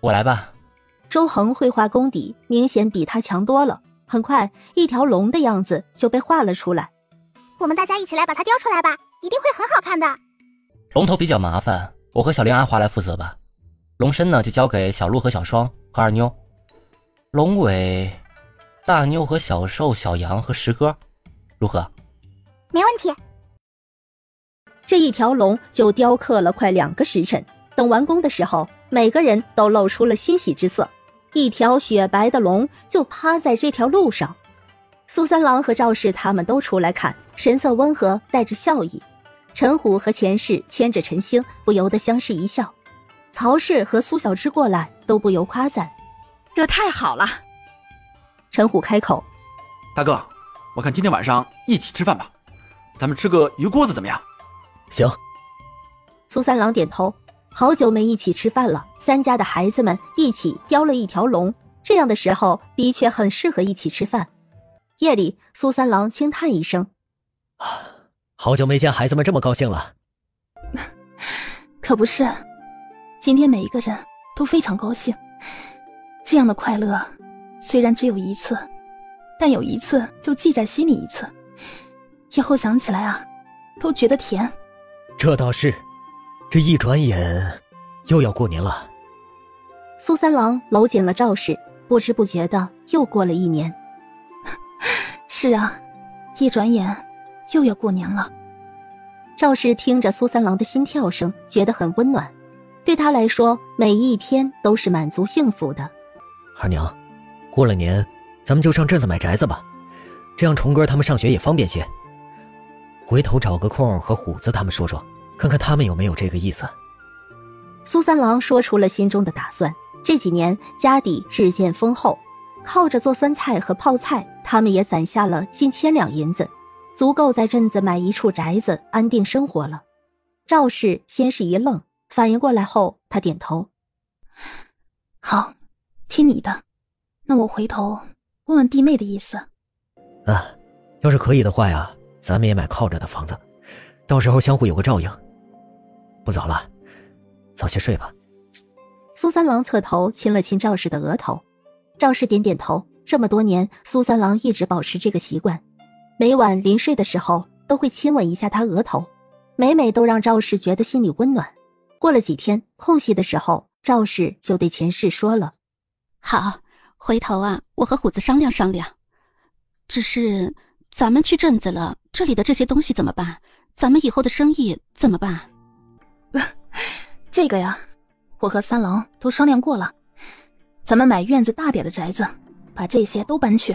我来吧。周恒绘画功底明显比他强多了，很快一条龙的样子就被画了出来。我们大家一起来把它雕出来吧，一定会很好看的。龙头比较麻烦，我和小玲、阿华来负责吧。龙身呢就交给小鹿和小双和二妞。龙尾，大妞和小寿、小杨和石哥，如何？没问题。这一条龙就雕刻了快2个时辰，等完工的时候，每个人都露出了欣喜之色。一条雪白的龙就趴在这条路上。苏三郎和赵氏他们都出来看，神色温和，带着笑意。陈虎和钱氏牵着陈星，不由得相视一笑。曹氏和苏小芝过来，都不由夸赞：这太好了。陈虎开口：大哥，我看今天晚上一起吃饭吧，咱们吃个鱼锅子怎么样？行。苏三郎点头。好久没一起吃饭了，三家的孩子们一起雕了一条龙，这样的时候的确很适合一起吃饭。夜里，苏三郎轻叹一声：好久没见孩子们这么高兴了。可不是，今天每一个人都非常高兴。这样的快乐虽然只有一次，但有一次就记在心里一次，以后想起来啊，都觉得甜。这倒是，这一转眼又要过年了。苏三郎搂紧了赵氏，不知不觉的又过了1年。是啊，一转眼又要过年了。赵氏听着苏三郎的心跳声，觉得很温暖。对他来说，每一天都是满足幸福的。二娘，过了年咱们就上镇子买宅子吧，这样虫哥他们上学也方便些。回头找个空和虎子他们说说，看看他们有没有这个意思。苏三郎说出了心中的打算。这几年家底日渐丰厚，靠着做酸菜和泡菜，他们也攒下了近1000两银子，足够在镇子买一处宅子安定生活了。赵氏先是一愣，反应过来后，他点头：好，听你的。那我回头问问弟妹的意思。要是可以的话呀，咱们也买靠着的房子，到时候相互有个照应。不早了，早些睡吧。苏三郎侧头亲了亲赵氏的额头，赵氏点点头。这么多年，苏三郎一直保持这个习惯，每晚临睡的时候都会亲吻一下他额头，每每都让赵氏觉得心里温暖。过了几天，空隙的时候，赵氏就对钱氏说了：好，回头啊，我和虎子商量商量。只是咱们去镇子了，这里的这些东西怎么办？咱们以后的生意怎么办？这个呀，我和三郎都商量过了，咱们买院子大点的宅子，把这些都搬去。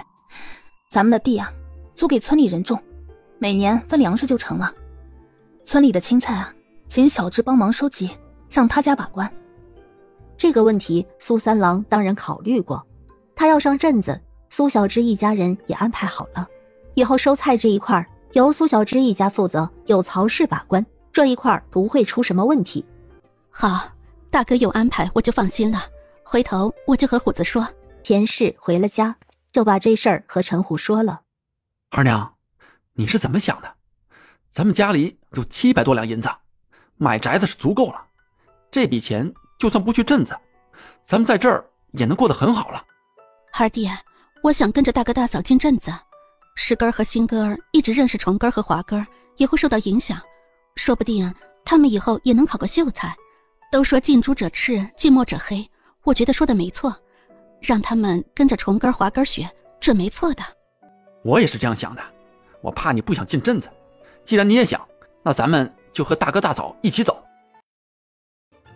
咱们的地啊，租给村里人种，每年分粮食就成了。村里的青菜啊，请小芝帮忙收集，让他家把关。这个问题苏三郎当然考虑过，他要上镇子，苏小芝一家人也安排好了，以后收菜这一块由苏小芝一家负责，由曹氏把关，这一块不会出什么问题。好，大哥有安排我就放心了，回头我就和虎子说。田氏回了家，就把这事儿和陈虎说了。二娘，你是怎么想的？咱们家里有700多两银子，买宅子是足够了，这笔钱就算不去镇子，咱们在这儿也能过得很好了。二弟，我想跟着大哥大嫂进镇子，石根和新根一直认识虫根和华根，也会受到影响，说不定他们以后也能考个秀才。都说近朱者赤，近墨者黑，我觉得说的没错，让他们跟着虫根华根学，准没错的。我也是这样想的，我怕你不想进镇子，既然你也想，那咱们就和大哥大嫂一起走。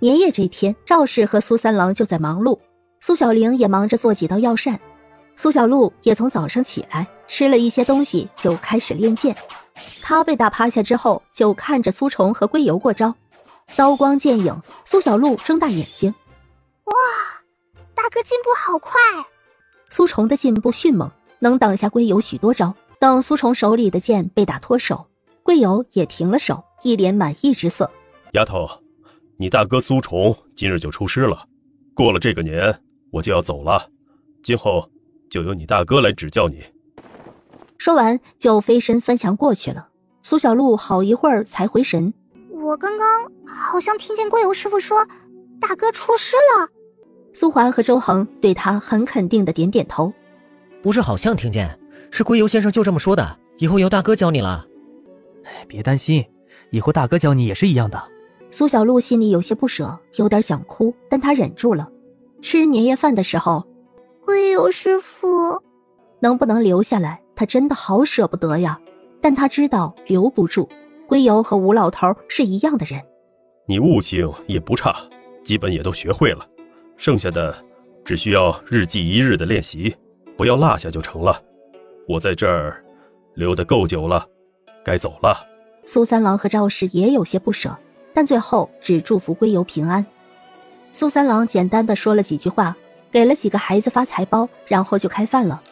年夜这天，赵氏和苏三郎就在忙碌，苏小玲也忙着做几道药膳，苏小璐也从早上起来吃了一些东西就开始练剑。他被打趴下之后，就看着苏虫和龟油过招，刀光剑影，苏小璐睁大眼睛，哇，大哥进步好快！苏虫的进步迅猛，能挡下龟油许多招。等苏虫手里的剑被打脱手，龟油也停了手，一脸满意之色。丫头，你大哥苏虫今日就出师了，过了这个年我就要走了，今后就由你大哥来指教你。说完就飞身翻墙过去了。苏小璐好一会儿才回神，我刚刚好像听见龟油师傅说大哥出师了。苏华和周恒对他很肯定的点点头。不是好像听见，是龟油先生就这么说的，以后由大哥教你了。别担心，以后大哥教你也是一样的。苏小璐心里有些不舍，有点想哭，但她忍住了。吃年夜饭的时候，龟油师傅能不能留下来，她真的好舍不得呀。但她知道留不住，龟油和吴老头是一样的人。你悟性也不差，基本也都学会了，剩下的只需要日记一日的练习，不要落下就成了。我在这儿留得够久了，该走了。苏三郎和赵氏也有些不舍，但最后只祝福龟油平安。苏三郎简单的说了几句话，给了几个孩子发财包，然后就开饭了。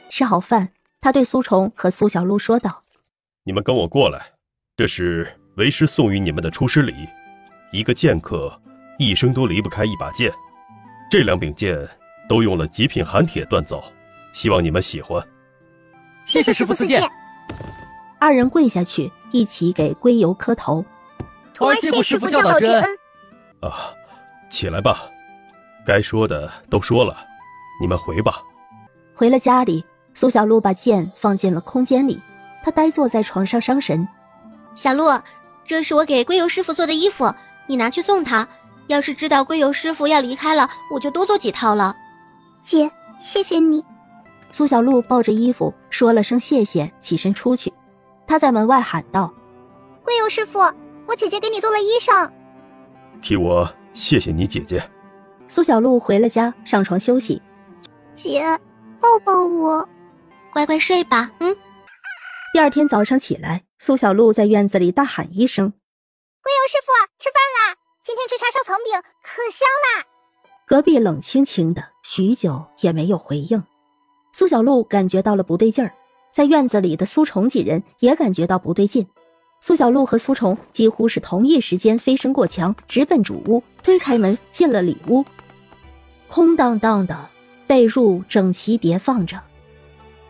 吃好饭，他对苏虫和苏小璐说道：你们跟我过来，这是为师送与你们的出师礼。一个剑客一生都离不开一把剑，这2柄剑都用了极品寒铁锻造，希望你们喜欢。谢谢师傅赐剑。二人跪下去，一起给龟油磕头。多谢师傅教导之恩。啊，起来吧，该说的都说了，你们回吧。回了家里，苏小璐把剑放进了空间里，她呆坐在床上伤神。小璐，这是我给龟油师傅做的衣服，你拿去送他。要是知道龟油师傅要离开了，我就多做几套了。姐，谢谢你。苏小璐抱着衣服说了声谢谢，起身出去。她在门外喊道：龟油师傅，我姐姐给你做了衣裳。替我谢谢你姐姐。苏小璐回了家，上床休息。姐，抱抱我。乖乖睡吧。第二天早上起来，苏小璐在院子里大喊一声：龟油师傅，吃饭啦！今天吃叉烧层饼，可香啦！隔壁冷清清的，许久也没有回应。苏小璐感觉到了不对劲儿，在院子里的苏虫几人也感觉到不对劲。苏小璐和苏虫几乎是同一时间飞身过墙，直奔主屋，推开门进了里屋。空荡荡的，被褥整齐叠放着。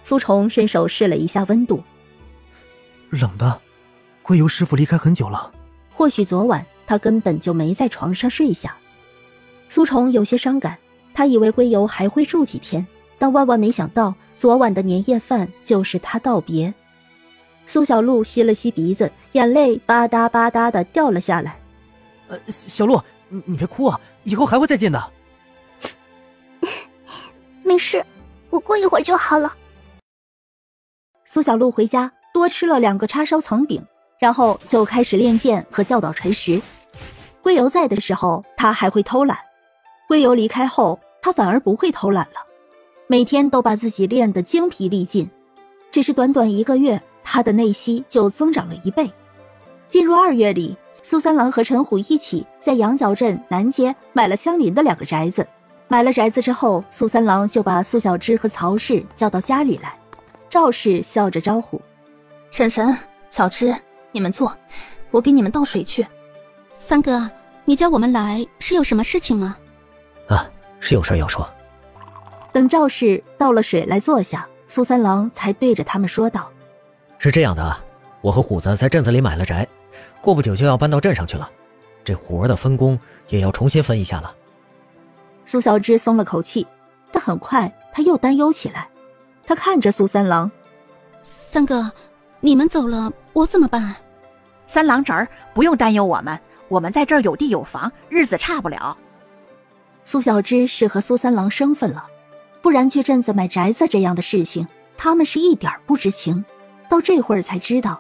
苏虫伸手试了一下温度，冷的。龟油师傅离开很久了，或许昨晚他根本就没在床上睡下。苏虫有些伤感，他以为龟油还会住几天，但万万没想到昨晚的年夜饭就是他道别。苏小璐吸了吸鼻子，眼泪吧嗒吧嗒的掉了下来。小璐，你别哭啊，以后还会再见的。没事，我过一会儿就好了。苏小璐回家多吃了2个叉烧层饼，然后就开始练剑和教导陈实。龟油在的时候，他还会偷懒；龟油离开后，他反而不会偷懒了，每天都把自己练得精疲力尽。只是短短1个月，他的内息就增长了1倍。进入2月里，苏三郎和陈虎一起在羊角镇南街买了相邻的2个宅子。买了宅子之后，苏三郎就把苏小芝和曹氏叫到家里来。赵氏笑着招呼：婶婶、小芝，你们坐，我给你们倒水去。三哥，你叫我们来是有什么事情吗？是有事要说。等赵氏倒了水来坐下，苏三郎才对着他们说道：是这样的，我和虎子在镇子里买了宅，过不久就要搬到镇上去了，这活的分工也要重新分一下了。苏小芝松了口气，但很快他又担忧起来。他看着苏三郎：三哥，你们走了我怎么办？三郎侄儿不用担忧我们在这儿有地有房，日子差不了。苏小芝是和苏三郎生分了，不然去镇子买宅子这样的事情，他们是一点不知情，到这会儿才知道。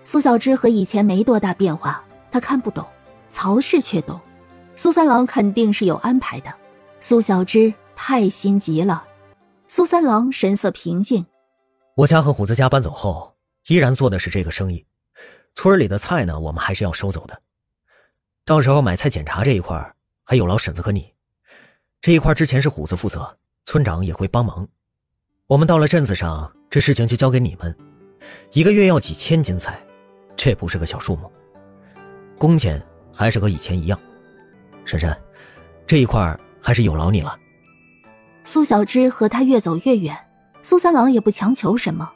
苏小芝和以前没多大变化，他看不懂，曹氏却懂。苏三郎肯定是有安排的，苏小芝太心急了。苏三郎神色平静：我家和虎子家搬走后，依然做的是这个生意。村里的菜呢，我们还是要收走的。到时候买菜检查这一块，还有劳婶子和你。这一块之前是虎子负责，村长也会帮忙。我们到了镇子上，这事情就交给你们。1个月要几千斤菜，这不是个小数目。工钱还是和以前一样。婶婶，这一块还是有劳你了。苏小芝和他越走越远，苏三郎也不强求什么，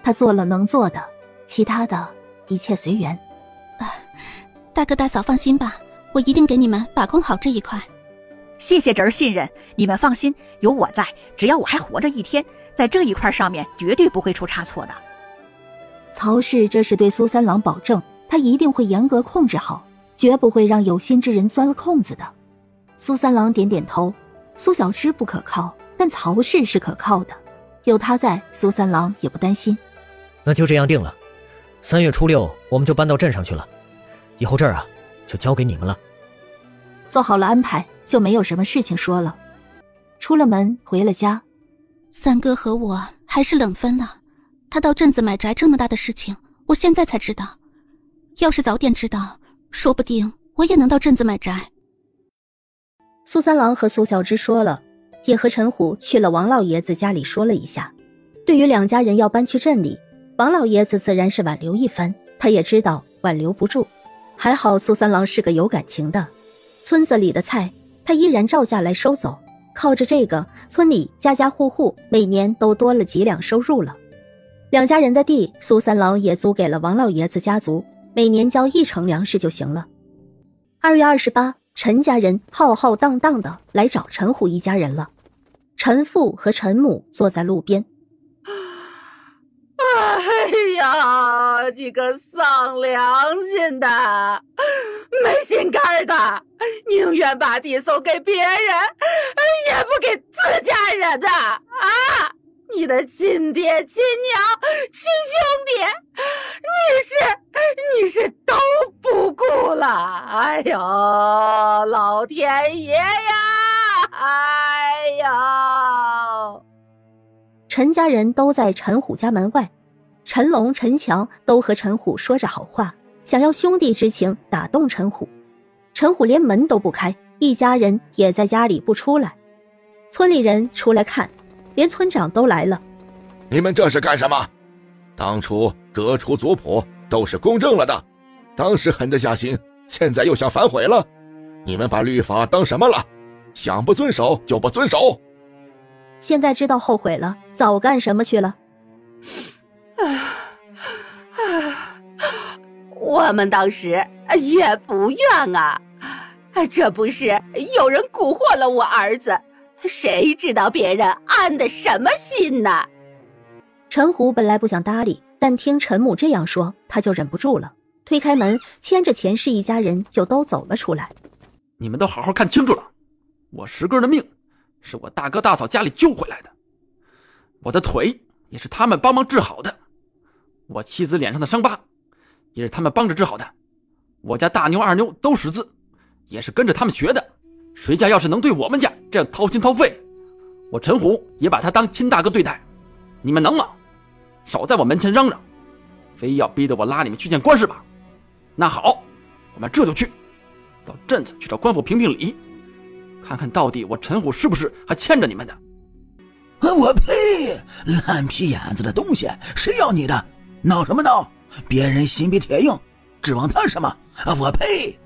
他做了能做的，其他的一切随缘。大哥大嫂放心吧，我一定给你们把控好这一块。谢谢侄儿信任，你们放心，有我在，只要我还活着一天，在这一块上面绝对不会出差错的。曹氏这是对苏三郎保证，他一定会严格控制好，绝不会让有心之人钻了空子的。苏三郎点点头，苏小芝不可靠，但曹氏是可靠的，有他在，苏三郎也不担心。那就这样定了，3月初6我们就搬到镇上去了，以后这儿就交给你们了。做好了安排，就没有什么事情说了。出了门，回了家。三哥和我还是冷分了，他到镇子买宅这么大的事情，我现在才知道。要是早点知道，说不定我也能到镇子买宅。苏三郎和苏小芝说了，也和陈虎去了王老爷子家里说了一下。对于2家人要搬去镇里，王老爷子自然是挽留一番，他也知道挽留不住。还好苏三郎是个有感情的，村子里的菜他依然照价来收走，靠着这个，村里家家户户每年都多了几两收入了。2家人的地，苏三郎也租给了王老爷子家族，每年交1成粮食就行了。2月28，陈家人浩浩荡荡的来找陈虎一家人了。陈父和陈母坐在路边。哎呀，你个丧良心的，没心肝的，宁愿把地送给别人，也不给自家人的啊！你的亲爹、亲娘、亲兄弟，你是都不顾了。哎呦，老天爷呀！哎呦！陈家人都在陈虎家门外，陈龙、陈强都和陈虎说着好话，想要兄弟之情打动陈虎。陈虎连门都不开，一家人也在家里不出来。村里人出来看，连村长都来了。你们这是干什么？当初革除族谱都是公正了的，当时狠得下心，现在又想反悔了。你们把律法当什么了？想不遵守就不遵守。现在知道后悔了，早干什么去了？我们当时也不怨啊，这不是有人蛊惑了我儿子，谁知道别人安的什么心呢？陈虎本来不想搭理，但听陈母这样说，他就忍不住了，推开门，牵着钱氏一家人就都走了出来。你们都好好看清楚了，我10个人的命是我大哥大嫂家里救回来的，我的腿也是他们帮忙治好的，我妻子脸上的伤疤也是他们帮着治好的，我家大妞二妞都识字，也是跟着他们学的，谁家要是能对我们家这样掏心掏肺，我陈虎也把他当亲大哥对待。你们能吗？少在我门前嚷嚷，非要逼得我拉你们去见官是吧？那好，我们这就去，到镇子去找官府评评理，看看到底我陈虎是不是还欠着你们的。我呸！烂皮眼子的东西，谁要你的？闹什么闹？别人心比铁硬，指望他什么？我呸！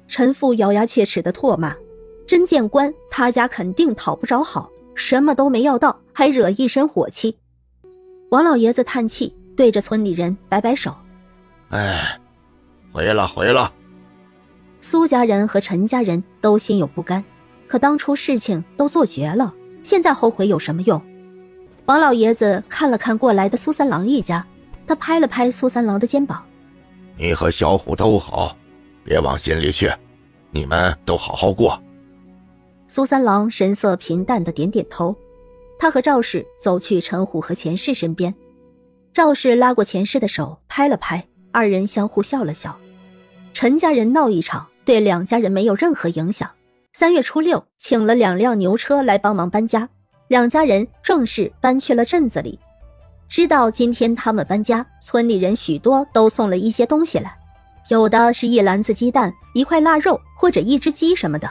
陈父咬牙切齿的唾骂，真见官他家肯定讨不着好，什么都没要到，还惹一身火气。王老爷子叹气，对着村里人摆摆手：哎，回了。苏家人和陈家人都心有不甘，可当初事情都做绝了，现在后悔有什么用？王老爷子看了看过来的苏三郎一家，他拍了拍苏三郎的肩膀：你和小虎都好，别往心里去，你们都好好过。苏三郎神色平淡的点点头，他和赵氏走去陈虎和钱氏身边，赵氏拉过钱氏的手拍了拍，二人相互笑了笑。陈家人闹一场，对两家人没有任何影响。3月初6请了2辆牛车来帮忙搬家，两家人正式搬去了镇子里。知道今天他们搬家，村里人许多都送了一些东西来，有的是一篮子鸡蛋、一块腊肉或者一只鸡什么的。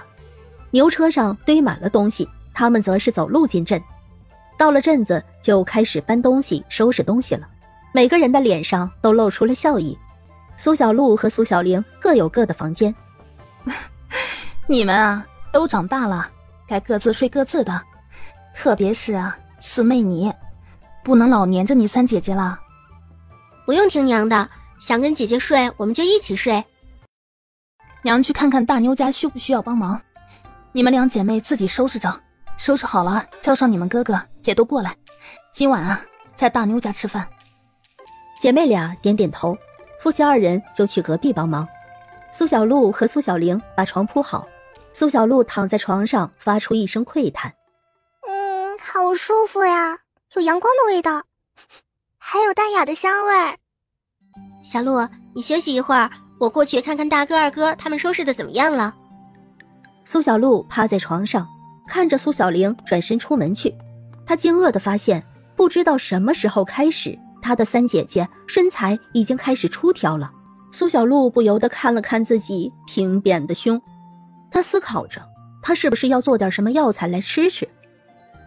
牛车上堆满了东西，他们则是走路进镇。到了镇子就开始搬东西、收拾东西了，每个人的脸上都露出了笑意。苏小璐和苏小玲各有各的房间。你们啊，都长大了，该各自睡各自的。特别是啊，四妹你，不能老黏着你三姐姐了。不用听娘的，想跟姐姐睡，我们就一起睡。娘去看看大妞家需不需要帮忙，你们两姐妹自己收拾着，收拾好了叫上你们哥哥也都过来。今晚啊，在大妞家吃饭。姐妹俩点点头，夫妻二人就去隔壁帮忙。苏小璐和苏小玲把床铺好，苏小璐躺在床上发出一声喟叹：好舒服呀，有阳光的味道，还有淡雅的香味儿。小璐，你休息一会儿，我过去看看大哥二哥他们收拾的怎么样了。苏小璐趴在床上，看着苏小玲转身出门去。她惊愕地发现，不知道什么时候开始，她的三姐姐身材已经开始出挑了。苏小璐不由得看了看自己平扁的胸，她思考着，她是不是要做点什么药材来吃吃。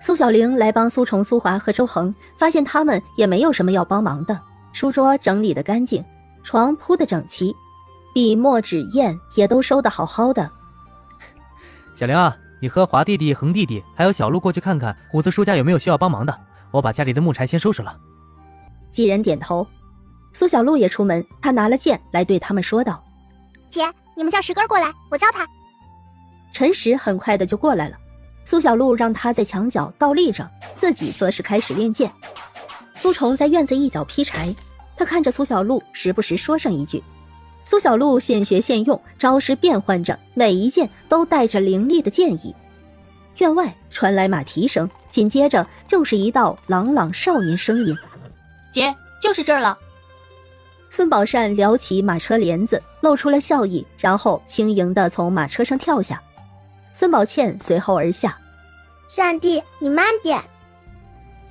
苏小玲来帮苏崇、苏华和周恒，发现他们也没有什么要帮忙的。书桌整理得干净，床铺得整齐，笔墨纸砚也都收得好好的。小玲啊，你和华弟弟、恒弟弟还有小璐过去看看虎子叔家有没有需要帮忙的，我把家里的木柴先收拾了。几人点头。苏小璐也出门，她拿了剑来对他们说道：姐，你们叫石根过来，我教他。陈石很快的就过来了，苏小璐让他在墙角倒立着，自己则是开始练剑。苏崇在院子一角劈柴，他看着苏小璐时不时说上一句。苏小璐现学现用，招式变换着，每一剑都带着凌厉的剑意。院外传来马蹄声，紧接着就是一道朗朗少年声音：姐，就是这儿了。孙宝善撩起马车帘子，露出了笑意，然后轻盈地从马车上跳下。孙宝倩随后而下。善弟，你慢点。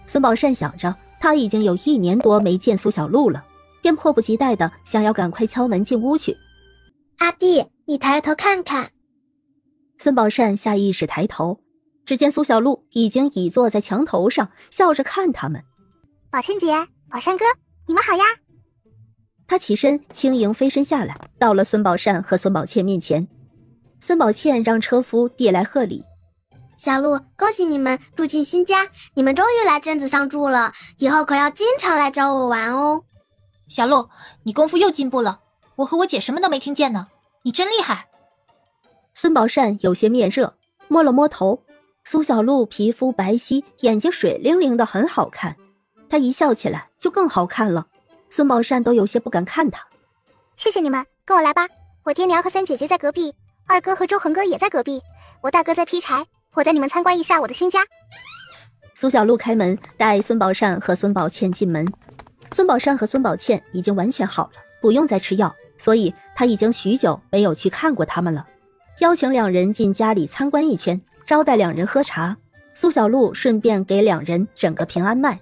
孙宝善想着，他已经有1年多没见苏小璐了，便迫不及待地想要赶快敲门进屋去。阿弟，你抬头看看。孙宝善下意识抬头，只见苏小璐已经倚坐在墙头上，笑着看他们。宝倩姐，宝善哥，你们好呀。他起身轻盈飞身下来，到了孙宝善和孙宝倩面前。孙宝倩让车夫递来贺礼：小璐，恭喜你们住进新家，你们终于来镇子上住了，以后可要经常来找我玩哦。小璐，你功夫又进步了，我和我姐什么都没听见呢，你真厉害。孙宝善有些面热，摸了摸头。苏小璐皮肤白皙，眼睛水灵灵的，很好看。她一笑起来就更好看了，孙宝善都有些不敢看她。谢谢你们，跟我来吧，我爹娘和三姐姐在隔壁，二哥和周恒哥也在隔壁，我大哥在劈柴，我带你们参观一下我的新家。苏小璐开门，带孙宝善和孙宝倩进门。孙宝善和孙宝倩已经完全好了，不用再吃药，所以他已经许久没有去看过他们了。邀请两人进家里参观一圈，招待两人喝茶。苏小璐顺便给两人诊个平安脉，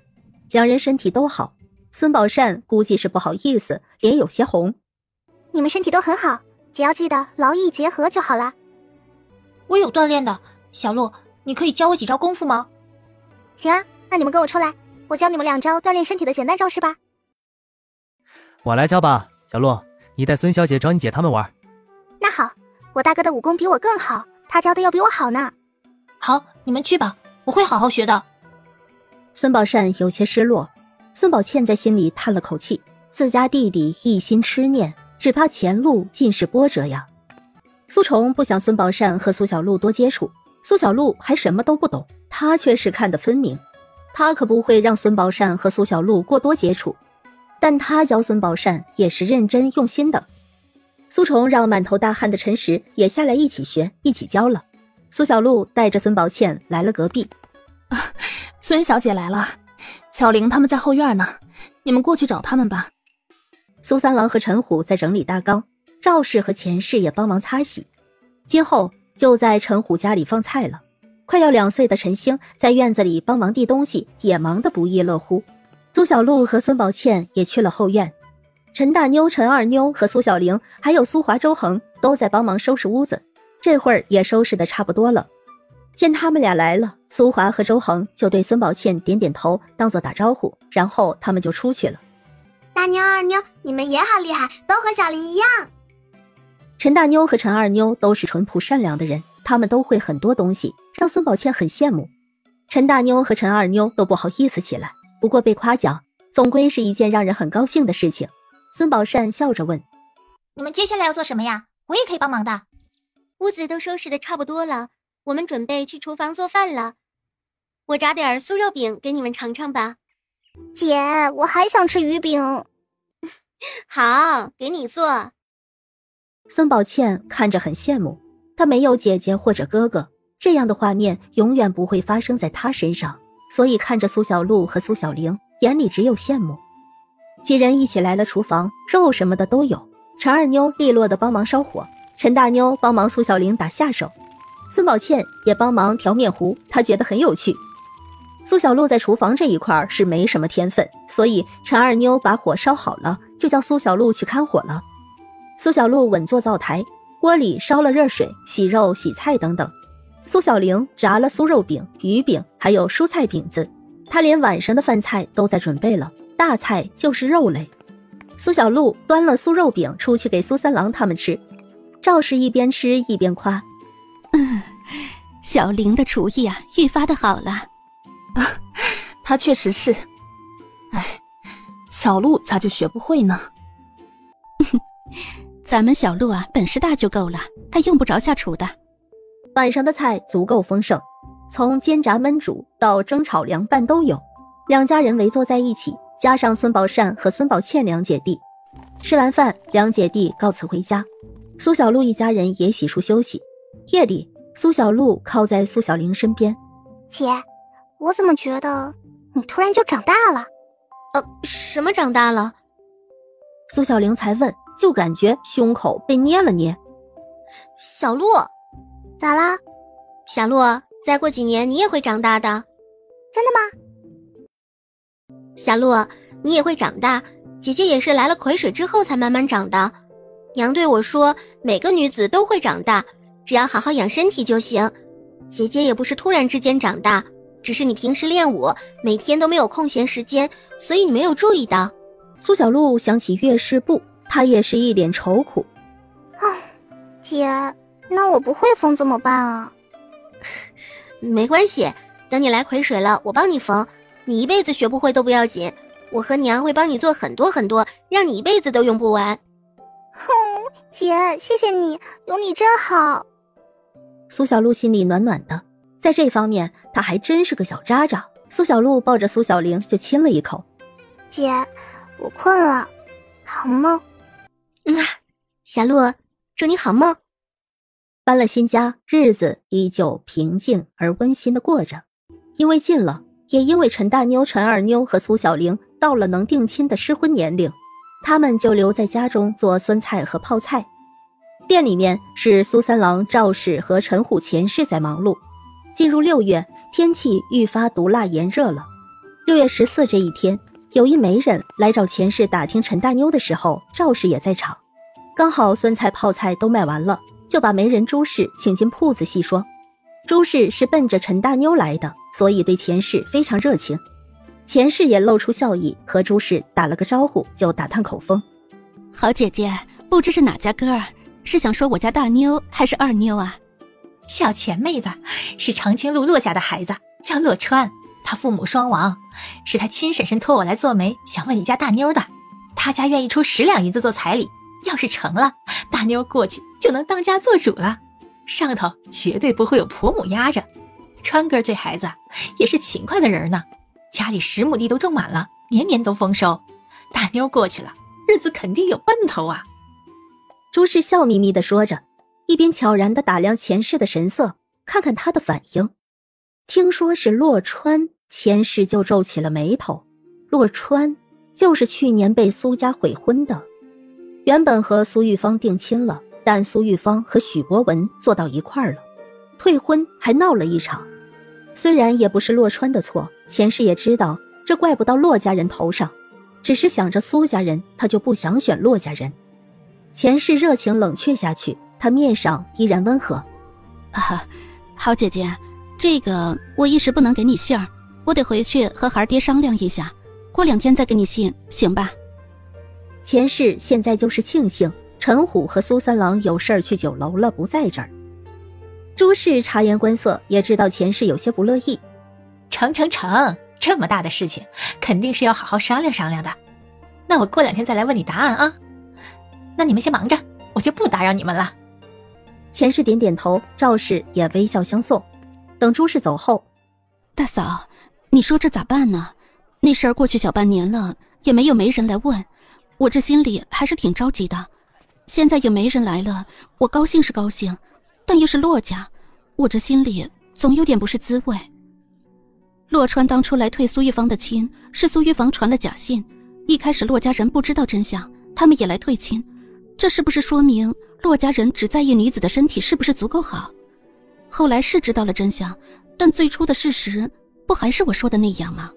两人身体都好。孙宝善估计是不好意思，脸有些红。你们身体都很好，只要记得劳逸结合就好了。我有锻炼的，小璐，你可以教我几招功夫吗？行啊，那你们跟我出来，我教你们2招锻炼身体的简单招式吧。我来教吧，小璐，你带孙小姐找你姐他们玩。那好，我大哥的武功比我更好，他教的要比我好呢。好，你们去吧，我会好好学的。孙宝善有些失落，孙宝倩在心里叹了口气，自家弟弟一心痴念，只怕前路尽是波折呀。苏虫不想孙宝善和苏小璐多接触，苏小璐还什么都不懂，他却是看得分明。他可不会让孙宝善和苏小璐过多接触，但他教孙宝善也是认真用心的。苏虫让满头大汗的陈实也下来一起学，一起教了。苏小璐带着孙宝倩来了隔壁。孙小姐来了，小玲他们在后院呢，你们过去找他们吧。苏三郎和陈虎在整理大缸，赵氏和钱氏也帮忙擦洗。今后就在陈虎家里放菜了。快要2岁的陈星在院子里帮忙递东西，也忙得不亦乐乎。苏小璐和孙宝倩也去了后院，陈大妞、陈二妞和苏小玲还有苏华、周恒都在帮忙收拾屋子，这会儿也收拾得差不多了。见他们俩来了，苏华和周恒就对孙宝倩点点头，当作打招呼，然后他们就出去了。大妞、二妞，你们也好厉害，都和小玲一样。陈大妞和陈二妞都是淳朴善良的人，他们都会很多东西，让孙宝倩很羡慕。陈大妞和陈二妞都不好意思起来，不过被夸奖总归是一件让人很高兴的事情。孙宝善笑着问：你们接下来要做什么呀？我也可以帮忙的。屋子都收拾的差不多了，我们准备去厨房做饭了。我炸点酥肉饼给你们尝尝吧。姐，我还想吃鱼饼。好，给你做。孙宝倩看着很羡慕，她没有姐姐或者哥哥，这样的画面永远不会发生在她身上，所以看着苏小璐和苏小玲，眼里只有羡慕。几人一起来了厨房，肉什么的都有。陈二妞利落的帮忙烧火，陈大妞帮忙苏小玲打下手，孙宝倩也帮忙调面糊，她觉得很有趣。苏小璐在厨房这一块是没什么天分，所以陈二妞把火烧好了，就叫苏小璐去看火了。苏小璐稳坐灶台，锅里烧了热水，洗肉洗菜等等。苏小玲炸了酥肉饼、鱼饼还有蔬菜饼子，她连晚上的饭菜都在准备了，大菜就是肉类。苏小璐端了酥肉饼出去给苏三郎他们吃，赵氏一边吃一边夸：小玲的厨艺啊愈发的好了。她确实是，哎，小璐咋就学不会呢？咱们小璐啊本事大就够了，她用不着下厨的。晚上的菜足够丰盛，从煎炸焖煮到蒸炒凉拌都有。两家人围坐在一起，加上孙宝善和孙宝倩两姐弟。吃完饭，两姐弟告辞回家，苏小璐一家人也洗漱休息。夜里，苏小璐靠在苏小玲身边：姐，我怎么觉得你突然就长大了？什么长大了？苏小玲才问，就感觉胸口被捏了捏。小璐，咋啦？小璐，再过几年你也会长大的。真的吗？小璐，你也会长大，姐姐也是来了癸水之后才慢慢长的。娘对我说，每个女子都会长大，只要好好养身体就行。姐姐也不是突然之间长大，只是你平时练武，每天都没有空闲时间，所以你没有注意到。苏小璐想起乐师部，她也是一脸愁苦。姐，那我不会缝怎么办啊？没关系，等你来癸水了，我帮你缝。你一辈子学不会都不要紧，我和娘会帮你做很多很多，让你一辈子都用不完。姐，谢谢你，有你真好。苏小璐心里暖暖的，在这方面她还真是个小渣渣。苏小璐抱着苏小玲就亲了一口。姐，我困了，好梦。小璐，祝你好梦。搬了新家，日子依旧平静而温馨的过着。因为近了，也因为陈大妞、陈二妞和苏小玲到了能定亲的适婚年龄，他们就留在家中做酸菜和泡菜。店里面是苏三郎、赵氏和陈虎、钱氏在忙碌。进入6月，天气愈发毒辣炎热了。6月14这一天，有一媒人来找钱氏打听陈大妞的时候，赵氏也在场。刚好酸菜泡菜都卖完了，就把媒人朱氏请进铺子细说。朱氏是奔着陈大妞来的，所以对钱氏非常热情。钱氏也露出笑意，和朱氏打了个招呼，就打探口风。好姐姐，不知是哪家歌儿？是想说我家大妞还是二妞啊？小钱妹子是长青路骆家的孩子，叫骆川，他父母双亡，是他亲婶婶托我来做媒，想问你家大妞的。他家愿意出10两银子做彩礼，要是成了，大妞过去就能当家做主了，上头绝对不会有婆母压着。川哥这孩子也是勤快的人呢，家里10亩地都种满了，年年都丰收。大妞过去了，日子肯定有奔头啊。朱氏笑眯眯地说着，一边悄然地打量钱氏的神色，看看他的反应。听说是洛川，钱氏就皱起了眉头。洛川就是去年被苏家悔婚的，原本和苏玉芳定亲了，但苏玉芳和许博文坐到一块儿了，退婚还闹了一场。虽然也不是洛川的错，钱氏也知道这怪不到洛家人头上，只是想着苏家人，他就不想选洛家人。钱氏热情冷却下去，他面上依然温和。好姐姐，这个我一时不能给你信儿，我得回去和孩儿爹商量一下，过2天再给你信，行吧？钱氏现在就是庆幸陈虎和苏三郎有事儿去酒楼了，不在这儿。朱氏察言观色，也知道钱氏有些不乐意。成，这么大的事情肯定是要好好商量商量的。那我过2天再来问你答案啊。那你们先忙着，我就不打扰你们了。钱氏点点头，赵氏也微笑相送。等朱氏走后，大嫂，你说这咋办呢？那事儿过去小半年了，也没有媒人来问，我这心里还是挺着急的。现在有媒人来了，我高兴是高兴，但又是骆家，我这心里总有点不是滋味。骆川当初来退苏玉芳的亲，是苏玉芳传了假信，一开始骆家人不知道真相，他们也来退亲，这是不是说明骆家人只在意女子的身体是不是足够好？后来是知道了真相，但最初的事实不还是我说的那样吗？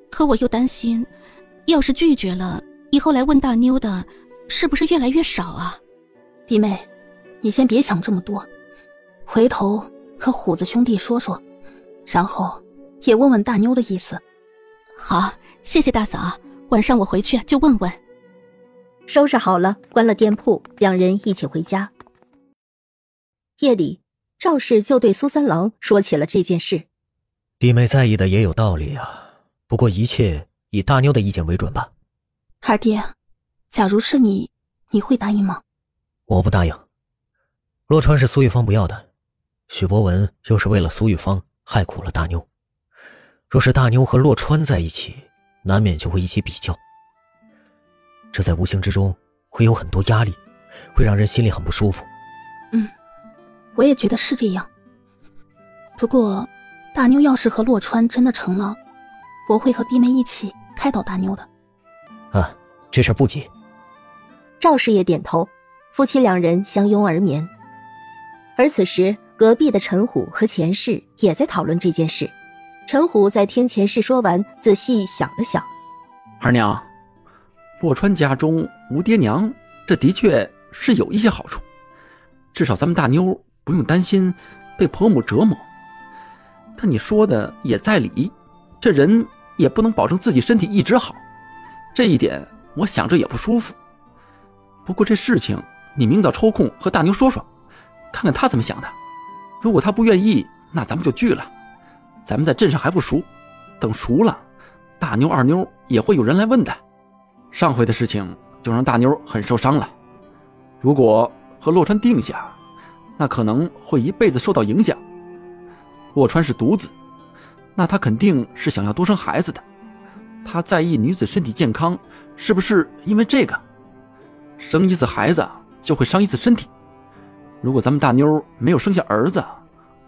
可我又担心，要是拒绝了，以后来问大妞的是不是越来越少啊？弟妹，你先别想这么多，回头和虎子兄弟说说，然后也问问大妞的意思。好，谢谢大嫂，晚上我回去就问问。收拾好了，关了店铺，两人一起回家。夜里，赵氏就对苏三郎说起了这件事。弟妹在意的也有道理啊，不过一切以大妞的意见为准吧。二爹，假如是你会答应吗？我不答应。洛川是苏玉芳不要的，许博文又是为了苏玉芳害苦了大妞。若是大妞和洛川在一起，难免就会一起比较，这在无形之中会有很多压力，会让人心里很不舒服。我也觉得是这样。不过大妞要是和洛川真的成了，我会和弟妹一起开导大妞的。这事不急。赵氏也点头，夫妻两人相拥而眠。而此时隔壁的陈虎和钱氏也在讨论这件事。陈虎在听钱氏说完，仔细想了想。二娘，洛川家中无爹娘，这的确是有一些好处，至少咱们大妞不用担心被婆母折磨。但你说的也在理，这人也不能保证自己身体一直好，这一点我想着也不舒服。不过这事情你明早抽空和大妞说说，看看她怎么想的。如果她不愿意，那咱们就聚了。咱们在镇上还不熟，等熟了，大妞二妞也会有人来问的。上回的事情就让大妞很受伤了，如果和洛川定下，那可能会一辈子受到影响。洛川是独子，那他肯定是想要多生孩子的，他在意女子身体健康，是不是因为这个？生一次孩子就会伤一次身体，如果咱们大妞没有生下儿子，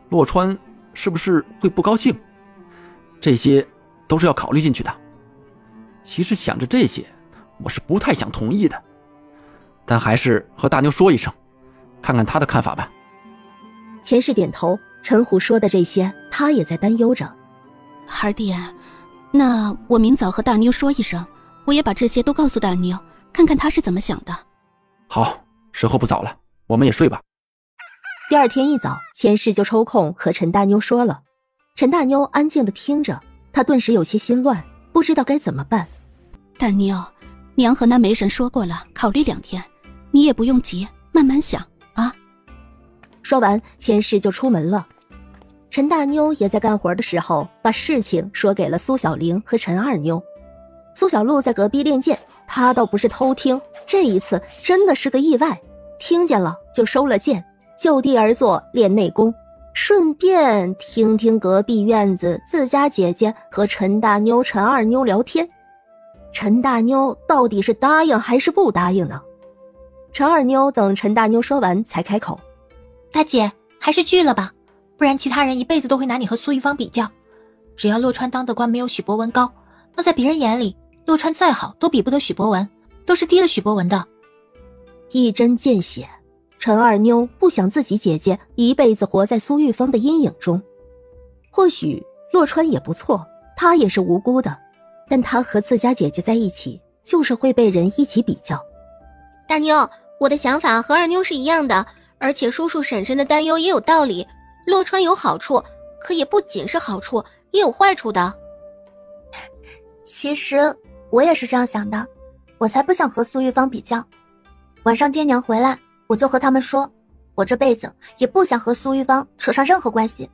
洛川是不是会不高兴？这些都是要考虑进去的。其实想着这些，我是不太想同意的，但还是和大妞说一声，看看她的看法吧。钱氏点头，陈虎说的这些，他也在担忧着。孩儿弟，那我明早和大妞说一声，我也把这些都告诉大妞，看看她是怎么想的。好，时候不早了，我们也睡吧。第二天一早，钱氏就抽空和陈大妞说了。陈大妞安静地听着，她顿时有些心乱，不知道该怎么办。大妞，娘和那媒人说过了，考虑2天，你也不用急，慢慢想啊。说完，钱氏就出门了。陈大妞也在干活的时候，把事情说给了苏小玲和陈二妞。苏小璐在隔壁练剑，她倒不是偷听，这一次真的是个意外，听见了就收了剑，就地而坐练内功，顺便听听隔壁院子自家姐姐和陈大妞、陈二妞聊天。陈大妞到底是答应还是不答应呢？陈二妞等陈大妞说完才开口：大姐，还是拒了吧，不然其他人一辈子都会拿你和苏玉芳比较。只要洛川当的官没有许博文高，那在别人眼里，洛川再好都比不得许博文，都是低了许博文的。一针见血，陈二妞不想自己姐姐一辈子活在苏玉芳的阴影中。或许洛川也不错，她也是无辜的，但她和自家姐姐在一起，就是会被人一起比较。大妞，我的想法和二妞是一样的，而且叔叔婶婶的担忧也有道理。洛川有好处，可也不仅是好处，也有坏处的。其实我也是这样想的，我才不想和苏玉芳比较。晚上爹娘回来，我就和他们说，我这辈子也不想和苏玉芳扯上任何关系。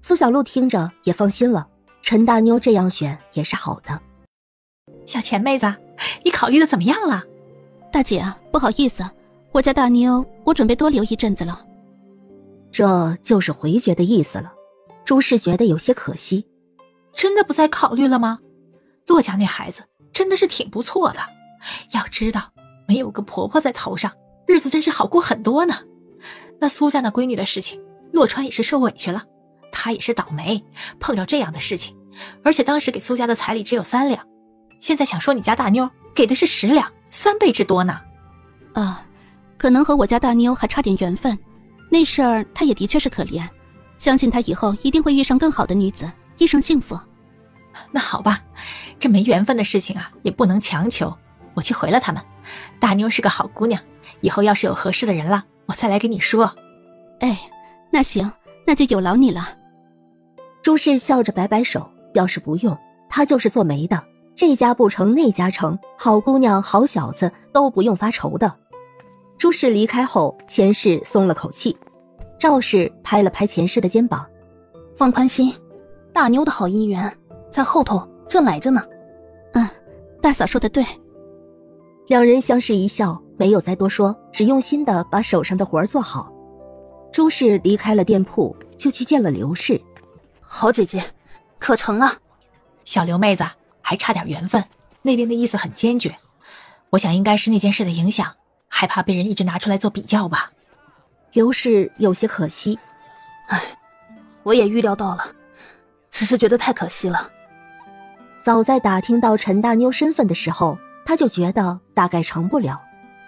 苏小璐听着也放心了，陈大妞这样选也是好的。小钱妹子，你考虑的怎么样了？大姐，不好意思，我家大妞我准备多留一阵子了。这就是回绝的意思了。朱氏觉得有些可惜。真的不再考虑了吗？洛家那孩子真的是挺不错的，要知道没有个婆婆在头上，日子真是好过很多呢。那苏家那闺女的事情，洛川也是受委屈了，她也是倒霉，碰着这样的事情。而且当时给苏家的彩礼只有3两，现在想说你家大妞给的是10两，3倍之多呢。可能和我家大妞还差点缘分，那事儿她也的确是可怜，相信她以后一定会遇上更好的女子，一生幸福。那好吧，这没缘分的事情啊，也不能强求。我去回了他们。大妞是个好姑娘，以后要是有合适的人了，我再来跟你说。哎，那行，那就有劳你了。朱氏笑着摆摆手，表示不用，她就是做媒的，这家不成那家成，好姑娘好小子都不用发愁的。朱氏离开后，钱氏松了口气。赵氏拍了拍钱氏的肩膀：放宽心，大妞的好姻缘在后头正来着呢。大嫂说的对。两人相视一笑，没有再多说，只用心地把手上的活做好。朱氏离开了店铺，就去见了刘氏。好姐姐，可成啊？小刘妹子还差点缘分，那边的意思很坚决。我想应该是那件事的影响，害怕被人一直拿出来做比较吧。刘氏有些可惜。我也预料到了，只是觉得太可惜了。早在打听到陈大妞身份的时候，他就觉得大概成不了，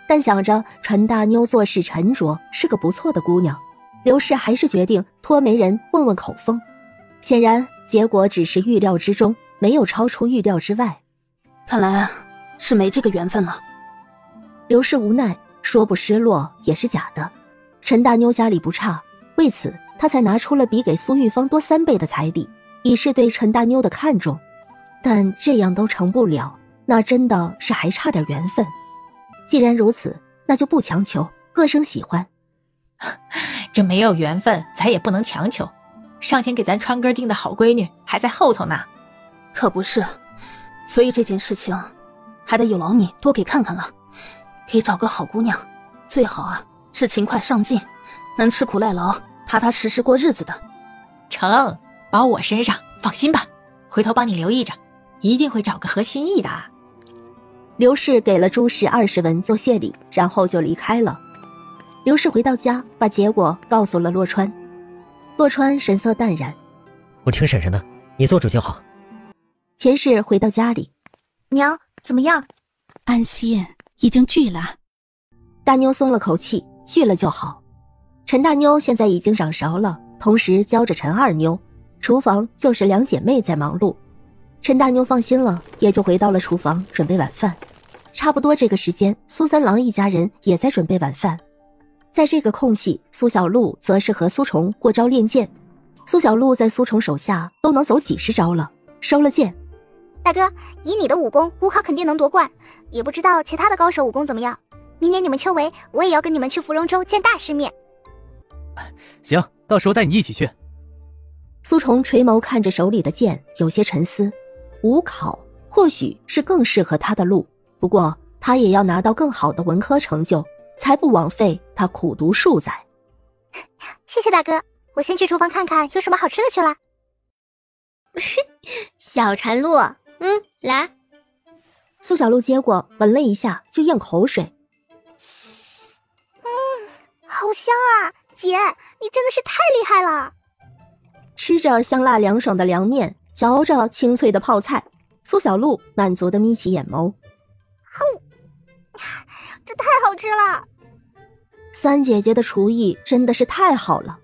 但想着陈大妞做事沉着，是个不错的姑娘，刘氏还是决定托媒人问问口风。显然结果只是预料之中，没有超出预料之外。看来是没这个缘分了。刘氏无奈，说不失落也是假的。陈大妞家里不差，为此他才拿出了比给苏玉芳多3倍的彩礼，以示对陈大妞的看重。但这样都成不了，那真的是还差点缘分。既然如此，那就不强求，各生喜欢。这没有缘分，咱也不能强求。上天给咱川哥定的好闺女还在后头呢。可不是，所以这件事情还得有劳你多给看看了，给找个好姑娘，最好啊是勤快上进，能吃苦耐劳，踏踏实实过日子的。成，包我身上，放心吧，回头帮你留意着，一定会找个合心意的。刘氏给了朱氏20文做谢礼，然后就离开了。刘氏回到家，把结果告诉了洛川。洛川神色淡然：我听婶婶的，你做主就好。钱氏回到家里：娘，怎么样？安心，已经拒了。大妞松了口气，拒了就好。陈大妞现在已经长勺了，同时教着陈二妞，厨房就是两姐妹在忙碌。陈大妞放心了，也就回到了厨房准备晚饭。差不多这个时间，苏三郎一家人也在准备晚饭。在这个空隙，苏小璐则是和苏虫过招练剑。苏小璐在苏虫手下都能走几十招了，收了剑。大哥，以你的武功，武考肯定能夺冠，也不知道其他的高手武功怎么样。明年你们秋闱，我也要跟你们去芙蓉州见大世面。行，到时候带你一起去。苏虫垂眸看着手里的剑，有些沉思。武考或许是更适合他的路，不过他也要拿到更好的文科成就，才不枉费他苦读数载。谢谢大哥，我先去厨房看看有什么好吃的去了。小馋鹿，来。苏小璐接过，闻了一下就咽口水。好香啊！姐，你真的是太厉害了。吃着香辣凉爽的凉面，嚼着清脆的泡菜，苏小璐满足地眯起眼眸。这太好吃了！三姐姐的厨艺真的是太好了。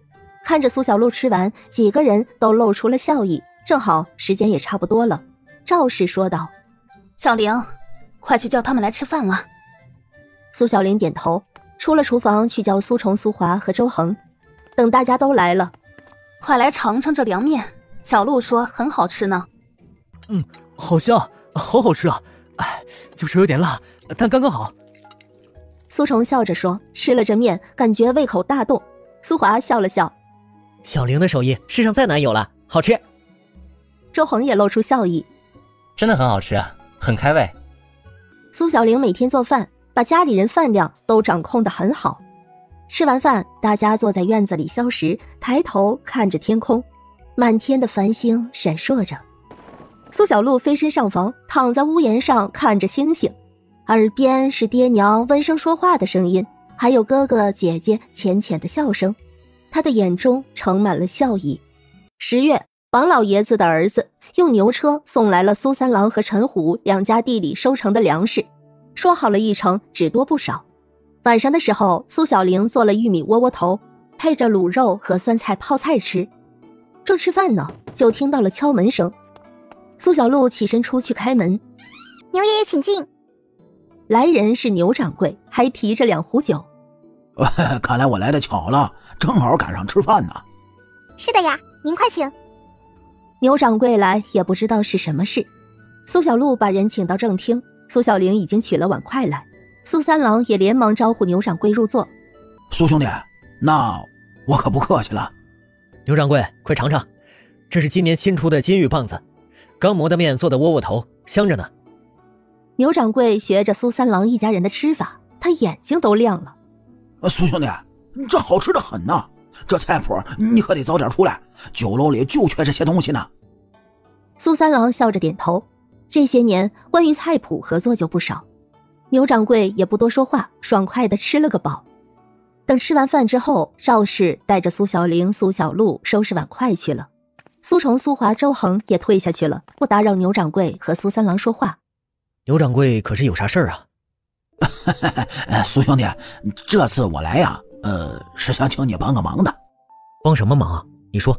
看着苏小璐吃完，几个人都露出了笑意。正好时间也差不多了，赵氏说道：小玲，快去叫他们来吃饭了。苏小玲点头，出了厨房去叫苏虫、苏华和周恒。等大家都来了，快来尝尝这凉面，小璐说很好吃呢。好香，好好吃啊！哎，就是有点辣，但刚刚好。苏虫笑着说，吃了这面感觉胃口大动。苏华笑了笑，小玲的手艺世上再难有了，好吃。周恒也露出笑意，真的很好吃啊，很开胃。苏小玲每天做饭，把家里人饭量都掌控得很好。吃完饭，大家坐在院子里消食，抬头看着天空，满天的繁星闪烁着。苏小璐飞身上房，躺在屋檐上看着星星，耳边是爹娘温声说话的声音，还有哥哥姐姐浅浅的笑声，她的眼中盛满了笑意。10月，王老爷子的儿子用牛车送来了苏三郎和陈虎两家地里收成的粮食，说好了一成，只多不少。晚上的时候，苏小玲做了玉米窝窝头，配着卤肉和酸菜泡菜吃。正吃饭呢，就听到了敲门声。苏小璐起身出去开门，牛爷爷请进。来人是牛掌柜，还提着2壶酒。看来我来的巧了，正好赶上吃饭呢。是的呀，您快请。牛掌柜来也不知道是什么事，苏小璐把人请到正厅，苏小玲已经取了碗筷来，苏三郎也连忙招呼牛掌柜入座。苏兄弟，那我可不客气了。牛掌柜，快尝尝，这是今年新出的金玉棒子，刚磨的面做的窝窝头，香着呢。牛掌柜学着苏三郎一家人的吃法，他眼睛都亮了。苏兄弟，这好吃的很呐，这菜谱你可得早点出来，酒楼里就缺这些东西呢。苏三郎笑着点头，这些年关于菜谱合作就不少。牛掌柜也不多说话，爽快地吃了个饱。等吃完饭之后，赵氏带着苏小玲、苏小璐收拾碗筷去了。苏虫、苏华、周恒也退下去了，不打扰牛掌柜和苏三郎说话。牛掌柜可是有啥事儿啊？苏兄弟，这次我来呀，是想请你帮个忙的。帮什么忙啊？你说。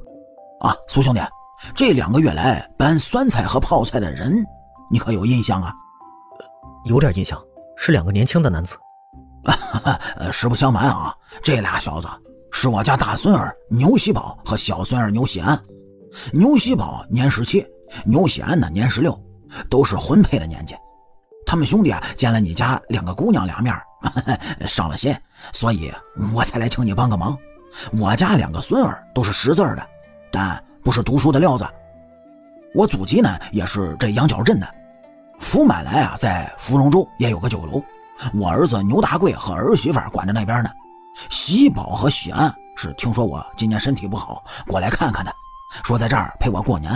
啊，苏兄弟，这2个月来搬酸菜和泡菜的人，你可有印象啊？有点印象，是2个年轻的男子。实不相瞒啊，这俩小子是我家大孙儿牛喜宝和小孙儿牛喜安。牛喜宝年17，牛喜安呢年16，都是婚配的年纪。他们兄弟见了你家2个姑娘2面，上了心，所以我才来请你帮个忙。我家2个孙儿都是识字的，但不是读书的料子。我祖籍呢也是这羊角镇的。福满来啊，在芙蓉州也有个酒楼，我儿子牛大贵和儿媳妇管着那边呢。喜宝和喜安是听说我今年身体不好，过来看看的，说在这儿陪我过年。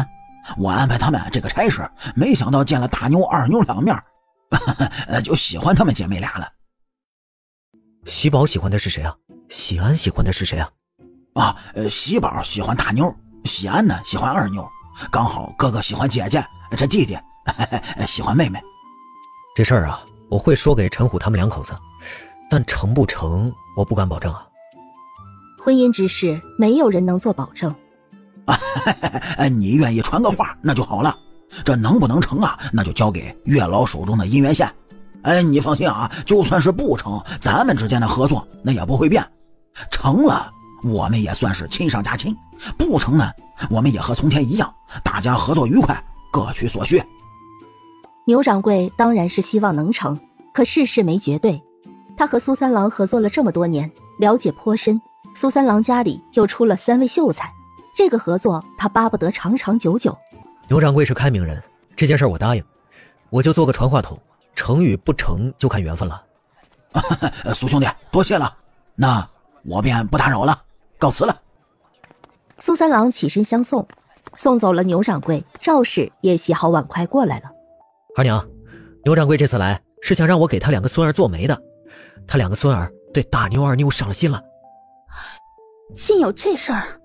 我安排他们这个差事，没想到见了大牛二牛2面，就喜欢他们姐妹俩了。喜宝喜欢的是谁啊？喜安喜欢的是谁啊？喜宝喜欢大妞，喜安呢喜欢二妞，刚好哥哥喜欢姐姐，这弟弟喜欢妹妹。这事儿啊，我会说给陈虎他们2口子，但成不成我不敢保证啊。婚姻之事，没有人能做保证。你愿意传个话，那就好了。这能不能成啊？那就交给月老手中的姻缘线。你放心啊，就算是不成，咱们之间的合作那也不会变。成了，我们也算是亲上加亲；不成呢，我们也和从前一样，大家合作愉快，各取所需。牛掌柜当然是希望能成，可世事没绝对。他和苏三郎合作了这么多年，了解颇深。苏三郎家里又出了3位秀才，这个合作他巴不得长长久久。牛掌柜是开明人，这件事我答应，我就做个传话筒，成与不成就看缘分了。苏兄弟，多谢了，那我便不打扰了，告辞了。苏三郎起身相送，送走了牛掌柜，赵氏也洗好碗筷过来了。二娘，牛掌柜这次来是想让我给他2个孙儿做媒的，他2个孙儿对大妞二妞上了心了。竟有这事儿？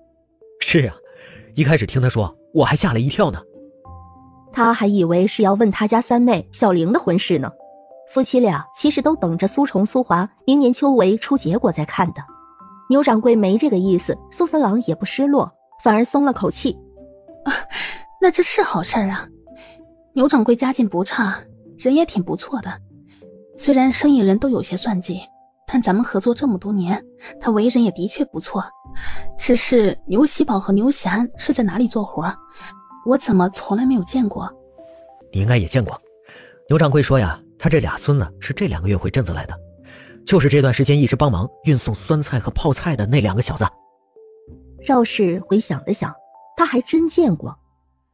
是啊，一开始听他说，我还吓了一跳呢。他还以为是要问他家三妹小玲的婚事呢。夫妻俩其实都等着苏崇、苏华明年秋闱出结果再看的。牛掌柜没这个意思，苏三郎也不失落，反而松了口气。那这是好事啊。牛掌柜家境不差，人也挺不错的。虽然生意人都有些算计，但咱们合作这么多年，他为人也的确不错。只是牛喜宝和牛喜安是在哪里做活，我怎么从来没有见过？你应该也见过。牛掌柜说呀，他这俩孙子是这2个月回镇子来的，就是这段时间一直帮忙运送酸菜和泡菜的那2个小子。赵氏回想了想，他还真见过。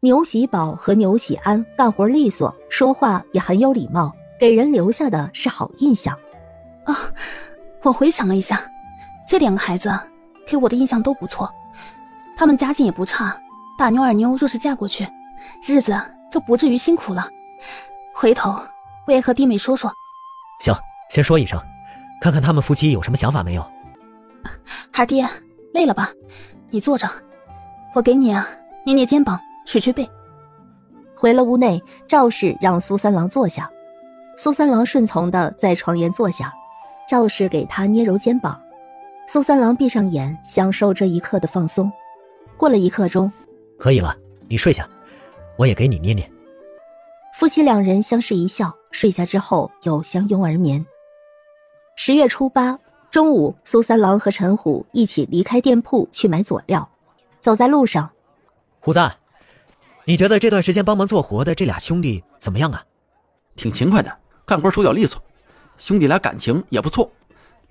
牛喜宝和牛喜安干活利索，说话也很有礼貌，给人留下的是好印象。我回想了一下，这2个孩子给我的印象都不错，他们家境也不差，大妞二妞若是嫁过去，日子就不至于辛苦了。回头我也和弟妹说说。行，先说一声，看看他们夫妻有什么想法没有。二弟，累了吧？你坐着，我给你捏捏肩膀，捶捶背。回了屋内，赵氏让苏三郎坐下，苏三郎顺从地在床沿坐下，赵氏给他捏揉肩膀。苏三郎闭上眼，享受这一刻的放松。过了1刻钟，可以了，你睡下，我也给你捏捏。夫妻2人相视一笑，睡下之后又相拥而眠。10月初8中午，苏三郎和陈虎一起离开店铺去买佐料。走在路上，虎子，你觉得这段时间帮忙做活的这俩兄弟怎么样啊？挺勤快的，干活手脚利索，兄弟俩感情也不错，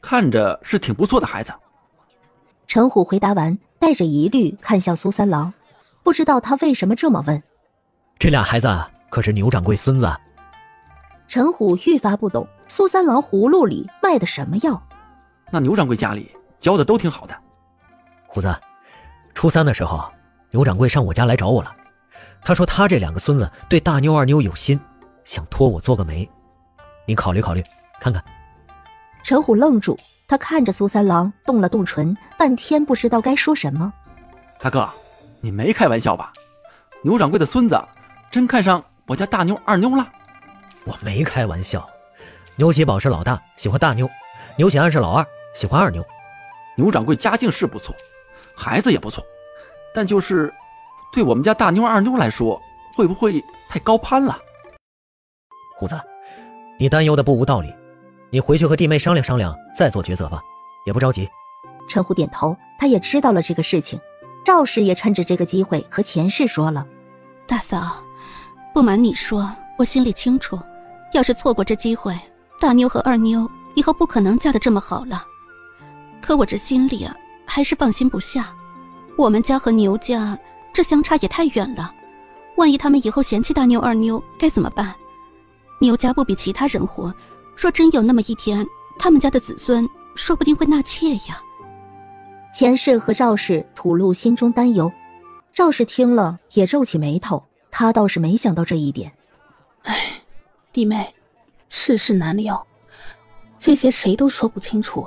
看着是挺不错的孩子。陈虎回答完，带着疑虑看向苏三郎，不知道他为什么这么问。这俩孩子可是牛掌柜孙子。陈虎愈发不懂苏三郎葫芦里卖的什么药。那牛掌柜家里教的都挺好的。虎子，初3的时候，牛掌柜上我家来找我了，他说他这2个孙子对大妞二妞有心，想托我做个媒，你考虑考虑看看。陈虎愣住，他看着苏三郎动了动唇，半天不知道该说什么。大哥，你没开玩笑吧？牛掌柜的孙子真看上我家大妞二妞了？我没开玩笑，牛喜宝是老大，喜欢大妞；牛喜安是老2，喜欢二妞。牛掌柜家境是不错，孩子也不错，但就是对我们家大妞二妞来说，会不会太高攀了？虎子，你担忧的不无道理，你回去和弟妹商量商量，再做抉择吧，也不着急。陈虎点头，他也知道了这个事情。赵氏也趁着这个机会和钱氏说了：大嫂，不瞒你说，我心里清楚，要是错过这机会，大妞和二妞以后不可能嫁得这么好了。可我这心里还是放心不下，我们家和牛家这相差也太远了，万一他们以后嫌弃大妞二妞该怎么办？牛家不比其他人活，若真有那么一天，他们家的子孙说不定会纳妾呀。钱氏和赵氏吐露心中担忧，赵氏听了也皱起眉头，他倒是没想到这一点。弟妹，世事难料，这些谁都说不清楚。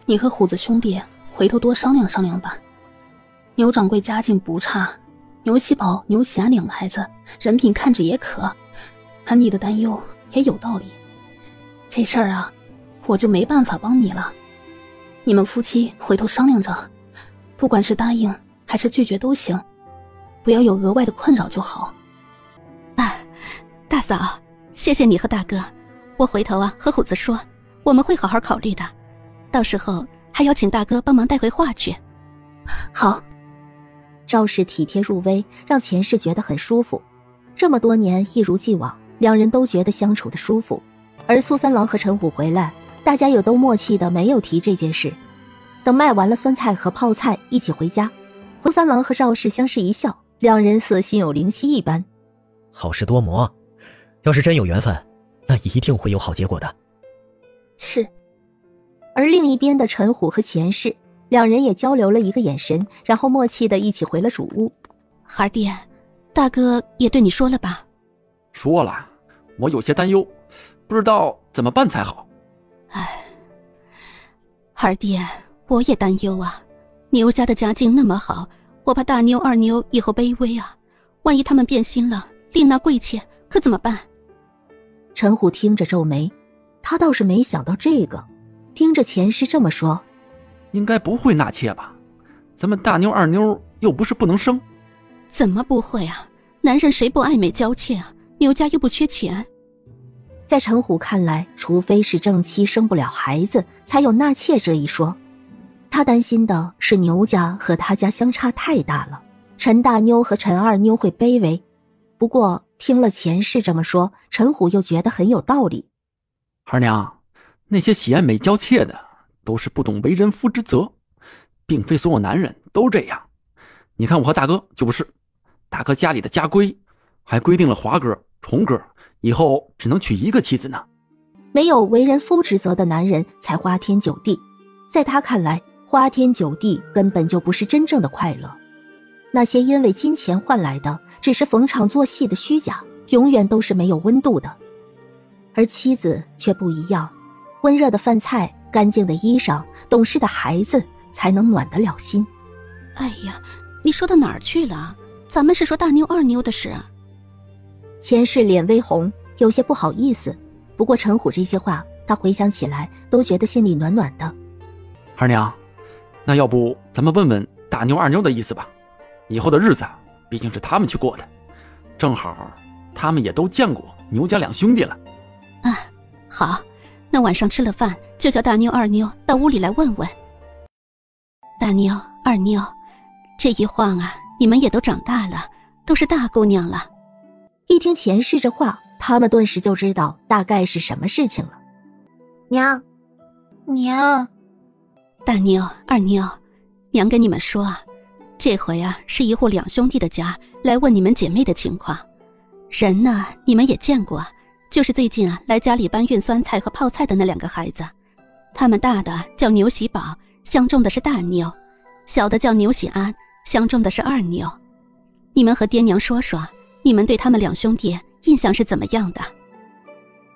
你和虎子兄弟回头多商量商量吧。牛掌柜家境不差，牛喜宝、牛喜安2个孩子人品看着也可，而你的担忧也有道理。这事儿我就没办法帮你了。你们夫妻回头商量着，不管是答应还是拒绝都行，不要有额外的困扰就好。大嫂，谢谢你和大哥，我回头和虎子说，我们会好好考虑的，到时候还要请大哥帮忙带回话去。好。赵氏体贴入微，让钱氏觉得很舒服。这么多年一如既往，两人都觉得相处的舒服。而苏三郎和陈虎回来，大家也都默契的没有提这件事。等卖完了酸菜和泡菜，一起回家，苏三郎和赵氏相视一笑，两人似心有灵犀一般。好事多磨，要是真有缘分，那一定会有好结果的。是。而另一边的陈虎和钱氏，两人也交流了一个眼神，然后默契的一起回了主屋。孩儿爹，大哥也对你说了吧？说了，我有些担忧，不知道怎么办才好。孩儿爹，我也担忧啊。牛家的家境那么好，我怕大妞二妞以后卑微啊，万一他们变心了，另纳贵妾，可怎么办？陈虎听着皱眉，他倒是没想到这个。听着钱氏这么说，应该不会纳妾吧？咱们大妞二妞又不是不能生。怎么不会啊？男人谁不爱美娇妾啊？牛家又不缺钱。在陈虎看来，除非是正妻生不了孩子，才有纳妾这一说。他担心的是牛家和他家相差太大了，陈大妞和陈二妞会卑微。不过听了钱氏这么说，陈虎又觉得很有道理。二娘，那些喜爱美娇妾的都是不懂为人夫之责，并非所有男人都这样。你看我和大哥就不是，大哥家里的家规还规定了华哥、重哥以后只能娶一个妻子呢。没有为人夫职责的男人才花天酒地，在他看来，花天酒地根本就不是真正的快乐。那些因为金钱换来的，只是逢场作戏的虚假，永远都是没有温度的。而妻子却不一样，温热的饭菜、干净的衣裳、懂事的孩子，才能暖得了心。哎呀，你说到哪儿去了？咱们是说大妞二妞的事啊。钱氏脸微红，有些不好意思。不过陈虎这些话，他回想起来都觉得心里暖暖的。二娘，那要不咱们问问大妞二妞的意思吧？以后的日子毕竟是他们去过的，正好他们也都见过牛家两兄弟了。好，那晚上吃了饭，就叫大妞二妞到屋里来问问。大妞二妞，这一晃啊，你们也都长大了，都是大姑娘了。一听钱氏这话，他们顿时就知道大概是什么事情了。娘，大妞二妞，娘跟你们说啊，这回啊是一户两兄弟的家来问你们姐妹的情况。人呢，你们也见过，就是最近来家里搬运酸菜和泡菜的那两个孩子。他们大的叫牛喜宝，相中的是大妞；小的叫牛喜安，相中的是二妞。你们和爹娘说说，你们对他们两兄弟印象是怎么样的？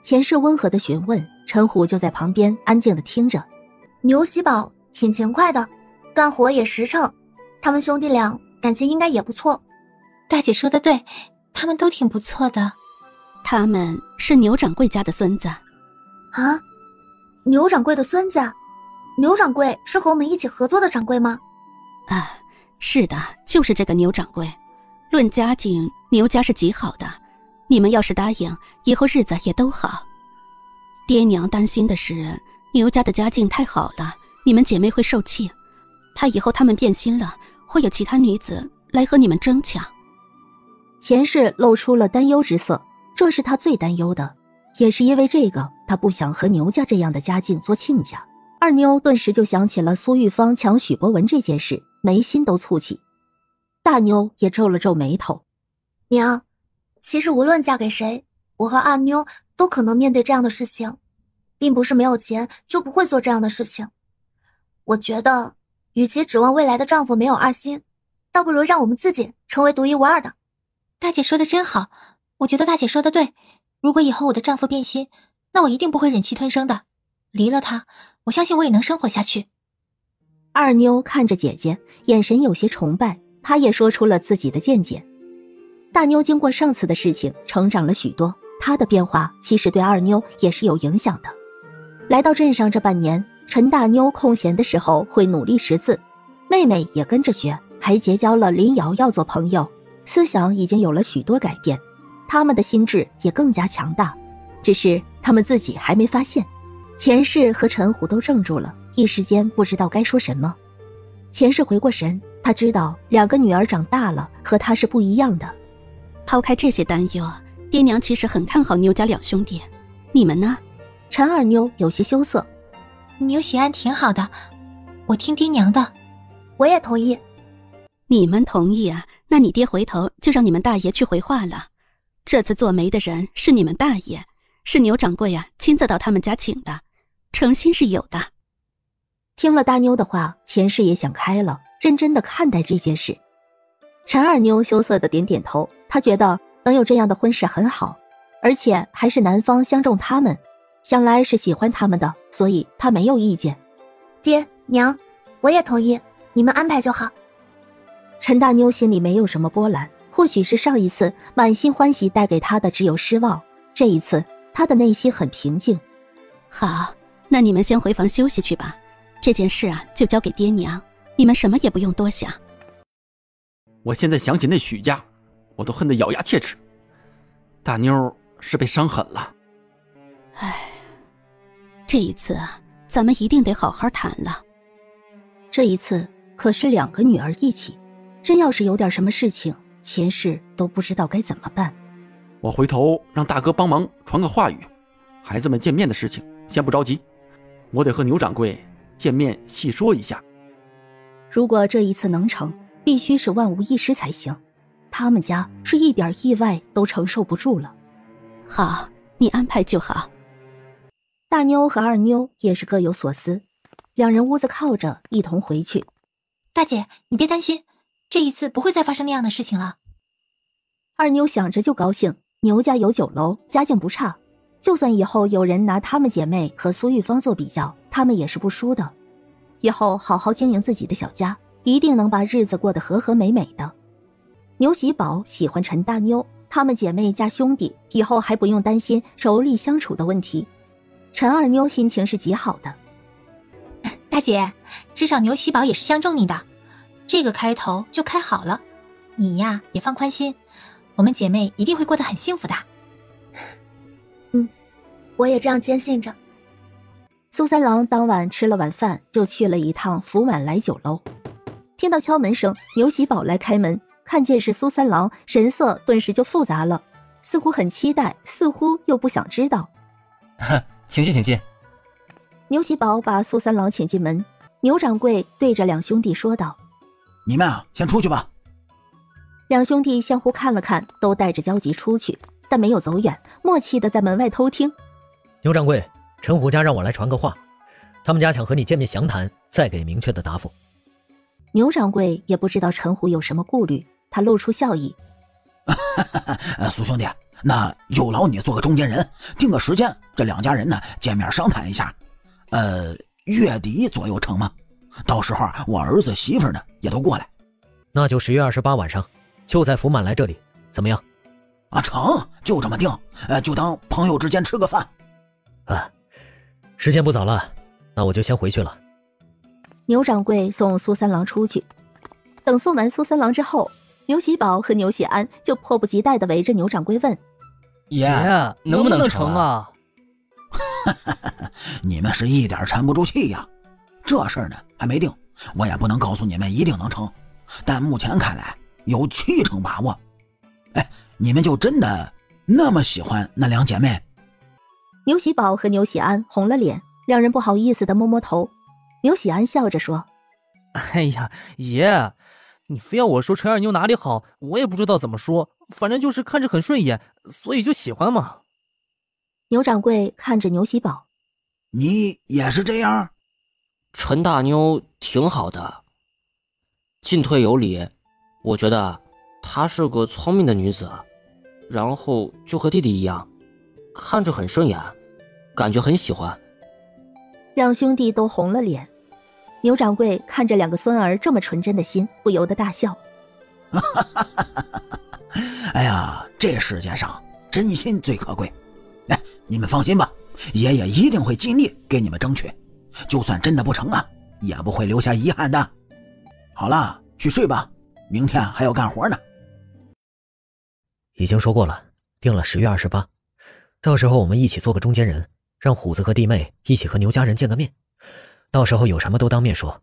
钱氏温和的询问，陈虎就在旁边安静的听着。牛喜宝挺勤快的，干活也实诚，他们兄弟俩感情应该也不错。大姐说的对，他们都挺不错的。他们是牛掌柜家的孙子。啊？牛掌柜的孙子？牛掌柜是和我们一起合作的掌柜吗？是的，就是这个牛掌柜。论家境，牛家是极好的，你们要是答应，以后日子也都好。爹娘担心的是牛家的家境太好了，你们姐妹会受气，怕以后他们变心了，会有其他女子来和你们争抢。钱氏露出了担忧之色，这是他最担忧的，也是因为这个，他不想和牛家这样的家境做亲家。二妞顿时就想起了苏玉芳抢许博文这件事，眉心都蹙起。大妞也皱了皱眉头。娘，其实无论嫁给谁，我和二妞都可能面对这样的事情，并不是没有钱就不会做这样的事情。我觉得与其指望未来的丈夫没有二心，倒不如让我们自己成为独一无二的。大姐说的真好，我觉得大姐说的对，如果以后我的丈夫变心，那我一定不会忍气吞声的，离了他，我相信我也能生活下去。二妞看着姐姐，眼神有些崇拜，她也说出了自己的见解。大妞经过上次的事情成长了许多，她的变化其实对二妞也是有影响的。来到镇上这半年，陈大妞空闲的时候会努力识字，妹妹也跟着学，还结交了林瑶瑶做朋友，思想已经有了许多改变，他们的心智也更加强大，只是他们自己还没发现。钱氏和陈虎都怔住了，一时间不知道该说什么。钱氏回过神，他知道两个女儿长大了，和他是不一样的。抛开这些担忧，爹娘其实很看好牛家两兄弟，你们呢？陈二妞有些羞涩。牛喜安挺好的，我听爹娘的。我也同意。你们同意啊？那你爹回头就让你们大爷去回话了。这次做媒的人是你们大爷，是牛掌柜呀，亲自到他们家请的，诚心是有的。听了大妞的话，钱氏也想开了，认真的看待这件事。陈二妞羞涩的点点头，她觉得能有这样的婚事很好，而且还是男方相中他们，想来是喜欢他们的，所以她没有意见。爹娘，我也同意，你们安排就好。陈大妞心里没有什么波澜，或许是上一次满心欢喜带给她的只有失望，这一次她的内心很平静。好，那你们先回房休息去吧，这件事啊就交给爹娘，你们什么也不用多想。我现在想起那许家，我都恨得咬牙切齿。大妞是被伤狠了。唉，这一次啊，咱们一定得好好谈了。这一次可是两个女儿一起，真要是有点什么事情，钱氏都不知道该怎么办。我回头让大哥帮忙传个话语，孩子们见面的事情先不着急，我得和牛掌柜见面细说一下。如果这一次能成，必须是万无一失才行，他们家是一点意外都承受不住了。好，你安排就好。大妞和二妞也是各有所思，两人屋子靠着，一同回去。大姐，你别担心，这一次不会再发生那样的事情了。二妞想着就高兴，牛家有酒楼，家境不差，就算以后有人拿她们姐妹和苏玉芳做比较，她们也是不输的。以后好好经营自己的小家，一定能把日子过得和和美美的。牛喜宝喜欢陈大妞，她们姐妹加兄弟，以后还不用担心妯娌相处的问题。陈二妞心情是极好的。大姐，至少牛喜宝也是相中你的，这个开头就开好了，你呀也放宽心，我们姐妹一定会过得很幸福的。我也这样坚信着。苏三郎当晚吃了晚饭，就去了一趟福满来酒楼。听到敲门声，牛喜宝来开门，看见是苏三郎，神色顿时就复杂了，似乎很期待，似乎又不想知道。请进，请进。牛喜宝把苏三郎请进门，牛掌柜对着两兄弟说道：“你们啊，先出去吧。”两兄弟相互看了看，都带着焦急出去，但没有走远，默契的在门外偷听。牛掌柜，陈虎家让我来传个话，他们家想和你见面详谈，再给明确的答复。牛掌柜也不知道陈虎有什么顾虑，他露出笑意：“苏兄弟，那有劳你做个中间人，定个时间，这两家人呢见面商谈一下。月底左右成吗？到时候我儿子媳妇呢也都过来。那就10月28晚上，就在福满来这里，怎么样？啊，成，就这么定。就当朋友之间吃个饭。啊，时间不早了，那我就先回去了。牛掌柜送苏三郎出去，等送完苏三郎之后，牛喜宝和牛喜安就迫不及待地围着牛掌柜问：“爷，能不能成啊？”你们是一点沉不住气呀！这事儿呢还没定，我也不能告诉你们一定能成，但目前看来有70%把握。你们就真的那么喜欢那两姐妹？牛喜宝和牛喜安红了脸，两人不好意思地摸摸头。牛喜安笑着说：“哎呀，爷，你非要我说陈二妞哪里好，我也不知道怎么说，反正就是看着很顺眼，所以就喜欢嘛。”牛掌柜看着牛喜宝：“你也是这样？”陈大妞挺好的，进退有礼，我觉得她是个聪明的女子，然后就和弟弟一样，看着很顺眼，感觉很喜欢。两兄弟都红了脸。牛掌柜看着两个孙儿这么纯真的心，不由得大笑。哎呀，这世界上真心最可贵。你们放心吧，爷爷一定会尽力给你们争取。就算真的不成啊，也不会留下遗憾的。好了，去睡吧，明天还要干活呢。已经说过了，定了10月28，到时候我们一起做个中间人，让虎子和弟妹一起和牛家人见个面，到时候有什么都当面说。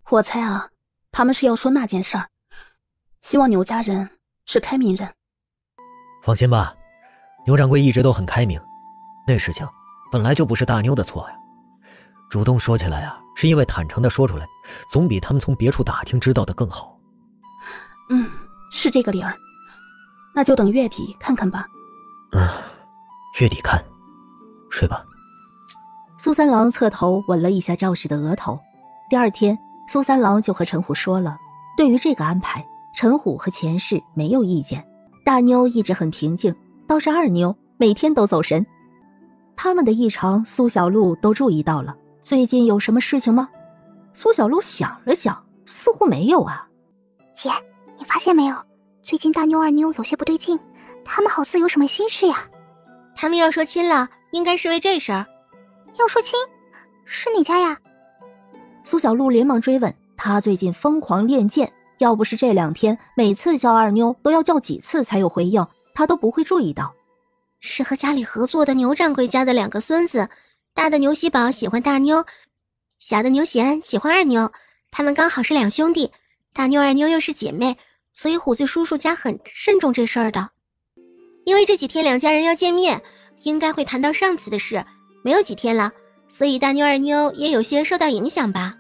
我猜啊，他们是要说那件事儿，希望牛家人是开明人。放心吧，牛掌柜一直都很开明，那事情本来就不是大妞的错呀。主动说起来啊，是因为坦诚的说出来，总比他们从别处打听知道的更好。是这个理儿。那就等月底看看吧。月底看，睡吧。苏三郎侧头吻了一下赵氏的额头。第二天，苏三郎就和陈虎说了，对于这个安排，陈虎和钱氏没有意见。大妞一直很平静，倒是二妞每天都走神。他们的异常，苏小璐都注意到了。最近有什么事情吗？苏小璐想了想，似乎没有啊。姐，你发现没有？最近大妞二妞有些不对劲，他们好似有什么心事呀。他们要说亲了，应该是为这事儿。要说亲？是哪家呀？苏小璐连忙追问，她最近疯狂练剑，要不是这2天每次叫二妞都要叫几次才有回应，她都不会注意到。是和家里合作的牛掌柜家的2个孙子，大的牛喜宝喜欢大妞，小的牛喜安喜欢二妞，他们刚好是2兄弟，大妞二妞又是姐妹，所以虎子叔叔家很慎重这事儿的。因为这几天2家人要见面，应该会谈到上次的事，没有几天了，所以大妞二妞也有些受到影响吧。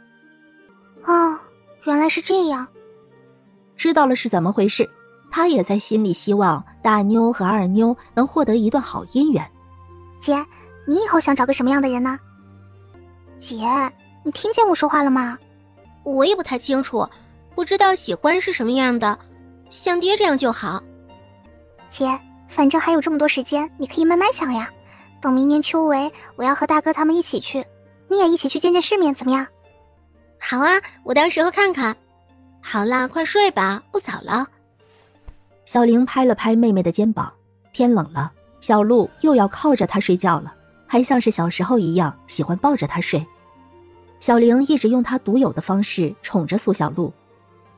哦，原来是这样。知道了是怎么回事，他也在心里希望大妞和二妞能获得一段好姻缘。姐，你以后想找个什么样的人呢？姐，你听见我说话了吗？我也不太清楚，不知道喜欢是什么样的，像爹这样就好。姐，反正还有这么多时间，你可以慢慢想呀。等明年秋闱，我要和大哥他们一起去，你也一起去见见世面，怎么样？好啊，我到时候看看。好啦，快睡吧，不早了。小玲拍了拍妹妹的肩膀，天冷了，小璐又要靠着她睡觉了，还像是小时候一样喜欢抱着她睡。小玲一直用她独有的方式宠着苏小璐，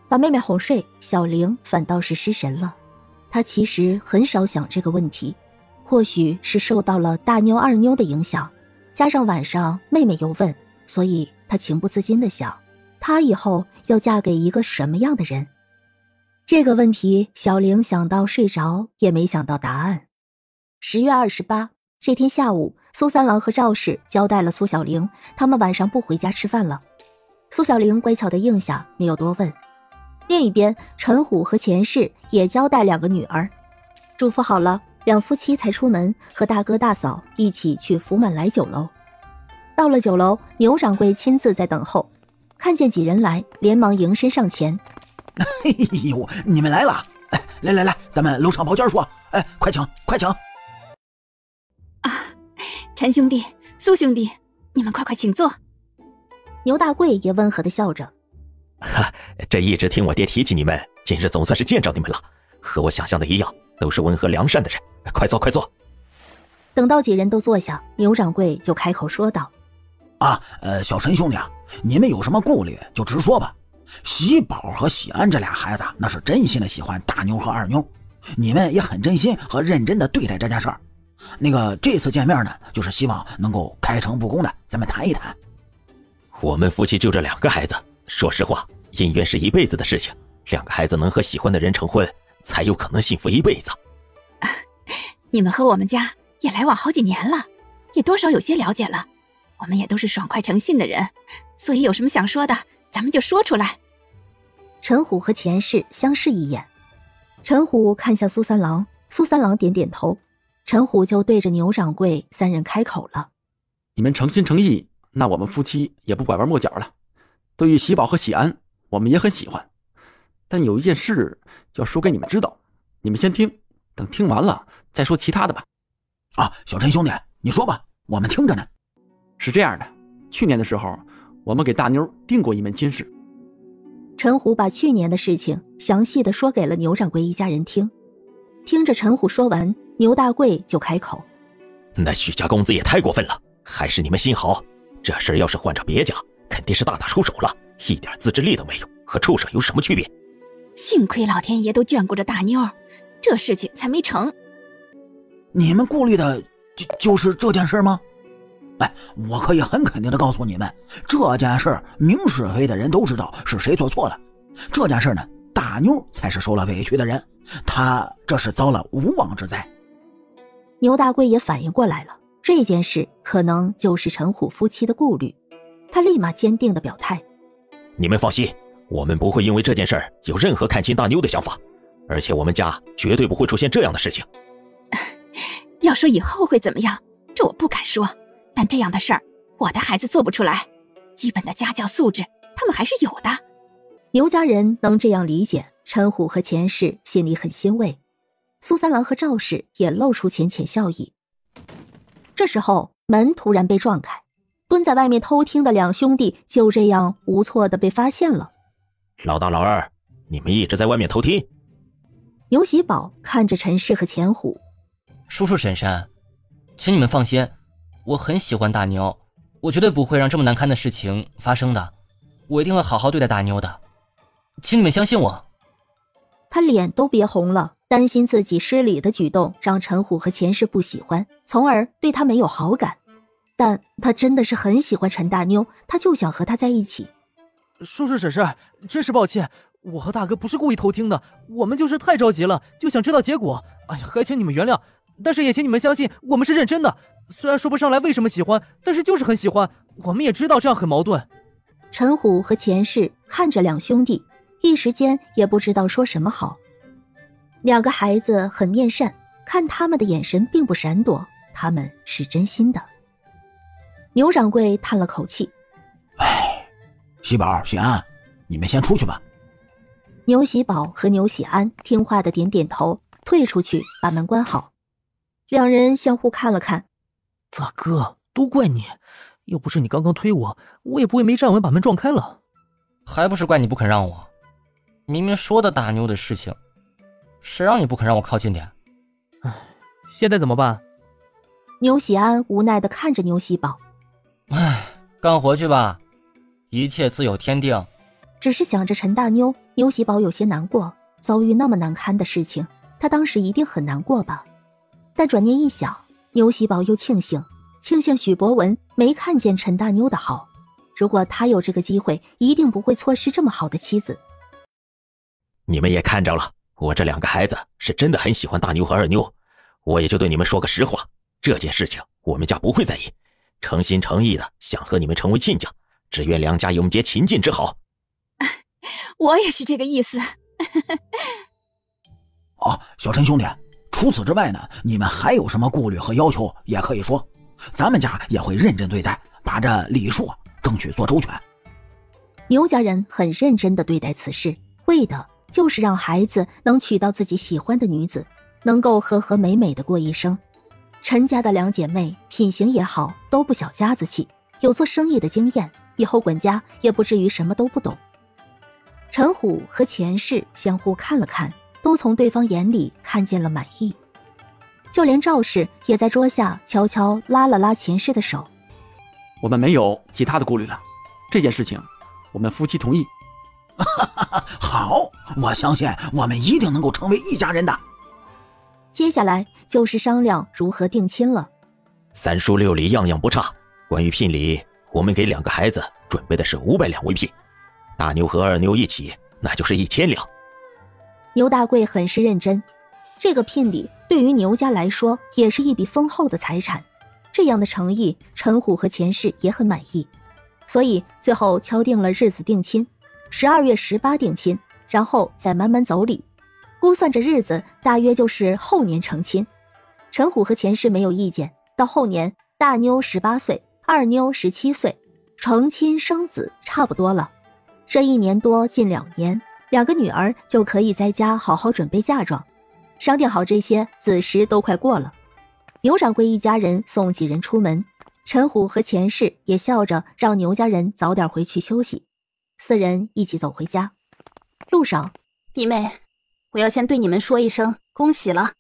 把妹妹哄睡，小玲反倒是失神了。她其实很少想这个问题，或许是受到了大妞二妞的影响，加上晚上妹妹又问，所以她情不自禁地想，她以后要嫁给一个什么样的人？这个问题小玲想到睡着也没想到答案。10月28这天下午，苏三郎和赵氏交代了苏小玲，他们晚上不回家吃饭了。苏小玲乖巧地应下，没有多问。另一边，陈虎和钱氏也交代2个女儿，嘱咐好了，2夫妻才出门，和大哥大嫂一起去福满来酒楼。到了酒楼，牛掌柜亲自在等候，看见几人来，连忙迎身上前。哎呦，你们来了！哎，来，咱们楼上包间说。哎，快请，快请！陈兄弟、苏兄弟，你们快请坐。牛大贵也温和地笑着。这一直听我爹提起你们，今日总算是见着你们了。和我想象的一样，都是温和良善的人。快坐，快坐。等到几人都坐下，牛掌柜就开口说道：小陈兄弟啊，你们有什么顾虑就直说吧。喜宝和喜安这俩孩子那是真心的喜欢大妞和二妞，你们也很真心和认真的对待这件事儿。这次见面呢，就是希望能够开诚布公的咱们谈一谈。我们夫妻就这2个孩子，说实话，姻缘是一辈子的事情，2个孩子能和喜欢的人成婚，才有可能幸福一辈子。你们和我们家也来往好几年了，也多少有些了解了。我们也都是爽快诚信的人，所以有什么想说的，咱们就说出来。陈虎和钱氏相视一眼，陈虎看向苏三郎，苏三郎点点头，陈虎就对着牛掌柜3人开口了：你们诚心诚意，那我们夫妻也不拐弯抹角了。对于喜宝和喜安，我们也很喜欢，但有一件事要说给你们知道，你们先听，等听完了再说其他的吧。小陈兄弟，你说吧，我们听着呢。是这样的，去年的时候，我们给大妞定过一门亲事。陈虎把去年的事情详细的说给了牛掌柜一家人听。听着陈虎说完，牛大贵就开口：那许家公子也太过分了，还是你们心好，这事要是换着别家，肯定是大打出手了，一点自制力都没有，和畜生有什么区别？幸亏老天爷都眷顾着大妞，这事情才没成。你们顾虑的就是这件事吗？哎，我可以很肯定的告诉你们，这件事明是非的人都知道是谁做错了。这件事呢，大妞才是受了委屈的人，她这是遭了无妄之灾。牛大贵也反应过来了，这件事可能就是陈虎夫妻的顾虑，他立马坚定地表态：你们放心，我们不会因为这件事有任何看清大妞的想法，而且我们家绝对不会出现这样的事情。要说以后会怎么样，这我不敢说，但这样的事儿，我的孩子做不出来，基本的家教素质他们还是有的。牛家人能这样理解陈虎和钱氏，心里很欣慰。苏三郎和赵氏也露出浅浅笑意。这时候门突然被撞开，蹲在外面偷听的两兄弟就这样无措地被发现了。老大老二，你们一直在外面偷听？牛喜宝看着陈氏和钱虎，叔叔婶婶，请你们放心，我很喜欢大妞，我绝对不会让这么难堪的事情发生的，我一定会好好对待大妞的，请你们相信我。他脸都憋红了，担心自己失礼的举动让陈虎和钱氏不喜欢，从而对他没有好感。但他真的是很喜欢陈大妞，他就想和她在一起。叔叔婶婶，真是抱歉，我和大哥不是故意偷听的，我们就是太着急了，就想知道结果。哎呀，还请你们原谅，但是也请你们相信我们是认真的。虽然说不上来为什么喜欢，但是就是很喜欢。我们也知道这样很矛盾。陈虎和钱氏看着两兄弟，一时间也不知道说什么好。两个孩子很面善，看他们的眼神并不闪躲，他们是真心的。牛掌柜叹了口气：哎，喜宝、喜安，你们先出去吧。牛喜宝和牛喜安听话的点点头，退出去把门关好。两人相互看了看：大哥，都怪你，要不是你刚刚推我，我也不会没站稳把门撞开了。还不是怪你不肯让我，明明说的大妞的事情，谁让你不肯让我靠近点？唉，现在怎么办？牛喜安无奈地看着牛喜宝：唉，干活去吧，一切自有天定。只是想着陈大妞，牛喜宝有些难过，遭遇那么难堪的事情，他当时一定很难过吧。但转念一想，牛喜宝又庆幸许博文没看见陈大妞的好，如果他有这个机会，一定不会错失这么好的妻子。你们也看着了，我这两个孩子是真的很喜欢大妞和二妞，我也就对你们说个实话，这件事情我们家不会在意，诚心诚意的想和你们成为亲家，只愿两家永结秦晋之好。我也是这个意思。哦，小陈兄弟，除此之外呢，你们还有什么顾虑和要求也可以说，咱们家也会认真对待，把这礼数争取做周全。牛家人很认真地对待此事，为的就是让孩子能娶到自己喜欢的女子，能够和和美美地过一生。陈家的两姐妹品行也好，都不小家子气，有做生意的经验，以后管家也不至于什么都不懂。陈虎和钱氏相互看了看，都从对方眼里看见了满意。就连赵氏也在桌下悄悄拉了拉钱氏的手。我们没有其他的顾虑了，这件事情我们夫妻同意。好，我相信我们一定能够成为一家人的。接下来就是商量如何定亲了。三书六礼样样不差，关于聘礼，我们给两个孩子准备的是500两为聘，大妞和二妞一起，那就是1000两。牛大贵很是认真，这个聘礼对于牛家来说也是一笔丰厚的财产，这样的诚意，陈虎和钱氏也很满意，所以最后敲定了日子定亲，12月18定亲，然后再慢慢走礼，估算着日子大约就是后年成亲。陈虎和钱氏没有意见，到后年大妞18岁，二妞17岁，成亲生子差不多了。这1年多近2年，两个女儿就可以在家好好准备嫁妆。商定好这些，子时都快过了。牛掌柜一家人送几人出门，陈虎和钱氏也笑着让牛家人早点回去休息。4人一起走回家。路上，弟妹，我要先对你们说一声恭喜了。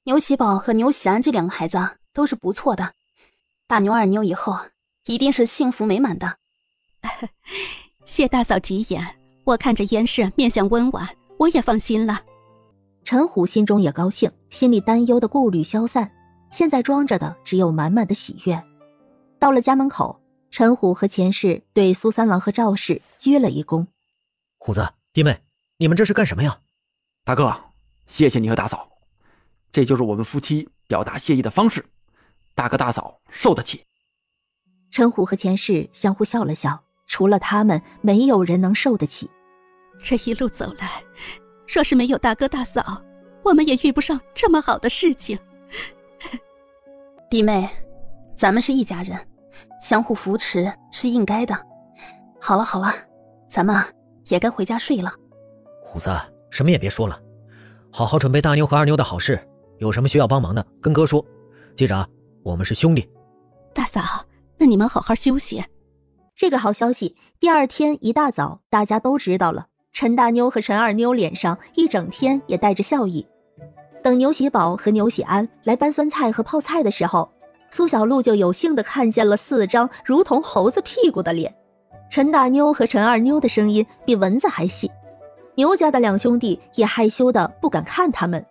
牛喜宝和牛喜安这两个孩子都是不错的，大妞二妞以后一定是幸福美满的。谢大嫂吉言，我看着燕氏面相温婉，我也放心了。陈虎心中也高兴，心里担忧的顾虑消散，现在装着的只有满满的喜悦。到了家门口，陈虎和钱氏对苏三郎和赵氏鞠了一躬。虎子弟妹，你们这是干什么呀？大哥，谢谢你和大嫂，这就是我们夫妻表达谢意的方式，大哥大嫂受得起。陈虎和钱氏相互笑了笑，除了他们，没有人能受得起。这一路走来，若是没有大哥大嫂，我们也遇不上这么好的事情。弟妹，咱们是一家人，相互扶持是应该的。好了好了，咱们也该回家睡了。虎子，什么也别说了，好好准备大妞和二妞的好事，有什么需要帮忙的跟哥说。记着啊，我们是兄弟。大嫂，那你们好好休息。这个好消息，第二天一大早大家都知道了。陈大妞和陈二妞脸上一整天也带着笑意。等牛喜宝和牛喜安来搬酸菜和泡菜的时候，苏小璐就有幸的看见了4张如同猴子屁股的脸。陈大妞和陈二妞的声音比蚊子还细，牛家的2兄弟也害羞的不敢看他们。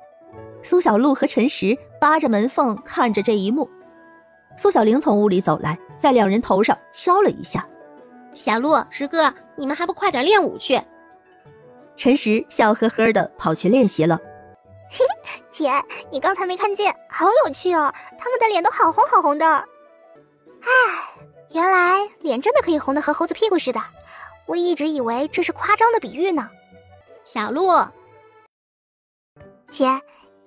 苏小璐和陈实扒着门缝看着这一幕。苏小玲从屋里走来，在2人头上敲了一下。小璐、石哥，你们还不快点练舞去？陈实笑呵呵的跑去练习了。姐，你刚才没看见，好有趣哦，他们的脸都好红好红的。唉，原来脸真的可以红得和猴子屁股似的，我一直以为这是夸张的比喻呢。小璐，姐，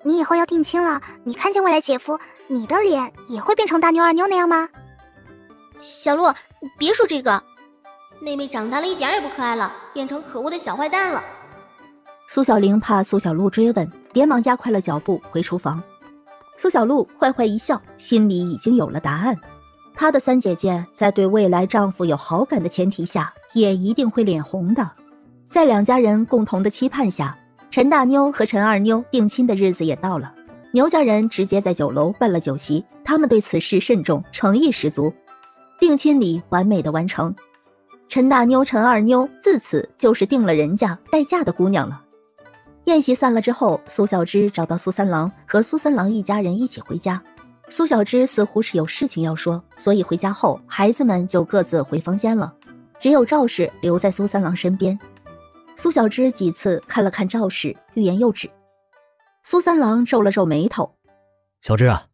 你以后要定亲了，你看见未来姐夫，你的脸也会变成大妞二妞那样吗？小璐，你别说这个，妹妹长大了一点也不可爱了，变成可恶的小坏蛋了。苏小玲怕苏小璐追问，连忙加快了脚步回厨房。苏小璐坏坏一笑，心里已经有了答案。她的3姐姐在对未来丈夫有好感的前提下，也一定会脸红的。在2家人共同的期盼下，陈大妞和陈二妞定亲的日子也到了。牛家人直接在酒楼办了酒席，他们对此事慎重，诚意十足。定亲礼完美的完成，陈大妞、陈二妞自此就是定了人家待嫁的姑娘了。宴席散了之后，苏小芝找到苏三郎，和苏三郎一家人一起回家。苏小芝似乎是有事情要说，所以回家后孩子们就各自回房间了，只有赵氏留在苏三郎身边。苏小芝几次看了看赵氏，欲言又止。苏三郎皱了皱眉头：小芝啊，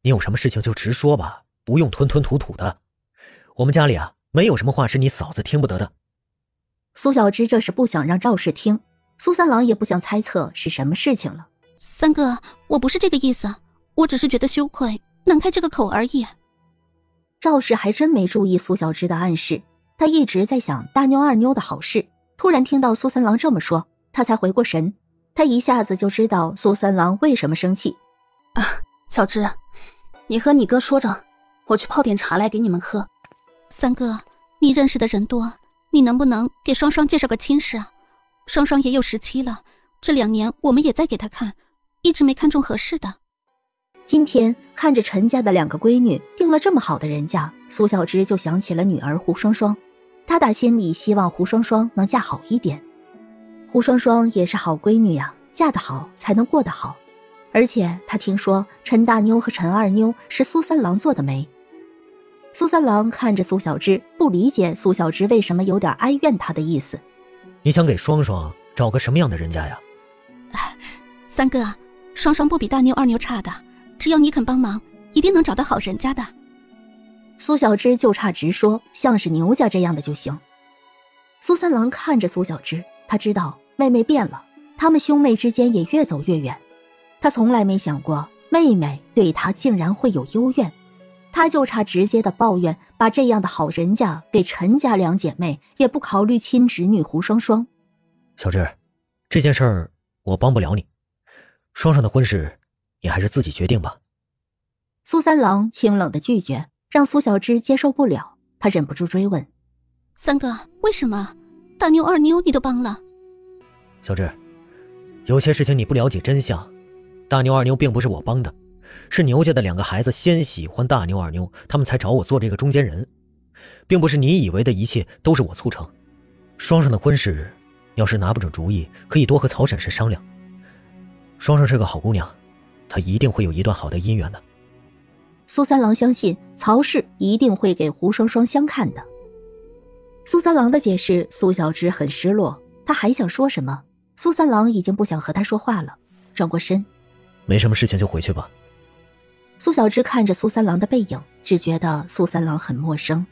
你有什么事情就直说吧，不用吞吞吐吐的。我们家里啊，没有什么话是你嫂子听不得的。苏小芝这是不想让赵氏听，苏三郎也不想猜测是什么事情了。三哥，我不是这个意思，我只是觉得羞愧，能开这个口而已。赵氏还真没注意苏小芝的暗示，他一直在想大妞二妞的好事，突然听到苏三郎这么说，他才回过神。他一下子就知道苏三郎为什么生气。啊，小芝，你和你哥说着，我去泡点茶来给你们喝。三哥，你认识的人多，你能不能给双双介绍个亲事啊？双双也有17了，这2年我们也在给他看，一直没看中合适的。今天看着陈家的2个闺女定了这么好的人家，苏小芝就想起了女儿胡双双，她打心里希望胡双双能嫁好一点。胡双双也是好闺女呀，嫁得好才能过得好。而且她听说陈大妞和陈二妞是苏三郎做的媒。苏三郎看着苏小芝，不理解苏小芝为什么有点哀怨她的意思。你想给双双找个什么样的人家呀？三哥，双双不比大妞二妞差的，只要你肯帮忙，一定能找到好人家的。苏小芝就差直说，像是牛家这样的就行。苏三郎看着苏小芝，他知道妹妹变了，他们兄妹之间也越走越远。他从来没想过妹妹对他竟然会有幽怨，他就差直接的抱怨，把这样的好人家给陈家2姐妹，也不考虑亲侄女胡双双。小芝，这件事儿我帮不了你，双双的婚事你还是自己决定吧。苏三郎清冷的拒绝，让苏小芝接受不了，他忍不住追问：三哥，为什么大妞二妞你都帮了？小芝，有些事情你不了解真相，大妞二妞并不是我帮的，是牛家的2个孩子先喜欢大妞二妞，他们才找我做这个中间人。并不是你以为的一切都是我促成。双双的婚事，要是拿不准主意，可以多和曹婶婶商量。双双是个好姑娘，她一定会有一段好的姻缘的。苏三郎相信曹氏一定会给胡双双相看的。苏三郎的解释，苏小芝很失落，她还想说什么，苏三郎已经不想和她说话了，转过身。没什么事情就回去吧。苏小芝看着苏三郎的背影，只觉得苏三郎很陌生，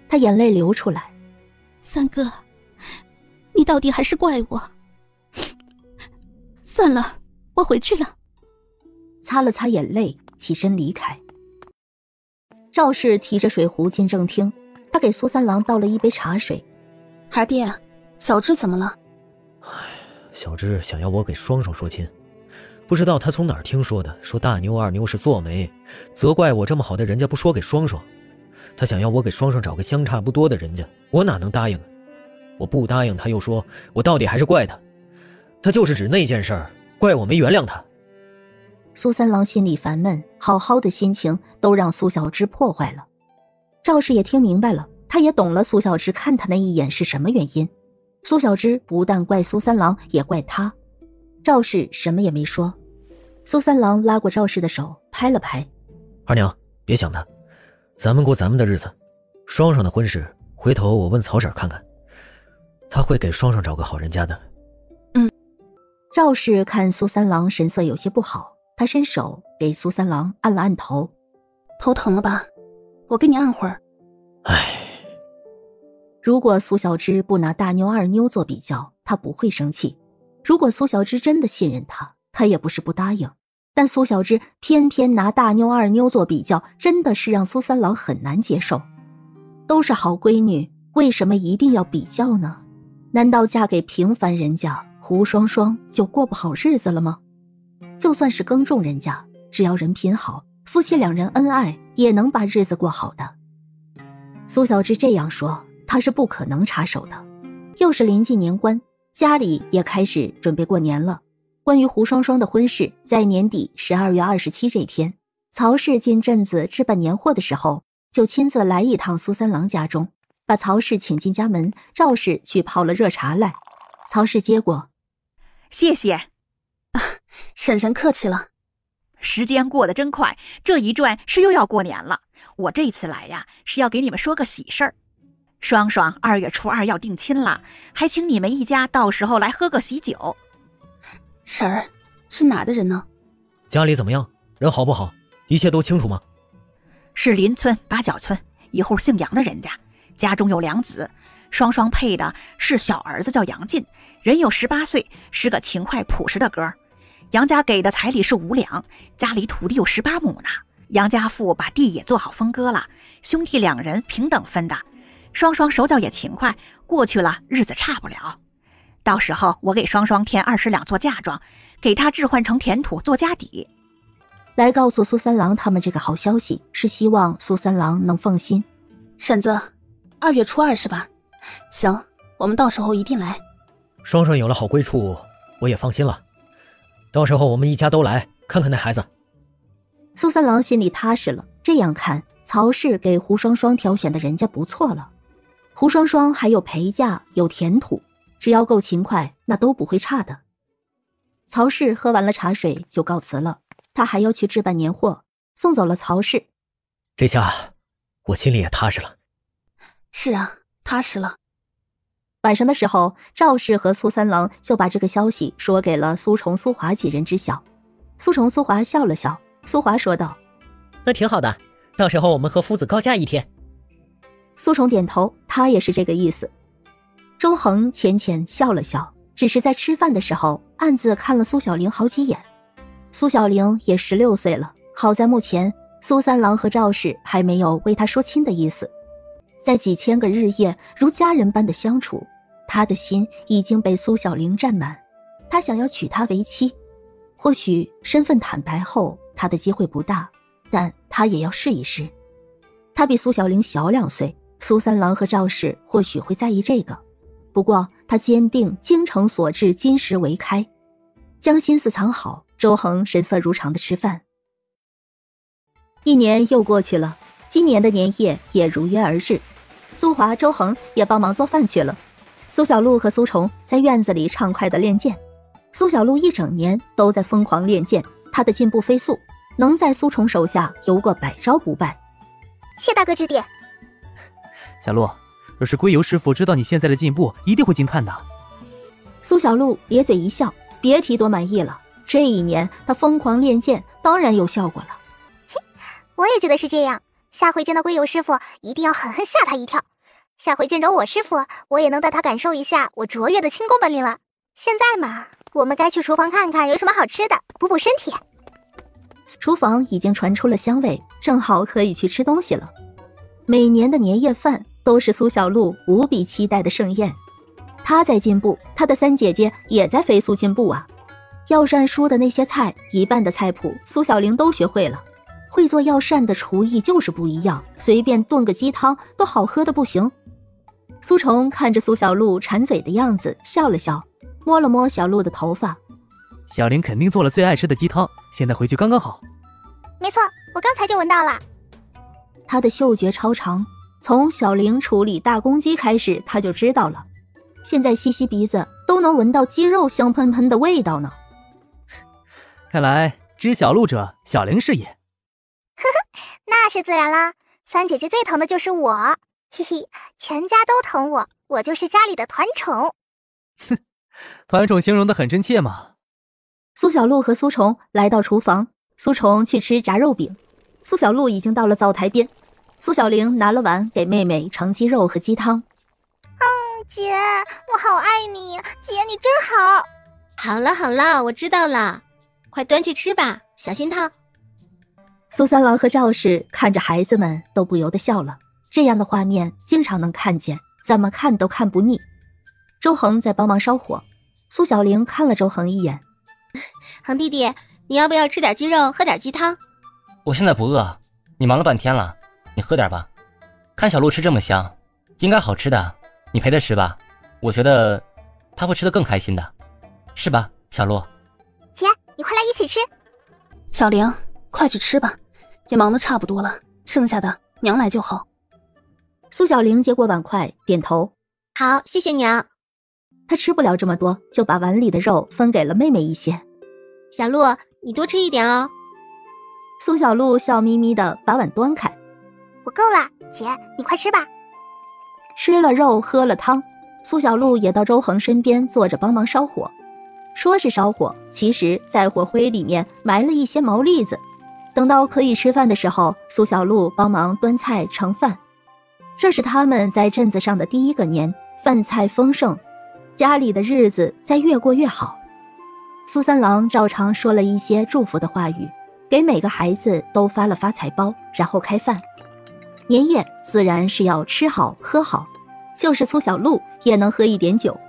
她眼泪流出来。三哥，你到底还是怪我。算了，我回去了。擦了擦眼泪，起身离开。赵氏提着水壶进正厅，他给苏三郎倒了一杯茶水。二弟，小芝怎么了？小芝想要我给双双说亲，不知道他从哪儿听说的，说大妞二妞是做媒，责怪我这么好的人家不说给双双。他想要我给双双找个相差不多的人家，我哪能答应啊？我不答应，他又说我到底还是怪他。他就是指那件事儿，怪我没原谅他。苏三郎心里烦闷，好好的心情都让苏小芝破坏了。赵氏也听明白了，他也懂了苏小芝看他那一眼是什么原因。苏小芝不但怪苏三郎，也怪他。赵氏什么也没说。苏三郎拉过赵氏的手，拍了拍。二娘，别想他，咱们过咱们的日子。双双的婚事，回头我问曹婶看看，他会给双双找个好人家的。赵氏看苏三郎神色有些不好，他伸手给苏三郎按了按头。头疼了吧？我给你按会儿。如果苏小芝不拿大妞二妞做比较，他不会生气。如果苏小芝真的信任他，他也不是不答应。但苏小芝偏偏拿大妞二妞做比较，真的是让苏三郎很难接受。都是好闺女，为什么一定要比较呢？难道嫁给平凡人家胡双双就过不好日子了吗？就算是耕种人家，只要人品好，夫妻两人恩爱，也能把日子过好的。苏小芝这样说，她是不可能插手的。又是临近年关，家里也开始准备过年了。关于胡双双的婚事，在年底12月27这天，曹氏进镇子置办年货的时候，就亲自来一趟苏三郎家中，把曹氏请进家门。赵氏去泡了热茶来，曹氏接过。谢谢。婶婶客气了。时间过得真快，这一转是又要过年了。我这次来呀，是要给你们说个喜事儿。双双2月初2要定亲了，还请你们一家到时候来喝个喜酒。婶儿，是哪的人呢？家里怎么样？人好不好？一切都清楚吗？是邻村八角村一户姓杨的人家，家中有2子，双配的是小儿子叫杨进，人有18岁，是个勤快朴实的哥儿。杨家给的彩礼是5两，家里土地有18亩呢。杨家父把地也做好分割了，兄弟2人平等分的。双手脚也勤快，过去了日子差不了。到时候我给双添20两做嫁妆，给他置换成田土做家底。来告诉苏三郎他们这个好消息，是希望苏三郎能放心。婶子，2月初2是吧？行，我们到时候一定来。双双有了好归处，我也放心了。到时候我们一家都来看看那孩子。苏三郎心里踏实了，这样看，曹氏给胡双双挑选的人家不错了。胡双双还有陪嫁，有田土，只要够勤快，那都不会差的。曹氏喝完了茶水就告辞了，他还要去置办年货，送走了曹氏。这下我心里也踏实了。是啊，踏实了。晚上的时候，赵氏和苏三郎就把这个消息说给了苏崇、苏华几人知晓。苏崇、苏华笑了笑，苏华说道：“那挺好的，到时候我们和夫子高驾一天。”苏崇点头，他也是这个意思。周恒浅浅笑了笑，只是在吃饭的时候暗自看了苏小玲好几眼。苏小玲也16岁了，好在目前苏三郎和赵氏还没有为他说亲的意思。在几千个日夜如家人般的相处，他的心已经被苏小玲占满。他想要娶她为妻，或许身份坦白后他的机会不大，但他也要试一试。他比苏小玲小2岁，苏三郎和赵氏或许会在意这个，不过他坚定精诚所至，金石为开。将心思藏好，周恒神色如常的吃饭。1年又过去了，今年的年夜也如约而至。苏华、周恒也帮忙做饭去了。苏小璐和苏虫在院子里畅快地练剑。苏小璐一整年都在疯狂练剑，她的进步飞速，能在苏虫手下游过百招不败。谢大哥指点。小璐，若是龟游师傅知道你现在的进步，一定会惊叹的。苏小璐咧嘴一笑，别提多满意了。这一年她疯狂练剑，当然有效果了。我也觉得是这样，下回见到龟游师傅，一定要狠狠吓他一跳。下回见着我师傅，我也能带他感受一下我卓越的轻功本领了。现在嘛，我们该去厨房看看有什么好吃的，补补身体。厨房已经传出了香味，正好可以去吃东西了。每年的年夜饭都是苏小璐无比期待的盛宴。她在进步，她的三姐姐也在飞速进步啊。药膳书的那些菜，一半的菜谱苏小玲都学会了。会做药膳的厨艺就是不一样，随便炖个鸡汤都好喝的不行。苏虫看着苏小璐馋嘴的样子，笑了笑，摸了摸小璐的头发。小玲肯定做了最爱吃的鸡汤，现在回去刚刚好。没错，我刚才就闻到了。她的嗅觉超长，从小玲处理大公鸡开始，她就知道了。现在吸吸鼻子都能闻到鸡肉香喷喷的味道呢。看来知小璐者，小玲是也。呵呵，那是自然啦。三姐姐最疼的就是我，嘿嘿，全家都疼我，我就是家里的团宠。哼，团宠形容得很真切嘛。苏小璐和苏虫来到厨房，苏虫去吃炸肉饼，苏小璐已经到了灶台边。苏小玲拿了碗给妹妹盛鸡肉和鸡汤。姐，我好爱你，姐你真好。好了好了，我知道了，快端去吃吧，小心烫。苏三郎和赵氏看着孩子们都不由得笑了，这样的画面经常能看见，怎么看都看不腻。周恒在帮忙烧火，苏小玲看了周恒一眼。恒弟弟，你要不要吃点鸡肉，喝点鸡汤？我现在不饿，你忙了半天了，你喝点吧。看小璐吃这么香，应该好吃的，你陪她吃吧，我觉得她会吃得更开心的，是吧，小璐？姐，你快来一起吃。小玲，快去吃吧，也忙得差不多了，剩下的娘来就好。苏小玲接过碗筷，点头。好，谢谢娘。她吃不了这么多，就把碗里的肉分给了妹妹一些。小璐，你多吃一点哦。苏小璐笑眯眯地把碗端开。我够了，姐，你快吃吧。吃了肉，喝了汤，苏小璐也到周恒身边坐着帮忙烧火。说是烧火，其实在火灰里面埋了一些毛栗子。等到可以吃饭的时候，苏小璐帮忙端菜盛饭。这是他们在镇子上的第一个年，饭菜丰盛，家里的日子在越过越好。苏三郎照常说了一些祝福的话语，给每个孩子都发了发财包，然后开饭。年夜自然是要吃好喝好，就是苏小璐也能喝一点酒。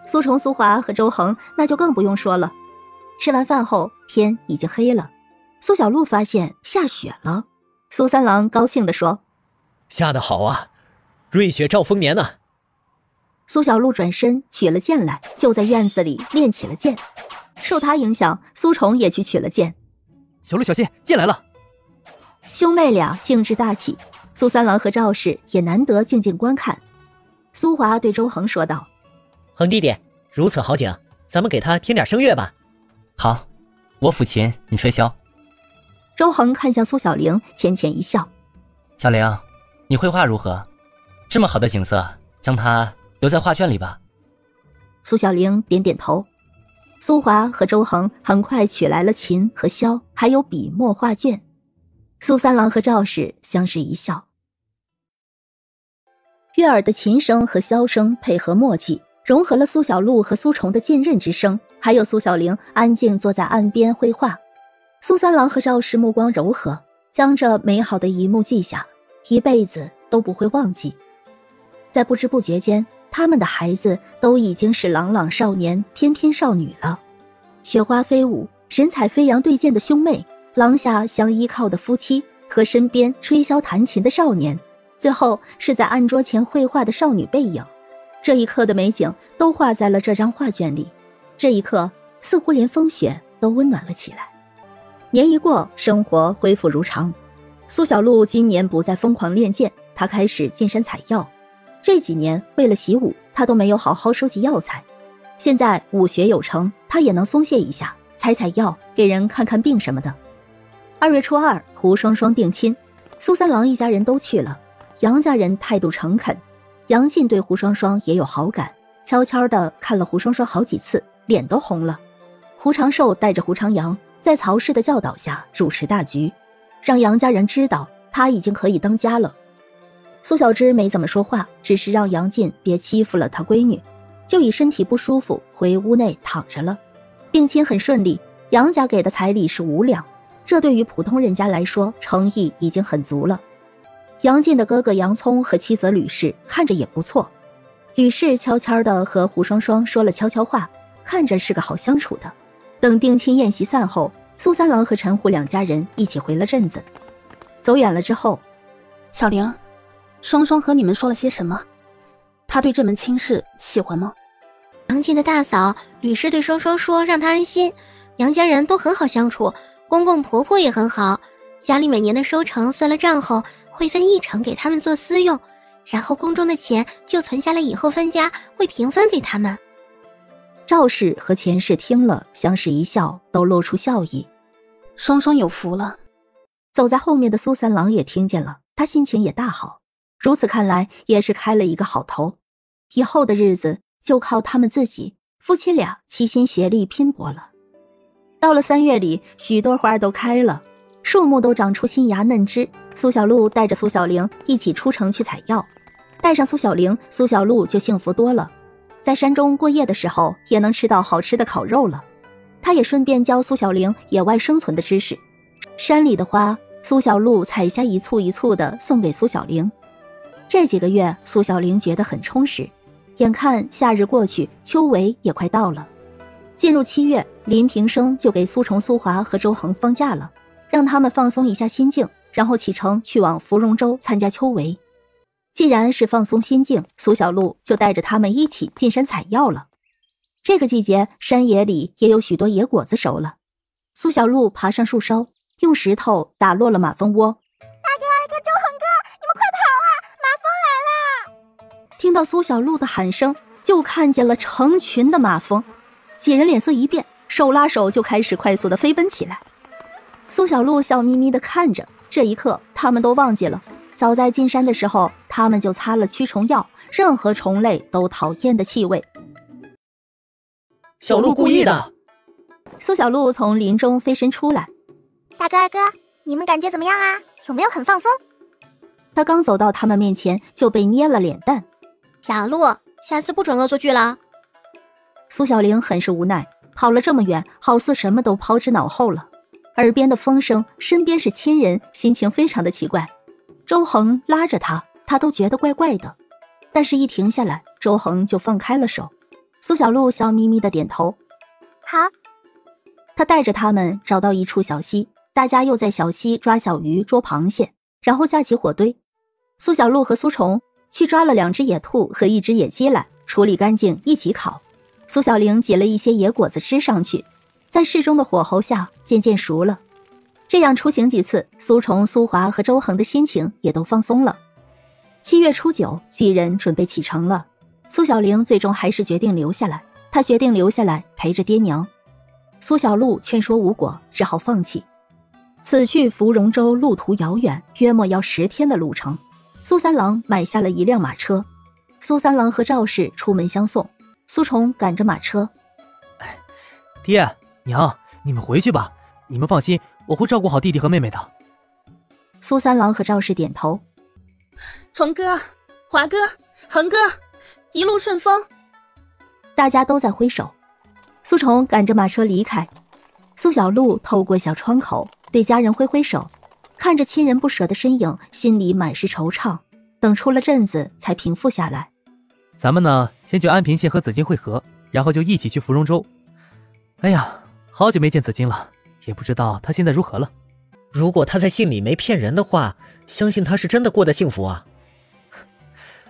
苏虫、苏华和周恒那就更不用说了。吃完饭后，天已经黑了。苏小璐发现下雪了，苏三郎高兴地说：“下得好啊，瑞雪兆丰年啊！”苏小璐转身取了剑来，就在院子里练起了剑。受他影响，苏虫也去取了剑。小璐小心，剑来了！兄妹俩兴致大起，苏三郎和赵氏也难得静静观看。苏华对周恒说道：“恒弟弟，如此好景，咱们给他添点声乐吧。”好，我抚琴，你吹箫。周恒看向苏小玲，浅浅一笑：“小玲，你绘画如何？这么好的景色，将它留在画卷里吧。”苏小玲点点头。苏华和周恒很快取来了琴和箫，还有笔墨画卷。苏三郎和赵氏相视一笑。悦耳的琴声和箫声配合默契，融合了苏小璐和苏虫的剑刃之声，还有苏小玲安静坐在岸边绘画。苏三郎和赵氏目光柔和，将这美好的一幕记下，一辈子都不会忘记。在不知不觉间，他们的孩子都已经是朗朗少年，翩翩少女了。雪花飞舞，神采飞扬对剑的兄妹，廊下相依靠的夫妻，和身边吹箫弹琴的少年，最后是在案桌前绘画的少女背影。这一刻的美景都画在了这张画卷里，这一刻似乎连风雪都温暖了起来。年一过，生活恢复如常。苏小璐今年不再疯狂练剑，她开始进山采药，这几年为了习武，他都没有好好收集药材。现在武学有成，他也能松懈一下，采药，给人看看病什么的。2月初2，胡双双定亲，苏三郎一家人都去了。杨家人态度诚恳，杨进对胡双双也有好感，悄悄地看了胡双双好几次，脸都红了。胡长寿带着胡长阳在曹氏的教导下主持大局，让杨家人知道他已经可以当家了。苏小芝没怎么说话，只是让杨进别欺负了他闺女，就以身体不舒服回屋内躺着了。定亲很顺利，杨家给的彩礼是5两，这对于普通人家来说诚意已经很足了。杨进的哥哥杨聪和妻子吕氏看着也不错，吕氏悄悄地和胡双双说了悄悄话，看着是个好相处的。等定亲宴席散后，苏三郎和陈虎2家人一起回了镇子。走远了之后，小玲，双双和你们说了些什么？她对这门亲事喜欢吗？杨进的大嫂吕氏对双双说让她安心，杨家人都很好相处，公公婆婆也很好，家里每年的收成算了账后会分1成给他们做私用，然后宫中的钱就存下来，以后分家会平分给他们。赵氏和钱氏听了相视一笑，都露出笑意。双双有福了。走在后面的苏三郎也听见了，他心情也大好，如此看来也是开了一个好头，以后的日子就靠他们自己夫妻俩齐心协力拼搏了。到了3月里，许多花都开了，树木都长出新芽嫩枝。苏小璐带着苏小玲一起出城去采药，带上苏小玲，苏小璐就幸福多了。在山中过夜的时候，也能吃到好吃的烤肉了。他也顺便教苏小玲野外生存的知识。山里的花，苏小璐采下一簇一簇的送给苏小玲。这几个月，苏小玲觉得很充实。眼看夏日过去，秋闱也快到了。进入7月，林平生就给苏崇、苏华和周恒放假了，让他们放松一下心境，然后启程去往芙蓉洲参加秋闱。既然是放松心境，苏小璐就带着他们一起进山采药了。这个季节，山野里也有许多野果子熟了。苏小璐爬上树梢，用石头打落了马蜂窝。二哥，周恒哥，你们快跑啊！马蜂来了！听到苏小璐的喊声，就看见了成群的马蜂，几人脸色一变，手拉手就开始快速的飞奔起来。苏小璐笑眯眯地看着，这一刻他们都忘记了早在进山的时候，他们就擦了驱虫药，任何虫类都讨厌的气味。小璐故意的。苏小璐从林中飞身出来。大哥二哥，你们感觉怎么样啊？有没有很放松？他刚走到他们面前就被捏了脸蛋。小璐，下次不准恶作剧了。苏小玲很是无奈，跑了这么远，好似什么都抛之脑后了。耳边的风声，身边是亲人，心情非常的奇怪。周恒拉着他，他都觉得怪怪的，但是一停下来，周恒就放开了手。苏小璐笑眯眯的点头，好。他带着他们找到一处小溪，大家又在小溪抓小鱼、捉螃蟹，然后架起火堆。苏小璐和苏崇去抓了2只野兔和1只野鸡来，处理干净一起烤。苏小玲挤了一些野果子汁上去，在适中的火候下渐渐熟了。这样出行几次，苏崇、苏华和周恒的心情也都放松了。7月初9，几人准备启程了。苏小玲最终还是决定留下来，她决定留下来陪着爹娘。苏小璐劝说无果，只好放弃。此去芙蓉洲路途遥远，约莫要10天的路程。苏三郎买下了1辆马车，苏三郎和赵氏出门相送，苏崇赶着马车。爹娘，你们回去吧，你们放心，我会照顾好弟弟和妹妹的。苏三郎和赵氏点头。崇哥、华哥、恒哥，一路顺风。大家都在挥手。苏崇赶着马车离开，苏小璐透过小窗口对家人挥挥手，看着亲人不舍的身影，心里满是惆怅。等出了镇子才平复下来。咱们呢，先去安平县和紫金会合，然后就一起去芙蓉洲。哎呀，好久没见紫金了，也不知道她现在如何了。如果她在信里没骗人的话，相信她是真的过得幸福啊。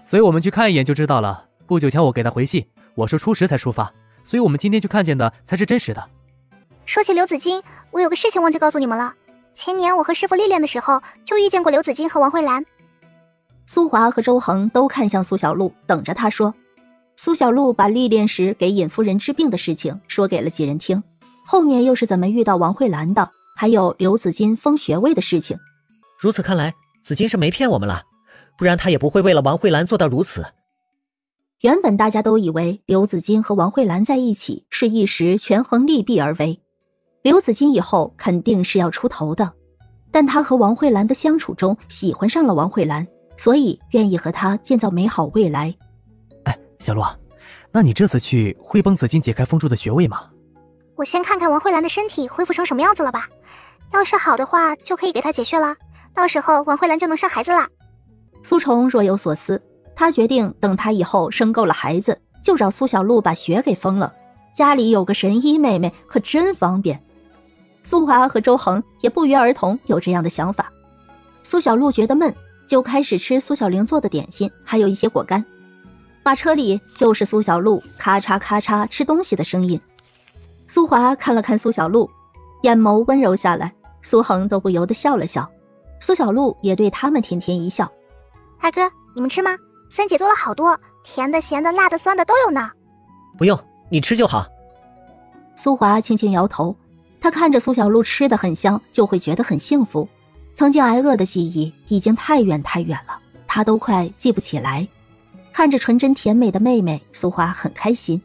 所以我们去看一眼就知道了。不久前我给她回信，我说初10才出发，所以我们今天去看见的才是真实的。说起刘子金，我有个事情忘记告诉你们了。前年我和师傅历练的时候，就遇见过刘子金和王慧兰。苏华和周恒都看向苏小璐，等着他说。苏小璐把历练时给尹夫人治病的事情说给了几人听，后面又是怎么遇到王慧兰的，还有刘子金封爵位的事情。如此看来，子金是没骗我们了，不然他也不会为了王慧兰做到如此。原本大家都以为刘子金和王慧兰在一起是一时权衡利弊而为，刘子金以后肯定是要出头的，但他和王慧兰的相处中喜欢上了王慧兰，所以愿意和她建造美好未来。小洛，那你这次去会帮子金解开封住的穴位吗？我先看看王慧兰的身体恢复成什么样子了吧，要是好的话就可以给她解穴了，到时候王慧兰就能生孩子了。苏崇若有所思，他决定等他以后生够了孩子，就找苏小璐把穴给封了，家里有个神医妹妹可真方便。苏华和周恒也不约而同有这样的想法。苏小璐觉得闷，就开始吃苏小玲做的点心，还有一些果干。马车里就是苏小璐咔嚓咔嚓吃东西的声音。苏华看了看苏小璐，眼眸温柔下来，苏恒都不由得笑了笑，苏小璐也对他们甜甜一笑。二哥，你们吃吗？三姐做了好多，甜的、咸的、辣的、酸的都有呢。不用，你吃就好。苏华轻轻摇头，他看着苏小璐吃得很香，就会觉得很幸福。曾经挨饿的记忆已经太远太远了，他都快记不起来。看着纯真甜美的妹妹，苏华很开心。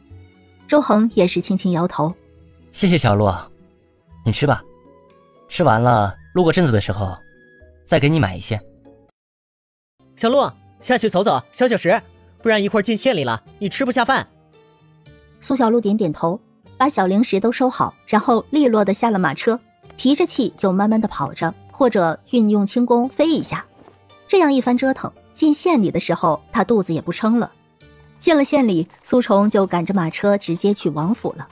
周恒也是轻轻摇头。谢谢小璐，你吃吧，吃完了路过镇子的时候再给你买一些。小璐，下去走走消消食，不然一会儿进县里了你吃不下饭。苏小璐点点头，把小零食都收好，然后利落地下了马车，提着气就慢慢地跑着，或者运用轻功飞一下。这样一番折腾，进县里的时候他肚子也不撑了。进了县里，苏崇就赶着马车直接去王府了。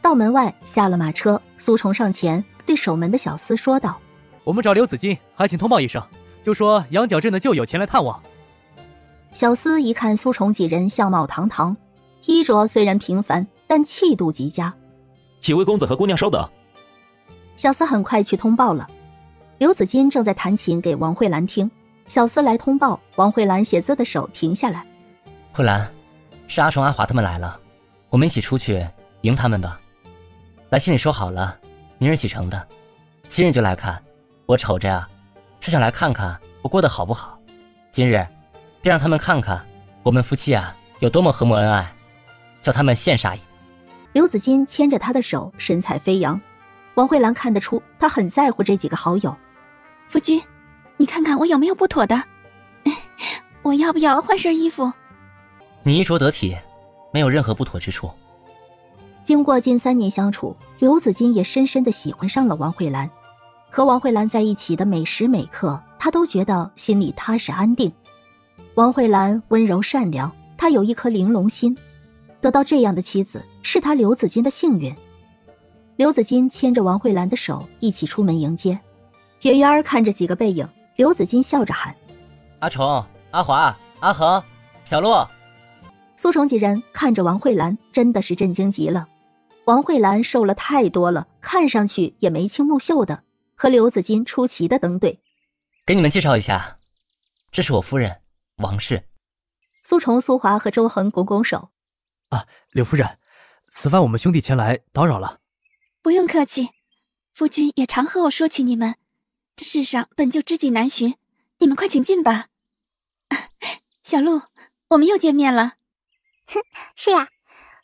到门外下了马车，苏崇上前对守门的小厮说道：我们找刘子金，还请通报一声，就说羊角镇的旧友前来探望。小厮一看苏崇几人相貌堂堂，衣着虽然平凡，但气度极佳。几位公子和姑娘稍等。小厮很快去通报了。刘子金正在弹琴给王慧兰听，小厮来通报，王慧兰写字的手停下来。慧兰，是阿崇阿华他们来了，我们一起出去迎他们吧。来信里说好了，明日启程的，今日就来看。我瞅着呀，是想来看看我过得好不好。今日便让他们看看我们夫妻啊有多么和睦恩爱，叫他们羡煞也。刘子金牵着他的手，神采飞扬。王慧兰看得出他很在乎这几个好友。夫君，你看看我有没有不妥的？我要不要换身衣服？你衣着得体，没有任何不妥之处。经过近3年相处，刘子金也深深地喜欢上了王慧兰。和王慧兰在一起的每时每刻，他都觉得心里踏实安定。王慧兰温柔善良，她有一颗玲珑心，得到这样的妻子是他刘子金的幸运。刘子金牵着王慧兰的手一起出门迎接。远远看着几个背影，刘子金笑着喊：阿崇、阿华、阿恒、小洛。苏崇几人看着王慧兰，真的是震惊极了。王慧兰瘦了太多了，看上去也眉清目秀的，和刘子金出奇的登对。给你们介绍一下，这是我夫人王氏。苏崇、苏华和周恒拱拱手。柳夫人，此番我们兄弟前来打扰了。不用客气，夫君也常和我说起你们，这世上本就知己难寻，你们快请进吧。小璐，我们又见面了。哼，是呀，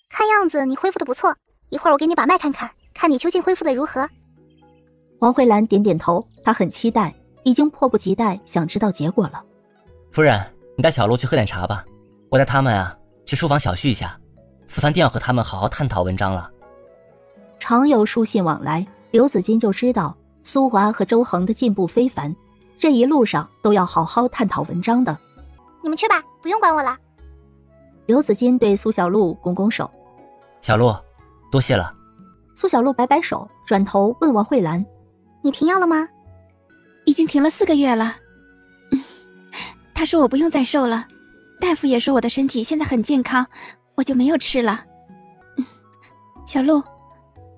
看样子你恢复的不错，一会儿我给你把脉看看，看你究竟恢复的如何。王慧兰点点头，她很期待，已经迫不及待想知道结果了。夫人，你带小璐去喝点茶吧，我带他们啊去书房小叙一下，此番定要和他们好好探讨文章了。常有书信往来，刘子金就知道苏华和周恒的进步非凡，这一路上都要好好探讨文章的。你们去吧，不用管我了。刘子金对苏小璐拱拱手。小璐，多谢了。苏小璐摆摆手，转头问王慧兰：你停药了吗？已经停了4个月了。他说我不用再瘦了，大夫也说我的身体现在很健康，我就没有吃了。小璐，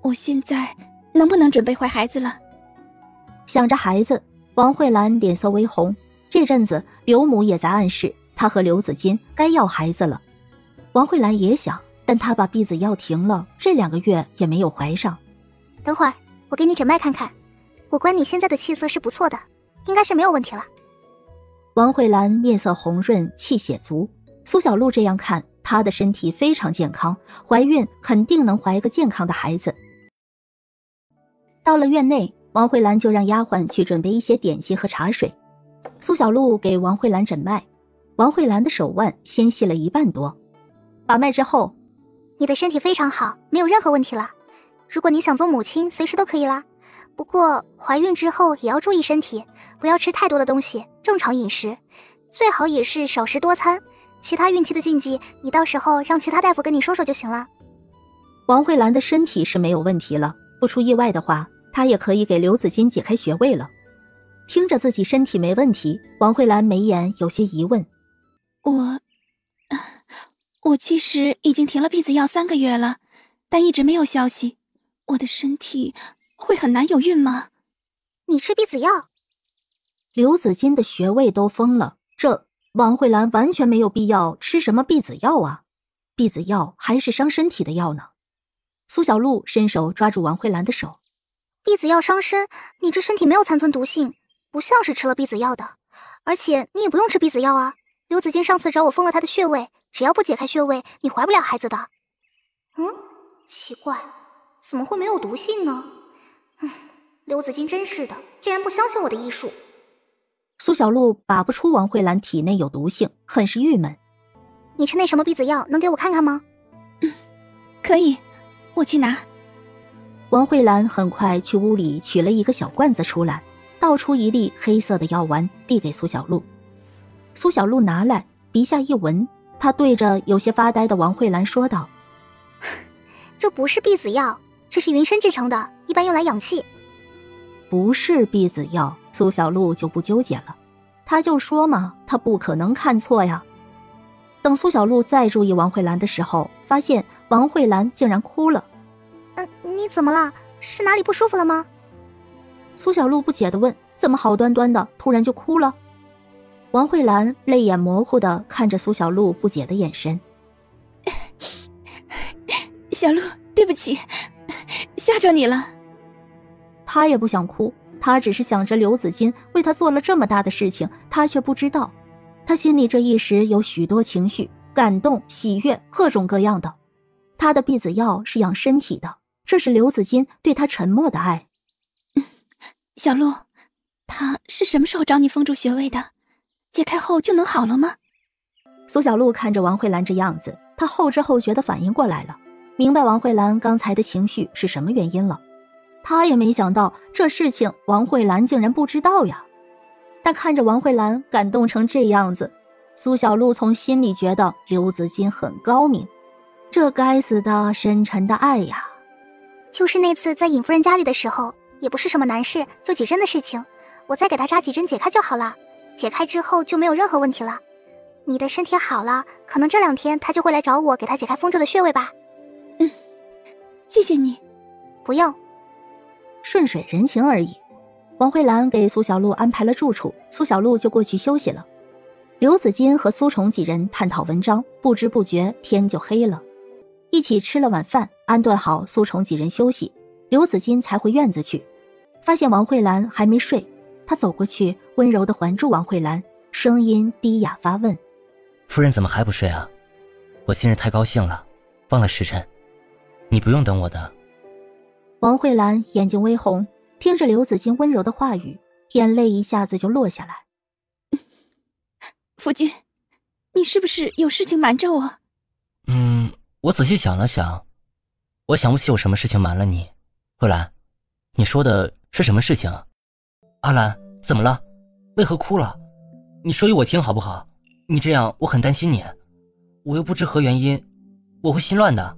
我现在能不能准备怀孩子了？想着孩子，王慧兰脸色微红。这阵子刘母也在暗示她和刘子金该要孩子了。王慧兰也想，但她把避子药停了，这2个月也没有怀上。等会儿我给你诊脉看看，我观你现在的气色是不错的，应该是没有问题了。王慧兰面色红润，气血足。苏小璐这样看，她的身体非常健康，怀孕肯定能怀个健康的孩子。到了院内，王慧兰就让丫鬟去准备一些点心和茶水。苏小璐给王慧兰诊脉，王慧兰的手腕纤细了1半多。把脉之后，你的身体非常好，没有任何问题了。如果你想做母亲，随时都可以啦。不过怀孕之后也要注意身体，不要吃太多的东西，正常饮食，最好也是少食多餐。其他孕期的禁忌，你到时候让其他大夫跟你说说就行了。王慧兰的身体是没有问题了，不出意外的话，她也可以给刘子金解开穴位了。听着自己身体没问题，王慧兰眉眼有些疑问。我其实已经停了避子药3个月了，但一直没有消息。我的身体会很难有孕吗？你吃避子药？刘子金的穴位都封了，这王慧兰完全没有必要吃什么避子药啊，避子药还是伤身体的药呢。苏小璐伸手抓住王慧兰的手。避子药伤身，你这身体没有残存毒性，不像是吃了避子药的。而且你也不用吃避子药啊，刘子金上次找我封了他的穴位，只要不解开穴位，你怀不了孩子的。奇怪，怎么会没有毒性呢？刘子金真是的，竟然不相信我的医术。苏小璐拔不出王慧兰体内有毒性，很是郁闷。你吃那什么避子药，能给我看看吗？可以，我去拿。王慧兰很快去屋里取了一个小罐子出来，倒出一粒黑色的药丸递给苏小璐。苏小璐拿来，鼻下一闻，她对着有些发呆的王慧兰说道：这不是避子药，这是云参制成的，一般用来养气。不是避子药，苏小璐就不纠结了，她就说嘛，她不可能看错呀。等苏小璐再注意王慧兰的时候，发现王慧兰竟然哭了。你怎么了？是哪里不舒服了吗？苏小璐不解地问，怎么好端端的突然就哭了？王慧兰泪眼模糊地看着苏小璐不解的眼神。小璐，对不起，吓着你了。她也不想哭，她只是想着刘子金为她做了这么大的事情，她却不知道。她心里这一时有许多情绪，感动、喜悦，各种各样的。她的避子药是养身体的，这是刘子金对她沉默的爱。小璐，他是什么时候找你封住穴位的？解开后就能好了吗？苏小璐看着王慧兰这样子，她后知后觉地反应过来了，明白王慧兰刚才的情绪是什么原因了。她也没想到这事情王慧兰竟然不知道呀。但看着王慧兰感动成这样子，苏小璐从心里觉得刘子金很高明，这该死的深沉的爱呀。就是那次在尹夫人家里的时候，也不是什么难事，就几针的事情，我再给他扎几针解开就好了。解开之后就没有任何问题了。你的身体好了，可能这2天他就会来找我给他解开封住的穴位吧。谢谢你。不用，顺水人情而已。王慧兰给苏小璐安排了住处，苏小璐就过去休息了。刘子金和苏崇几人探讨文章，不知不觉天就黑了。一起吃了晚饭，安顿好苏崇几人休息，刘子金才回院子去，发现王慧兰还没睡。他走过去，温柔地环住王慧兰，声音低哑发问：夫人怎么还不睡啊？我今日太高兴了，忘了时辰，你不用等我的。王慧兰眼睛微红，听着刘子金温柔的话语，眼泪一下子就落下来。夫君，你是不是有事情瞒着我？我仔细想了想，我想不起有什么事情瞒了你。慧兰，你说的是什么事情啊？阿兰，怎么了？为何哭了？你说给我听好不好？你这样我很担心你，我又不知何原因，我会心乱的。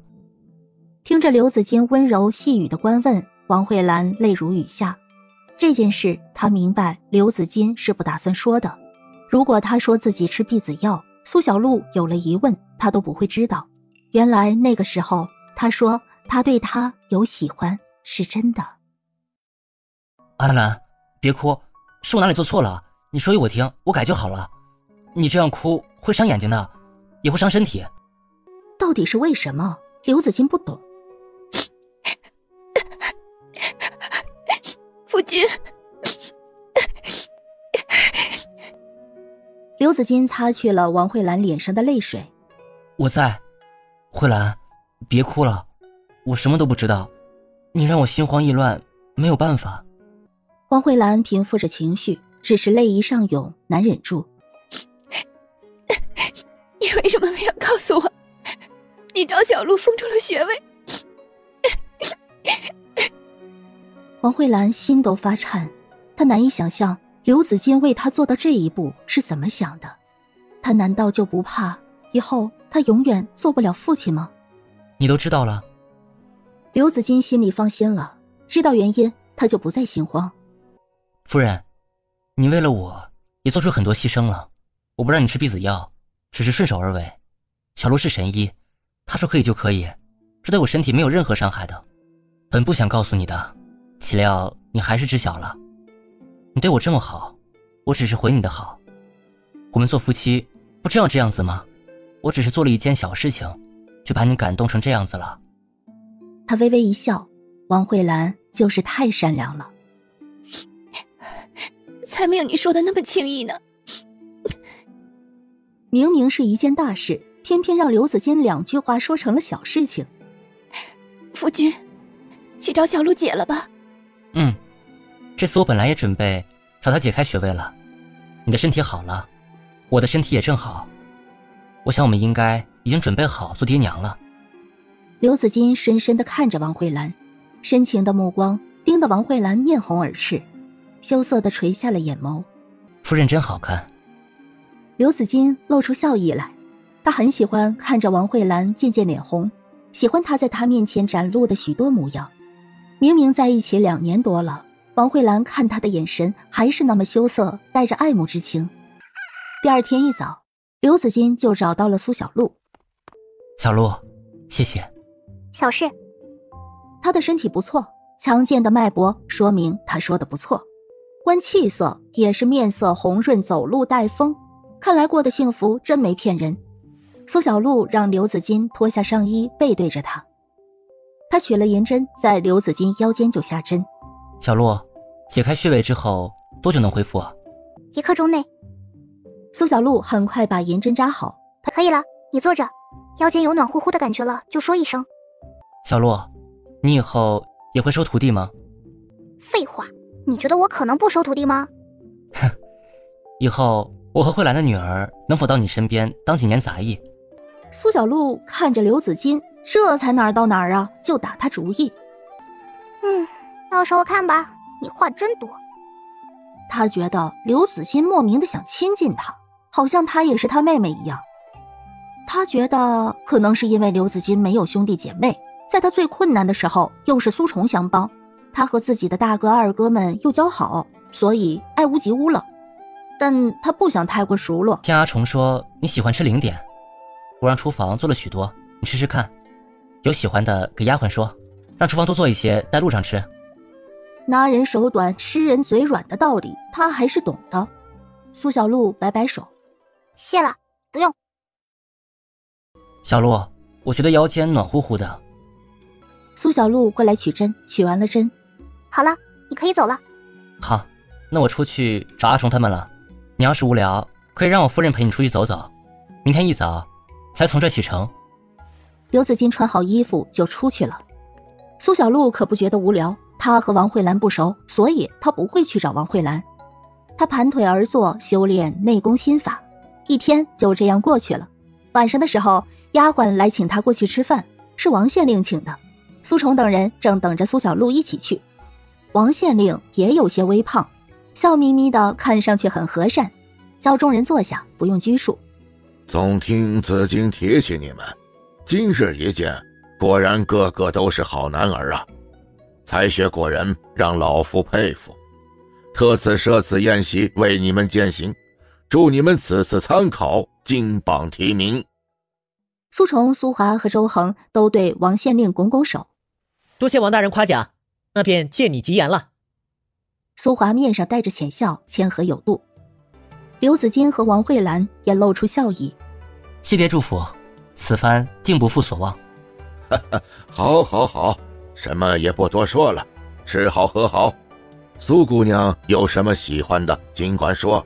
听着刘子金温柔细语的关问，王慧兰泪如雨下。这件事她明白刘子金是不打算说的，如果他说自己吃避子药，苏小璐有了疑问，他都不会知道。原来那个时候他说他对他有喜欢是真的。阿兰，别哭，是我哪里做错了，你说给我听，我改就好了。你这样哭会伤眼睛的，也会伤身体。到底是为什么？刘子金不懂。夫君。刘子金擦去了王慧兰脸上的泪水。我在。慧兰，别哭了，我什么都不知道，你让我心慌意乱，没有办法。王慧兰平复着情绪，只是泪意上涌，难忍住。你为什么没有告诉我，你找小鹿封住了穴位？王慧兰心都发颤，她难以想象刘子金为她做到这一步是怎么想的。他难道就不怕以后他永远做不了父亲吗？你都知道了。刘子金心里放心了，知道原因，他就不再心慌。夫人，你为了我也做出很多牺牲了，我不让你吃避子药，只是顺手而为。小鹿是神医，他说可以就可以，这对我身体没有任何伤害的。本不想告诉你的，岂料你还是知晓了。你对我这么好，我只是回你的好。我们做夫妻不这样子吗？我只是做了一件小事情，就把你感动成这样子了。他微微一笑，王慧兰就是太善良了。才没有你说的那么轻易呢。明明是一件大事，偏偏让刘子金2句话说成了小事情。夫君，去找小鹿解了吧。这次我本来也准备找他解开穴位了。你的身体好了，我的身体也正好，我想我们应该已经准备好做爹娘了。刘子金深深地看着王慧兰，深情的目光盯得王慧兰面红耳赤，羞涩地垂下了眼眸。夫人真好看。刘子金露出笑意来，他很喜欢看着王慧兰渐渐脸红，喜欢她在他面前展露的许多模样。明明在一起2年多了，王慧兰看他的眼神还是那么羞涩，带着爱慕之情。第二天一早，刘子金就找到了苏小璐。小璐，谢谢。小事。他的身体不错，强健的脉搏说明他说的不错，观气色也是面色红润，走路带风，看来过得幸福，真没骗人。苏小璐让刘子金脱下上衣，背对着他。他取了银针，在刘子金腰间就下针。小璐，解开穴位之后多久能恢复啊？1刻钟内。苏小璐很快把银针扎好。可以了，你坐着，腰间有暖乎乎的感觉了就说一声。小璐，你以后也会收徒弟吗？废话，你觉得我可能不收徒弟吗？哼，以后我和慧兰的女儿能否到你身边当几年杂役？苏小璐看着刘子金，这才哪儿到哪儿啊，就打他主意。到时候看吧，你话真多。他觉得刘子金莫名的想亲近他，好像他也是他妹妹一样。他觉得可能是因为刘子金没有兄弟姐妹，在他最困难的时候又是苏虫相帮，他和自己的大哥二哥们又交好，所以爱屋及乌了。但他不想太过熟络。听阿虫说你喜欢吃零点，我让厨房做了许多，你试试看，有喜欢的给丫鬟说，让厨房多做一些带路上吃。拿人手短吃人嘴软的道理他还是懂的。苏小璐摆摆手，谢了，不用。小璐，我觉得腰间暖乎乎的。苏小璐过来取针，取完了针。好了，你可以走了。好，那我出去找阿虫他们了。你要是无聊，可以让我夫人陪你出去走走，明天一早才从这启程。刘子金穿好衣服就出去了。苏小璐可不觉得无聊，她和王慧兰不熟，所以她不会去找王慧兰。她盘腿而坐，修炼内功心法，一天就这样过去了。晚上的时候，丫鬟来请她过去吃饭，是王县令请的。苏虫等人正等着苏小璐一起去。王县令也有些微胖，笑眯眯的，看上去很和善，叫众人坐下，不用拘束。总听紫荆提起你们，今日一见，果然个个都是好男儿啊，才学过人，让老夫佩服。特此设此宴席为你们饯行，祝你们此次参考金榜题名。苏虫、苏华和周恒都对王县令拱拱手，多谢王大人夸奖，那便借你吉言了。苏华面上带着浅笑，谦和有度。刘子金和王慧兰也露出笑意。谢爹祝福，此番定不负所望。好，好，好，什么也不多说了，吃好喝好。苏姑娘有什么喜欢的，尽管说。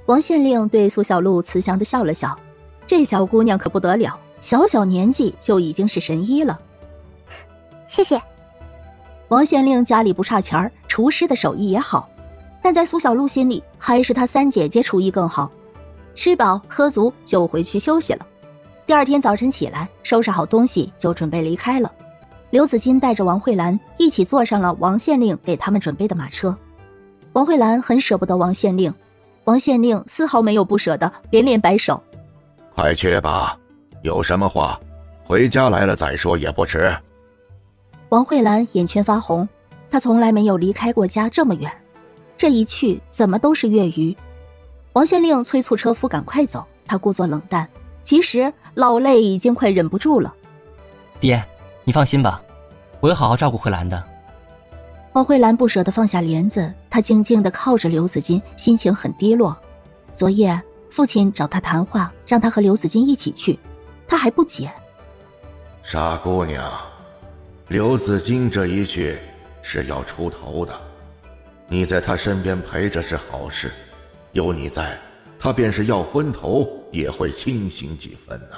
王县令对苏小璐慈祥地笑了笑，这小姑娘可不得了，小小年纪就已经是神医了。谢谢。王县令家里不差钱儿，厨师的手艺也好，但在苏小璐心里，还是她三姐姐厨艺更好。吃饱喝足就回去休息了。第二天早晨起来，收拾好东西就准备离开了。刘子金带着王慧兰一起坐上了王县令给他们准备的马车。王慧兰很舍不得王县令，王县令丝毫没有不舍得，连连摆手：快去吧，有什么话回家来了再说也不迟。王慧兰眼圈发红，她从来没有离开过家这么远，这一去怎么都是月余。王县令催促车夫赶快走，他故作冷淡，其实老泪已经快忍不住了。爹，你放心吧，我会好好照顾慧兰的。王慧兰不舍得放下帘子，她静静地靠着刘子金，心情很低落。昨夜父亲找她谈话，让她和刘子金一起去，她还不解。傻姑娘，刘子金这一去是要出头的，你在他身边陪着是好事，有你在，他便是要昏头也会清醒几分呢。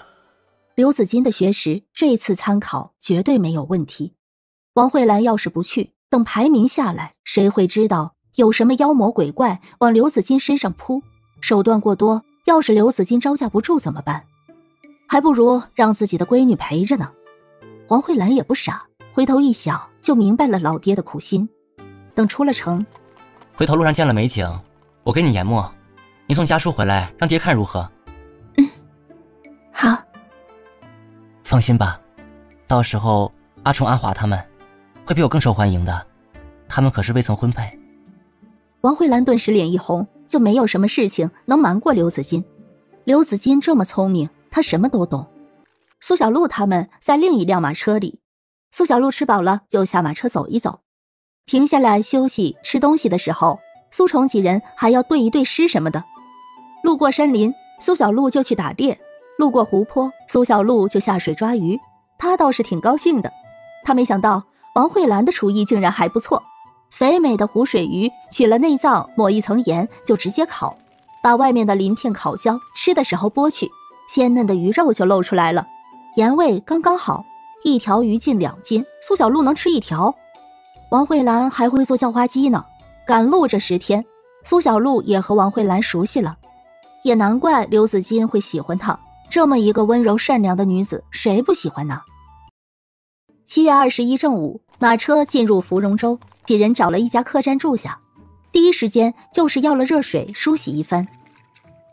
刘子金的学识这次参考绝对没有问题。王慧兰要是不去，等排名下来，谁会知道有什么妖魔鬼怪往刘子金身上扑，手段过多，要是刘子金招架不住怎么办？还不如让自己的闺女陪着呢。王慧兰也不傻，回头一想就明白了老爹的苦心。等出了城，回头路上见了美景，我给你研墨，你送家书回来让爹看如何？好。放心吧，到时候阿冲阿华他们会比我更受欢迎的，他们可是未曾婚配。王慧兰顿时脸一红，就没有什么事情能瞒过刘子金。刘子金这么聪明，他什么都懂。苏小璐他们在另一辆马车里，苏小璐吃饱了就下马车走一走，停下来休息吃东西的时候，苏崇几人还要对一对诗什么的。路过山林，苏小璐就去打猎，路过湖泊，苏小璐就下水抓鱼，她倒是挺高兴的。她没想到王慧兰的厨艺竟然还不错，肥美的湖水鱼取了内脏，抹一层盐就直接烤，把外面的鳞片烤焦，吃的时候剥去，鲜嫩的鱼肉就露出来了，盐味刚刚好，一条鱼近2斤，苏小璐能吃1条。王慧兰还会做叫花鸡呢。赶路这10天，苏小璐也和王慧兰熟悉了，也难怪刘子金会喜欢她，这么一个温柔善良的女子，谁不喜欢呢？7月21正午，马车进入芙蓉洲，几人找了一家客栈住下，第一时间就是要了热水梳洗一番，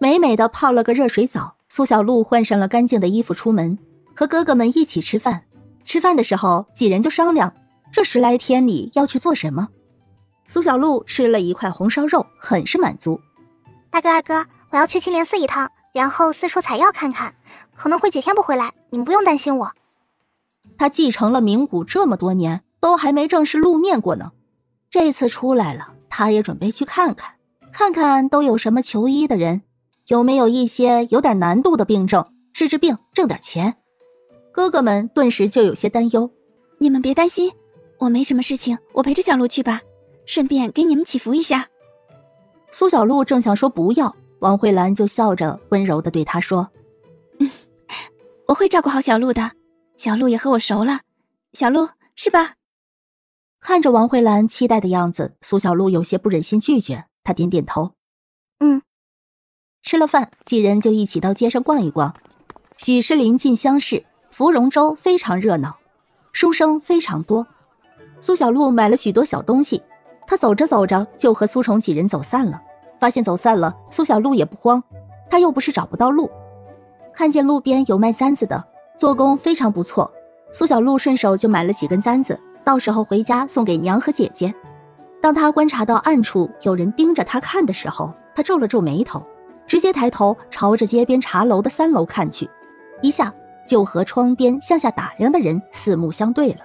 美美的泡了个热水澡。苏小璐换上了干净的衣服出门，和哥哥们一起吃饭。吃饭的时候，几人就商量这10来天里要去做什么。苏小璐吃了一块红烧肉，很是满足。大哥二哥，我要去青莲寺一趟，然后四处采药看看，可能会几天不回来，你们不用担心我。他继承了名古这么多年，都还没正式露面过呢。这次出来了，他也准备去看看，看看都有什么求医的人，有没有一些有点难度的病症，治病挣点钱。哥哥们顿时就有些担忧。你们别担心，我没什么事情，我陪着小璐去吧，顺便给你们祈福一下。苏小璐正想说不要，王慧兰就笑着温柔地对她说：我会照顾好小璐的，小璐也和我熟了，小璐是吧？看着王慧兰期待的样子，苏小璐有些不忍心拒绝，她点点头。吃了饭，几人就一起到街上逛一逛。许是临近乡市，芙蓉洲非常热闹，书生非常多。苏小璐买了许多小东西，她走着走着就和苏崇几人走散了。发现走散了，苏小璐也不慌，她又不是找不到路。看见路边有卖簪子的，做工非常不错，苏小璐顺手就买了几根簪子，到时候回家送给娘和姐姐。当她观察到暗处有人盯着她看的时候，她皱了皱眉头，直接抬头朝着街边茶楼的3楼看去，一下就和窗边向下打量的人四目相对了。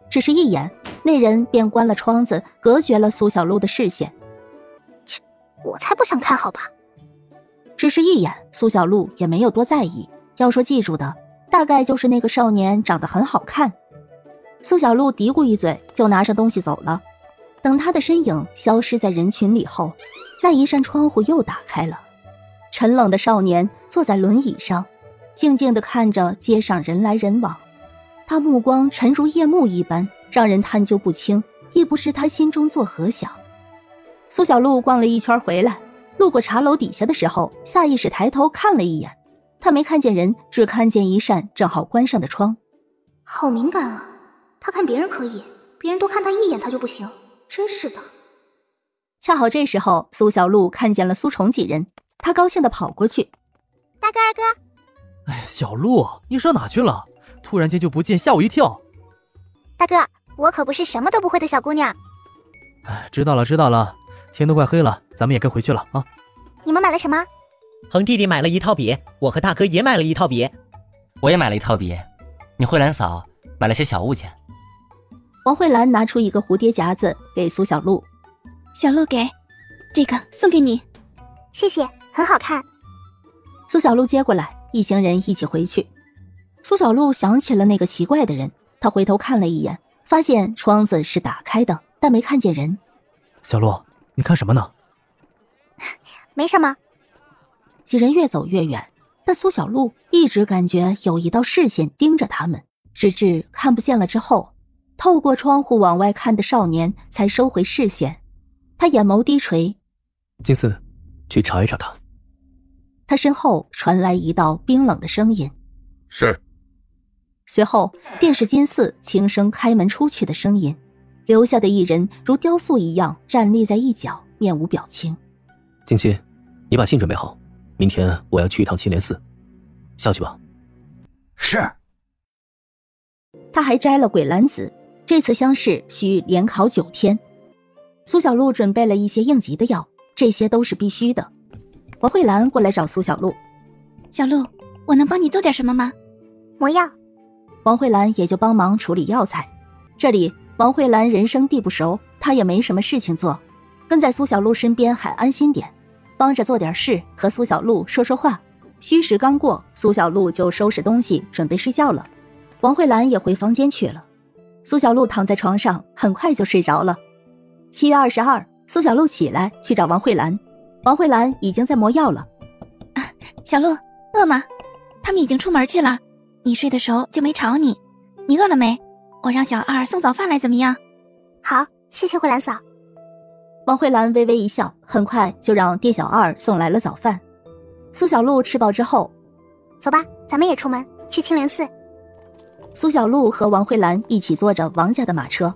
只是一眼，那人便关了窗子，隔绝了苏小璐的视线。我才不想看好吧。只是一眼，苏小璐也没有多在意。要说记住的，大概就是那个少年长得很好看。苏小璐嘀咕一嘴，就拿上东西走了。等他的身影消失在人群里后，那一扇窗户又打开了。沉冷的少年坐在轮椅上，静静地看着街上人来人往。他目光沉如夜幕一般，让人探究不清，亦不知他心中作何想。苏小璐逛了一圈回来，路过茶楼底下的时候，下意识抬头看了一眼，他没看见人，只看见一扇正好关上的窗。好敏感啊，他看别人可以，别人多看他一眼他就不行，真是的。恰好这时候苏小璐看见了苏崇几人，他高兴地跑过去。大哥二哥。哎，小璐，你上哪去了？突然间就不见，吓我一跳。大哥，我可不是什么都不会的小姑娘。哎，知道了知道了，天都快黑了，咱们也该回去了啊。你们买了什么？恒弟弟买了一套笔，我和大哥也买了一套笔。我也买了一套笔，你慧兰嫂买了些小物件。王慧兰拿出一个蝴蝶夹子给苏小璐。小璐给，这个送给你。谢谢，很好看。苏小璐接过来，一行人一起回去。苏小璐想起了那个奇怪的人，她回头看了一眼，发现窗子是打开的，但没看见人。小璐，你看什么呢？没什么。几人越走越远，但苏小璐一直感觉有一道视线盯着他们，直至看不见了之后，透过窗户往外看的少年才收回视线。他眼眸低垂。金四，去查一查他。他身后传来一道冰冷的声音。是。随后便是金四轻声开门出去的声音，留下的一人如雕塑一样站立在一角，面无表情。金七，你把信准备好，明天我要去一趟青莲寺，下去吧。是。他还摘了鬼兰子，这次乡试需连考9天。苏小璐准备了一些应急的药，这些都是必须的。王慧兰过来找苏小璐。小璐，我能帮你做点什么吗？我要。王慧兰也就帮忙处理药材。这里王慧兰人生地不熟，她也没什么事情做，跟在苏小璐身边还安心点，帮着做点事，和苏小璐说说话。虚实刚过，苏小璐就收拾东西准备睡觉了。王慧兰也回房间去了。苏小璐躺在床上，很快就睡着了。7月22，苏小璐起来去找王慧兰，王慧兰已经在磨药了。小璐，饿吗？他们已经出门去了，你睡的时候就没吵你。你饿了没？我让小二送早饭来怎么样？好，谢谢慧兰嫂。王慧兰微微一笑，很快就让店小二送来了早饭。苏小璐吃饱之后，走吧，咱们也出门去青莲寺。苏小璐和王慧兰一起坐着王家的马车。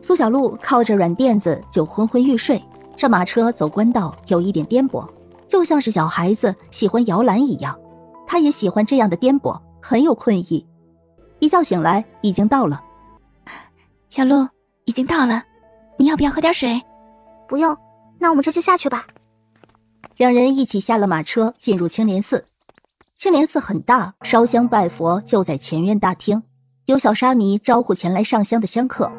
苏小璐靠着软垫子就昏昏欲睡，这马车走官道有一点颠簸，就像是小孩子喜欢摇篮一样，他也喜欢这样的颠簸，很有困意。一觉醒来已经到了。小璐，已经到了，你要不要喝点水？不用，那我们这就下去吧。两人一起下了马车，进入青莲寺。青莲寺很大，烧香拜佛就在前院大厅，有小沙弥招呼前来上香的香客。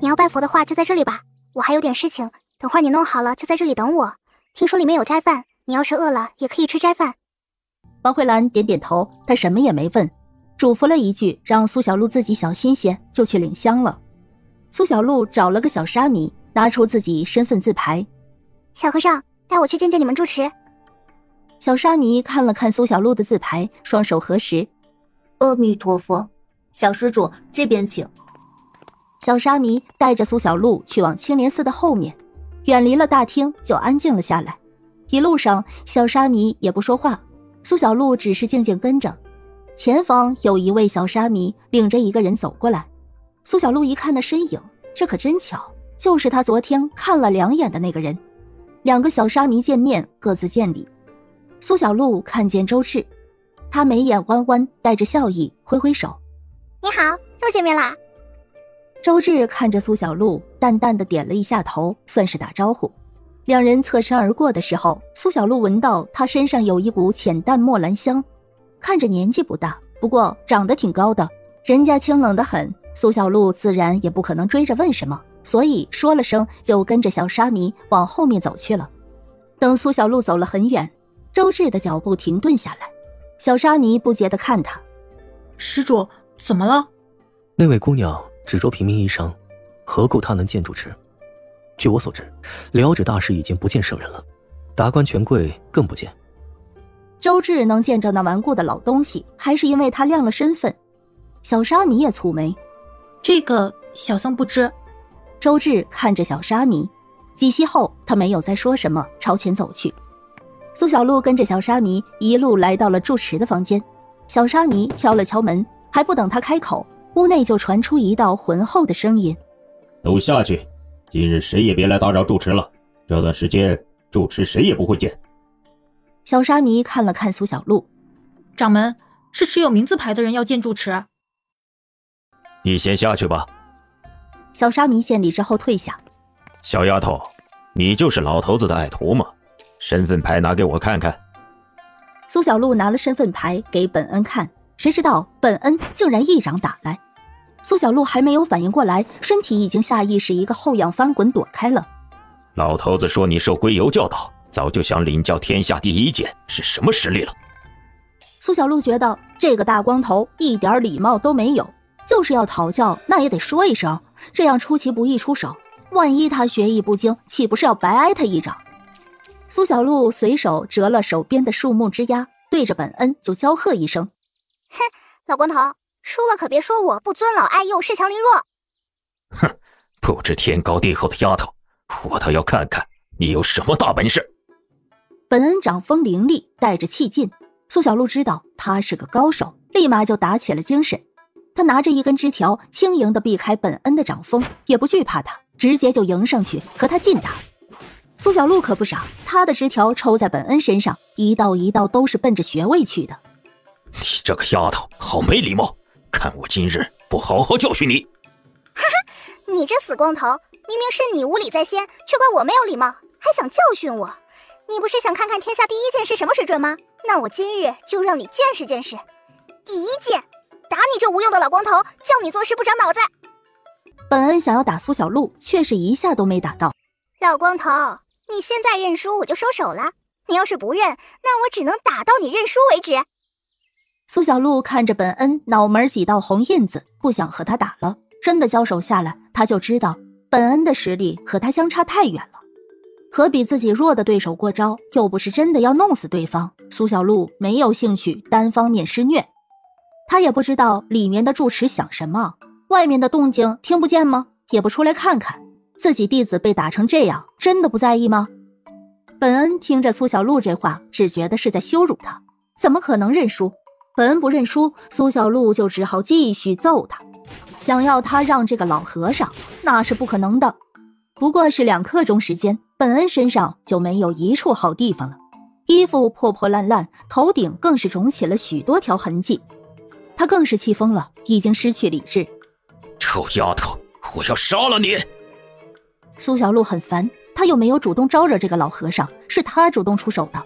你要拜佛的话就在这里吧，我还有点事情，等会儿你弄好了就在这里等我。听说里面有斋饭，你要是饿了也可以吃斋饭。王慧兰点点头，她什么也没问，嘱咐了一句让苏小璐自己小心些，就去领香了。苏小璐找了个小沙弥，拿出自己身份自牌。小和尚，带我去见见你们住持。小沙弥看了看苏小璐的自牌，双手合十。阿弥陀佛，小施主这边请。小沙弥带着苏小璐去往青莲寺的后面，远离了大厅就安静了下来。一路上小沙弥也不说话，苏小璐只是静静跟着。前方有一位小沙弥领着一个人走过来，苏小璐一看那身影，这可真巧，就是他昨天看了2眼的那个人。两个小沙弥见面，各自见礼。苏小璐看见周志，他眉眼弯弯，带着笑意，挥挥手。你好，又见面啦。周志看着苏小璐，淡淡的点了一下头，算是打招呼。两人侧身而过的时候，苏小璐闻到他身上有一股浅淡墨兰香，看着年纪不大，不过长得挺高的，人家清冷得很，苏小璐自然也不可能追着问什么，所以说了声就跟着小沙弥往后面走去了。等苏小璐走了很远，周志的脚步停顿下来，小沙弥不解地看他。施主，怎么了？那位姑娘只着平民衣裳，何故她能见住持？据我所知，辽指大师已经不见圣人了，达官权贵更不见。周志能见着那顽固的老东西，还是因为他亮了身份。小沙弥也蹙眉，这个小僧不知。周志看着小沙弥，几息后他没有再说什么，朝前走去。苏小璐跟着小沙弥一路来到了住持的房间，小沙弥敲了敲门，还不等他开口，屋内就传出一道浑厚的声音：都下去，今日谁也别来打扰住持了，这段时间住持谁也不会见。小沙弥看了看苏小璐，掌门，是持有名字牌的人要见住持。你先下去吧。小沙弥献礼之后退下。小丫头，你就是老头子的爱徒吗？身份牌拿给我看看。苏小璐拿了身份牌给本恩看，谁知道本恩竟然一掌打来。苏小璐还没有反应过来，身体已经下意识一个后仰翻滚躲开了。老头子说你受龟油教导，早就想领教天下第一剑是什么实力了。苏小璐觉得这个大光头一点礼貌都没有，就是要讨教那也得说一声，这样出其不意出手，万一他学艺不精，岂不是要白挨他一掌？苏小璐随手折了手边的树木枝丫，对着本恩就娇喝一声：哼，老光头，输了可别说我不尊老爱幼，恃强凌弱。哼，不知天高地厚的丫头，我倒要看看你有什么大本事。本恩掌风凌厉，带着气劲，苏小璐知道他是个高手，立马就打起了精神。他拿着一根枝条轻盈地避开本恩的掌风，也不惧怕他，直接就迎上去和他劲打。苏小璐可不傻，他的枝条抽在本恩身上，一道一道都是奔着穴位去的。你这个丫头好没礼貌，看我今日不好好教训你。哈哈，你这死光头，明明是你无礼在先，却怪我没有礼貌，还想教训我。你不是想看看天下第一剑是什么水准吗？那我今日就让你见识见识。第一剑，打你这无用的老光头，叫你做事不长脑子。本恩想要打苏小璐，却是一下都没打到。老光头，你现在认输我就收手了，你要是不认，那我只能打到你认输为止。苏小璐看着本恩脑门几道红印子，不想和他打了。真的交手下来，他就知道本恩的实力和他相差太远了。和比自己弱的对手过招，又不是真的要弄死对方，苏小璐没有兴趣单方面施虐。他也不知道里面的住持想什么，外面的动静听不见吗？也不出来看看，自己弟子被打成这样，真的不在意吗？本恩听着苏小璐这话，只觉得是在羞辱他，怎么可能认输？本恩不认输，苏小璐就只好继续揍他。想要他让这个老和尚，那是不可能的。不过是2刻钟时间，本恩身上就没有一处好地方了，衣服破破烂烂，头顶更是肿起了许多条痕迹。他更是气疯了，已经失去理智。臭丫头，我要杀了你！苏小璐很烦，他又没有主动招惹这个老和尚，是他主动出手的。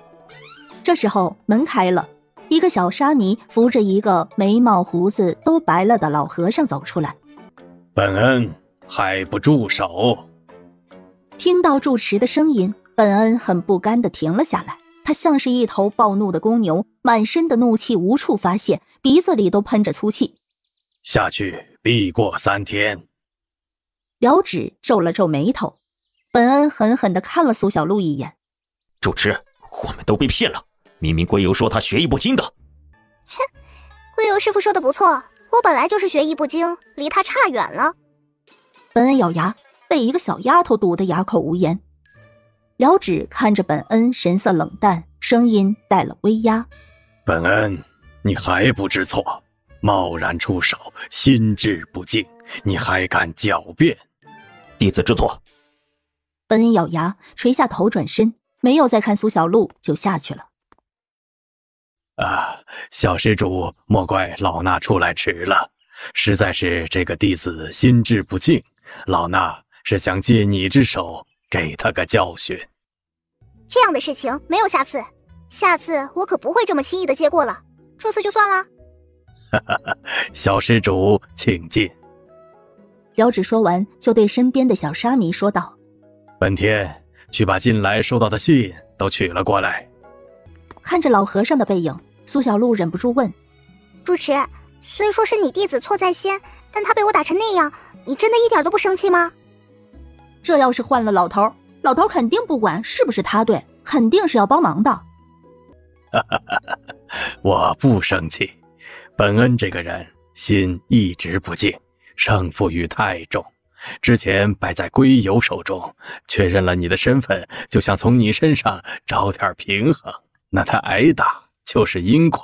这时候门开了，一个小沙弥扶着一个眉毛胡子都白了的老和尚走出来。本恩还不住手！听到住持的声音，本恩很不甘地停了下来。他像是一头暴怒的公牛，满身的怒气无处发泄，鼻子里都喷着粗气。下去必过3天。辽指皱了皱眉头，本恩狠狠地看了苏小璐一眼。主持，我们都被骗了，明明龟油说他学艺不精的。切，龟油师傅说的不错，我本来就是学艺不精，离他差远了。本恩咬牙，被一个小丫头堵得哑口无言。辽指看着本恩，神色冷淡，声音带了微压。本恩，你还不知错，贸然出手，心智不静，你还敢狡辩？弟子知错。本恩咬牙，垂下头转身，没有再看苏小璐，就下去了。小施主，莫怪老衲出来迟了，实在是这个弟子心智不静，老衲是想借你之手给他个教训。这样的事情没有下次，下次我可不会这么轻易的接过了，这次就算了。小施主请进。辽指说完，就对身边的小沙弥说道：本天去把近来收到的信都取了过来。看着老和尚的背影，苏小璐忍不住问：主持，虽说是你弟子错在先，但他被我打成那样，你真的一点都不生气吗？这要是换了老头，老头肯定不管是不是他对，肯定是要帮忙的。我不生气，本恩这个人心一直不静，胜负欲太重。之前败在龟友手中，确认了你的身份，就想从你身上找点平衡。那他挨打就是因果，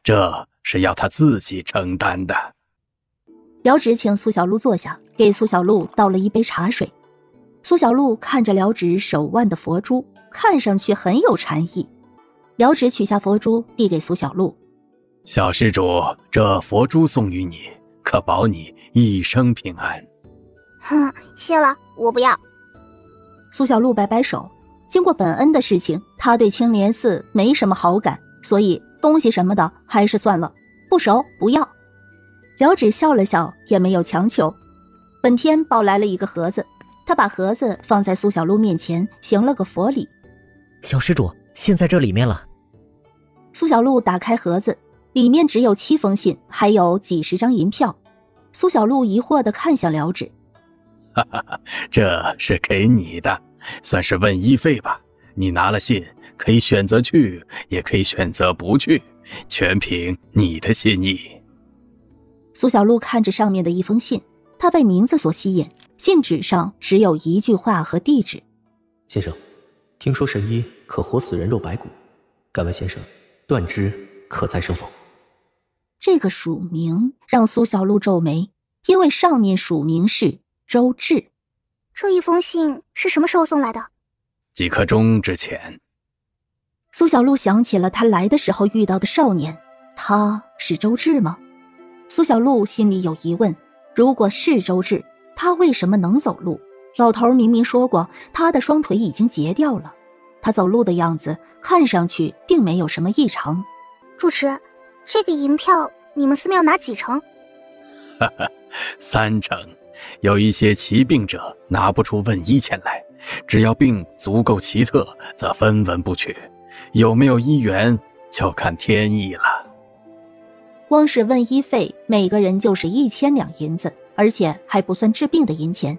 这是要他自己承担的。辽直请苏小璐坐下，给苏小璐倒了一杯茶水。苏小璐看着辽直手腕的佛珠，看上去很有禅意。辽直取下佛珠递给苏小璐：小施主，这佛珠送于你，可保你一生平安。哼，谢了，我不要。苏小璐摆摆手，经过本恩的事情，他对青莲寺没什么好感，所以东西什么的还是算了，不熟不要。辽直笑了笑，也没有强求。本天抱来了一个盒子，他把盒子放在苏小璐面前，行了个佛礼。小施主，信在这里面了。苏小璐打开盒子，里面只有7封信，还有几十张银票。苏小璐疑惑地看向辽直：这是给你的，算是问医费吧。你拿了信，可以选择去，也可以选择不去，全凭你的心意。苏小璐看着上面的一封信，她被名字所吸引，信纸上只有一句话和地址：先生，听说神医可活死人肉白骨，敢问先生，断肢可再生否？这个署名让苏小璐皱眉，因为上面署名是周志。这一封信是什么时候送来的？几刻钟之前。苏小璐想起了他来的时候遇到的少年，他是周志吗？苏小璐心里有疑问，如果是周志，他为什么能走路？老头明明说过他的双腿已经截掉了，他走路的样子看上去并没有什么异常。主持，这个银票你们寺庙拿几成？3成。有一些奇病者拿不出问医钱来，只要病足够奇特，则分文不取。有没有医缘，就看天意了。光是问医费，每个人就是1000两银子，而且还不算治病的银钱。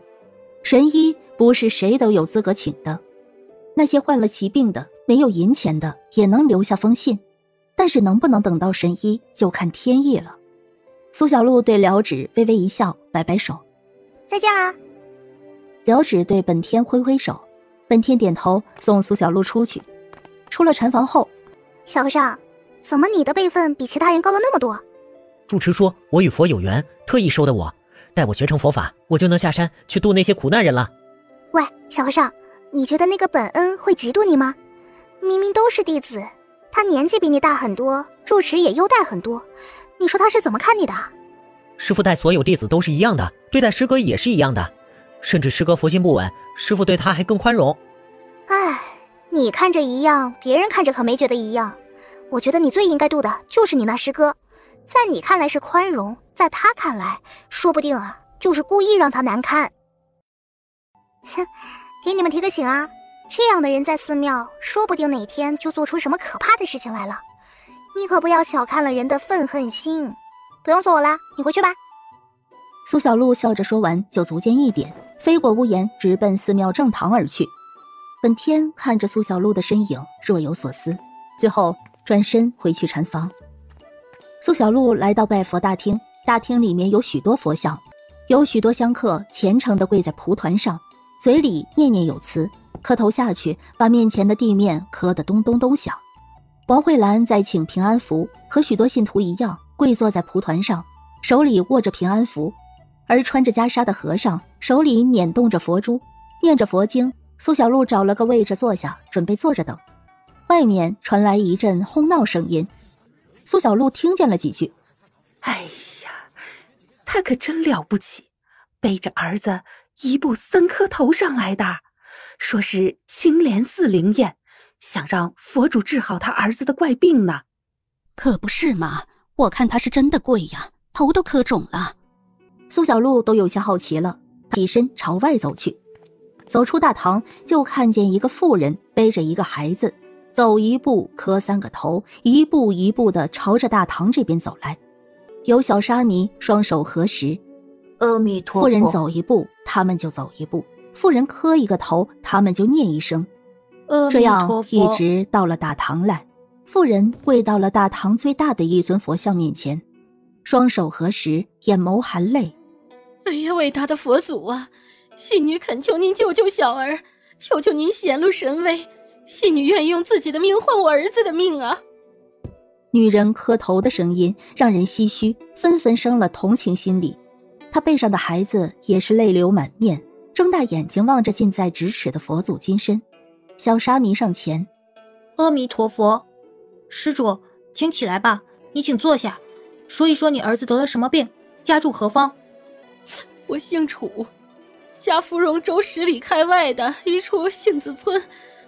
神医不是谁都有资格请的，那些患了奇病的，没有银钱的，也能留下封信，但是能不能等到神医，就看天意了。苏小璐对辽直微微一笑，摆摆手：再见啦。辽直对本天挥挥手，本天点头，送苏小璐出去。出了禅房后，小和尚，怎么你的辈分比其他人高了那么多？住持说我与佛有缘，特意收的我，待我学成佛法，我就能下山去度那些苦难人了。喂，小和尚，你觉得那个本恩会嫉妒你吗？明明都是弟子，他年纪比你大很多，住持也优待很多，你说他是怎么看你的？师父待所有弟子都是一样的，对待师哥也是一样的，甚至师哥佛心不稳，师父对他还更宽容。唉，你看着一样，别人看着可没觉得一样。我觉得你最应该度的就是你那师哥，在你看来是宽容，在他看来说不定啊就是故意让他难堪。哼，给你们提个醒啊，这样的人在寺庙说不定哪天就做出什么可怕的事情来了，你可不要小看了人的愤恨心。不用锁我啦，你回去吧。苏小璐笑着说完，就足见一点，飞过屋檐，直奔寺庙正堂而去。本天看着苏小璐的身影，若有所思，最后转身回去禅房。苏小璐来到拜佛大厅，大厅里面有许多佛像，有许多香客虔诚地跪在蒲团上，嘴里念念有词，磕头下去，把面前的地面磕得咚咚咚响。王慧兰在请平安符，和许多信徒一样，跪坐在蒲团上，手里握着平安符，而穿着袈裟的和尚手里捻动着佛珠，念着佛经。苏小璐找了个位置坐下，准备坐着等。外面传来一阵哄闹声音，苏小璐听见了几句。哎呀，他可真了不起，背着儿子一步3颗头上来的，说是青莲寺灵验，想让佛主治好他儿子的怪病呢。可不是嘛，我看他是真的跪呀，头都磕肿了。苏小璐都有些好奇了，起身朝外走去。走出大堂，就看见一个妇人背着一个孩子，走一步磕3个头，一步一步地朝着大堂这边走来。有小沙弥双手合十，阿弥陀佛。妇人走一步，他们就走一步；妇人磕一个头，他们就念一声。这样一直到了大堂来。妇人跪到了大堂最大的一尊佛像面前，双手合十，眼眸含泪。哎呀，伟大的佛祖啊，信女恳求您救救小儿，求求您显露神威，信女愿意用自己的命换我儿子的命啊！女人磕头的声音让人唏嘘，纷纷生了同情心理。她背上的孩子也是泪流满面，睁大眼睛望着近在咫尺的佛祖金身。小沙弥上前，阿弥陀佛，施主，请起来吧，你请坐下，说一说你儿子得了什么病，家住何方？我姓楚，家芙蓉州10里开外的一处杏子村，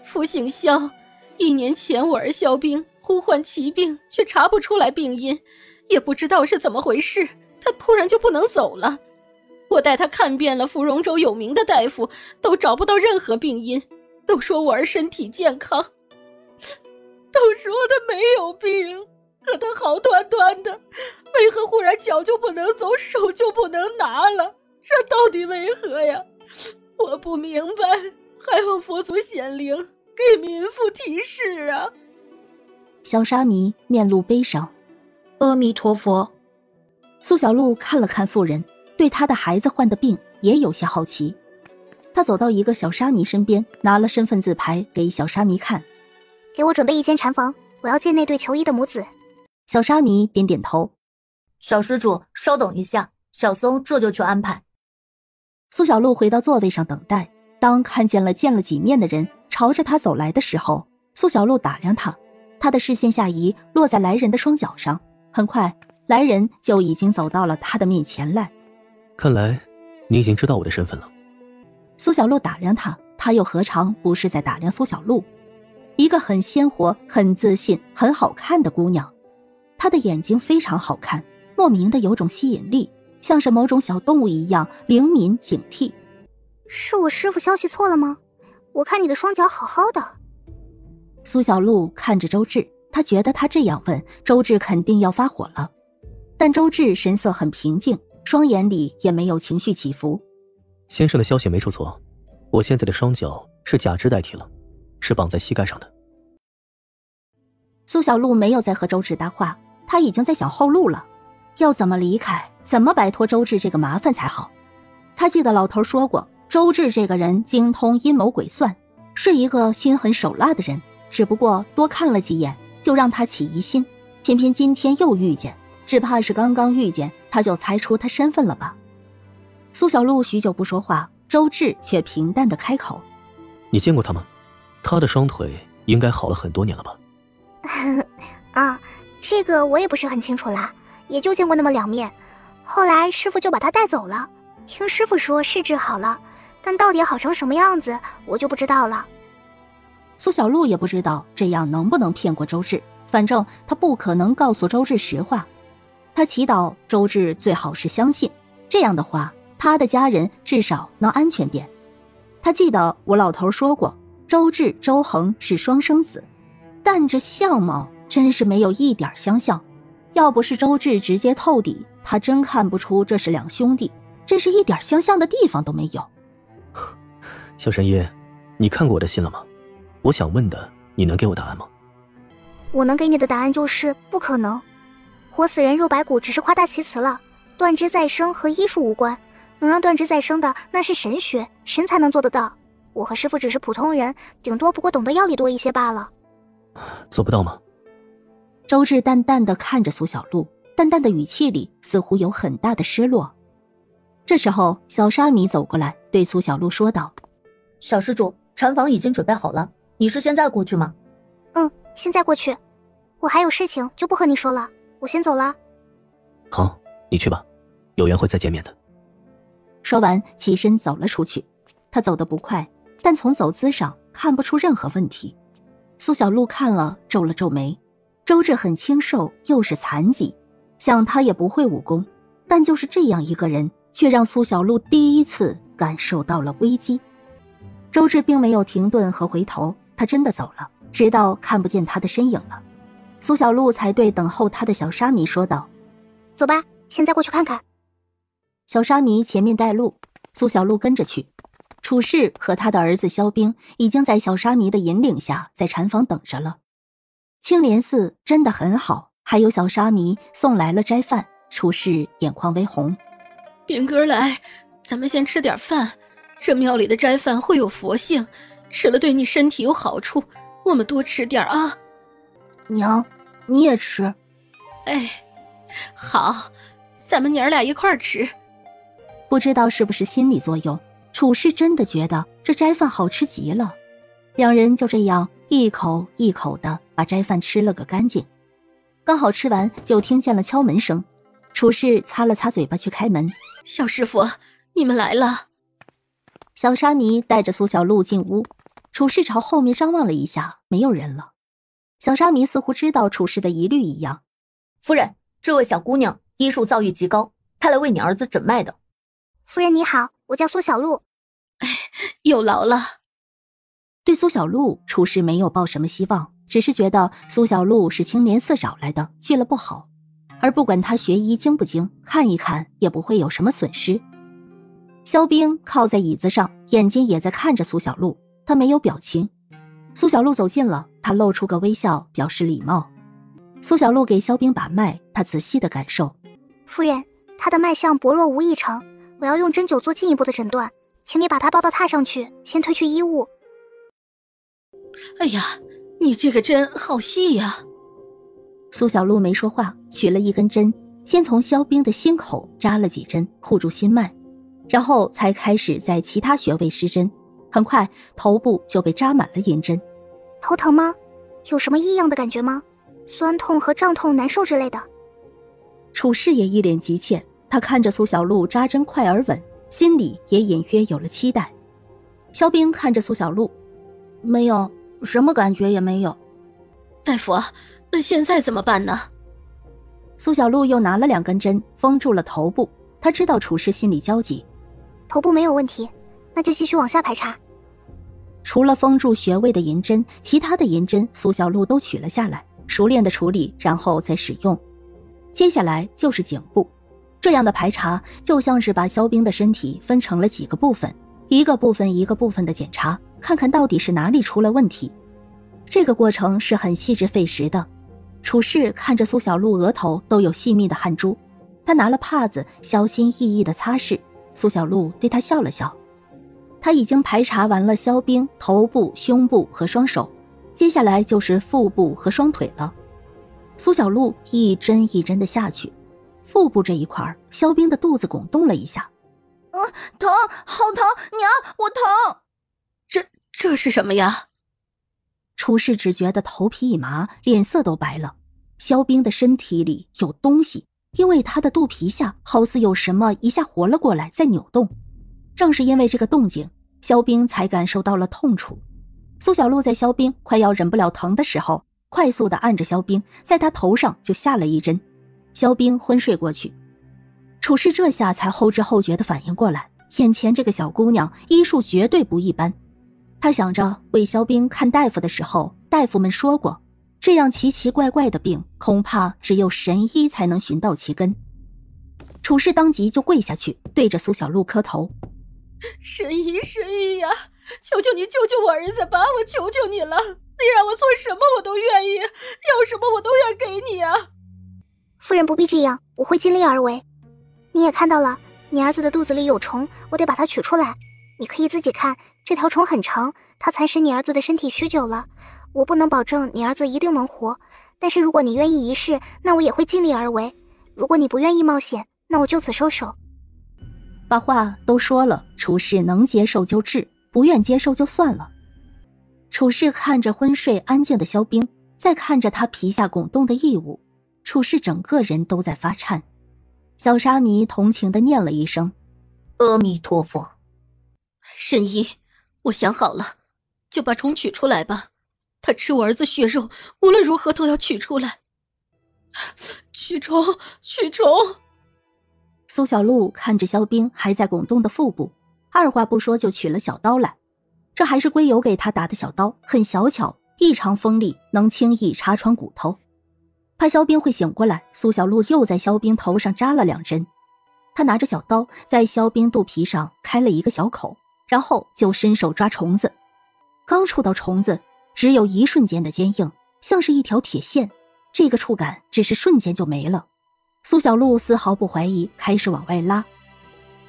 父姓萧。1年前我儿肖兵呼唤奇病，却查不出来病因，也不知道是怎么回事，他突然就不能走了。我带他看遍了芙蓉州有名的大夫，都找不到任何病因，都说我儿身体健康，都说他没有病，可他好端端的，为何忽然脚就不能走，手就不能拿了？这到底为何呀？我不明白，还望佛祖显灵，给民妇提示啊！小沙弥面露悲伤。阿弥陀佛。苏小璐看了看妇人，对她的孩子患的病也有些好奇。她走到一个小沙弥身边，拿了身份字牌给小沙弥看。给我准备一间禅房，我要见那对求医的母子。小沙弥点点头。小施主，稍等一下，小僧这就去安排。苏小璐回到座位上等待，当看见了见了几面的人朝着他走来的时候，苏小璐打量他，他的视线下移，落在来人的双脚上。很快，来人就已经走到了他的面前来。看来你已经知道我的身份了。苏小璐打量他，他又何尝不是在打量苏小璐？一个很鲜活、很自信、很好看的姑娘，她的眼睛非常好看，莫名的有种吸引力，像是某种小动物一样灵敏警惕。是我师父消息错了吗？我看你的双脚好好的。苏小璐看着周志，她觉得他这样问，周志肯定要发火了。但周志神色很平静，双眼里也没有情绪起伏。先生的消息没出错，我现在的双脚是假肢代替了，是绑在膝盖上的。苏小璐没有再和周志搭话，她已经在想后路了，要怎么离开，怎么摆脱周志这个麻烦才好。她记得老头说过，周志这个人精通阴谋诡算，是一个心狠手辣的人，只不过多看了几眼就让他起疑心，偏偏今天又遇见，只怕是刚刚遇见他就猜出他身份了吧。苏小璐许久不说话，周志却平淡地开口：你见过他吗？他的双腿应该好了很多年了吧？啊，这个我也不是很清楚啦，也就见过那么2面。后来师父就把他带走了，听师父说是治好了，但到底好成什么样子我就不知道了。苏小璐也不知道这样能不能骗过周志，反正他不可能告诉周志实话。他祈祷周志最好是相信，这样的话他的家人至少能安全点。他记得我老头说过，周志、周恒是双生子，但这相貌真是没有一点相像。要不是周志直接透底，他真看不出这是2兄弟，真是一点相像的地方都没有。小神医，你看过我的信了吗？我想问的，你能给我答案吗？我能给你的答案就是不可能。活死人肉白骨只是夸大其词了，断肢再生和医术无关，能让断肢再生的那是神学，神才能做得到。我和师父只是普通人，顶多不过懂得药理多一些罢了。做不到吗？周志淡淡地看着苏小璐，淡淡的语气里似乎有很大的失落。这时候小沙弥走过来对苏小璐说道：小施主，禅房已经准备好了，你是现在过去吗？现在过去。我还有事情就不和你说了，我先走了。好，你去吧，有缘会再见面的。说完起身走了出去。他走得不快，但从走姿上看不出任何问题。苏小璐看了皱了皱眉。周志很清瘦，又是残疾，想他也不会武功，但就是这样一个人，却让苏小璐第一次感受到了危机。周志并没有停顿和回头，他真的走了。直到看不见他的身影了。苏小璐才对等候他的小沙弥说道：走吧，现在过去看看。小沙弥前面带路，苏小璐跟着去。楚氏和他的儿子萧冰已经在小沙弥的引领下在禅房等着了。青莲寺真的很好，还有小沙弥送来了斋饭，楚氏眼眶微红。冰哥来，咱们先吃点饭，这庙里的斋饭会有佛性，吃了对你身体有好处，我们多吃点啊。娘，你也吃。哎，好，咱们娘俩一块儿吃。不知道是不是心理作用，楚氏真的觉得这斋饭好吃极了。两人就这样一口一口的把斋饭吃了个干净。刚好吃完，就听见了敲门声。楚氏擦了擦嘴巴去开门。小师傅，你们来了。小沙弥带着苏小璐进屋，楚氏朝后面张望了一下，没有人了。小沙弥似乎知道楚氏的疑虑一样。夫人，这位小姑娘医术造诣极高，派来为你儿子诊脉的。夫人你好，我叫苏小璐。有劳了。对苏小璐，楚氏没有抱什么希望，只是觉得苏小璐是青莲寺找来的，去了不好。而不管她学医精不精，看一看也不会有什么损失。萧冰靠在椅子上，眼睛也在看着苏小璐，他没有表情。苏小璐走近了，他露出个微笑，表示礼貌。苏小璐给萧冰把脉，他仔细的感受。夫人，他的脉象薄弱无异常，我要用针灸做进一步的诊断，请你把他抱到榻上去，先褪去衣物。哎呀，你这个针好细呀。苏小璐没说话，取了一根针，先从萧冰的心口扎了几针，护住心脉，然后才开始在其他穴位施针。很快头部就被扎满了银针。头疼吗？有什么异样的感觉吗？酸痛和胀痛难受之类的？楚氏也一脸急切，他看着苏小璐扎针快而稳，心里也隐约有了期待。萧冰看着苏小璐，没有，什么感觉也没有。大夫，那现在怎么办呢？苏小璐又拿了2根针封住了头部，他知道楚氏心里焦急。头部没有问题，那就继续往下排查。除了封住穴位的银针，其他的银针苏小璐都取了下来，熟练的处理，然后再使用。接下来就是颈部，这样的排查就像是把萧冰的身体分成了几个部分，一个部分一个部分的检查，看看到底是哪里出了问题。这个过程是很细致费时的。楚氏看着苏小璐额头都有细密的汗珠，他拿了帕子小心翼翼地擦拭。苏小璐对他笑了笑。他已经排查完了萧冰头部、胸部和双手，接下来就是腹部和双腿了。苏小璐一针一针的下去，腹部这一块，萧冰的肚子拱动了一下。疼，好疼，娘，我疼。这是什么呀？楚氏只觉得头皮一麻，脸色都白了。萧冰的身体里有东西，因为他的肚皮下好似有什么一下活了过来，在扭动。正是因为这个动静，萧冰才感受到了痛楚。苏小璐在萧冰快要忍不了疼的时候，快速地按着萧冰，在他头上就下了一针。萧冰昏睡过去。楚氏这下才后知后觉地反应过来，眼前这个小姑娘医术绝对不一般。他想着为萧冰看大夫的时候，大夫们说过，这样奇奇怪怪的病，恐怕只有神医才能寻到其根。楚氏当即就跪下去，对着苏小璐磕头。神医呀，求求你救救我儿子吧，我求求你了，你让我做什么我都愿意，要什么我都愿给你啊。夫人不必这样，我会尽力而为。你也看到了，你儿子的肚子里有虫，我得把它取出来。你可以自己看，这条虫很长，它蚕食你儿子的身体许久了。我不能保证你儿子一定能活，但是如果你愿意一试，那我也会尽力而为。如果你不愿意冒险，那我就此收手。把话都说了，楚氏能接受就治，不愿接受就算了。楚氏看着昏睡安静的萧冰，再看着他皮下拱动的异物，楚氏整个人都在发颤。小沙弥同情地念了一声：阿弥陀佛。神医，我想好了，就把虫取出来吧。他吃我儿子血肉，无论如何都要取出来。取虫。苏小璐看着萧冰还在拱动的腹部，二话不说就取了小刀来。这还是龟友给他打的小刀，很小巧，异常锋利，能轻易插穿骨头。怕肖冰会醒过来，苏小璐又在肖冰头上扎了2针。他拿着小刀在肖冰肚皮上开了一个小口，然后就伸手抓虫子。刚触到虫子，只有一瞬间的坚硬，像是一条铁线，这个触感只是瞬间就没了。苏小璐丝毫不怀疑，开始往外拉。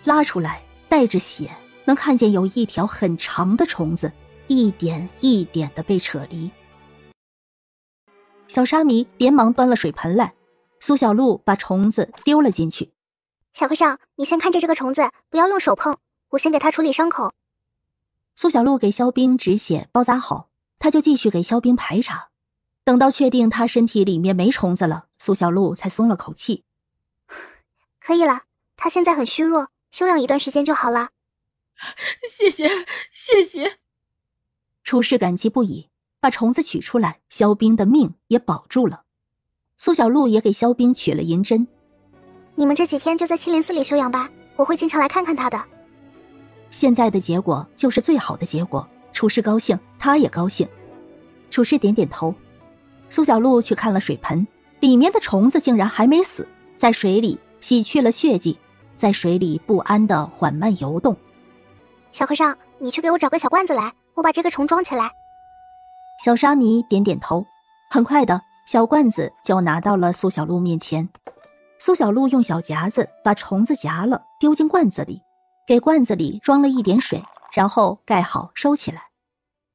拉出来带着血，能看见有一条很长的虫子一点一点的被扯离。小沙弥连忙端了水盆来，苏小璐把虫子丢了进去。小和尚，你先看着这个虫子，不要用手碰，我先给他处理伤口。苏小璐给肖冰止血包扎好，他就继续给肖冰排查。等到确定他身体里面没虫子了，苏小璐才松了口气。可以了，他现在很虚弱，休养一段时间就好了。谢谢，谢谢。处士感激不已，把虫子取出来，肖冰的命也保住了。苏小璐也给肖冰取了银针。你们这几天就在青莲寺里休养吧，我会经常来看看他的。现在的结果就是最好的结果，处士高兴，他也高兴。处士点点头。苏小璐去看了水盆，里面的虫子竟然还没死，在水里洗去了血迹，在水里不安地缓慢游动。小和尚，你去给我找个小罐子来，我把这个虫装起来。小沙弥点点头，很快的小罐子就拿到了苏小璐面前。苏小璐用小夹子把虫子夹了，丢进罐子里，给罐子里装了一点水，然后盖好收起来。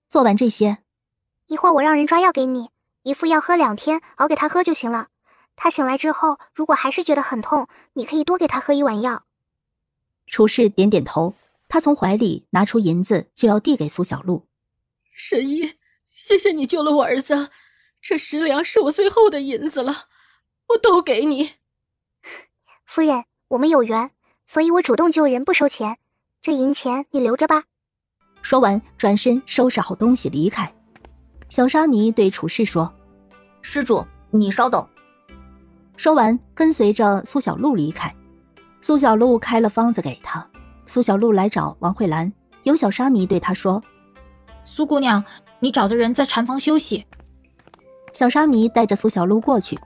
做完这些，一会儿我让人抓药给你，一副药喝2天，熬给他喝就行了。他醒来之后，如果还是觉得很痛，你可以多给他喝1碗药。处士点点头，他从怀里拿出银子就要递给苏小璐。神医，谢谢你救了我儿子，这10两是我最后的银子了，我都给你。夫人，我们有缘，所以我主动救人不收钱，这银钱你留着吧。说完转身收拾好东西离开。小沙弥对处士说：施主，你稍等。说完跟随着苏小璐离开。苏小璐开了方子给他。苏小璐来找王慧兰，有小沙弥对她说：苏姑娘，你找的人在禅房休息。小沙弥带着苏小璐过去。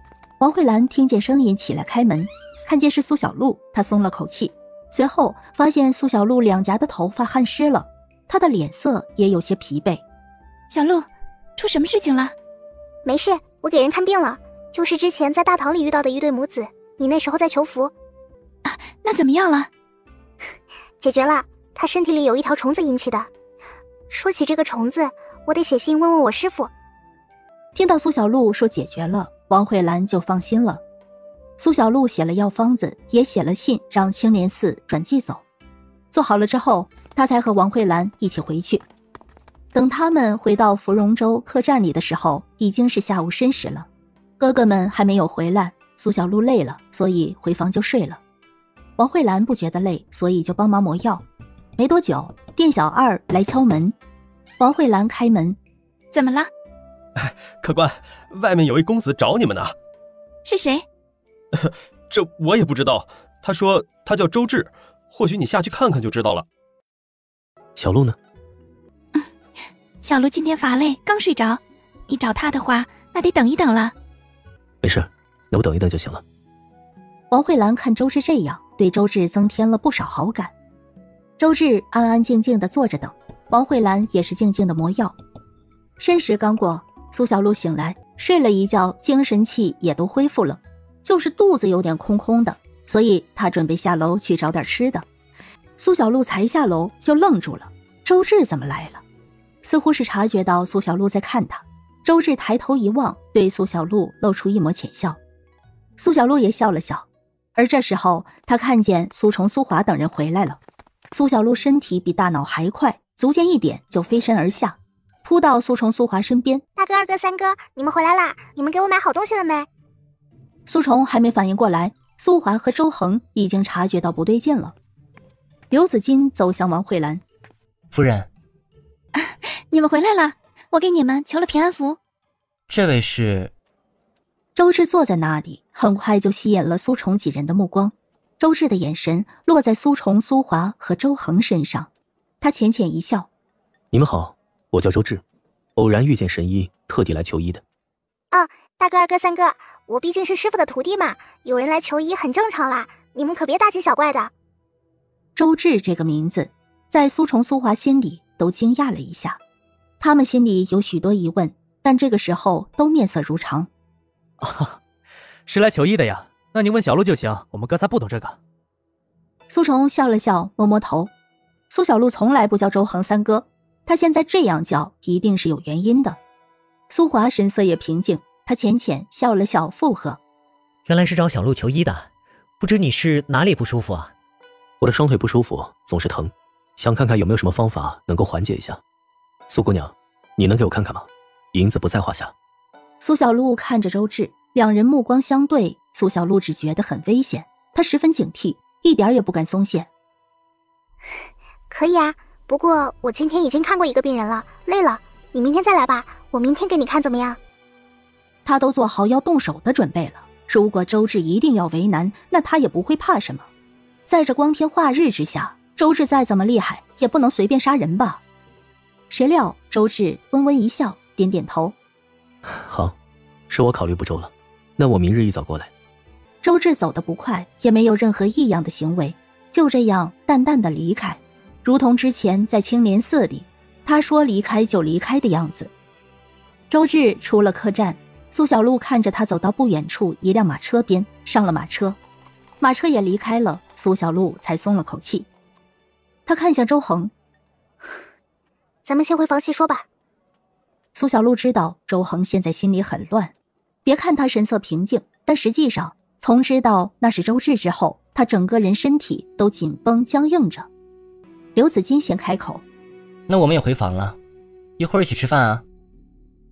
王慧兰听见声音起来开门，看见是苏小璐，她松了口气，随后发现苏小璐两颊的头发汗湿了，她的脸色也有些疲惫。小璐，出什么事情了？没事，我给人看病了，就是之前在大堂里遇到的一对母子，你那时候在求福。啊，那怎么样了？解决了，他身体里有一条虫子引起的。说起这个虫子，我得写信问问我师父。听到苏小璐说解决了，王慧兰就放心了。苏小璐写了药方子，也写了信让青莲寺转寄走。做好了之后，他才和王慧兰一起回去。等他们回到芙蓉洲客栈里的时候，已经是下午申时了。哥哥们还没有回来，苏小璐累了，所以回房就睡了。王慧兰不觉得累，所以就帮忙磨药。没多久，店小二来敲门。王慧兰开门：怎么了？客官，外面有位公子找你们呢。是谁？这我也不知道，他说他叫周志，或许你下去看看就知道了。小璐呢？小璐今天乏累，刚睡着。你找他的话，那得等一等了。没事，那我等一等就行了。王慧兰看周志这样，对周志增添了不少好感。周志安安静静地坐着等，王慧兰也是静静地磨药。申时刚过，苏小璐醒来，睡了一觉，精神气也都恢复了，就是肚子有点空空的，所以她准备下楼去找点吃的。苏小璐才下楼就愣住了，周志怎么来了？似乎是察觉到苏小璐在看他，周志抬头一望，对苏小璐露出一抹浅笑。苏小璐也笑了笑，而这时候他看见苏崇、苏华等人回来了。苏小璐身体比大脑还快，足尖一点就飞身而下，扑到苏崇、苏华身边。大哥、二哥、三哥，你们回来啦！你们给我买好东西了没？苏崇还没反应过来，苏华和周恒已经察觉到不对劲了。刘子金走向王慧兰：夫人，你们回来了，我给你们求了平安符。这位是？周志坐在那里，很快就吸引了苏崇几人的目光。周志的眼神落在苏崇、苏华和周恒身上，他浅浅一笑：你们好，我叫周志。偶然遇见神医，特地来求医的。大哥、二哥、三哥，我毕竟是师傅的徒弟嘛，有人来求医很正常啦，你们可别大惊小怪的。周志这个名字，在苏崇、苏华心里都惊讶了一下，他们心里有许多疑问，但这个时候都面色如常。是来求医的呀？那你问小鹿就行，我们刚才不懂这个。苏崇笑了笑，摸摸头。苏小鹿从来不叫周恒三哥，他现在这样叫，一定是有原因的。苏华神色也平静，他浅浅笑了笑，附和：原来是找小鹿求医的，不知你是哪里不舒服啊？我的双腿不舒服，总是疼，想看看有没有什么方法能够缓解一下。苏姑娘，你能给我看看吗？银子不在话下。苏小鹿看着周志，两人目光相对，苏小鹿只觉得很危险，他十分警惕，一点也不敢松懈。可以啊，不过我今天已经看过一个病人了，累了，你明天再来吧，我明天给你看怎么样？他都做好要动手的准备了，如果周志一定要为难，那他也不会怕什么。在这光天化日之下，周志再怎么厉害，也不能随便杀人吧？谁料周志温温一笑，点点头。好，是我考虑不周了，那我明日一早过来。周志走得不快，也没有任何异样的行为，就这样淡淡的离开，如同之前在青莲寺里，他说离开就离开的样子。周志出了客栈，苏小鹿看着他走到不远处一辆马车边，上了马车，马车也离开了，苏小鹿才松了口气。他看向周恒，咱们先回房细说吧。苏小鹿知道周恒现在心里很乱，别看他神色平静，但实际上从知道那是周志之后，他整个人身体都紧绷僵硬着。刘子金先开口：那我们也回房了，一会儿一起吃饭啊。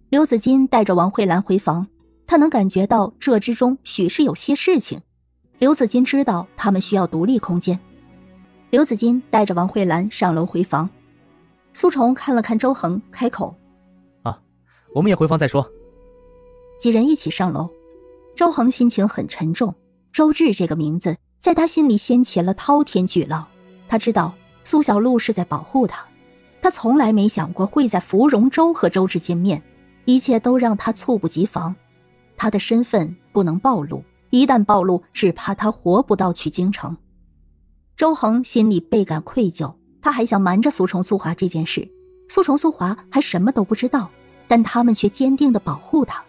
刘子金带着王慧兰回房，他能感觉到这之中许是有些事情。刘子金知道他们需要独立空间。刘子金带着王慧兰上楼回房。苏崇看了看周恒，开口：我们也回房再说。几人一起上楼。周恒心情很沉重，周志这个名字在他心里掀起了滔天巨浪。他知道苏小鹿是在保护他，他从来没想过会在芙蓉州和周志见面，一切都让他猝不及防。他的身份不能暴露，一旦暴露，只怕他活不到去京城。周恒心里倍感愧疚，他还想瞒着苏崇、苏华这件事，苏崇、苏华还什么都不知道，但他们却坚定地保护他。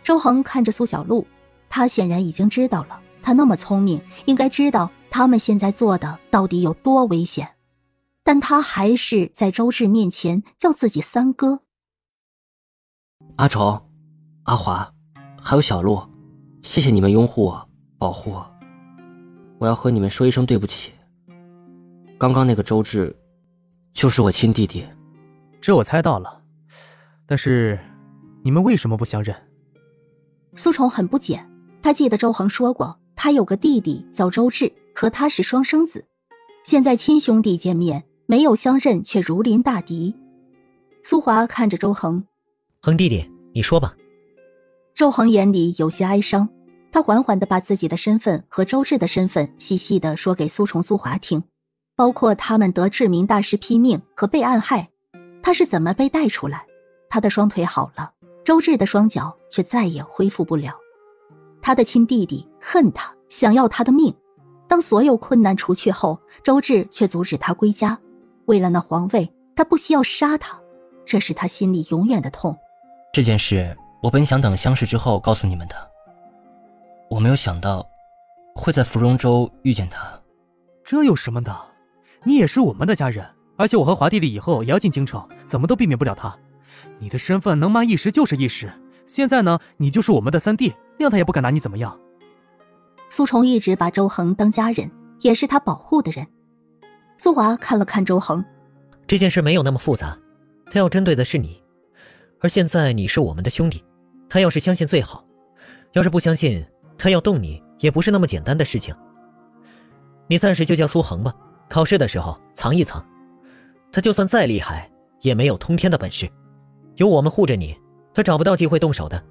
周恒看着苏小鹿，他显然已经知道了，他那么聪明，应该知道他们现在做的到底有多危险，但他还是在周志面前叫自己三哥。阿愁、阿华还有小鹿，谢谢你们拥护我、保护我，我要和你们说一声对不起。刚刚那个周志就是我亲弟弟。这我猜到了，但是你们为什么不相认？苏崇很不解，他记得周恒说过他有个弟弟叫周志，和他是双生子，现在亲兄弟见面没有相认，却如临大敌。苏华看着周恒：恒弟弟，你说吧。周恒眼里有些哀伤，他缓缓地把自己的身份和周志的身份细细地说给苏崇、苏华听，包括他们得志明大师批命和被暗害，他是怎么被带出来。他的双腿好了，周志的双脚却再也恢复不了。他的亲弟弟恨他，想要他的命。当所有困难除去后，周志却阻止他归家。为了那皇位，他不惜要杀他，这是他心里永远的痛。这件事我本想等相识之后告诉你们的，我没有想到会在芙蓉州遇见他。这有什么的？你也是我们的家人，而且我和华弟弟以后也要进京城，怎么都避免不了他。你的身份能瞒一时就是一时，现在呢，你就是我们的三弟，谅他也不敢拿你怎么样。苏崇一直把周恒当家人，也是他保护的人。苏华看了看周恒，这件事没有那么复杂，他要针对的是你，而现在你是我们的兄弟，他要是相信最好，要是不相信，他要动你也不是那么简单的事情。你暂时就叫苏恒吧，考试的时候藏一藏，他就算再厉害也没有通天的本事，有我们护着你，他找不到机会动手的。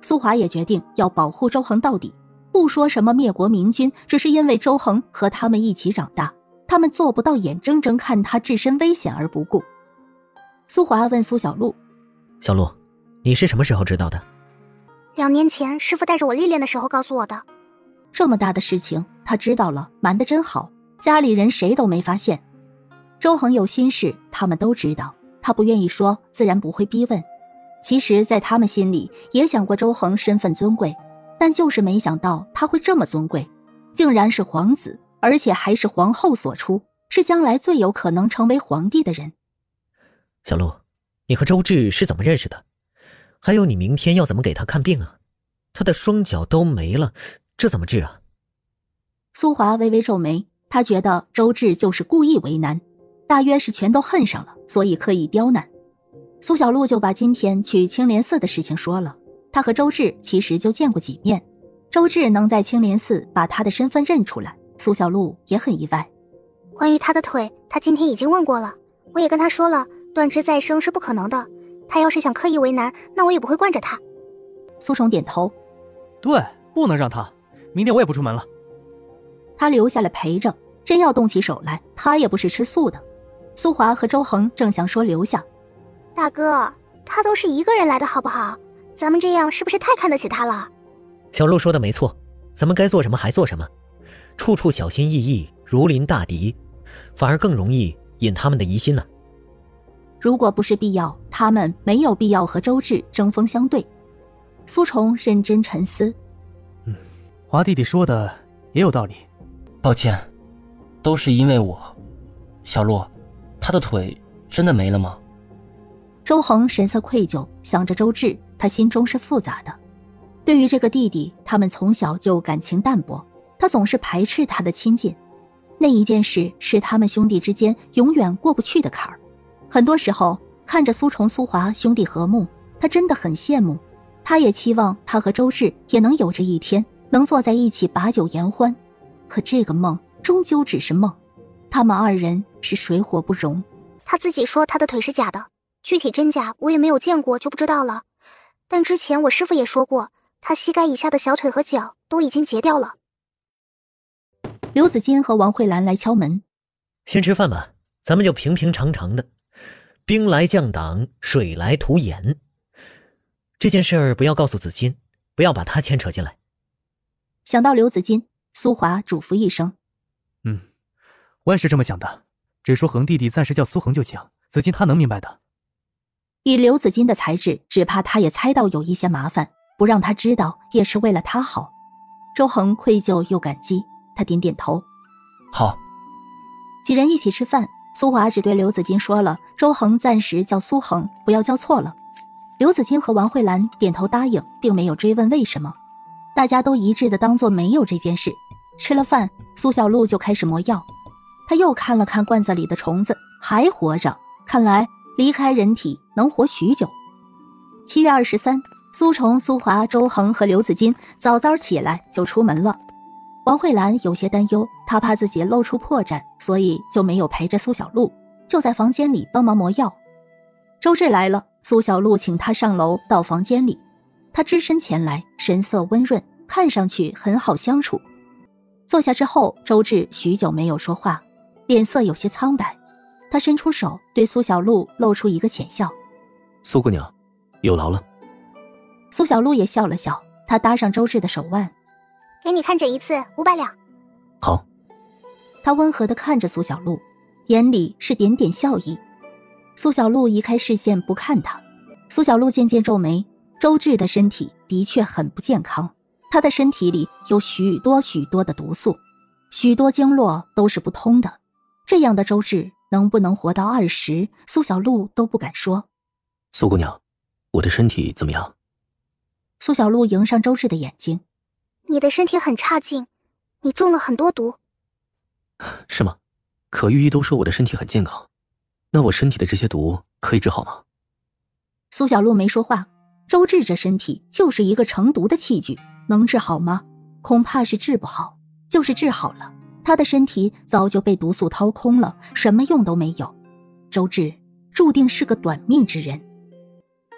苏华也决定要保护周恒到底，不说什么灭国明君，只是因为周恒和他们一起长大，他们做不到眼睁睁看他置身危险而不顾。苏华问苏小璐：“小璐，你是什么时候知道的？2年前师傅带着我历练的时候告诉我的。这么大的事情他知道了，瞒得真好，家里人谁都没发现。周恒有心事他们都知道，他不愿意说，自然不会逼问。其实在他们心里也想过周恒身份尊贵，但就是没想到他会这么尊贵，竟然是皇子，而且还是皇后所出，是将来最有可能成为皇帝的人。小璐，你和周志是怎么认识的？还有你明天要怎么给他看病啊？他的双脚都没了，这怎么治啊？苏华微微皱眉，他觉得周志就是故意为难，大约是全都恨上了，所以刻意刁难。苏小璐就把今天去青莲寺的事情说了，他和周志其实就见过几面，周志能在青莲寺把他的身份认出来，苏小璐也很意外。关于他的腿，他今天已经问过了，我也跟他说了，断肢再生是不可能的，他要是想刻意为难，那我也不会惯着他。苏崇点头，对，不能让他，明天我也不出门了。他留下来陪着，真要动起手来，他也不是吃素的。苏华和周恒正想说留下，大哥，他都是一个人来的好不好？咱们这样是不是太看得起他了？小璐说的没错，咱们该做什么还做什么，处处小心翼翼，如临大敌，反而更容易引他们的疑心呢。如果不是必要，他们没有必要和周志针锋相对。苏崇认真沉思，华弟弟说的也有道理。抱歉，都是因为我。小璐，他的腿真的没了吗？周恒神色愧疚，想着周志，他心中是复杂的。对于这个弟弟，他们从小就感情淡薄，他总是排斥他的亲近。那一件事是他们兄弟之间永远过不去的坎儿。很多时候看着苏崇苏华兄弟和睦，他真的很羡慕，他也期望他和周志也能有这一天，能坐在一起把酒言欢。可这个梦终究只是梦，他们二人是水火不容。他自己说他的腿是假的，具体真假我也没有见过，就不知道了。但之前我师父也说过，他膝盖以下的小腿和脚都已经截掉了。刘子金和王慧兰来敲门，先吃饭吧，咱们就平平常常的，兵来将挡，水来土掩。这件事儿不要告诉子金，不要把他牵扯进来。想到刘子金，苏华嘱咐一声，我也是这么想的，只说恒弟弟暂时叫苏恒就行，子金他能明白的。以刘子金的才智，只怕他也猜到有一些麻烦，不让他知道也是为了他好。周恒愧疚又感激，他点点头，好。几人一起吃饭，苏华只对刘子金说了周恒暂时叫苏恒，不要叫错了。刘子金和王慧兰点头答应，并没有追问为什么，大家都一致的当作没有这件事。吃了饭，苏小璐就开始磨药，他又看了看罐子里的虫子，还活着，看来离开人体能活许久。7月23，苏崇、苏华、周恒和刘子金早早起来就出门了。王慧兰有些担忧，她怕自己露出破绽，所以就没有陪着苏小璐，就在房间里帮忙磨药。周志来了，苏小璐请他上楼到房间里，他只身前来，神色温润，看上去很好相处。坐下之后，周志许久没有说话，脸色有些苍白。他伸出手对苏小璐露出一个浅笑，苏姑娘有劳了。苏小璐也笑了笑，她搭上周志的手腕，给你看诊一次500两。好。他温和地看着苏小璐，眼里是点点笑意。苏小璐移开视线不看他，苏小璐渐渐皱眉。周志的身体的确很不健康，他的身体里有许多的毒素，许多经络都是不通的。这样的周志能不能活到20，苏小璐都不敢说。苏姑娘，我的身体怎么样？苏小璐迎上周志的眼睛，你的身体很差劲，你中了很多毒。是吗？可御医都说我的身体很健康，那我身体的这些毒可以治好吗？苏小璐没说话。周志这身体就是一个盛毒的器具，能治好吗？恐怕是治不好。就是治好了，他的身体早就被毒素掏空了，什么用都没有。周志注定是个短命之人。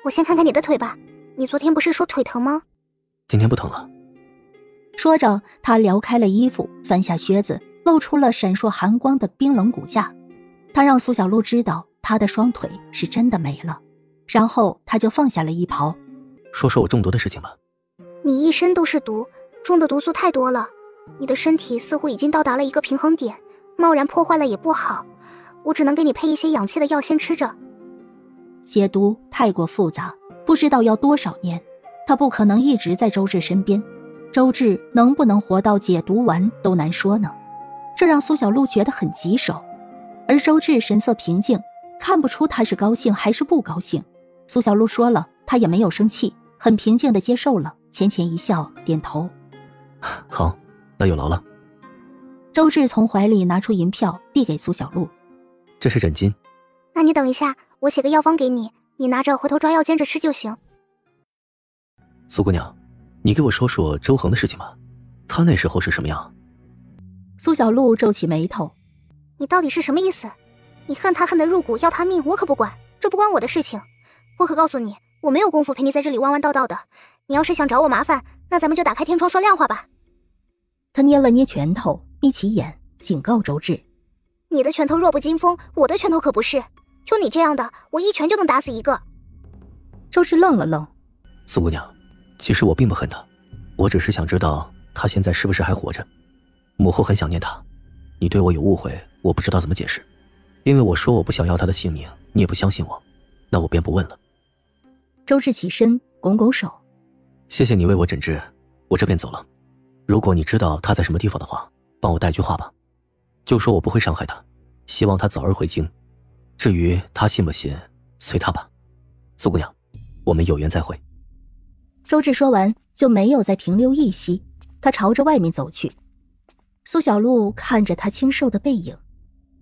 我先看看你的腿吧，你昨天不是说腿疼吗？今天不疼了。说着，他撩开了衣服，翻下靴子，露出了闪烁寒光的冰冷骨架。他让苏小璐知道他的双腿是真的没了，然后他就放下了衣袍。说说我中毒的事情吧。你一身都是毒，中的毒素太多了，你的身体似乎已经到达了一个平衡点，贸然破坏了也不好，我只能给你配一些养气的药先吃着。解毒太过复杂，不知道要多少年，他不可能一直在周芷身边，周芷能不能活到解毒完都难说呢。这让苏小璐觉得很棘手，而周芷神色平静，看不出他是高兴还是不高兴。苏小璐说了，他也没有生气，很平静地接受了，浅浅一笑，点头。好，那有劳了。周芷从怀里拿出银票递给苏小璐，这是诊金。那你等一下，我写个药方给你，你拿着回头抓药煎着吃就行。苏姑娘，你给我说说周恒的事情吧，他那时候是什么样？苏小璐皱起眉头，你到底是什么意思？你恨他恨得入骨，要他命，我可不管，这不关我的事情。我可告诉你，我没有功夫陪你在这里弯弯道道的，你要是想找我麻烦，那咱们就打开天窗说亮话吧。他捏了捏拳头，眯起眼，警告周芷，你的拳头弱不禁风，我的拳头可不是，就你这样的，我一拳就能打死一个。周芷愣了愣，苏姑娘，其实我并不恨他，我只是想知道他现在是不是还活着。母后很想念他，你对我有误会，我不知道怎么解释，因为我说我不想要他的性命，你也不相信我，那我便不问了。周芷起身拱拱手，谢谢你为我诊治，我这便走了。如果你知道他在什么地方的话，帮我带句话吧，就说我不会伤害他，希望他早日回京。至于他信不信，随他吧。苏姑娘，我们有缘再会。周芷说完就没有再停留一息，他朝着外面走去。苏小璐看着他清瘦的背影，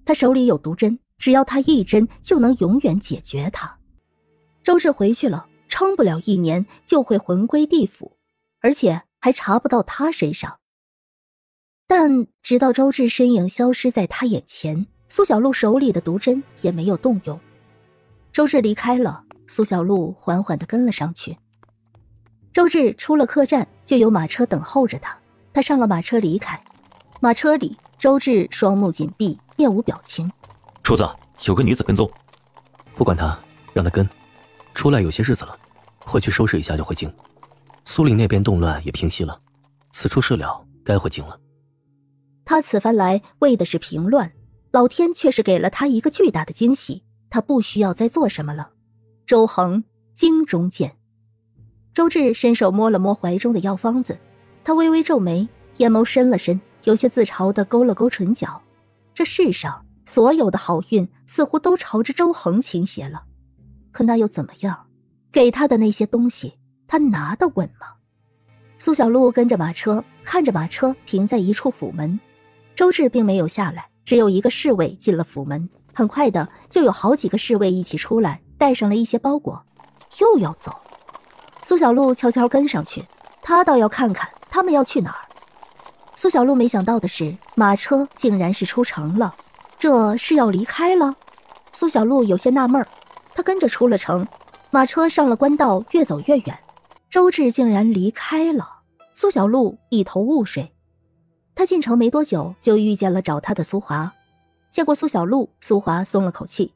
他手里有毒针，只要他一针就能永远解决他。周芷回去了，撑不了1年就会魂归地府，而且还查不到他身上。但直到周芷身影消失在他眼前，苏小璐手里的毒针也没有动用。周芷离开了，苏小璐缓缓地跟了上去。周芷出了客栈，就有马车等候着他，他上了马车离开。马车里，周芷双目紧闭，面无表情。厨子，有个女子跟踪。不管她，让她跟。出来有些日子了，回去收拾一下就回京。苏岭那边动乱也平息了，此处事了，该回京了。他此番来为的是平乱，老天却是给了他一个巨大的惊喜，他不需要再做什么了。周恒，京中见。周芷伸手摸了摸怀中的药方子，他微微皱眉，眼眸深了深，有些自嘲地勾了勾唇角。这世上所有的好运似乎都朝着周恒倾斜了，可那又怎么样？给他的那些东西，他拿得稳吗？苏小璐跟着马车，看着马车停在一处府门。周芷并没有下来，只有一个侍卫进了府门，很快的就有好几个侍卫一起出来，带上了一些包裹，又要走。苏小璐悄悄跟上去，她倒要看看他们要去哪儿。苏小璐没想到的是，马车竟然是出城了，这是要离开了？苏小璐有些纳闷儿，她跟着出了城，马车上了官道，越走越远，周芷竟然离开了。苏小璐一头雾水。她进城没多久，就遇见了找她的苏华。见过苏小璐，苏华松了口气。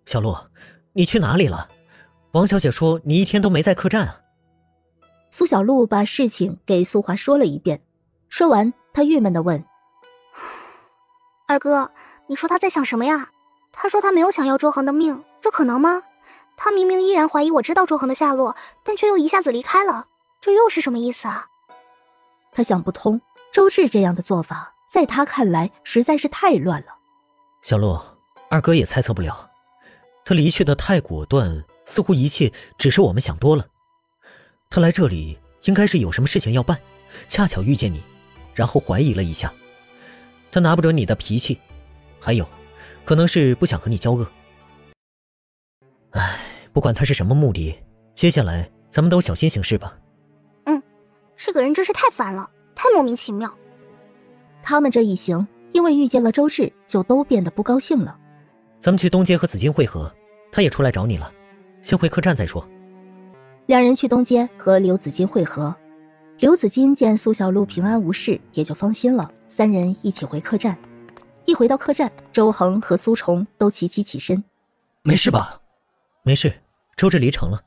小璐，你去哪里了？王小姐说你一天都没在客栈啊。苏小璐把事情给苏华说了一遍，说完她郁闷地问，二哥，你说他在想什么呀？他说他没有想要周恒的命，这可能吗？他明明依然怀疑我知道周恒的下落，但却又一下子离开了，这又是什么意思啊？他想不通，周芷这样的做法在他看来实在是太乱了。小璐，二哥也猜测不了，他离去的太果断，似乎一切只是我们想多了。他来这里应该是有什么事情要办，恰巧遇见你，然后怀疑了一下。他拿不准你的脾气，还有可能是不想和你交恶。唉，不管他是什么目的，接下来咱们都小心行事吧。这个人真是太烦了，太莫名其妙。他们这一行因为遇见了周芷，就都变得不高兴了。咱们去东街和紫金会合，他也出来找你了，先回客栈再说。两人去东街和刘紫金会合，刘紫金见苏小璐平安无事，也就放心了，三人一起回客栈。一回到客栈，周恒和苏崇都齐齐起身。没事吧？没事，周志离成了。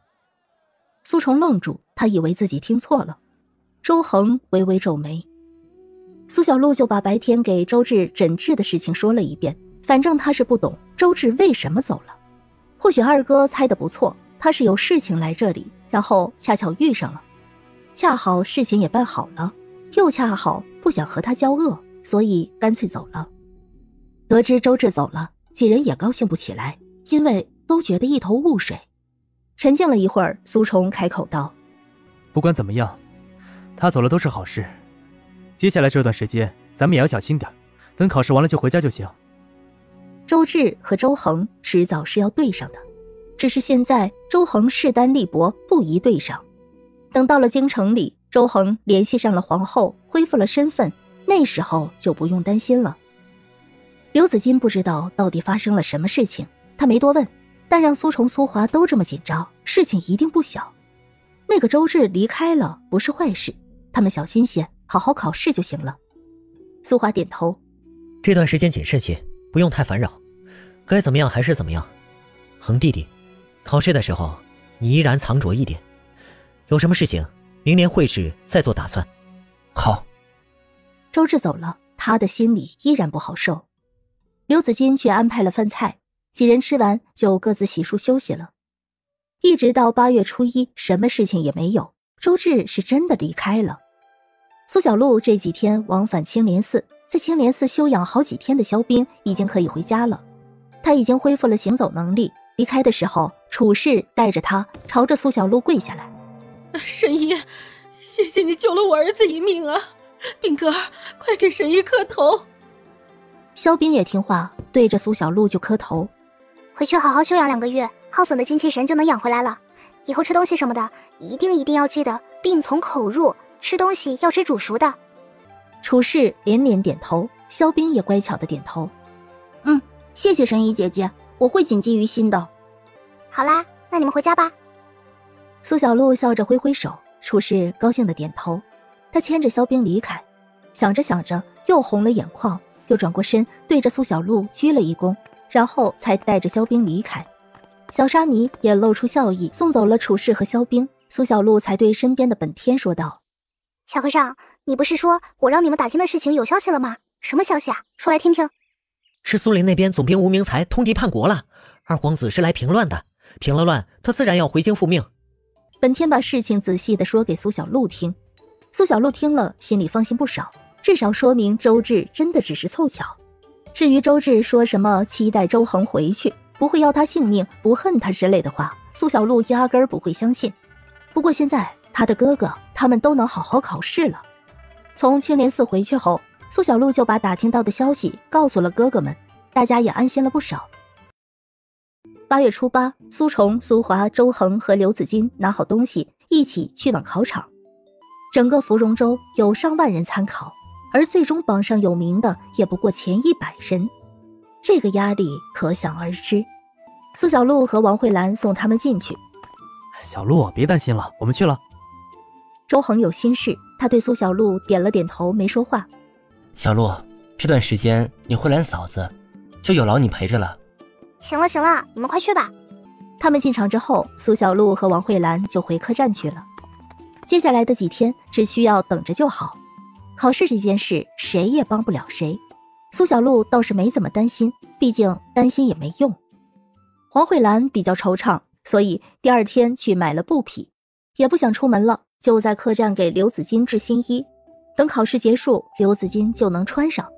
苏虫愣住，他以为自己听错了。周恒微微皱眉。苏小璐就把白天给周志诊治的事情说了一遍，反正他是不懂周志为什么走了。或许二哥猜得不错，他是有事情来这里，然后恰巧遇上了，恰好事情也办好了，又恰好不想和他交恶，所以干脆走了。得知周志走了，几人也高兴不起来，因为都觉得一头雾水。沉静了一会儿，苏虫开口道：不管怎么样，他走了都是好事。接下来这段时间咱们也要小心点，等考试完了就回家就行。周志和周恒迟早是要对上的，只是现在周恒势单力薄，不宜对上。等到了京城里，周恒联系上了皇后，恢复了身份，那时候就不用担心了。刘子金不知道到底发生了什么事情，他没多问，但让苏虫苏华都这么紧张，事情一定不小。那个周志离开了不是坏事，他们小心些，好好考试就行了。苏华点头，这段时间谨慎些，不用太烦扰，该怎么样还是怎么样。恒弟弟，考试的时候你依然藏拙一点，有什么事情明年会试再做打算。好。周志走了，他的心里依然不好受。刘子金却安排了饭菜，几人吃完就各自洗漱休息了。一直到8月初1，什么事情也没有，周志是真的离开了。苏小璐这几天往返青莲寺，在青莲寺休养好几天的萧冰已经可以回家了，他已经恢复了行走能力。离开的时候，楚氏带着他朝着苏小璐跪下来：神医，谢谢你救了我儿子一命啊！冰哥，快给神医磕头。萧冰也听话，对着苏小璐就磕头。回去好好休养2个月，耗损的精气神就能养回来了。以后吃东西什么的，一定要记得病从口入，吃东西要吃煮熟的。楚氏连连点头，萧冰也乖巧的点头。谢谢神医姐姐，我会谨记于心的。好啦，那你们回家吧。苏小璐笑着挥挥手，楚氏高兴的点头。他牵着萧冰离开，想着想着又红了眼眶，又转过身对着苏小璐鞠了一躬，然后才带着萧冰离开。小沙弥也露出笑意，送走了楚氏和萧冰。苏小璐才对身边的本天说道：小和尚，你不是说我让你们打听的事情有消息了吗？什么消息啊？说来听听。是苏林那边总兵吴明才通敌叛国了，二皇子是来平乱的，平了乱他自然要回京复命。本天把事情仔细地说给苏小璐听，苏小璐听了心里放心不少，至少说明周志真的只是凑巧。至于周志说什么期待周恒回去，不会要他性命，不恨他之类的话，苏小璐压根儿不会相信。不过现在他的哥哥他们都能好好考试了。从青莲寺回去后，苏小璐就把打听到的消息告诉了哥哥们，大家也安心了不少。8月初8，苏虫、苏华、周恒和刘子金拿好东西，一起去往考场。整个芙蓉州有上万人参考，而最终榜上有名的也不过前100人，这个压力可想而知。苏小璐和王慧兰送他们进去。小璐，别担心了，我们去了。周恒有心事，他对苏小璐点了点头，没说话。小璐，这段时间你慧兰嫂子就有劳你陪着了。行了行了，你们快去吧。他们进场之后，苏小璐和王慧兰就回客栈去了。接下来的几天只需要等着就好。考试这件事谁也帮不了谁，苏小璐倒是没怎么担心，毕竟担心也没用。王慧兰比较惆怅，所以第2天去买了布匹，也不想出门了，就在客栈给刘子金制新衣，等考试结束，刘子金就能穿上。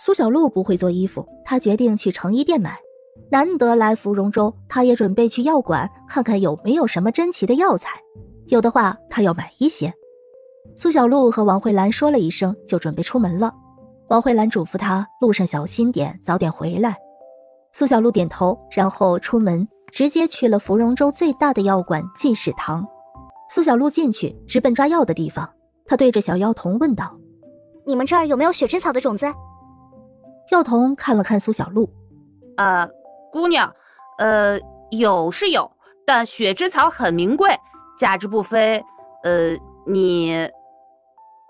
苏小璐不会做衣服，她决定去成衣店买。难得来芙蓉州，她也准备去药馆看看有没有什么珍奇的药材，有的话她要买一些。苏小璐和王慧兰说了一声，就准备出门了。王慧兰嘱咐她路上小心点，早点回来。苏小璐点头，然后出门，直接去了芙蓉州最大的药馆济世堂。苏小璐进去，直奔抓药的地方。她对着小药童问道：你们这儿有没有雪之草的种子？药童看了看苏小璐，姑娘，有是有，但雪之草很名贵，价值不菲。你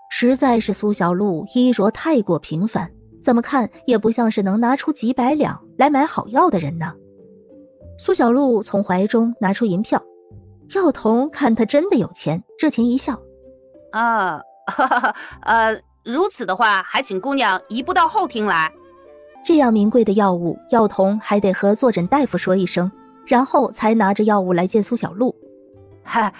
实在是苏小璐衣着太过平凡，怎么看也不像是能拿出几百两来买好药的人呢。苏小璐从怀中拿出银票，药童看他真的有钱，热情一笑：“啊，如此的话，还请姑娘移步到后厅来。”这样名贵的药物，药童还得和坐诊大夫说一声，然后才拿着药物来见苏小璐。哈，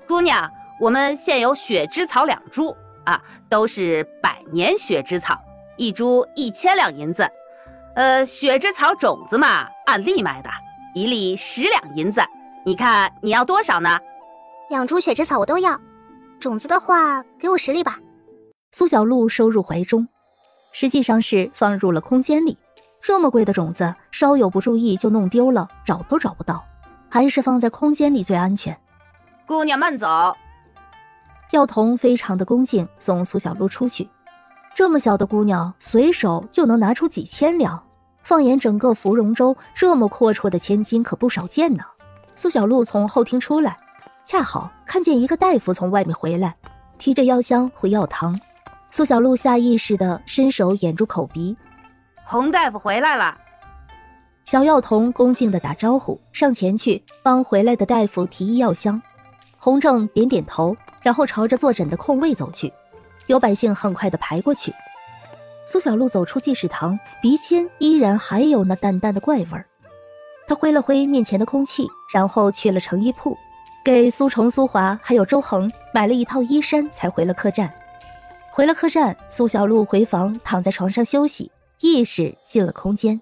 姑娘，我们现有血脂草2株啊，都是100年血脂草，一株1000两银子。血脂草种子嘛，按粒卖的，1粒10两银子。你看你要多少呢？2株血脂草我都要，种子的话给我10粒吧。苏小璐收入怀中，实际上是放入了空间里。这么贵的种子，稍有不注意就弄丢了，找都找不到，还是放在空间里最安全。姑娘慢走。药童非常的恭敬，送苏小璐出去。这么小的姑娘，随手就能拿出几千两，放眼整个芙蓉州，这么阔绰的千金可不少见呢。苏小璐从后厅出来，恰好看见一个大夫从外面回来，提着药箱回药堂。苏小璐下意识地伸手掩住口鼻。洪大夫回来了。小药童恭敬地打招呼，上前去帮回来的大夫提医药箱。洪正点点头，然后朝着坐诊的空位走去。有百姓很快地排过去。苏小璐走出记事堂，鼻尖依然还有那淡淡的怪味儿。她挥了挥面前的空气，然后去了成衣铺，给苏崇、苏华还有周恒买了一套衣衫，才回了客栈。回了客栈，苏小璐回房躺在床上休息，意识进了空间。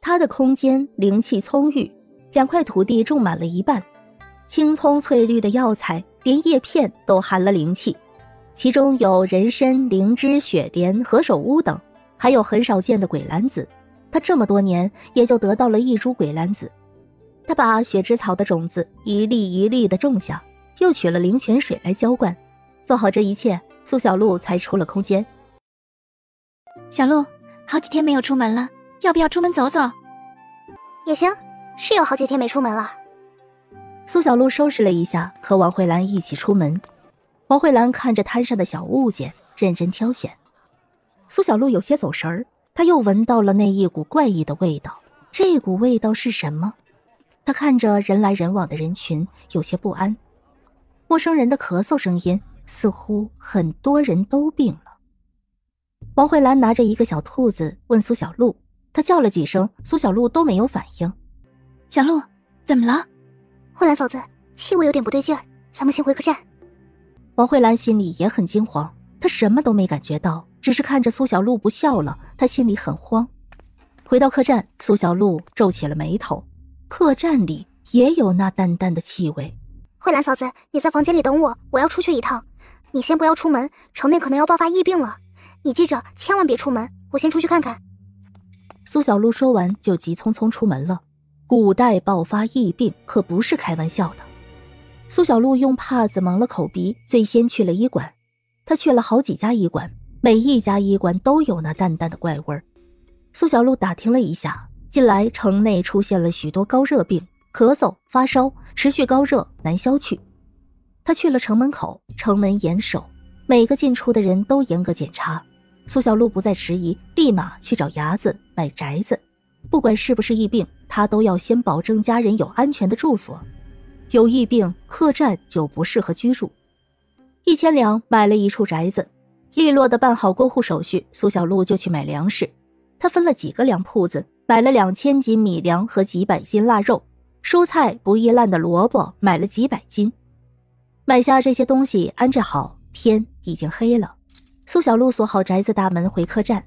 她的空间灵气葱郁，2块土地种满了一半，青葱翠绿的药材，连叶片都含了灵气。其中有人参、灵芝、雪莲、何首乌等，还有很少见的鬼兰子。他这么多年也就得到了1株鬼兰子。他把血脂草的种子一粒一粒地种下，又取了灵泉水来浇灌。做好这一切，苏小璐才出了空间。小璐，好几天没有出门了，要不要出门走走？也行，是有好几天没出门了。苏小璐收拾了一下，和王慧兰一起出门。王慧兰看着摊上的小物件，认真挑选。苏小璐有些走神儿，她又闻到了那一股怪异的味道。这股味道是什么？她看着人来人往的人群，有些不安。陌生人的咳嗽声音，似乎很多人都病了。王慧兰拿着一个小兔子问苏小璐，她叫了几声，苏小璐都没有反应。小璐，怎么了？慧兰嫂子，气味有点不对劲儿，咱们先回客栈。王慧兰心里也很惊慌，她什么都没感觉到，只是看着苏小璐不笑了，她心里很慌。回到客栈，苏小璐皱起了眉头。客栈里也有那淡淡的气味。慧兰嫂子，你在房间里等我，我要出去一趟。你先不要出门，城内可能要爆发疫病了。你记着，千万别出门，我先出去看看。苏小璐说完就急匆匆出门了。古代爆发疫病可不是开玩笑的。苏小璐用帕子蒙了口鼻，最先去了医馆。她去了好几家医馆，每一家医馆都有那淡淡的怪味儿。苏小璐打听了一下，近来城内出现了许多高热病，咳嗽、发烧，持续高热难消去。她去了城门口，城门严守，每个进出的人都严格检查。苏小璐不再迟疑，立马去找牙子买宅子。不管是不是疫病，她都要先保证家人有安全的住所。有疫病，客栈就不适合居住。1000两买了一处宅子，利落地办好过户手续，苏小璐就去买粮食。她分了几个粮铺子，买了2000斤米粮和几百斤腊肉，蔬菜不易烂的萝卜买了几百斤。买下这些东西安置好，天已经黑了。苏小璐锁好宅子大门回客栈。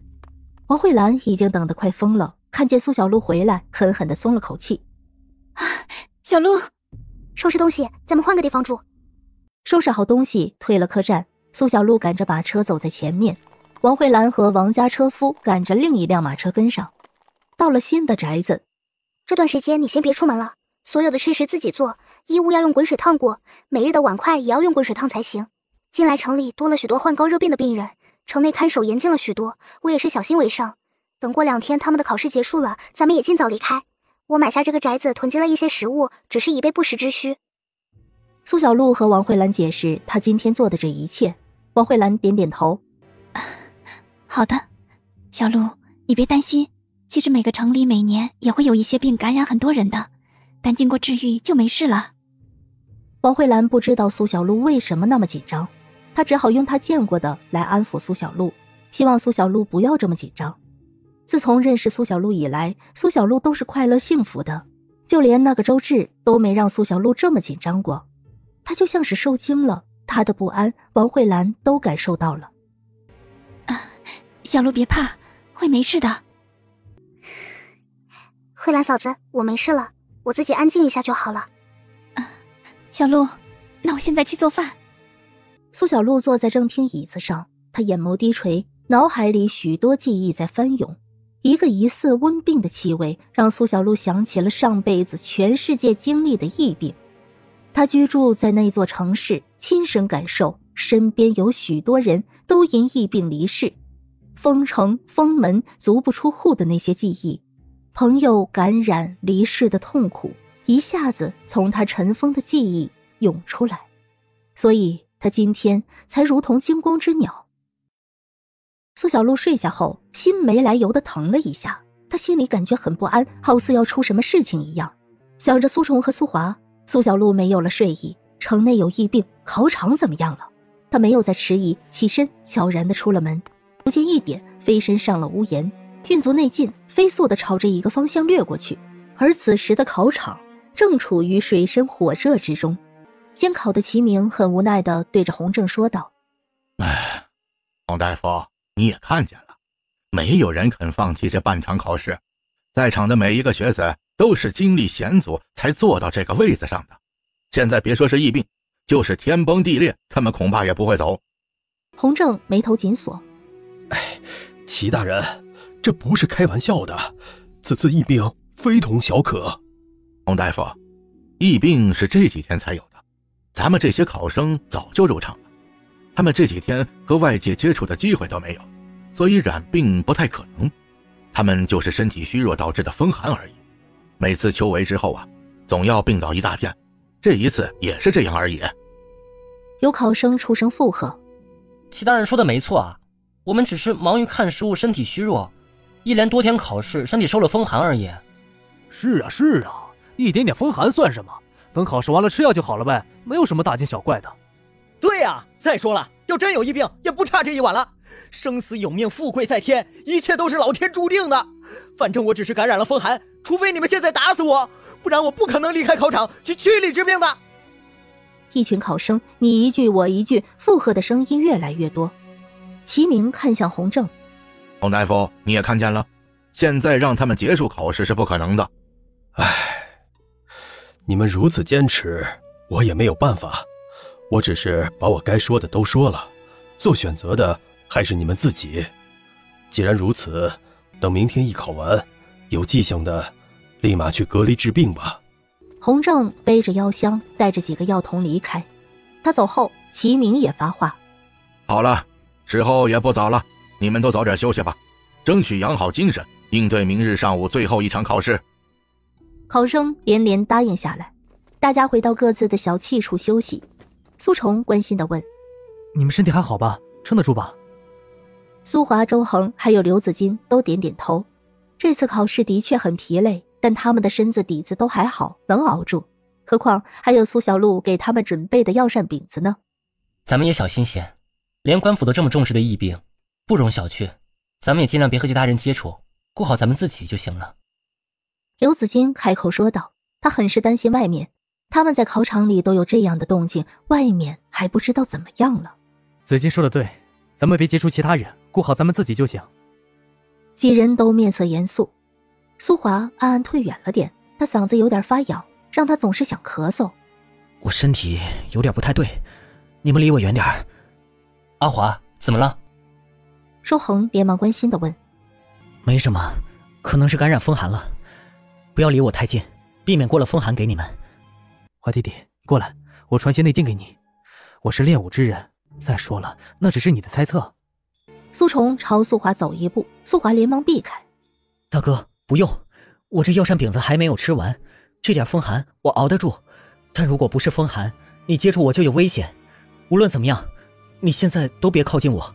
王慧兰已经等得快疯了，看见苏小璐回来，狠狠地松了口气。小璐，收拾东西，咱们换个地方住。收拾好东西，退了客栈，苏小璐赶着马车走在前面，王慧兰和王家车夫赶着另一辆马车跟上。到了新的宅子，这段时间你先别出门了，所有的事自己做，衣物要用滚水烫过，每日的碗筷也要用滚水烫才行。近来城里多了许多患高热病的病人，城内看守严禁了许多，我也是小心为上。等过2天他们的考试结束了，咱们也尽早离开。我买下这个宅子，囤积了一些食物，只是以备不时之需。苏小璐和王慧兰解释她今天做的这一切。王慧兰点点头。好的，小璐，你别担心，其实每个城里每年也会有一些病感染很多人的，但经过治愈就没事了。王慧兰不知道苏小璐为什么那么紧张，她只好用她见过的来安抚苏小璐，希望苏小璐不要这么紧张。自从认识苏小璐以来，苏小璐都是快乐幸福的，就连那个周志都没让苏小璐这么紧张过。她就像是受惊了，她的不安王慧兰都感受到了。小璐别怕，会没事的。慧兰嫂子，我没事了，我自己安静一下就好了。小璐，那我现在去做饭。苏小璐坐在正厅椅子上，她眼眸低垂，脑海里许多记忆在翻涌。一个疑似瘟病的气味让苏小璐想起了上辈子全世界经历的疫病。她居住在那座城市，亲身感受身边有许多人都因疫病离世，封城封门足不出户的那些记忆，朋友感染离世的痛苦一下子从他尘封的记忆涌出来，所以他今天才如同惊弓之鸟。苏小璐睡下后，心没来由的疼了一下，她心里感觉很不安，好似要出什么事情一样。想着苏虫和苏华，苏小璐没有了睡意。城内有疫病，考场怎么样了？她没有再迟疑，起身悄然地出了门，足尖一点，飞身上了屋檐，运足内劲，飞速地朝着一个方向掠过去。而此时的考场正处于水深火热之中。监考的齐明很无奈地对着洪正说道：洪大夫，你也看见了，没有人肯放弃这半场考试，在场的每一个学子都是经历险阻才坐到这个位子上的，现在别说是疫病，就是天崩地裂，他们恐怕也不会走。洪正眉头紧锁：齐大人，这不是开玩笑的，此次疫病非同小可。洪大夫，疫病是这几天才有的，咱们这些考生早就入场了，他们这几天和外界接触的机会都没有，所以染病不太可能，他们就是身体虚弱导致的风寒而已。每次秋闱之后啊，总要病倒一大片，这一次也是这样而已。有考生出声附和：齐大人说的没错啊，我们只是忙于看书，身体虚弱，一连多天考试，身体受了风寒而已。是啊，一点点风寒算什么？等考试完了吃药就好了呗，没有什么大惊小怪的。对呀，再说了，要真有疫病，也不差这一晚了。生死有命，富贵在天，一切都是老天注定的。反正我只是感染了风寒，除非你们现在打死我，不然我不可能离开考场去区里治病的。一群考生你一句我一句，附和的声音越来越多。齐明看向洪正：洪大夫，你也看见了，现在让他们结束考试是不可能的。你们如此坚持，我也没有办法，我只是把我该说的都说了，做选择的还是你们自己。既然如此，等明天一考完，有迹象的立马去隔离治病吧。洪正背着药箱，带着几个药童离开。他走后，齐明也发话：好了，时候也不早了，你们都早点休息吧，争取养好精神，应对明日上午最后一场考试。考生连连答应下来，大家回到各自的小憩处休息。苏虫关心地问：你们身体还好吧？撑得住吧？苏华、周恒还有刘子金都点点头。这次考试的确很疲累，但他们的身子底子都还好，能熬住。何况还有苏小璐给他们准备的药膳饼子呢。咱们也小心些，连官府都这么重视的疫病，不容小觑。咱们也尽量别和其他人接触，顾好咱们自己就行了。刘子金开口说道，他很是担心外面，他们在考场里都有这样的动静，外面还不知道怎么样了。子金说的对，咱们别接触其他人，顾好咱们自己就行。几人都面色严肃，苏华暗暗退远了点，他嗓子有点发痒，让他总是想咳嗽。我身体有点不太对，你们离我远点。阿华，怎么了？周恒连忙关心地问。没什么，可能是感染风寒了，不要离我太近，避免过了风寒给你们。华弟弟，过来，我传些内劲给你。我是练武之人，再说了，那只是你的猜测。苏虫朝苏华走一步，苏华连忙避开。大哥，不用，我这药膳饼子还没有吃完，这点风寒我熬得住，但如果不是风寒，你接触我就有危险。无论怎么样，你现在都别靠近我。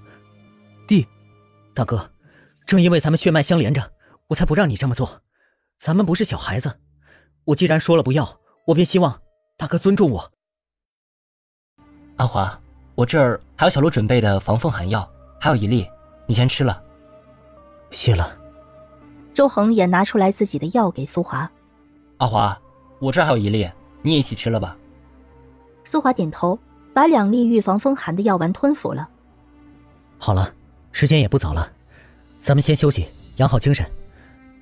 大哥，正因为咱们血脉相连着，我才不让你这么做。咱们不是小孩子，我既然说了不要，我便希望大哥尊重我。阿华，我这儿还有小鹿准备的防风寒药，还有1粒，你先吃了。谢了。周恒也拿出来自己的药给苏华。阿华，我这儿还有1粒，你也一起吃了吧。苏华点头，把2粒预防风寒的药丸吞服了。好了，时间也不早了，咱们先休息，养好精神，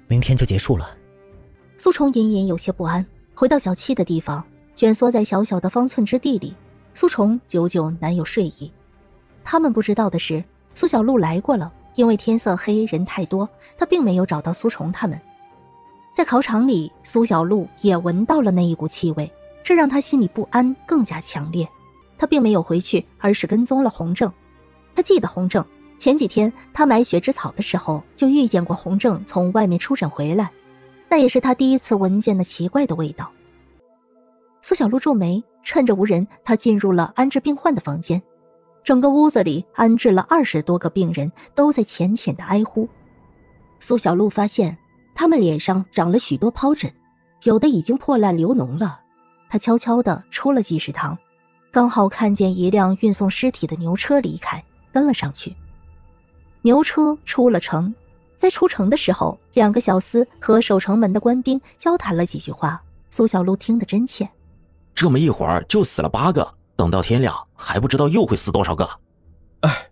明天就结束了。苏虫隐隐有些不安，回到小憩的地方，蜷缩在小小的方寸之地里，苏虫久久难有睡意。他们不知道的是，苏小璐来过了，因为天色黑人太多，他并没有找到苏虫他们。在考场里，苏小璐也闻到了那一股气味，这让他心里不安更加强烈。他并没有回去，而是跟踪了洪正。他记得洪正，前几天他买雪之草的时候就遇见过洪正从外面出诊回来，那也是他第一次闻见那奇怪的味道。苏小璐皱眉，趁着无人，他进入了安置病患的房间。整个屋子里安置了20多个病人，都在浅浅的哀呼。苏小璐发现他们脸上长了许多疱疹，有的已经破烂流脓了。他悄悄地出了济世堂，刚好看见一辆运送尸体的牛车离开，跟了上去。牛车出了城，在出城的时候，2个小厮和守城门的官兵交谈了几句话，苏小璐听得真切。这么一会儿就死了8个，等到天亮还不知道又会死多少个。哎，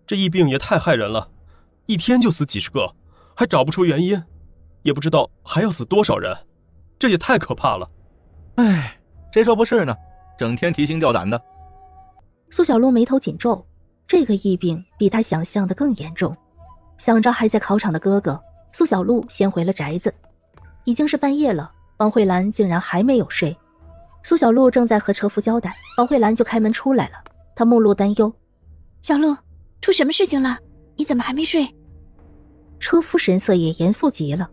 这疫病也太害人了，一天就死几十个，还找不出原因，也不知道还要死多少人，这也太可怕了。哎，谁说不是呢？整天提心吊胆的。苏小璐眉头紧皱，这个疫病比他想象的更严重。想着还在考场的哥哥，苏小璐先回了宅子。已经是半夜了，王慧兰竟然还没有睡。苏小璐正在和车夫交代，王慧兰就开门出来了，她目露担忧。小璐，出什么事情了？你怎么还没睡？车夫神色也严肃极了。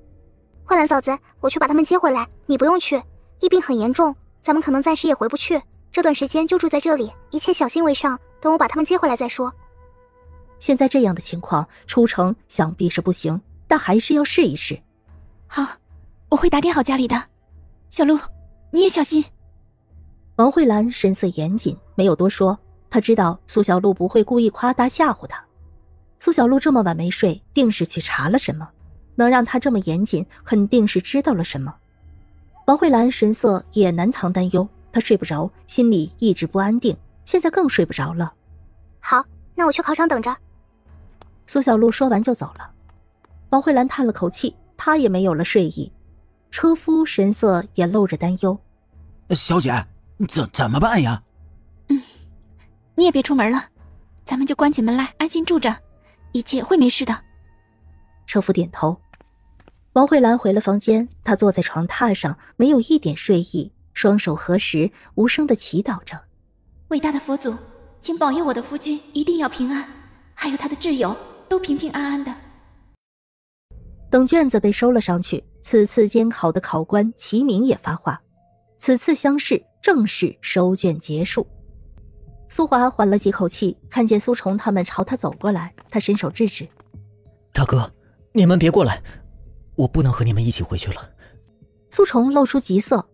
慧兰嫂子，我去把他们接回来，你不用去，疫病很严重，咱们可能暂时也回不去，这段时间就住在这里，一切小心为上，等我把他们接回来再说。现在这样的情况，出城想必是不行，但还是要试一试。好，我会打点好家里的。小璐，你也小心。王慧兰神色严谨，没有多说，她知道苏小璐不会故意夸大吓唬她。苏小璐这么晚没睡，定是去查了什么，能让她这么严谨，肯定是知道了什么。王慧兰神色也难藏担忧，她睡不着，心里一直不安定，现在更睡不着了。好，那我去考场等着。苏小璐说完就走了。王慧兰叹了口气，她也没有了睡意。车夫神色也露着担忧。小姐，怎么办呀？你也别出门了，咱们就关起门来安心住着，一切会没事的。车夫点头。王慧兰回了房间，她坐在床榻上，没有一点睡意，双手合十，无声地祈祷着。伟大的佛祖，请保佑我的夫君一定要平安，还有他的挚友都平平安安的。等卷子被收了上去，此次监考的考官齐明也发话，此次乡试正式收卷结束。苏华缓了几口气，看见苏虫他们朝他走过来，他伸手制止。大哥，你们别过来，我不能和你们一起回去了。苏虫露出急色。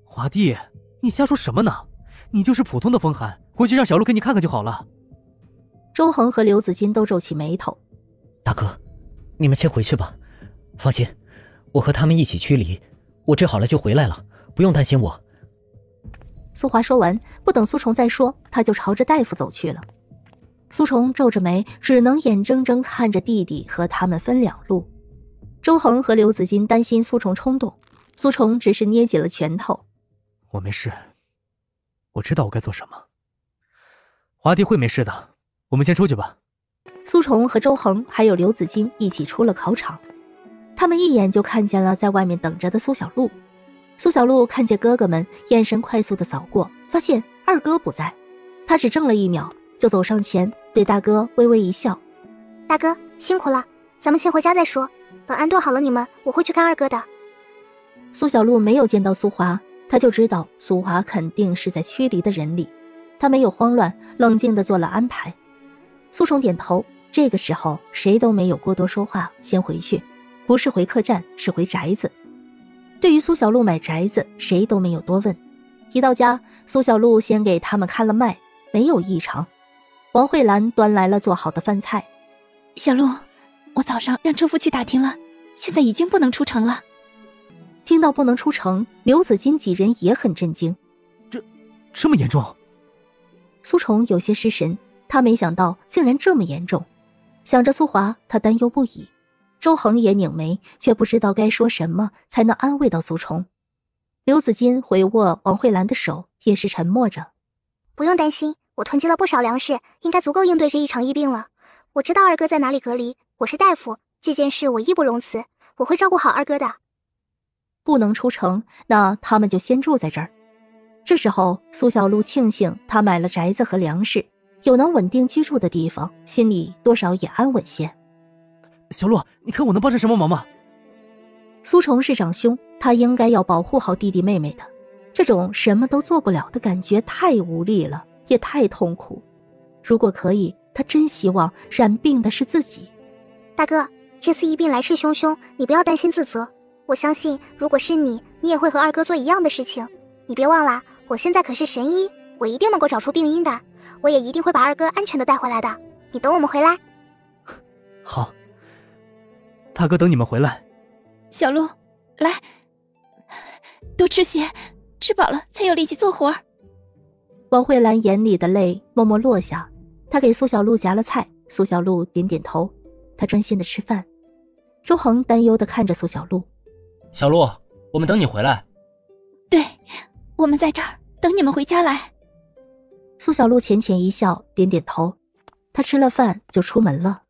华弟，你瞎说什么呢？你就是普通的风寒，回去让小璐给你看看就好了。周恒和刘子金都皱起眉头。大哥，你们先回去吧，放心，我和他们一起驱离，我治好了就回来了，不用担心我。苏华说完，不等苏虫再说，他就朝着大夫走去了。苏虫皱着眉，只能眼睁睁看着弟弟和他们分两路。周恒和刘子金担心苏虫冲动，苏虫只是捏紧了拳头。我没事，我知道我该做什么。华弟会没事的，我们先出去吧。苏虫和周恒还有刘子金一起出了考场，他们一眼就看见了在外面等着的苏小璐。苏小璐看见哥哥们，眼神快速的扫过，发现二哥不在，他只怔了1秒，就走上前对大哥微微一笑。大哥辛苦了，咱们先回家再说，等安顿好了你们，我会去看二哥的。苏小璐没有见到苏华，他就知道苏华肯定是在驱离的人里，他没有慌乱，冷静地做了安排。苏虫点头，这个时候谁都没有过多说话，先回去，不是回客栈，是回宅子。对于苏小璐买宅子，谁都没有多问。一到家，苏小璐先给他们看了脉，没有异常。王慧兰端来了做好的饭菜。小璐，我早上让车夫去打听了，现在已经不能出城了。听到不能出城，刘子金几人也很震惊。这么严重？苏崇有些失神，他没想到竟然这么严重。想着苏华，他担忧不已。周恒也拧眉，却不知道该说什么才能安慰到苏崇。刘子金回握王慧兰的手，也是沉默着。不用担心，我囤积了不少粮食，应该足够应对这一场疫病了。我知道二哥在哪里隔离，我是大夫，这件事我义不容辞，我会照顾好二哥的。不能出城，那他们就先住在这儿。这时候苏小璐庆幸他买了宅子和粮食，有能稳定居住的地方，心里多少也安稳些。小璐，你看我能帮上什么忙吗？苏崇是长兄，他应该要保护好弟弟妹妹的。这种什么都做不了的感觉太无力了，也太痛苦。如果可以，他真希望染病的是自己。大哥，这次疫病来势汹汹，你不要担心自责。我相信如果是你也会和二哥做一样的事情。你别忘了，我现在可是神医，我一定能够找出病因的，我也一定会把二哥安全的带回来的。你等我们回来。好，大哥等你们回来。小璐，来，多吃些，吃饱了才有力气做活。王慧兰眼里的泪默默落下，她给苏小璐夹了菜，苏小璐点点头，她专心的吃饭。周恒担忧的看着苏小璐。小璐，我们等你回来。对，我们在这儿等你们回家来。苏小璐浅浅一笑，点点头。她吃了饭就出门了。